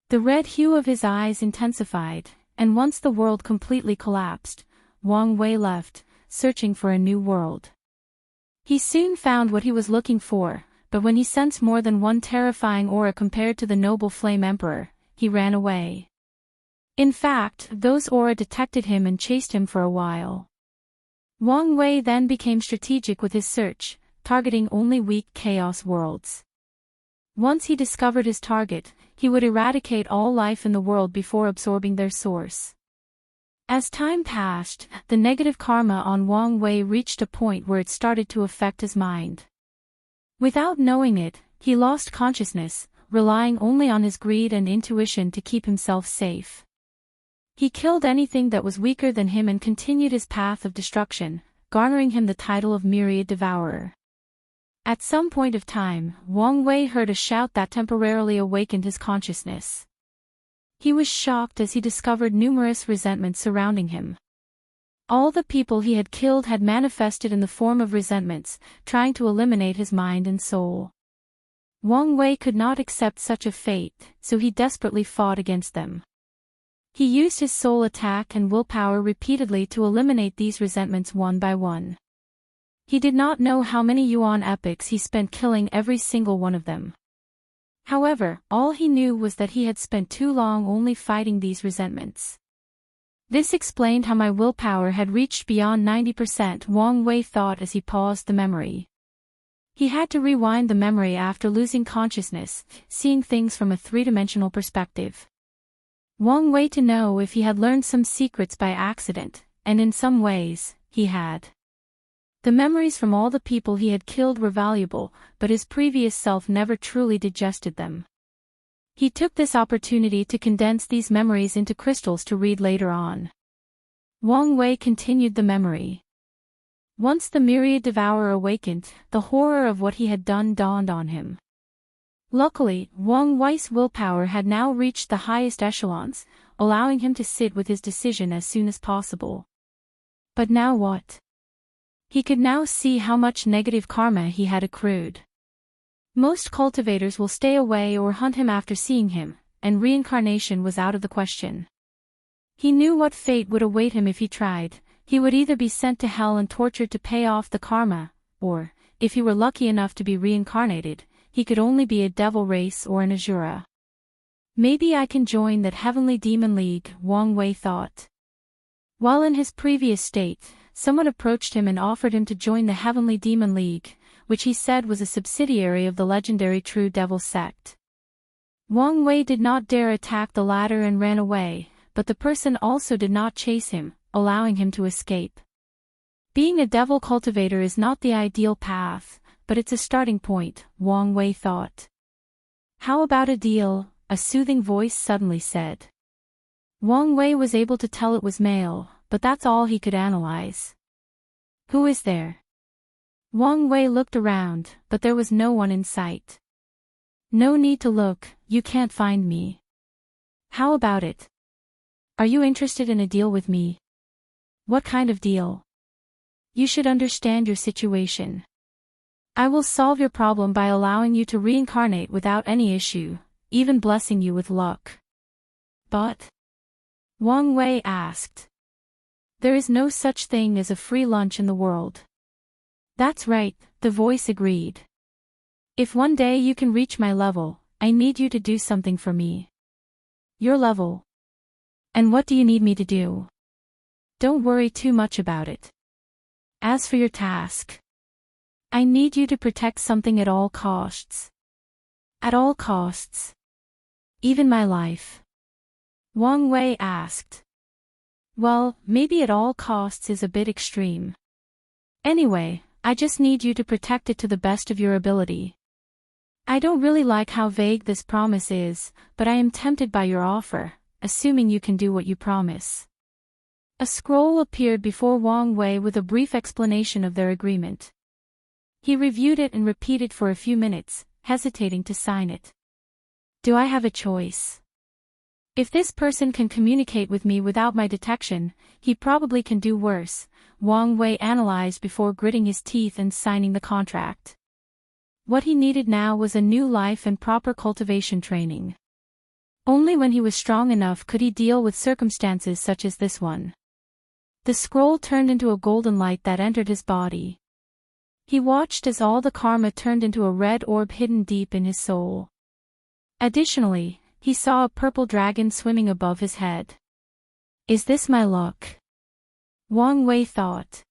Speaker 1: The red hue of his eyes intensified, and once the world completely collapsed, Wang Wei left, searching for a new world. He soon found what he was looking for, but when he sensed more than one terrifying aura compared to the Noble Flame Emperor, he ran away. In fact, those aura detected him and chased him for a while. Wang Wei then became strategic with his search, targeting only weak Chaos Worlds. Once he discovered his target, he would eradicate all life in the world before absorbing their source. As time passed, the negative karma on Wang Wei reached a point where it started to affect his mind. Without knowing it, he lost consciousness, relying only on his greed and intuition to keep himself safe. He killed anything that was weaker than him and continued his path of destruction, garnering him the title of Myriad Devourer. At some point of time, Wang Wei heard a shout that temporarily awakened his consciousness. He was shocked as he discovered numerous resentments surrounding him. All the people he had killed had manifested in the form of resentments, trying to eliminate his mind and soul. Wang Wei could not accept such a fate, so he desperately fought against them. He used his soul attack and willpower repeatedly to eliminate these resentments one by one. He did not know how many yuan epochs he spent killing every single one of them. However, all he knew was that he had spent too long only fighting these resentments. This explained how my willpower had reached beyond 90%, Wang Wei thought as he paused the memory. He had to rewind the memory after losing consciousness, seeing things from a three-dimensional perspective. Wang Wei to know if he had learned some secrets by accident, and in some ways, he had. The memories from all the people he had killed were valuable, but his previous self never truly digested them. He took this opportunity to condense these memories into crystals to read later on. Wang Wei continued the memory. Once the Myriad Devourer awakened, the horror of what he had done dawned on him. Luckily, Wang Wei's willpower had now reached the highest echelons, allowing him to sit with his decision as soon as possible. But now what? He could now see how much negative karma he had accrued. Most cultivators will stay away or hunt him after seeing him, and reincarnation was out of the question. He knew what fate would await him if he tried. He would either be sent to hell and tortured to pay off the karma, or, if he were lucky enough to be reincarnated, he could only be a devil race or an asura. Maybe I can join that heavenly demon league, Wang Wei thought. While in his previous state, someone approached him and offered him to join the Heavenly Demon League, which he said was a subsidiary of the legendary True Devil sect. Wang Wei did not dare attack the latter and ran away, but the person also did not chase him, allowing him to escape. Being a devil cultivator is not the ideal path, but it's a starting point, Wang Wei thought. How about a deal? A soothing voice suddenly said. Wang Wei was able to tell it was male, but that's all he could analyze. Who is there? Wang Wei looked around, but there was no one in sight. No need to look, you can't find me. How about it? Are you interested in a deal with me? What kind of deal? You should understand your situation. I will solve your problem by allowing you to reincarnate without any issue, even blessing you with luck. But? Wang Wei asked. There is no such thing as a free lunch in the world. That's right, the voice agreed. If one day you can reach my level, I need you to do something for me. Your level? And what do you need me to do? Don't worry too much about it. As for your task, I need you to protect something at all costs. At all costs? Even my life? Wang Wei asked. Well, maybe at all costs is a bit extreme. Anyway, I just need you to protect it to the best of your ability. I don't really like how vague this promise is, but I am tempted by your offer, assuming you can do what you promise. A scroll appeared before Wang Wei with a brief explanation of their agreement. He reviewed it and repeated for a few minutes, hesitating to sign it. Do I have a choice? If this person can communicate with me without my detection, he probably can do worse, Wang Wei analyzed before gritting his teeth and signing the contract. What he needed now was a new life and proper cultivation training. Only when he was strong enough could he deal with circumstances such as this one. The scroll turned into a golden light that entered his body. He watched as all the karma turned into a red orb hidden deep in his soul. Additionally, he saw a purple dragon swimming above his head. Is this my luck? Wang Wei thought.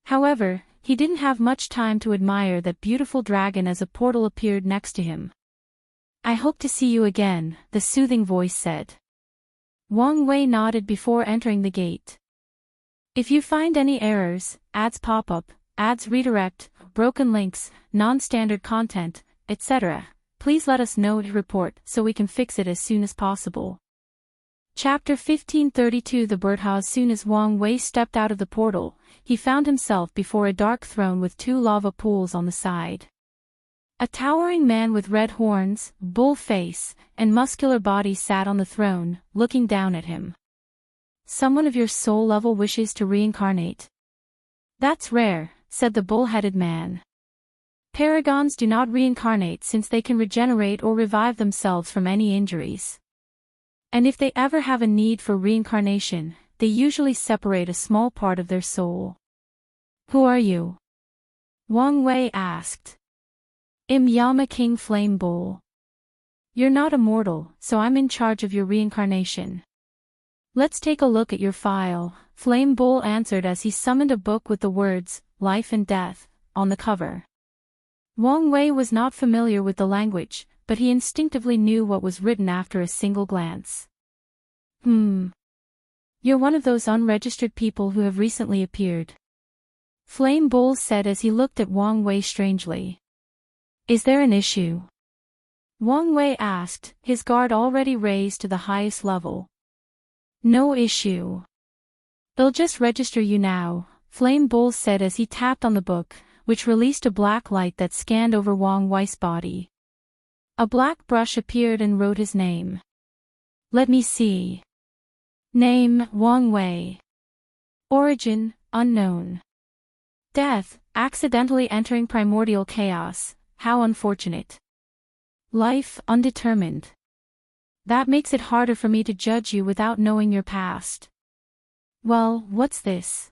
Speaker 1: However, he didn't have much time to admire that beautiful dragon as a portal appeared next to him. I hope to see you again, the soothing voice said. Wang Wei nodded before entering the gate. If you find any errors, ads pop up, ads redirect, broken links, non-standard content, etc., please let us know to report so we can fix it as soon as possible. Chapter 1532 The Birdha. As soon as Wang Wei stepped out of the portal, he found himself before a dark throne with two lava pools on the side. A towering man with red horns, bull face, and muscular body sat on the throne, looking down at him. Someone of your soul level wishes to reincarnate. That's rare, said the bull-headed man. Paragons do not reincarnate since they can regenerate or revive themselves from any injuries. And if they ever have a need for reincarnation, they usually separate a small part of their soul. Who are you? Wang Wei asked. I'm Yama King Flame Bull. You're not immortal, so I'm in charge of your reincarnation. Let's take a look at your file, Flame Bull answered as he summoned a book with the words, Life and Death, on the cover. Wang Wei was not familiar with the language, but he instinctively knew what was written after a single glance. You're one of those unregistered people who have recently appeared. Flame Bull said as he looked at Wang Wei strangely. Is there an issue? Wang Wei asked, his guard already raised to the highest level. No issue. They'll just register you now, Flame Bull said as he tapped on the book, which released a black light that scanned over Wang Wei's body. A black brush appeared and wrote his name. Let me see. Name, Wang Wei. Origin, unknown. Death, accidentally entering primordial chaos, how unfortunate. Life, undetermined. That makes it harder for me to judge you without knowing your past. Well, what's this?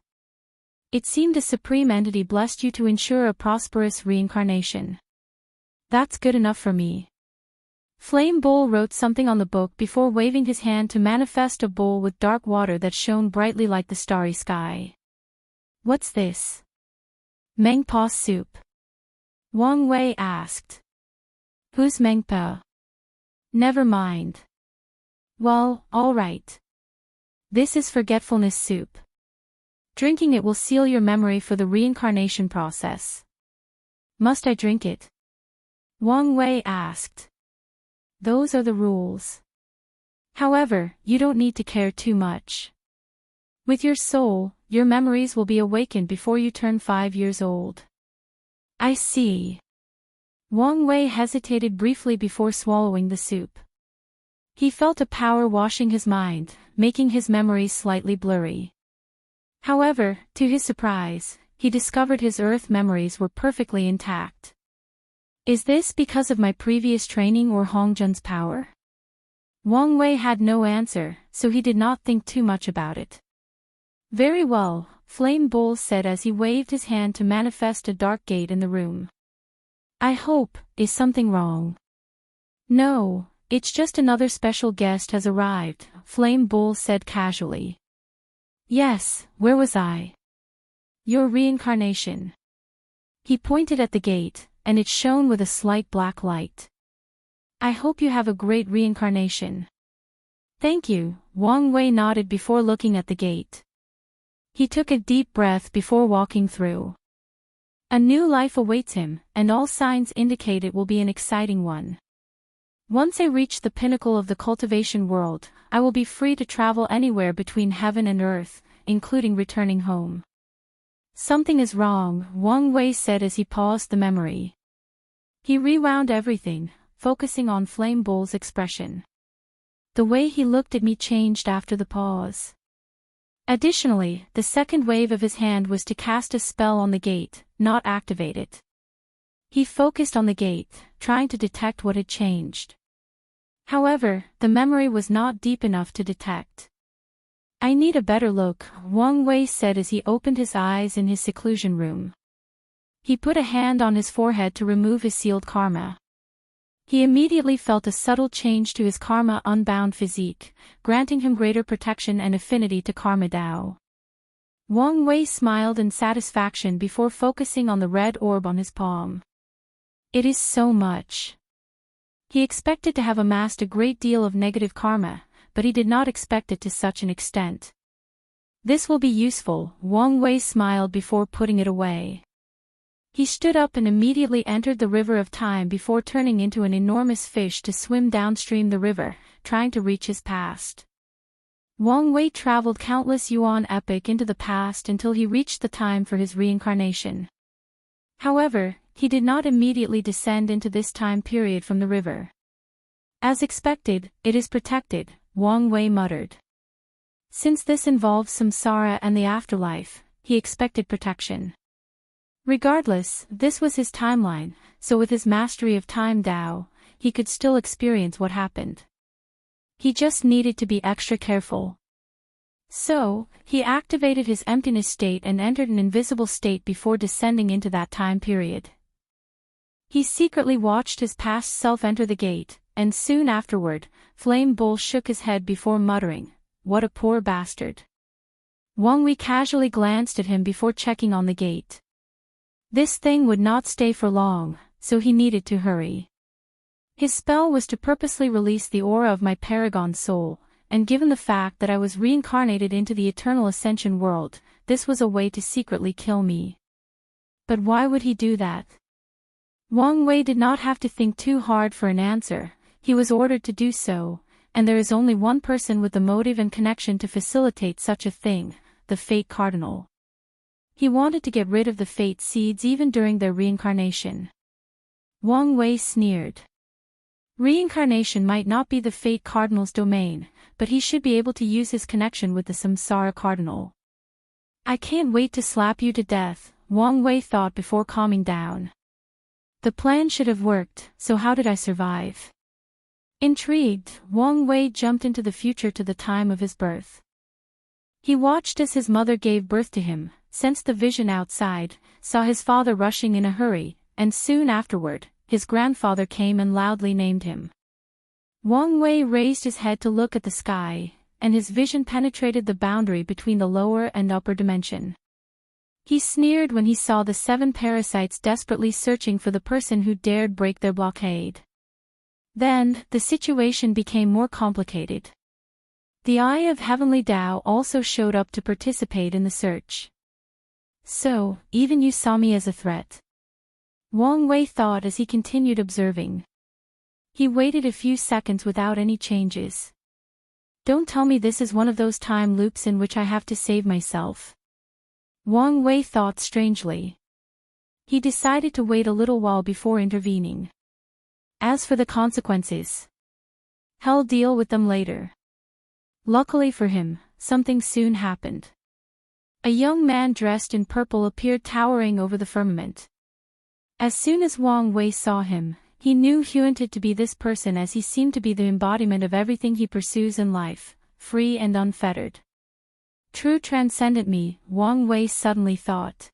Speaker 1: It seemed a supreme entity blessed you to ensure a prosperous reincarnation. That's good enough for me. Flame Bowl wrote something on the book before waving his hand to manifest a bowl with dark water that shone brightly like the starry sky. What's this? Mengpa soup. Wang Wei asked. Who's Mengpa? Never mind. Well, all right. This is forgetfulness soup. Drinking it will seal your memory for the reincarnation process. Must I drink it? Wang Wei asked. Those are the rules. However, you don't need to care too much. With your soul, your memories will be awakened before you turn 5 years old. I see. Wang Wei hesitated briefly before swallowing the soup. He felt a power washing his mind, making his memories slightly blurry. However, to his surprise, he discovered his Earth memories were perfectly intact. Is this because of my previous training or Hongjun's power? Wang Wei had no answer, so he did not think too much about it. Very well, Flame Bowl said as he waved his hand to manifest a dark gate in the room. I hope, is something wrong? No, it's just another special guest has arrived, Flame Bowl said casually. Yes, where was I? Your reincarnation. He pointed at the gate, and it shone with a slight black light. I hope you have a great reincarnation. Thank you, Wang Wei nodded before looking at the gate. He took a deep breath before walking through. A new life awaits him, and all signs indicate it will be an exciting one. Once I reach the pinnacle of the cultivation world, I will be free to travel anywhere between heaven and earth, including returning home. Something is wrong, Wang Wei said as he paused the memory. He rewound everything, focusing on Flame Bowl's expression. The way he looked at me changed after the pause. Additionally, the second wave of his hand was to cast a spell on the gate, not activate it. He focused on the gate, trying to detect what had changed. However, the memory was not deep enough to detect. I need a better look, Wang Wei said as he opened his eyes in his seclusion room. He put a hand on his forehead to remove his sealed karma. He immediately felt a subtle change to his karma-unbound physique, granting him greater protection and affinity to karma Dao. Wang Wei smiled in satisfaction before focusing on the red orb on his palm. It is so much. He expected to have amassed a great deal of negative karma, but he did not expect it to such an extent. This will be useful, Wang Wei smiled before putting it away. He stood up and immediately entered the river of time before turning into an enormous fish to swim downstream the river, trying to reach his past. Wang Wei traveled countless yuan epoch into the past until he reached the time for his reincarnation. However, he did not immediately descend into this time period from the river. As expected, it is protected, Wang Wei muttered. Since this involves samsara and the afterlife, he expected protection. Regardless, this was his timeline, so with his mastery of time Dao, he could still experience what happened. He just needed to be extra careful. So, he activated his emptiness state and entered an invisible state before descending into that time period. He secretly watched his past self enter the gate, and soon afterward, Flame Bowl shook his head before muttering, "What a poor bastard." Wang Wei casually glanced at him before checking on the gate. This thing would not stay for long, so he needed to hurry. His spell was to purposely release the aura of my paragon soul, and given the fact that I was reincarnated into the eternal ascension world, this was a way to secretly kill me. But why would he do that? Wang Wei did not have to think too hard for an answer, he was ordered to do so, and there is only one person with the motive and connection to facilitate such a thing, the Fate Cardinal. He wanted to get rid of the fate seeds even during their reincarnation. Wang Wei sneered. Reincarnation might not be the Fate Cardinal's domain, but he should be able to use his connection with the Samsara Cardinal. I can't wait to slap you to death, Wang Wei thought before calming down. The plan should have worked, so how did I survive? Intrigued, Wang Wei jumped into the future to the time of his birth. He watched as his mother gave birth to him, sensed the vision outside, saw his father rushing in a hurry, and soon afterward, his grandfather came and loudly named him. Wang Wei raised his head to look at the sky, and his vision penetrated the boundary between the lower and upper dimension. He sneered when he saw the 7 parasites desperately searching for the person who dared break their blockade. Then, the situation became more complicated. The Eye of Heavenly Tao also showed up to participate in the search. So, even you saw me as a threat? Wang Wei thought as he continued observing. He waited a few seconds without any changes. Don't tell me this is one of those time loops in which I have to save myself. Wang Wei thought strangely. He decided to wait a little while before intervening. As for the consequences, he'll deal with them later. Luckily for him, something soon happened. A young man dressed in purple appeared towering over the firmament. As soon as Wang Wei saw him, he knew he wanted to be this person as he seemed to be the embodiment of everything he pursues in life, free and unfettered. True transcendent me, Wang Wei suddenly thought.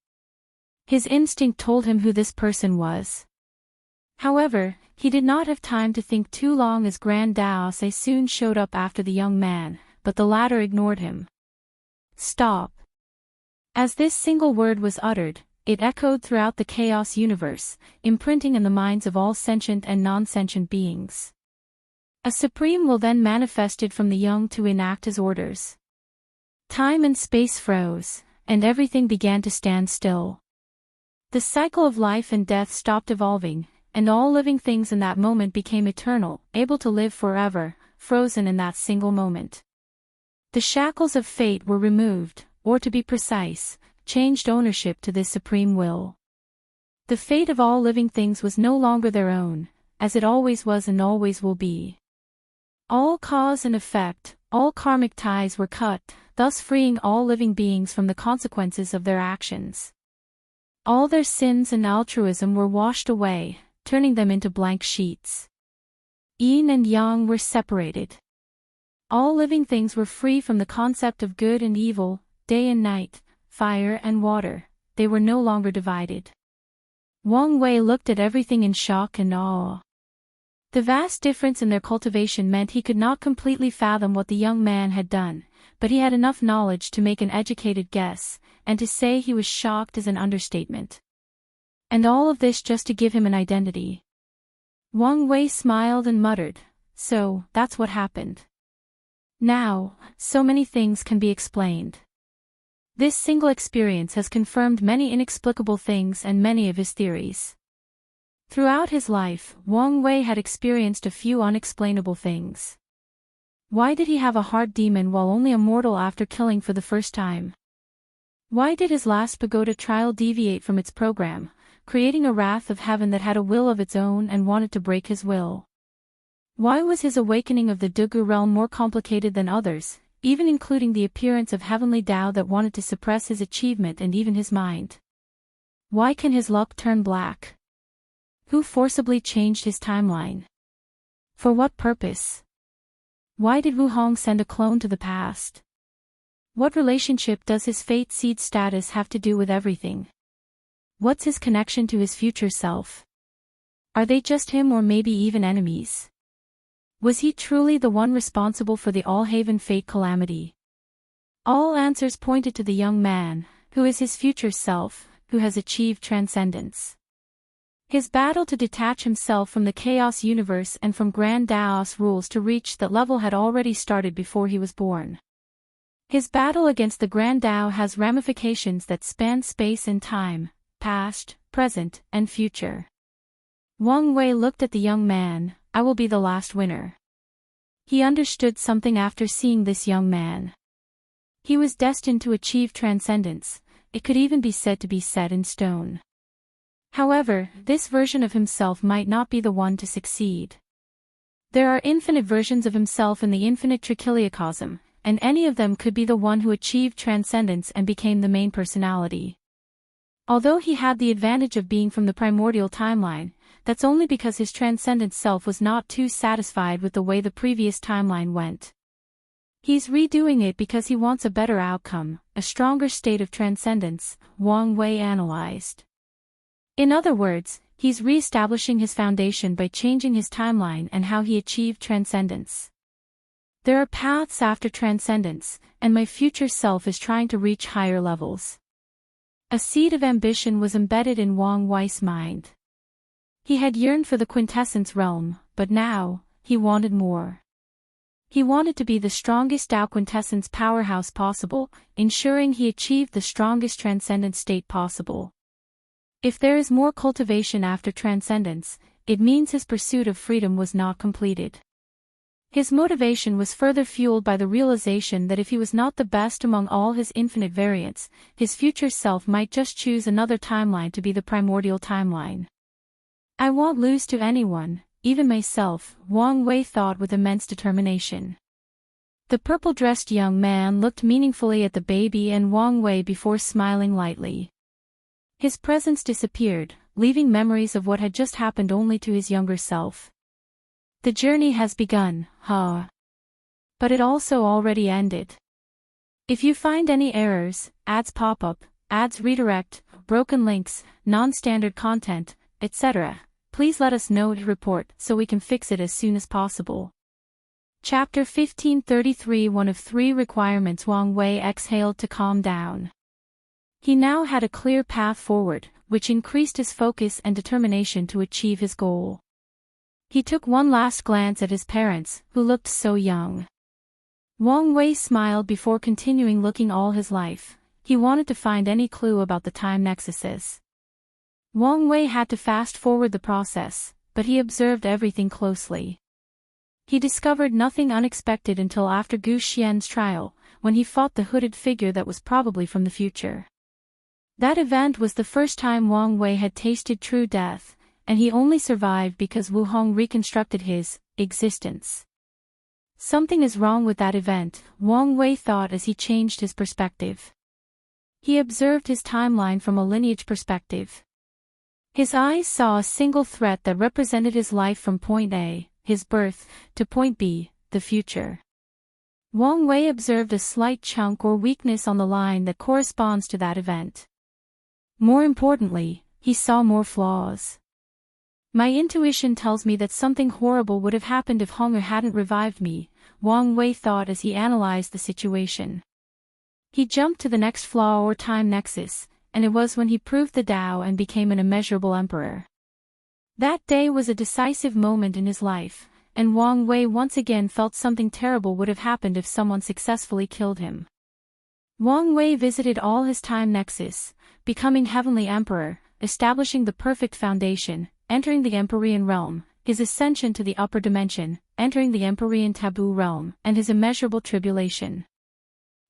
Speaker 1: His instinct told him who this person was. However, he did not have time to think too long as Grand Daosei soon showed up after the young man, but the latter ignored him. Stop. As this single word was uttered, it echoed throughout the chaos universe, imprinting in the minds of all sentient and non-sentient beings. A supreme will then manifested from the young to enact his orders. Time and space froze, and everything began to stand still. The cycle of life and death stopped evolving, and all living things in that moment became eternal, able to live forever, frozen in that single moment. The shackles of fate were removed, or to be precise, changed ownership to this supreme will. The fate of all living things was no longer their own, as it always was and always will be. All cause and effect, all karmic ties were cut, thus freeing all living beings from the consequences of their actions. All their sins and altruism were washed away, turning them into blank sheets. Yin and Yang were separated. All living things were free from the concept of good and evil, day and night, fire and water, they were no longer divided. Wang Wei looked at everything in shock and awe. The vast difference in their cultivation meant he could not completely fathom what the young man had done, but he had enough knowledge to make an educated guess, and to say he was shocked is an understatement. And all of this just to give him an identity. Wang Wei smiled and muttered, "So, that's what happened. Now, so many things can be explained. This single experience has confirmed many inexplicable things and many of his theories." Throughout his life, Wang Wei had experienced a few unexplainable things. Why did he have a heart demon while only a mortal after killing for the first time? Why did his last pagoda trial deviate from its program, creating a wrath of heaven that had a will of its own and wanted to break his will? Why was his awakening of the Dugu realm more complicated than others, even including the appearance of heavenly Tao that wanted to suppress his achievement and even his mind? Why can his luck turn black? Who forcibly changed his timeline? For what purpose? Why did Wu Hong send a clone to the past? What relationship does his fate seed status have to do with everything? What's his connection to his future self? Are they just him or maybe even enemies? Was he truly the one responsible for the All-Haven fate calamity? All answers pointed to the young man, who is his future self, who has achieved transcendence. His battle to detach himself from the chaos universe and from Grand Daos rules to reach that level had already started before he was born. His battle against the Grand Tao has ramifications that span space and time, past, present, and future. Wang Wei looked at the young man. "I will be the last winner." He understood something after seeing this young man. He was destined to achieve transcendence, it could even be said to be set in stone. However, this version of himself might not be the one to succeed. There are infinite versions of himself in the infinite trichiliocosm, and any of them could be the one who achieved transcendence and became the main personality. Although he had the advantage of being from the primordial timeline, that's only because his transcendent self was not too satisfied with the way the previous timeline went. He's redoing it because he wants a better outcome, a stronger state of transcendence, Wang Wei analyzed. In other words, he's re-establishing his foundation by changing his timeline and how he achieved transcendence. There are paths after transcendence, and my future self is trying to reach higher levels. A seed of ambition was embedded in Wang Wei's mind. He had yearned for the quintessence realm, but now, he wanted more. He wanted to be the strongest Tao quintessence powerhouse possible, ensuring he achieved the strongest transcendent state possible. If there is more cultivation after transcendence, it means his pursuit of freedom was not completed. His motivation was further fueled by the realization that if he was not the best among all his infinite variants, his future self might just choose another timeline to be the primordial timeline. I won't lose to anyone, even myself, Wang Wei thought with immense determination. The purple-dressed young man looked meaningfully at the baby and Wang Wei before smiling lightly. His presence disappeared, leaving memories of what had just happened only to his younger self. The journey has begun, huh? But it also already ended. If you find any errors, ads pop up, ads redirect, broken links, non-standard content, etc., please let us know to report so we can fix it as soon as possible. Chapter 1533 One of 3 requirements. Wang Wei exhaled to calm down. He now had a clear path forward, which increased his focus and determination to achieve his goal. He took one last glance at his parents, who looked so young. Wang Wei smiled before continuing looking all his life. He wanted to find any clue about the time nexuses. Wang Wei had to fast forward the process, but he observed everything closely. He discovered nothing unexpected until after Gu Xian's trial, when he fought the hooded figure that was probably from the future. That event was the first time Wang Wei had tasted true death, and he only survived because Wu Hong reconstructed his existence. Something is wrong with that event, Wang Wei thought as he changed his perspective. He observed his timeline from a lineage perspective. His eyes saw a single threat that represented his life from point A, his birth, to point B, the future. Wang Wei observed a slight chunk or weakness on the line that corresponds to that event. More importantly, he saw more flaws. My intuition tells me that something horrible would have happened if Hong'er hadn't revived me, Wang Wei thought as he analyzed the situation. He jumped to the next flaw or time nexus, and it was when he proved the Tao and became an immeasurable emperor. That day was a decisive moment in his life, and Wang Wei once again felt something terrible would have happened if someone successfully killed him. Wang Wei visited all his time nexus, becoming Heavenly Emperor, establishing the perfect foundation, entering the Empyrean realm, his ascension to the upper dimension, entering the Empyrean taboo realm, and his immeasurable tribulation.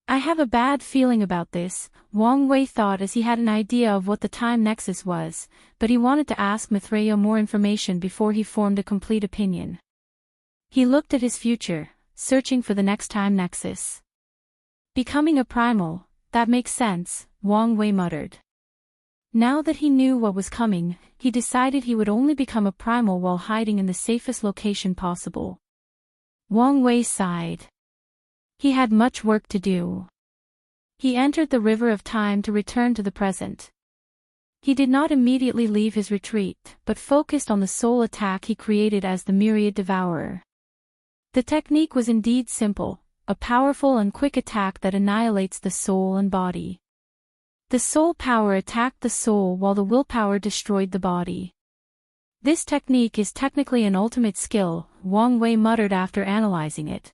Speaker 1: I have a bad feeling about this, Wang Wei thought as he had an idea of what the time nexus was, but he wanted to ask Mithraea more information before he formed a complete opinion. He looked at his future, searching for the next time nexus. Becoming a primal, that makes sense, Wang Wei muttered. Now that he knew what was coming, he decided he would only become a primal while hiding in the safest location possible. Wang Wei sighed. He had much work to do. He entered the river of time to return to the present. He did not immediately leave his retreat, but focused on the soul attack he created as the Myriad Devourer. The technique was indeed simple, a powerful and quick attack that annihilates the soul and body. The soul power attacked the soul while the willpower destroyed the body. This technique is technically an ultimate skill, Wang Wei muttered after analyzing it.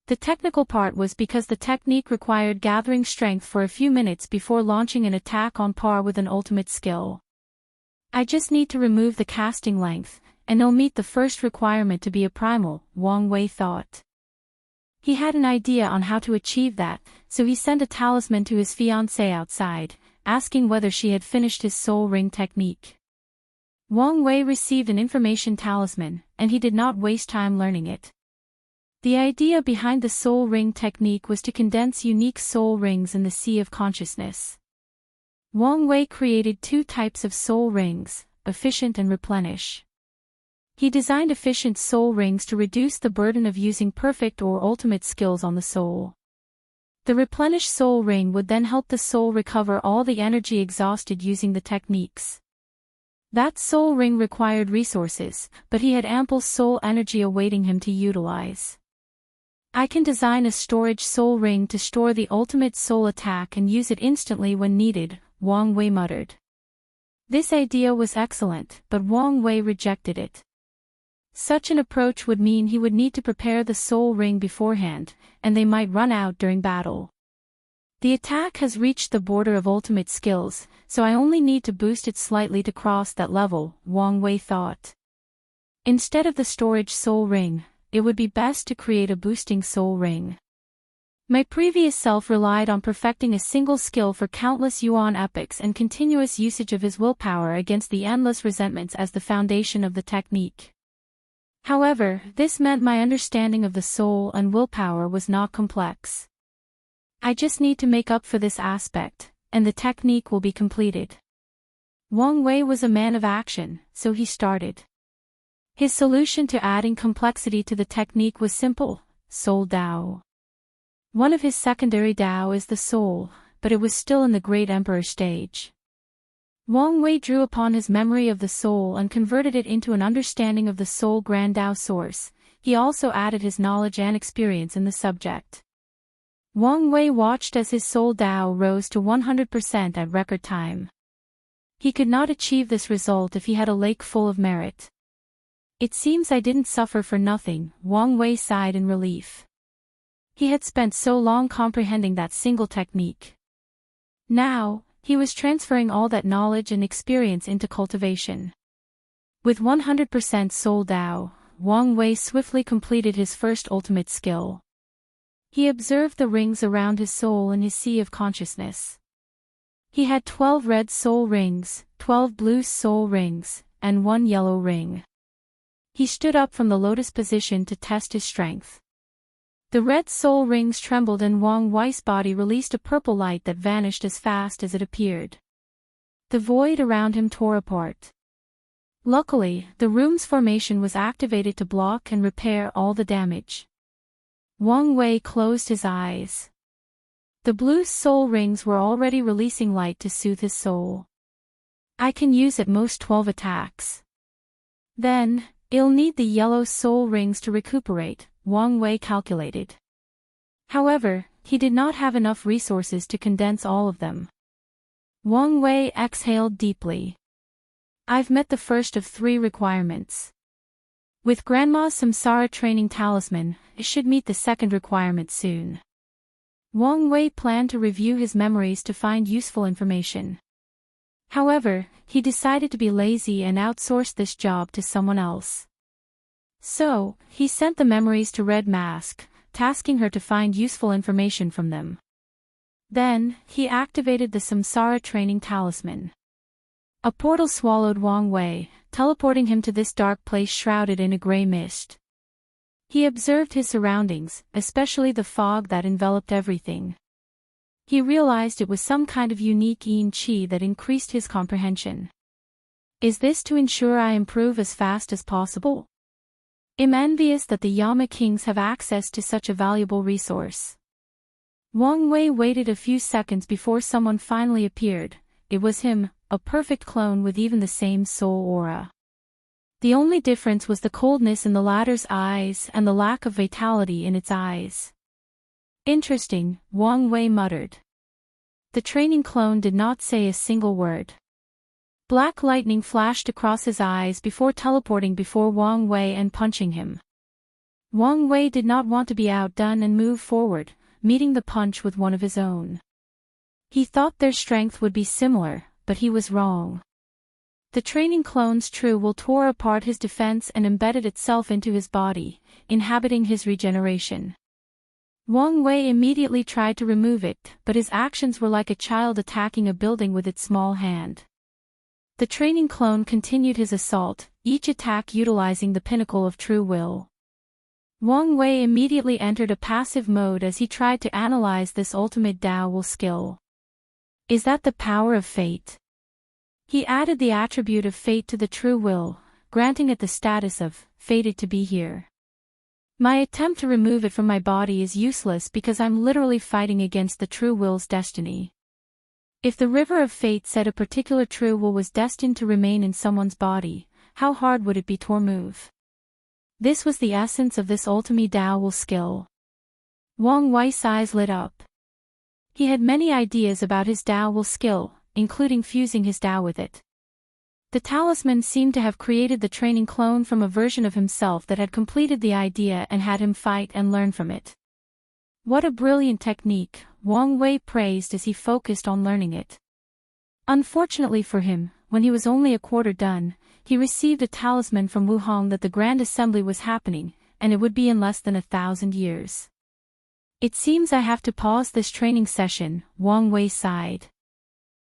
Speaker 1: The technical part was because the technique required gathering strength for a few minutes before launching an attack on par with an ultimate skill. I just need to remove the casting length, and I'll meet the first requirement to be a primal, Wang Wei thought. He had an idea on how to achieve that, so he sent a talisman to his fiancée outside, asking whether she had finished his soul ring technique. Wang Wei received an information talisman, and he did not waste time learning it. The idea behind the soul ring technique was to condense unique soul rings in the sea of consciousness. Wang Wei created two types of soul rings, efficient and replenish. He designed efficient soul rings to reduce the burden of using perfect or ultimate skills on the soul. The replenished soul ring would then help the soul recover all the energy exhausted using the techniques. That soul ring required resources, but he had ample soul energy awaiting him to utilize. I can design a storage soul ring to store the ultimate soul attack and use it instantly when needed, Wang Wei muttered. This idea was excellent, but Wang Wei rejected it. Such an approach would mean he would need to prepare the soul ring beforehand, and they might run out during battle. The attack has reached the border of ultimate skills, so I only need to boost it slightly to cross that level, Wang Wei thought. Instead of the storage soul ring, it would be best to create a boosting soul ring. My previous self relied on perfecting a single skill for countless yuan epochs and continuous usage of his willpower against the endless resentments as the foundation of the technique. However, this meant my understanding of the soul and willpower was not complex. I just need to make up for this aspect, and the technique will be completed. Wang Wei was a man of action, so he started. His solution to adding complexity to the technique was simple: Soul Dao. One of his secondary Dao is the soul, but it was still in the Great Emperor stage. Wang Wei drew upon his memory of the soul and converted it into an understanding of the soul Grand Dao source. He also added his knowledge and experience in the subject. Wang Wei watched as his soul Dao rose to 100% at record time. He could not achieve this result if he had a lake full of merit. It seems I didn't suffer for nothing, Wang Wei sighed in relief. He had spent so long comprehending that single technique. Now, he was transferring all that knowledge and experience into cultivation. With 100% soul Dao, Wang Wei swiftly completed his first ultimate skill. He observed the rings around his soul in his sea of consciousness. He had 12 red soul rings, 12 blue soul rings, and 1 yellow ring. He stood up from the lotus position to test his strength. The red soul rings trembled and Wang Wei's body released a purple light that vanished as fast as it appeared. The void around him tore apart. Luckily, the room's formation was activated to block and repair all the damage. Wang Wei closed his eyes. The blue soul rings were already releasing light to soothe his soul. I can use at most 12 attacks. Then, I'll need the yellow soul rings to recuperate, Wang Wei calculated. However, he did not have enough resources to condense all of them. Wang Wei exhaled deeply. I've met the first of 3 requirements. With Grandma's Samsara training talisman, I should meet the second requirement soon. Wang Wei planned to review his memories to find useful information. However, he decided to be lazy and outsourced this job to someone else. So, he sent the memories to Red Mask, tasking her to find useful information from them. Then, he activated the Samsara training talisman. A portal swallowed Wang Wei, teleporting him to this dark place shrouded in a gray mist. He observed his surroundings, especially the fog that enveloped everything. He realized it was some kind of unique yin qi that increased his comprehension. Is this to ensure I improve as fast as possible? I'm envious that the Yama kings have access to such a valuable resource. Wang Wei waited a few seconds before someone finally appeared. It was him, a perfect clone with even the same soul aura. The only difference was the coldness in the latter's eyes and the lack of vitality in its eyes. Interesting, Wang Wei muttered. The training clone did not say a single word. Black lightning flashed across his eyes before teleporting before Wang Wei and punching him. Wang Wei did not want to be outdone and moved forward, meeting the punch with one of his own. He thought their strength would be similar, but he was wrong. The training clone's true will tore apart his defense and embedded itself into his body, inhabiting his regeneration. Wang Wei immediately tried to remove it, but his actions were like a child attacking a building with its small hand. The training clone continued his assault, each attack utilizing the pinnacle of true will. Wang Wei immediately entered a passive mode as he tried to analyze this ultimate Tao will skill. Is that the power of fate? He added the attribute of fate to the true will, granting it the status of fated to be here. My attempt to remove it from my body is useless because I'm literally fighting against the true will's destiny. If the river of fate said a particular true will was destined to remain in someone's body, how hard would it be to remove? This was the essence of this ultimate Tao will skill. Wang Wei's eyes lit up. He had many ideas about his Tao will skill, including fusing his Tao with it. The talisman seemed to have created the training clone from a version of himself that had completed the idea and had him fight and learn from it. What a brilliant technique, Wang Wei praised as he focused on learning it. Unfortunately for him, when he was only a quarter done, he received a talisman from Wuhong that the Grand Assembly was happening, and it would be in less than 1,000 years. It seems I have to pause this training session, Wang Wei sighed.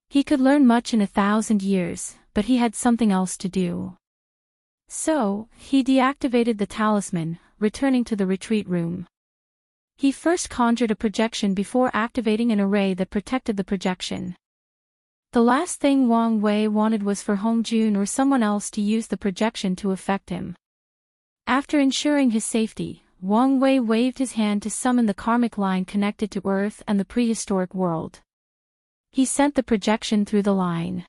Speaker 1: He could learn much in 1,000 years, but he had something else to do. So, he deactivated the talisman, returning to the retreat room. He first conjured a projection before activating an array that protected the projection. The last thing Wang Wei wanted was for Hongjun or someone else to use the projection to affect him. After ensuring his safety, Wang Wei waved his hand to summon the karmic line connected to Earth and the prehistoric world. He sent the projection through the line.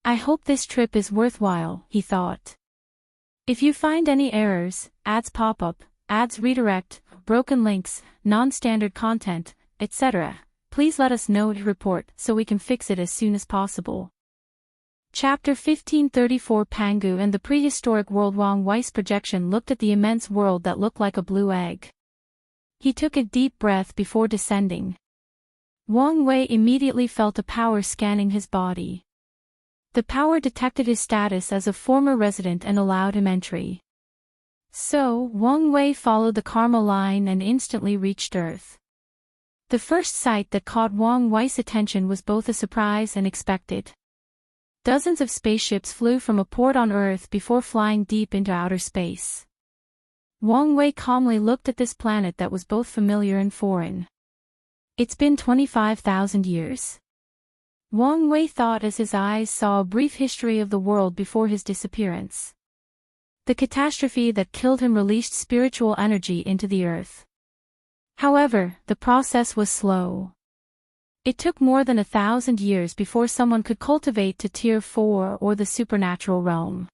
Speaker 1: I hope this trip is worthwhile, he thought. If you find any errors, ads pop up, ads redirect, broken links, non-standard content, etc., please let us know to report so we can fix it as soon as possible. Chapter 1534 Pangu and the Prehistoric World. Wang Wei's projection looked at the immense world that looked like a blue egg. He took a deep breath before descending. Wang Wei immediately felt a power scanning his body. The power detected his status as a former resident and allowed him entry. So, Wang Wei followed the karma line and instantly reached Earth. The first sight that caught Wang Wei's attention was both a surprise and expected. Dozens of spaceships flew from a port on Earth before flying deep into outer space. Wang Wei calmly looked at this planet that was both familiar and foreign. It's been 25,000 years. Wang Wei thought as his eyes saw a brief history of the world before his disappearance. The catastrophe that killed him released spiritual energy into the earth. However, the process was slow. It took more than 1,000 years before someone could cultivate to Tier 4 or the supernatural realm.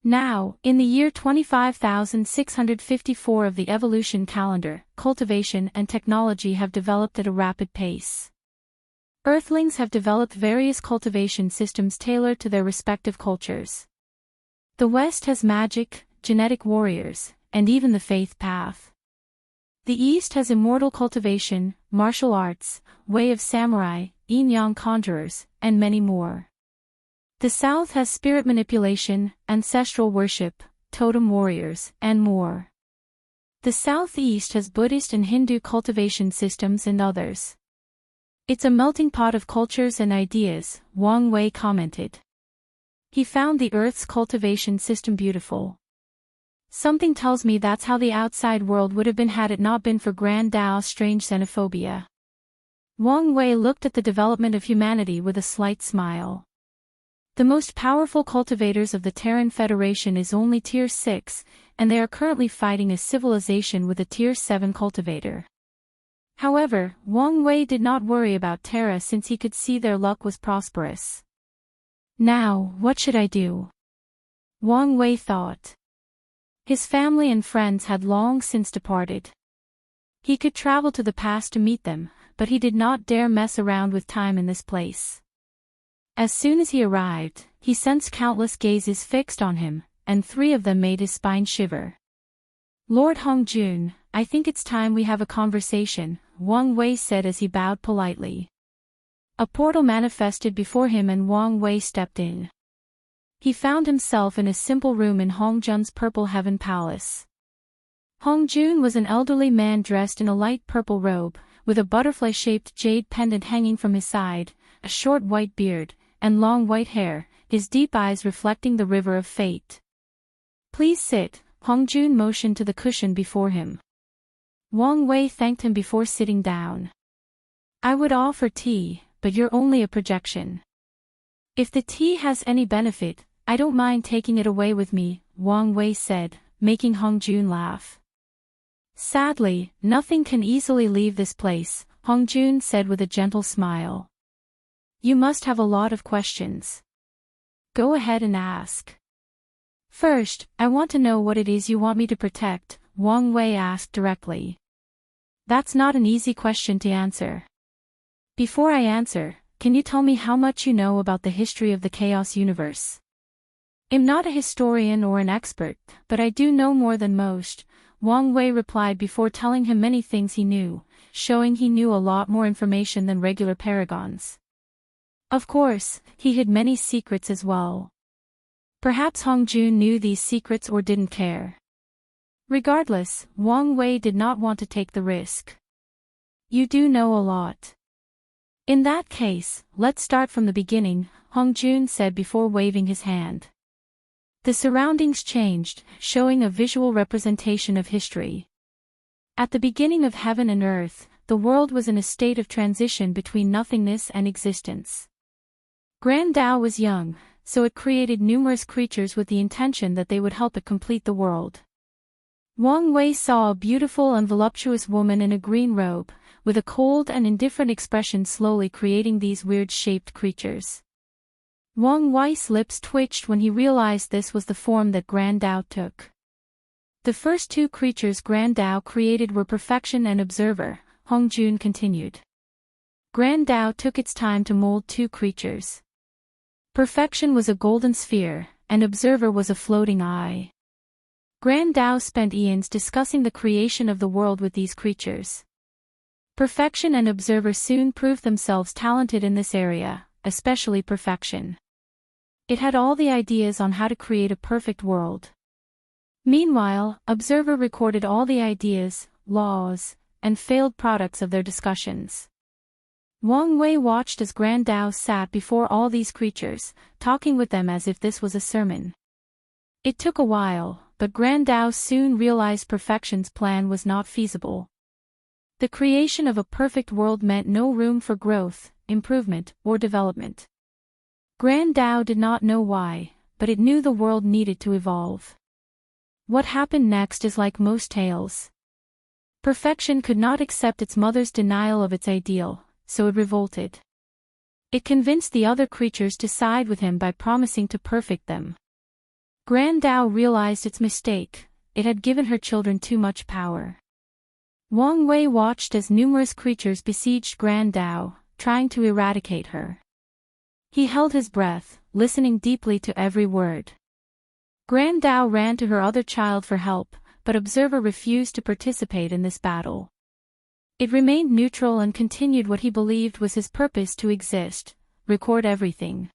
Speaker 1: Now, in the year 25,654 of the evolution calendar, cultivation and technology have developed at a rapid pace. Earthlings have developed various cultivation systems tailored to their respective cultures. The West has magic, genetic warriors, and even the faith path. The East has immortal cultivation, martial arts, way of samurai, yin-yang conjurers, and many more. The South has spirit manipulation, ancestral worship, totem warriors, and more. The Southeast has Buddhist and Hindu cultivation systems and others. It's a melting pot of cultures and ideas, Wang Wei commented. He found the Earth's cultivation system beautiful. Something tells me that's how the outside world would have been had it not been for Grand Dao's strange xenophobia. Wang Wei looked at the development of humanity with a slight smile. The most powerful cultivators of the Terran Federation is only Tier 6, and they are currently fighting a civilization with a Tier 7 cultivator. However, Wang Wei did not worry about Terra since he could see their luck was prosperous. Now, what should I do? Wang Wei thought. His family and friends had long since departed. He could travel to the past to meet them, but he did not dare mess around with time in this place. As soon as he arrived, he sensed countless gazes fixed on him, and 3 of them made his spine shiver. Lord Hongjun, I think it's time we have a conversation, Wang Wei said as he bowed politely. A portal manifested before him and Wang Wei stepped in. He found himself in a simple room in Hongjun's Purple Heaven Palace. Hongjun was an elderly man dressed in a light purple robe, with a butterfly-shaped jade pendant hanging from his side, a short white beard, and long white hair, his deep eyes reflecting the river of fate. Please sit, Hongjun motioned to the cushion before him. Wang Wei thanked him before sitting down. I would offer tea, but you're only a projection. If the tea has any benefit, I don't mind taking it away with me, Wang Wei said, making Hongjun laugh. Sadly, nothing can easily leave this place, Hongjun said with a gentle smile. You must have a lot of questions. Go ahead and ask. First, I want to know what it is you want me to protect, Wang Wei asked directly. That's not an easy question to answer. Before I answer, can you tell me how much you know about the history of the Chaos Universe? I'm not a historian or an expert, but I do know more than most, Wang Wei replied before telling him many things he knew, showing he knew a lot more information than regular paragons. Of course, he hid many secrets as well. Perhaps Hongjun knew these secrets or didn't care. Regardless, Wang Wei did not want to take the risk. You do know a lot. In that case, let's start from the beginning, Hongjun said before waving his hand. The surroundings changed, showing a visual representation of history. At the beginning of heaven and earth, the world was in a state of transition between nothingness and existence. Grand Tao was young, so it created numerous creatures with the intention that they would help it complete the world. Wang Wei saw a beautiful and voluptuous woman in a green robe, with a cold and indifferent expression slowly creating these weird-shaped creatures. Wang Wei's lips twitched when he realized this was the form that Grand Tao took. The first two creatures Grand Tao created were Perfection and Observer, Hongjun continued. Grand Tao took its time to mold two creatures. Perfection was a golden sphere, and Observer was a floating eye. Grand Tao spent eons discussing the creation of the world with these creatures. Perfection and Observer soon proved themselves talented in this area, especially Perfection. It had all the ideas on how to create a perfect world. Meanwhile, Observer recorded all the ideas, laws, and failed products of their discussions. Wang Wei watched as Grand Tao sat before all these creatures, talking with them as if this was a sermon. It took a while, but Grand Tao soon realized Perfection's plan was not feasible. The creation of a perfect world meant no room for growth, improvement, or development. Grand Tao did not know why, but it knew the world needed to evolve. What happened next is like most tales. Perfection could not accept its mother's denial of its ideal, so it revolted. It convinced the other creatures to side with him by promising to perfect them. Grand Tao realized its mistake, it had given her children too much power. Wang Wei watched as numerous creatures besieged Grand Tao, trying to eradicate her. He held his breath, listening deeply to every word. Grand Tao ran to her other child for help, but Observer refused to participate in this battle. It remained neutral and continued what he believed was his purpose to exist, record everything.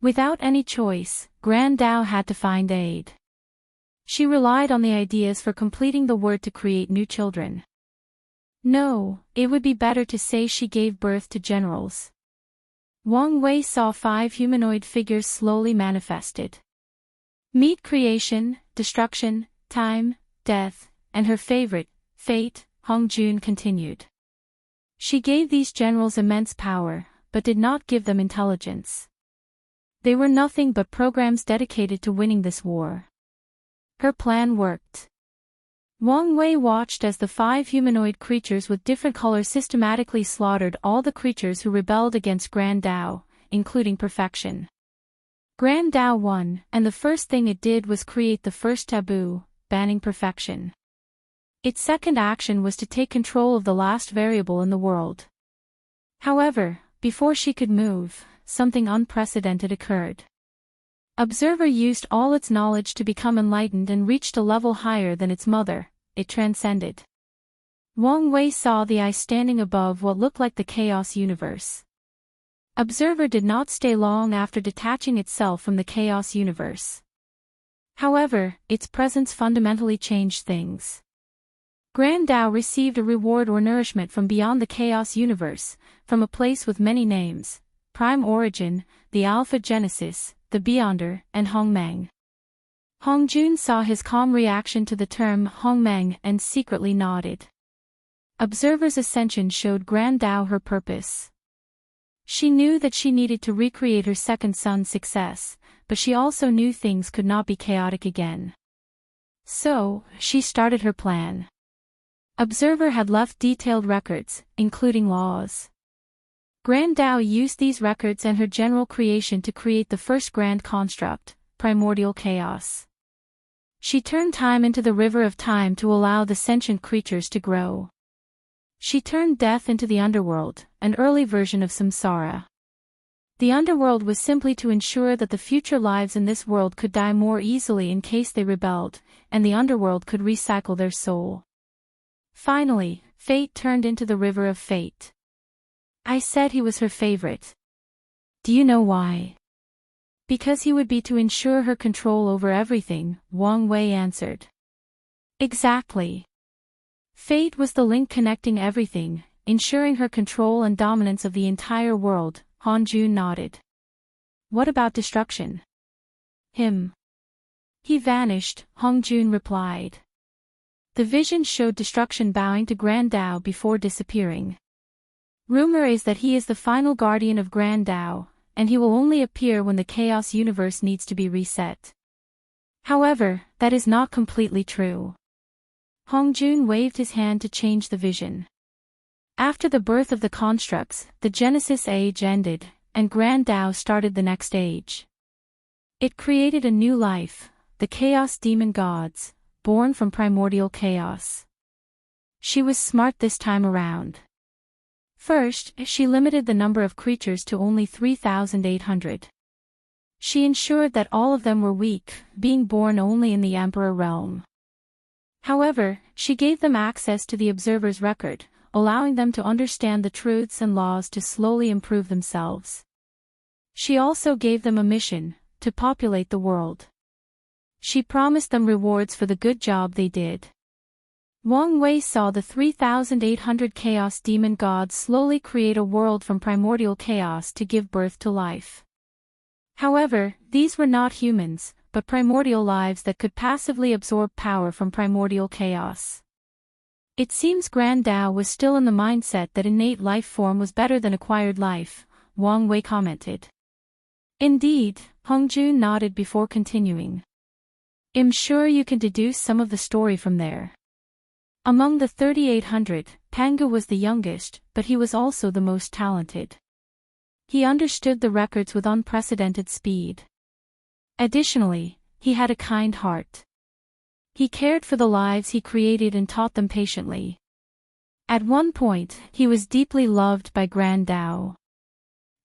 Speaker 1: Without any choice, Grand Tao had to find aid. She relied on the ideas for completing the word to create new children. No, it would be better to say she gave birth to generals. Wang Wei saw 5 humanoid figures slowly manifested. Meet creation, destruction, time, death, and her favorite, fate, Hongjun continued. She gave these generals immense power, but did not give them intelligence. They were nothing but programs dedicated to winning this war. Her plan worked. Wang Wei watched as the 5 humanoid creatures with different colors systematically slaughtered all the creatures who rebelled against Grand Tao, including Perfection. Grand Tao won, and the first thing it did was create the first taboo, banning Perfection. Its second action was to take control of the last variable in the world. However, before she could move, something unprecedented occurred. Observer used all its knowledge to become enlightened and reached a level higher than its mother, it transcended. Wang Wei saw the eye standing above what looked like the chaos universe. Observer did not stay long after detaching itself from the chaos universe. However, its presence fundamentally changed things. Grand Tao received a reward or nourishment from beyond the chaos universe, from a place with many names, Prime Origin, the Alpha Genesis, the Beyonder, and Hongmang. Hongjun saw his calm reaction to the term Hongmeng and secretly nodded. Observer's ascension showed Grand Dao her purpose. She knew that she needed to recreate her second son's success, but she also knew things could not be chaotic again. So, she started her plan. Observer had left detailed records, including laws. Grand Dao used these records and her general creation to create the first grand construct, primordial chaos. She turned time into the river of time to allow the sentient creatures to grow. She turned death into the underworld, an early version of samsara. The underworld was simply to ensure that the future lives in this world could die more easily in case they rebelled, and the underworld could recycle their soul. Finally, fate turned into the river of fate. I said he was her favorite. Do you know why? Because he would be to ensure her control over everything, Wang Wei answered. Exactly. Fate was the link connecting everything, ensuring her control and dominance of the entire world, Hongjun nodded. What about destruction? Him. He vanished, Hongjun replied. The vision showed destruction bowing to Grand Dao before disappearing. Rumor is that he is the final guardian of Grand Dao, and he will only appear when the chaos universe needs to be reset. However, that is not completely true. Hongjun waved his hand to change the vision. After the birth of the constructs, the Genesis age ended, and Grand Dao started the next age. It created a new life, the Chaos Demon Gods, born from primordial chaos. She was smart this time around. First, she limited the number of creatures to only 3,800. She ensured that all of them were weak, being born only in the Emperor realm. However, she gave them access to the Observer's record, allowing them to understand the truths and laws to slowly improve themselves. She also gave them a mission, to populate the world. She promised them rewards for the good job they did. Wang Wei saw the 3,800 Chaos Demon Gods slowly create a world from primordial chaos to give birth to life. However, these were not humans, but primordial lives that could passively absorb power from primordial chaos. It seems Grand Dao was still in the mindset that innate life form was better than acquired life, Wang Wei commented. Indeed, Hongjun nodded before continuing. I'm sure you can deduce some of the story from there. Among the 3,800, Pangu was the youngest, but he was also the most talented. He understood the records with unprecedented speed. Additionally, he had a kind heart. He cared for the lives he created and taught them patiently. At one point, he was deeply loved by Grand Dao.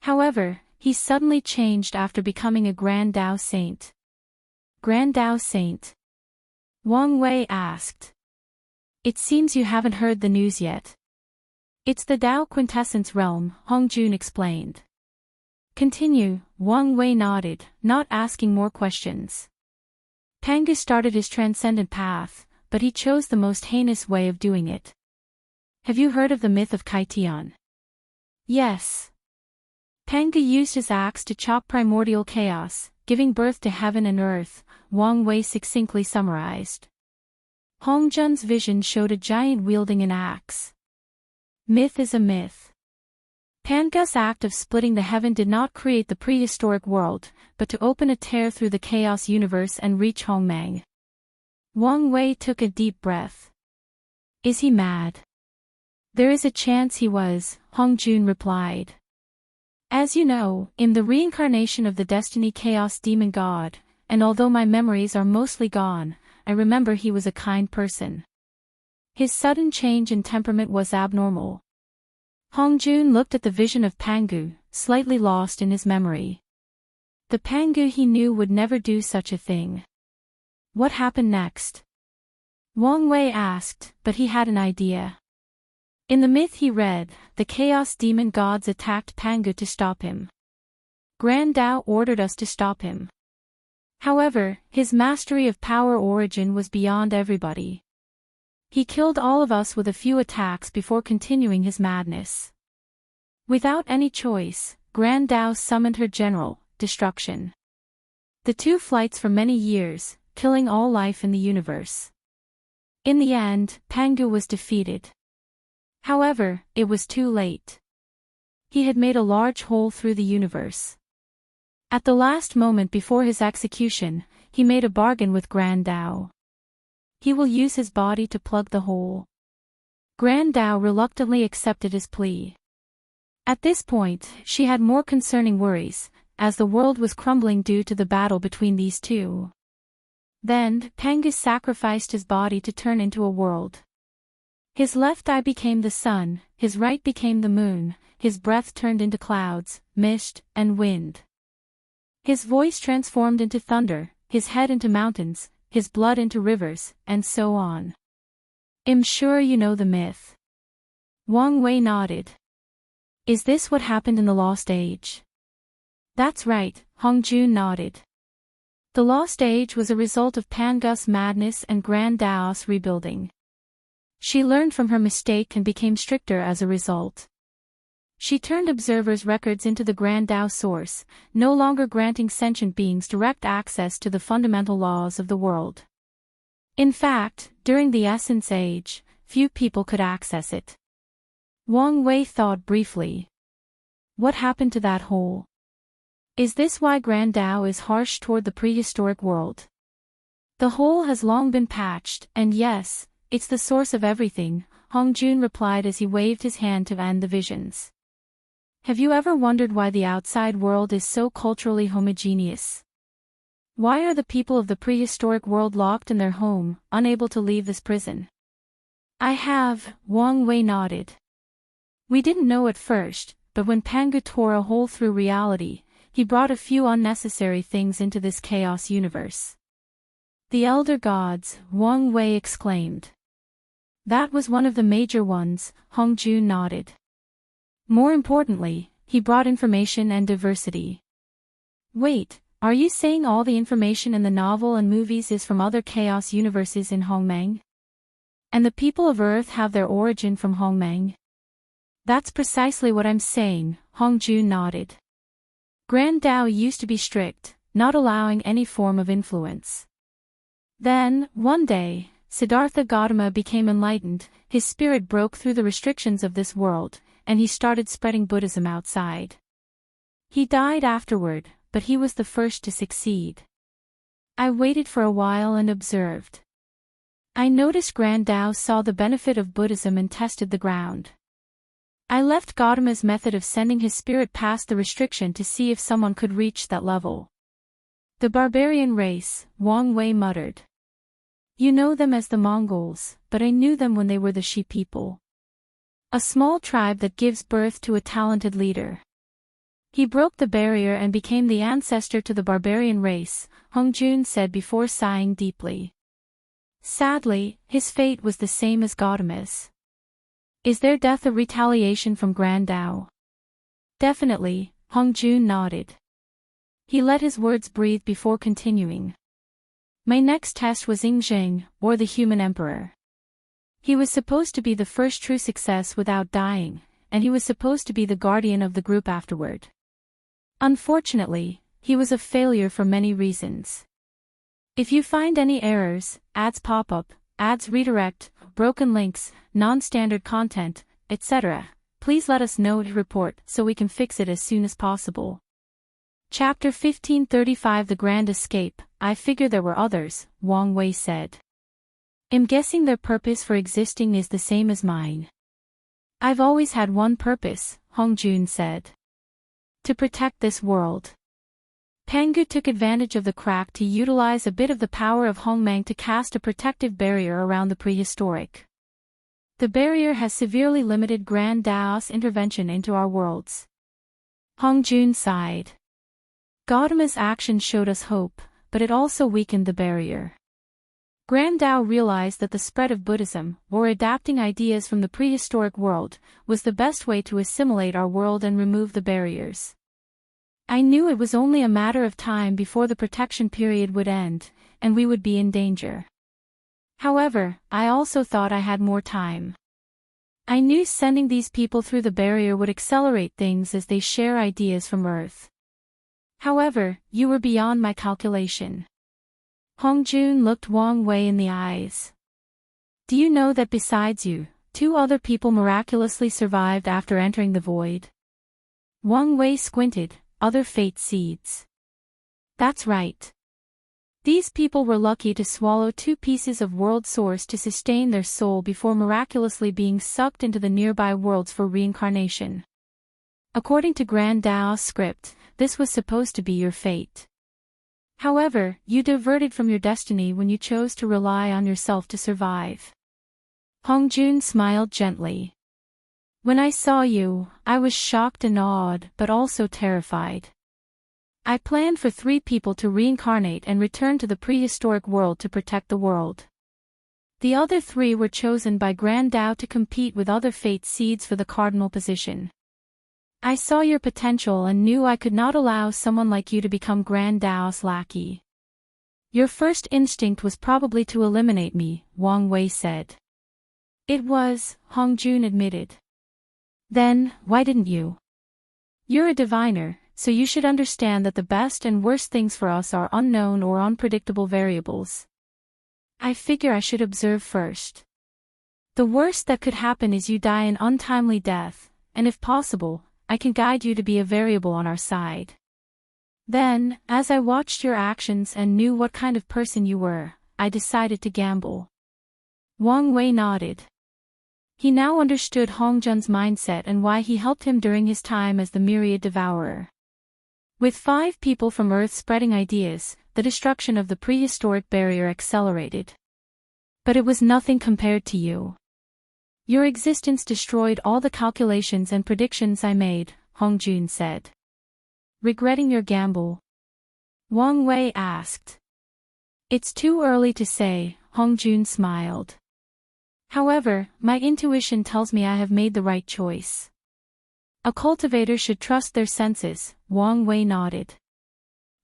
Speaker 1: However, he suddenly changed after becoming a Grand Dao saint. Grand Dao saint? Wang Wei asked. It seems you haven't heard the news yet. It's the Dao quintessence realm, Hongjun explained. Continue, Wang Wei nodded, not asking more questions. Pangu started his transcendent path, but he chose the most heinous way of doing it. Have you heard of the myth of Kaitian? Yes. Pangu used his axe to chop primordial chaos, giving birth to heaven and earth, Wang Wei succinctly summarized. Hongjun's vision showed a giant wielding an axe. Myth is a myth. Pangu's act of splitting the heaven did not create the prehistoric world, but to open a tear through the chaos universe and reach Hongmeng. Wang Wei took a deep breath. Is he mad? There is a chance he was, Hongjun replied. As you know, in the reincarnation of the Destiny Chaos Demon God, and although my memories are mostly gone, I remember he was a kind person. His sudden change in temperament was abnormal. Hongjun looked at the vision of Pangu, slightly lost in his memory. The Pangu he knew would never do such a thing. What happened next? Wang Wei asked, but he had an idea. In the myth he read, the Chaos Demon Gods attacked Pangu to stop him. Grand Dao ordered us to stop him. However, his mastery of power origin was beyond everybody. He killed all of us with a few attacks before continuing his madness. Without any choice, Grand Dao summoned her general, Destruction. The two flights for many years, killing all life in the universe. In the end, Pangu was defeated. However, it was too late. He had made a large hole through the universe. At the last moment before his execution, he made a bargain with Grand Dao. He will use his body to plug the hole. Grand Dao reluctantly accepted his plea. At this point, she had more concerning worries, as the world was crumbling due to the battle between these two. Then, Pangu sacrificed his body to turn into a world. His left eye became the sun, his right became the moon, his breath turned into clouds, mist, and wind. His voice transformed into thunder, his head into mountains, his blood into rivers, and so on. I'm sure you know the myth. Wang Wei nodded. Is this what happened in the Lost Age? That's right, Hongjun nodded. The Lost Age was a result of Pangu's madness and Grand Dao's rebuilding. She learned from her mistake and became stricter as a result. She turned observers' records into the Grand Dao source, no longer granting sentient beings direct access to the fundamental laws of the world. In fact, during the Essence Age, few people could access it. Wang Wei thought briefly. What happened to that hole? Is this why Grand Dao is harsh toward the prehistoric world? The hole has long been patched, and yes, it's the source of everything, Hongjun replied as he waved his hand to end the visions. Have you ever wondered why the outside world is so culturally homogeneous? Why are the people of the prehistoric world locked in their home, unable to leave this prison? I have, Wang Wei nodded. We didn't know at first, but when Pangu tore a hole through reality, he brought a few unnecessary things into this chaos universe. The Elder Gods, Wang Wei exclaimed. That was one of the major ones, Hongjun nodded. More importantly, he brought information and diversity. Wait, are you saying all the information in the novel and movies is from other chaos universes in Hongmeng? And the people of Earth have their origin from Hongmeng? That's precisely what I'm saying, Hongjun nodded. Grand Dao used to be strict, not allowing any form of influence. Then, one day, Siddhartha Gautama became enlightened, his spirit broke through the restrictions of this world, and he started spreading Buddhism outside. He died afterward, but he was the first to succeed. I waited for a while and observed. I noticed Grand Dao saw the benefit of Buddhism and tested the ground. I left Gautama's method of sending his spirit past the restriction to see if someone could reach that level. The barbarian race, Wang Wei muttered. You know them as the Mongols, but I knew them when they were the She people. A small tribe that gives birth to a talented leader. He broke the barrier and became the ancestor to the barbarian race, Hongjun said before sighing deeply. Sadly, his fate was the same as Gautama's. Is their death a retaliation from Grand Dao? Definitely, Hongjun nodded. He let his words breathe before continuing. My next test was Yingzheng, or the human emperor. He was supposed to be the first true success without dying, and he was supposed to be the guardian of the group afterward. Unfortunately, he was a failure for many reasons. If you find any errors, ads pop up, ads redirect, broken links, non-standard content, etc., please let us know to report so we can fix it as soon as possible. Chapter 1535 The Grand Escape. I figure there were others, Wang Wei said. I'm guessing their purpose for existing is the same as mine. I've always had one purpose, Hongjun said. To protect this world. Pangu took advantage of the crack to utilize a bit of the power of Hongmeng to cast a protective barrier around the prehistoric. The barrier has severely limited Grand Dao's intervention into our worlds. Hongjun sighed. Gautama's action showed us hope, but it also weakened the barrier. Grand Dao realized that the spread of Buddhism, or adapting ideas from the prehistoric world, was the best way to assimilate our world and remove the barriers. I knew it was only a matter of time before the protection period would end, and we would be in danger. However, I also thought I had more time. I knew sending these people through the barrier would accelerate things as they share ideas from Earth. However, you were beyond my calculation. Hongjun looked Wang Wei in the eyes. Do you know that besides you, 2 other people miraculously survived after entering the void? Wang Wei squinted. Other fate seeds. That's right. These people were lucky to swallow 2 pieces of world source to sustain their soul before miraculously being sucked into the nearby worlds for reincarnation. According to Grand Dao's script, this was supposed to be your fate. However, you diverted from your destiny when you chose to rely on yourself to survive. Hongjun smiled gently. When I saw you, I was shocked and awed, but also terrified. I planned for 3 people to reincarnate and return to the prehistoric world to protect the world. The other 3 were chosen by Grand Dao to compete with other fate seeds for the cardinal position. I saw your potential and knew I could not allow someone like you to become Grand Dao's lackey. Your first instinct was probably to eliminate me, Wang Wei said. It was, Hongjun admitted. Then, why didn't you? You're a diviner, so you should understand that the best and worst things for us are unknown or unpredictable variables. I figure I should observe first. The worst that could happen is you die an untimely death, and if possible, I can guide you to be a variable on our side. Then, as I watched your actions and knew what kind of person you were, I decided to gamble. Wang Wei nodded. He now understood Hongjun's mindset and why he helped him during his time as the Myriad Devourer. With 5 people from Earth spreading ideas, the destruction of the prehistoric barrier accelerated. But it was nothing compared to you. Your existence destroyed all the calculations and predictions I made, Hongjun said. Regretting your gamble? Wang Wei asked. It's too early to say, Hongjun smiled. However, my intuition tells me I have made the right choice. A cultivator should trust their senses, Wang Wei nodded.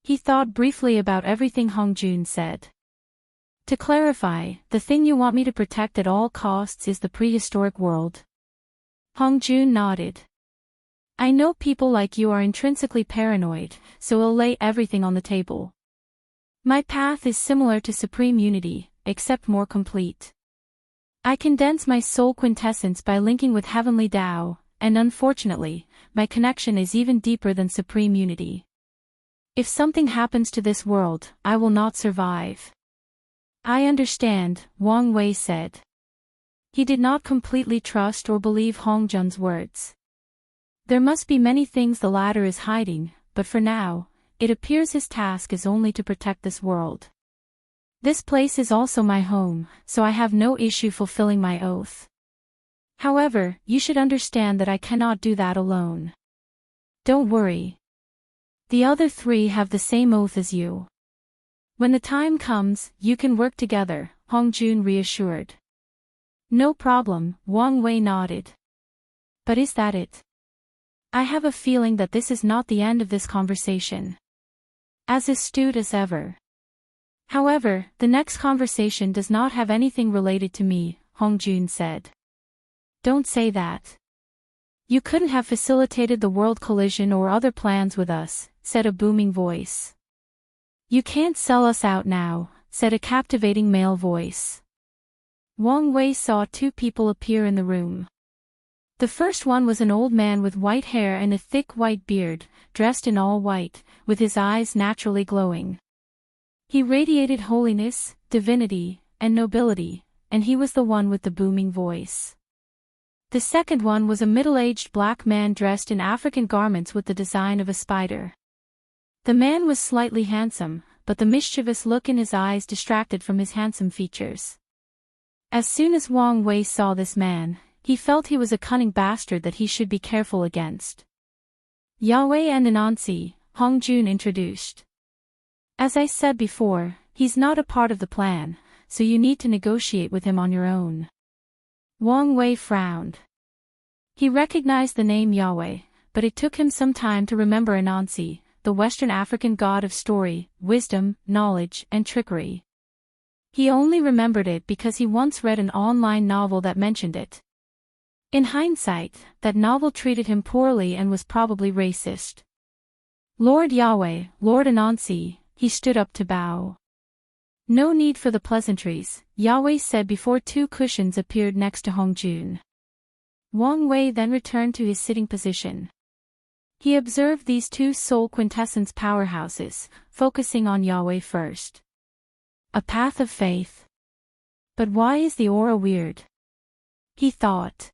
Speaker 1: He thought briefly about everything Hongjun said. To clarify, the thing you want me to protect at all costs is the prehistoric world. Hongjun nodded. I know people like you are intrinsically paranoid, so I'll lay everything on the table. My path is similar to Supreme Unity, except more complete. I condense my soul quintessence by linking with Heavenly Tao, and unfortunately, my connection is even deeper than Supreme Unity. If something happens to this world, I will not survive. I understand, Wang Wei said. He did not completely trust or believe Hongjun's words. There must be many things the latter is hiding, but for now, it appears his task is only to protect this world. This place is also my home, so I have no issue fulfilling my oath. However, you should understand that I cannot do that alone. Don't worry. The other 3 have the same oath as you. When the time comes, you can work together, Hongjun reassured. No problem, Wang Wei nodded. But is that it? I have a feeling that this is not the end of this conversation. As astute as ever. However, the next conversation does not have anything related to me, Hongjun said. Don't say that. You couldn't have facilitated the world collision or other plans with us, said a booming voice. You can't sell us out now, said a captivating male voice. Wang Wei saw 2 people appear in the room. The first one was an old man with white hair and a thick white beard, dressed in all white, with his eyes naturally glowing. He radiated holiness, divinity, and nobility, and he was the one with the booming voice. The second one was a middle-aged black man dressed in African garments with the design of a spider. The man was slightly handsome, but the mischievous look in his eyes distracted from his handsome features. As soon as Wang Wei saw this man, he felt he was a cunning bastard that he should be careful against. Yahweh and Anansi, Hongjun introduced. As I said before, he's not a part of the plan, so you need to negotiate with him on your own. Wang Wei frowned. He recognized the name Yahweh, but it took him some time to remember Anansi, the Western African god of story, wisdom, knowledge, and trickery. He only remembered it because he once read an online novel that mentioned it. In hindsight, that novel treated him poorly and was probably racist. Lord Yahweh, Lord Anansi, he stood up to bow. No need for the pleasantries, Yahweh said before two cushions appeared next to Hongjun. Wang Wei then returned to his sitting position. He observed these two soul quintessence powerhouses, focusing on Yahweh first. A path of faith. But why is the aura weird? He thought.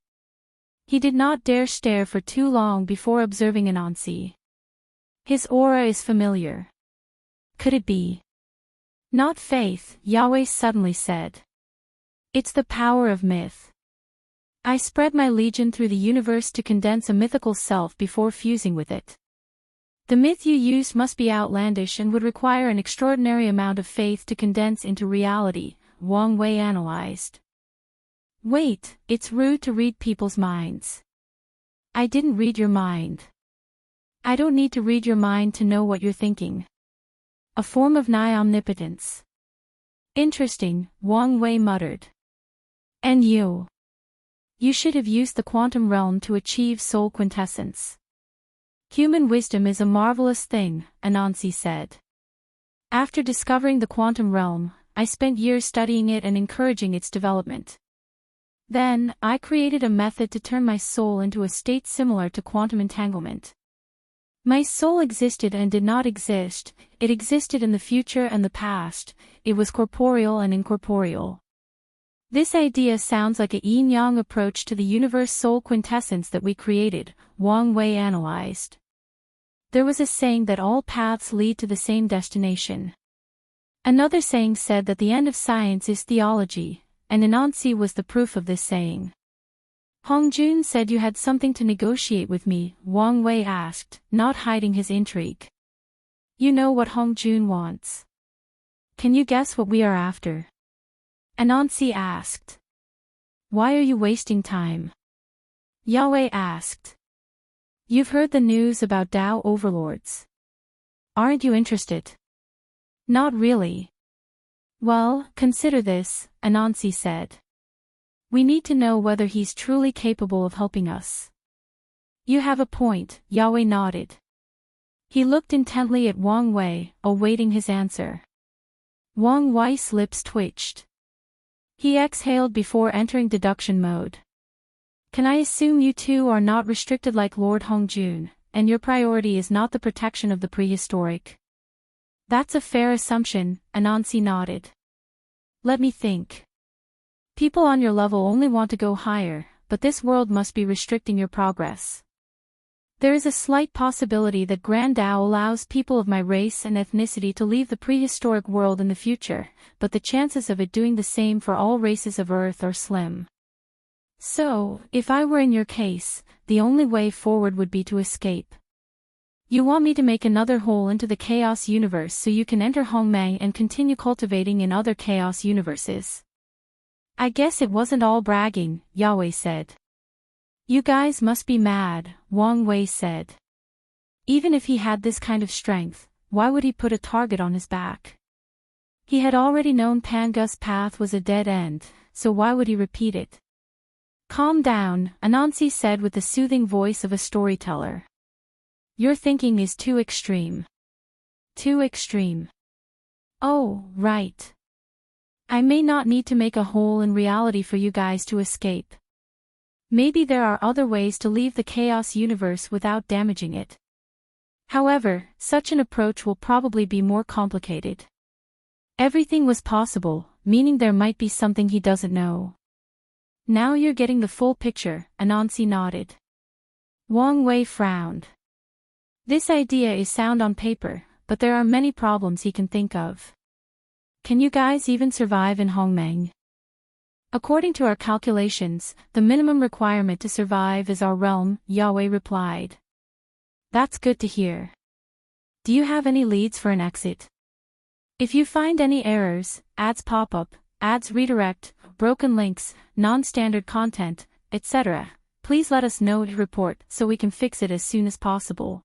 Speaker 1: He did not dare stare for too long before observing Anansi. His aura is familiar. Could it be? Not faith, Yahweh suddenly said. It's the power of myth. I spread my legion through the universe to condense a mythical self before fusing with it. The myth you used must be outlandish and would require an extraordinary amount of faith to condense into reality, Wang Wei analyzed. Wait, it's rude to read people's minds. I didn't read your mind. I don't need to read your mind to know what you're thinking. A form of nigh omnipotence. Interesting, Wang Wei muttered. And you? You should have used the quantum realm to achieve soul quintessence. Human wisdom is a marvelous thing, Anansi said. After discovering the quantum realm, I spent years studying it and encouraging its development. Then, I created a method to turn my soul into a state similar to quantum entanglement. My soul existed and did not exist, it existed in the future and the past, it was corporeal and incorporeal. This idea sounds like a yin-yang approach to the universe soul quintessence that we created, Wang Wei analyzed. There was a saying that all paths lead to the same destination. Another saying said that the end of science is theology, and Anansi was the proof of this saying. Hongjun said you had something to negotiate with me, Wang Wei asked, not hiding his intrigue. You know what Hongjun wants. Can you guess what we are after? Anansi asked. Why are you wasting time? Yahweh asked. You've heard the news about Tao overlords. Aren't you interested? Not really. Well, consider this, Anansi said. We need to know whether he's truly capable of helping us. You have a point, Yahweh nodded. He looked intently at Wang Wei, awaiting his answer. Wang Wei's lips twitched. He exhaled before entering deduction mode. Can I assume you two are not restricted like Lord Hongjun, and your priority is not the protection of the prehistoric? That's a fair assumption, Anansi nodded. Let me think. People on your level only want to go higher, but this world must be restricting your progress. There is a slight possibility that Grand Tao allows people of my race and ethnicity to leave the prehistoric world in the future, but the chances of it doing the same for all races of Earth are slim. So, if I were in your case, the only way forward would be to escape. You want me to make another hole into the chaos universe so you can enter Hongmeng and continue cultivating in other chaos universes. I guess it wasn't all bragging, Yahweh said. You guys must be mad, Wang Wei said. Even if he had this kind of strength, why would he put a target on his back? He had already known Pangu's path was a dead end, so why would he repeat it? Calm down, Anansi said with the soothing voice of a storyteller. Your thinking is too extreme. Too extreme. Oh, right. I may not need to make a hole in reality for you guys to escape. Maybe there are other ways to leave the chaos universe without damaging it. However, such an approach will probably be more complicated. Everything was possible, meaning there might be something he doesn't know. Now you're getting the full picture, Anansi nodded. Wang Wei frowned. This idea is sound on paper, but there are many problems he can think of. Can you guys even survive in Hongmeng? According to our calculations, the minimum requirement to survive is our realm, Yahweh replied. That's good to hear. Do you have any leads for an exit? If you find any errors, ads pop up, ads redirect, broken links, non-standard content, etc., please let us know to report so we can fix it as soon as possible.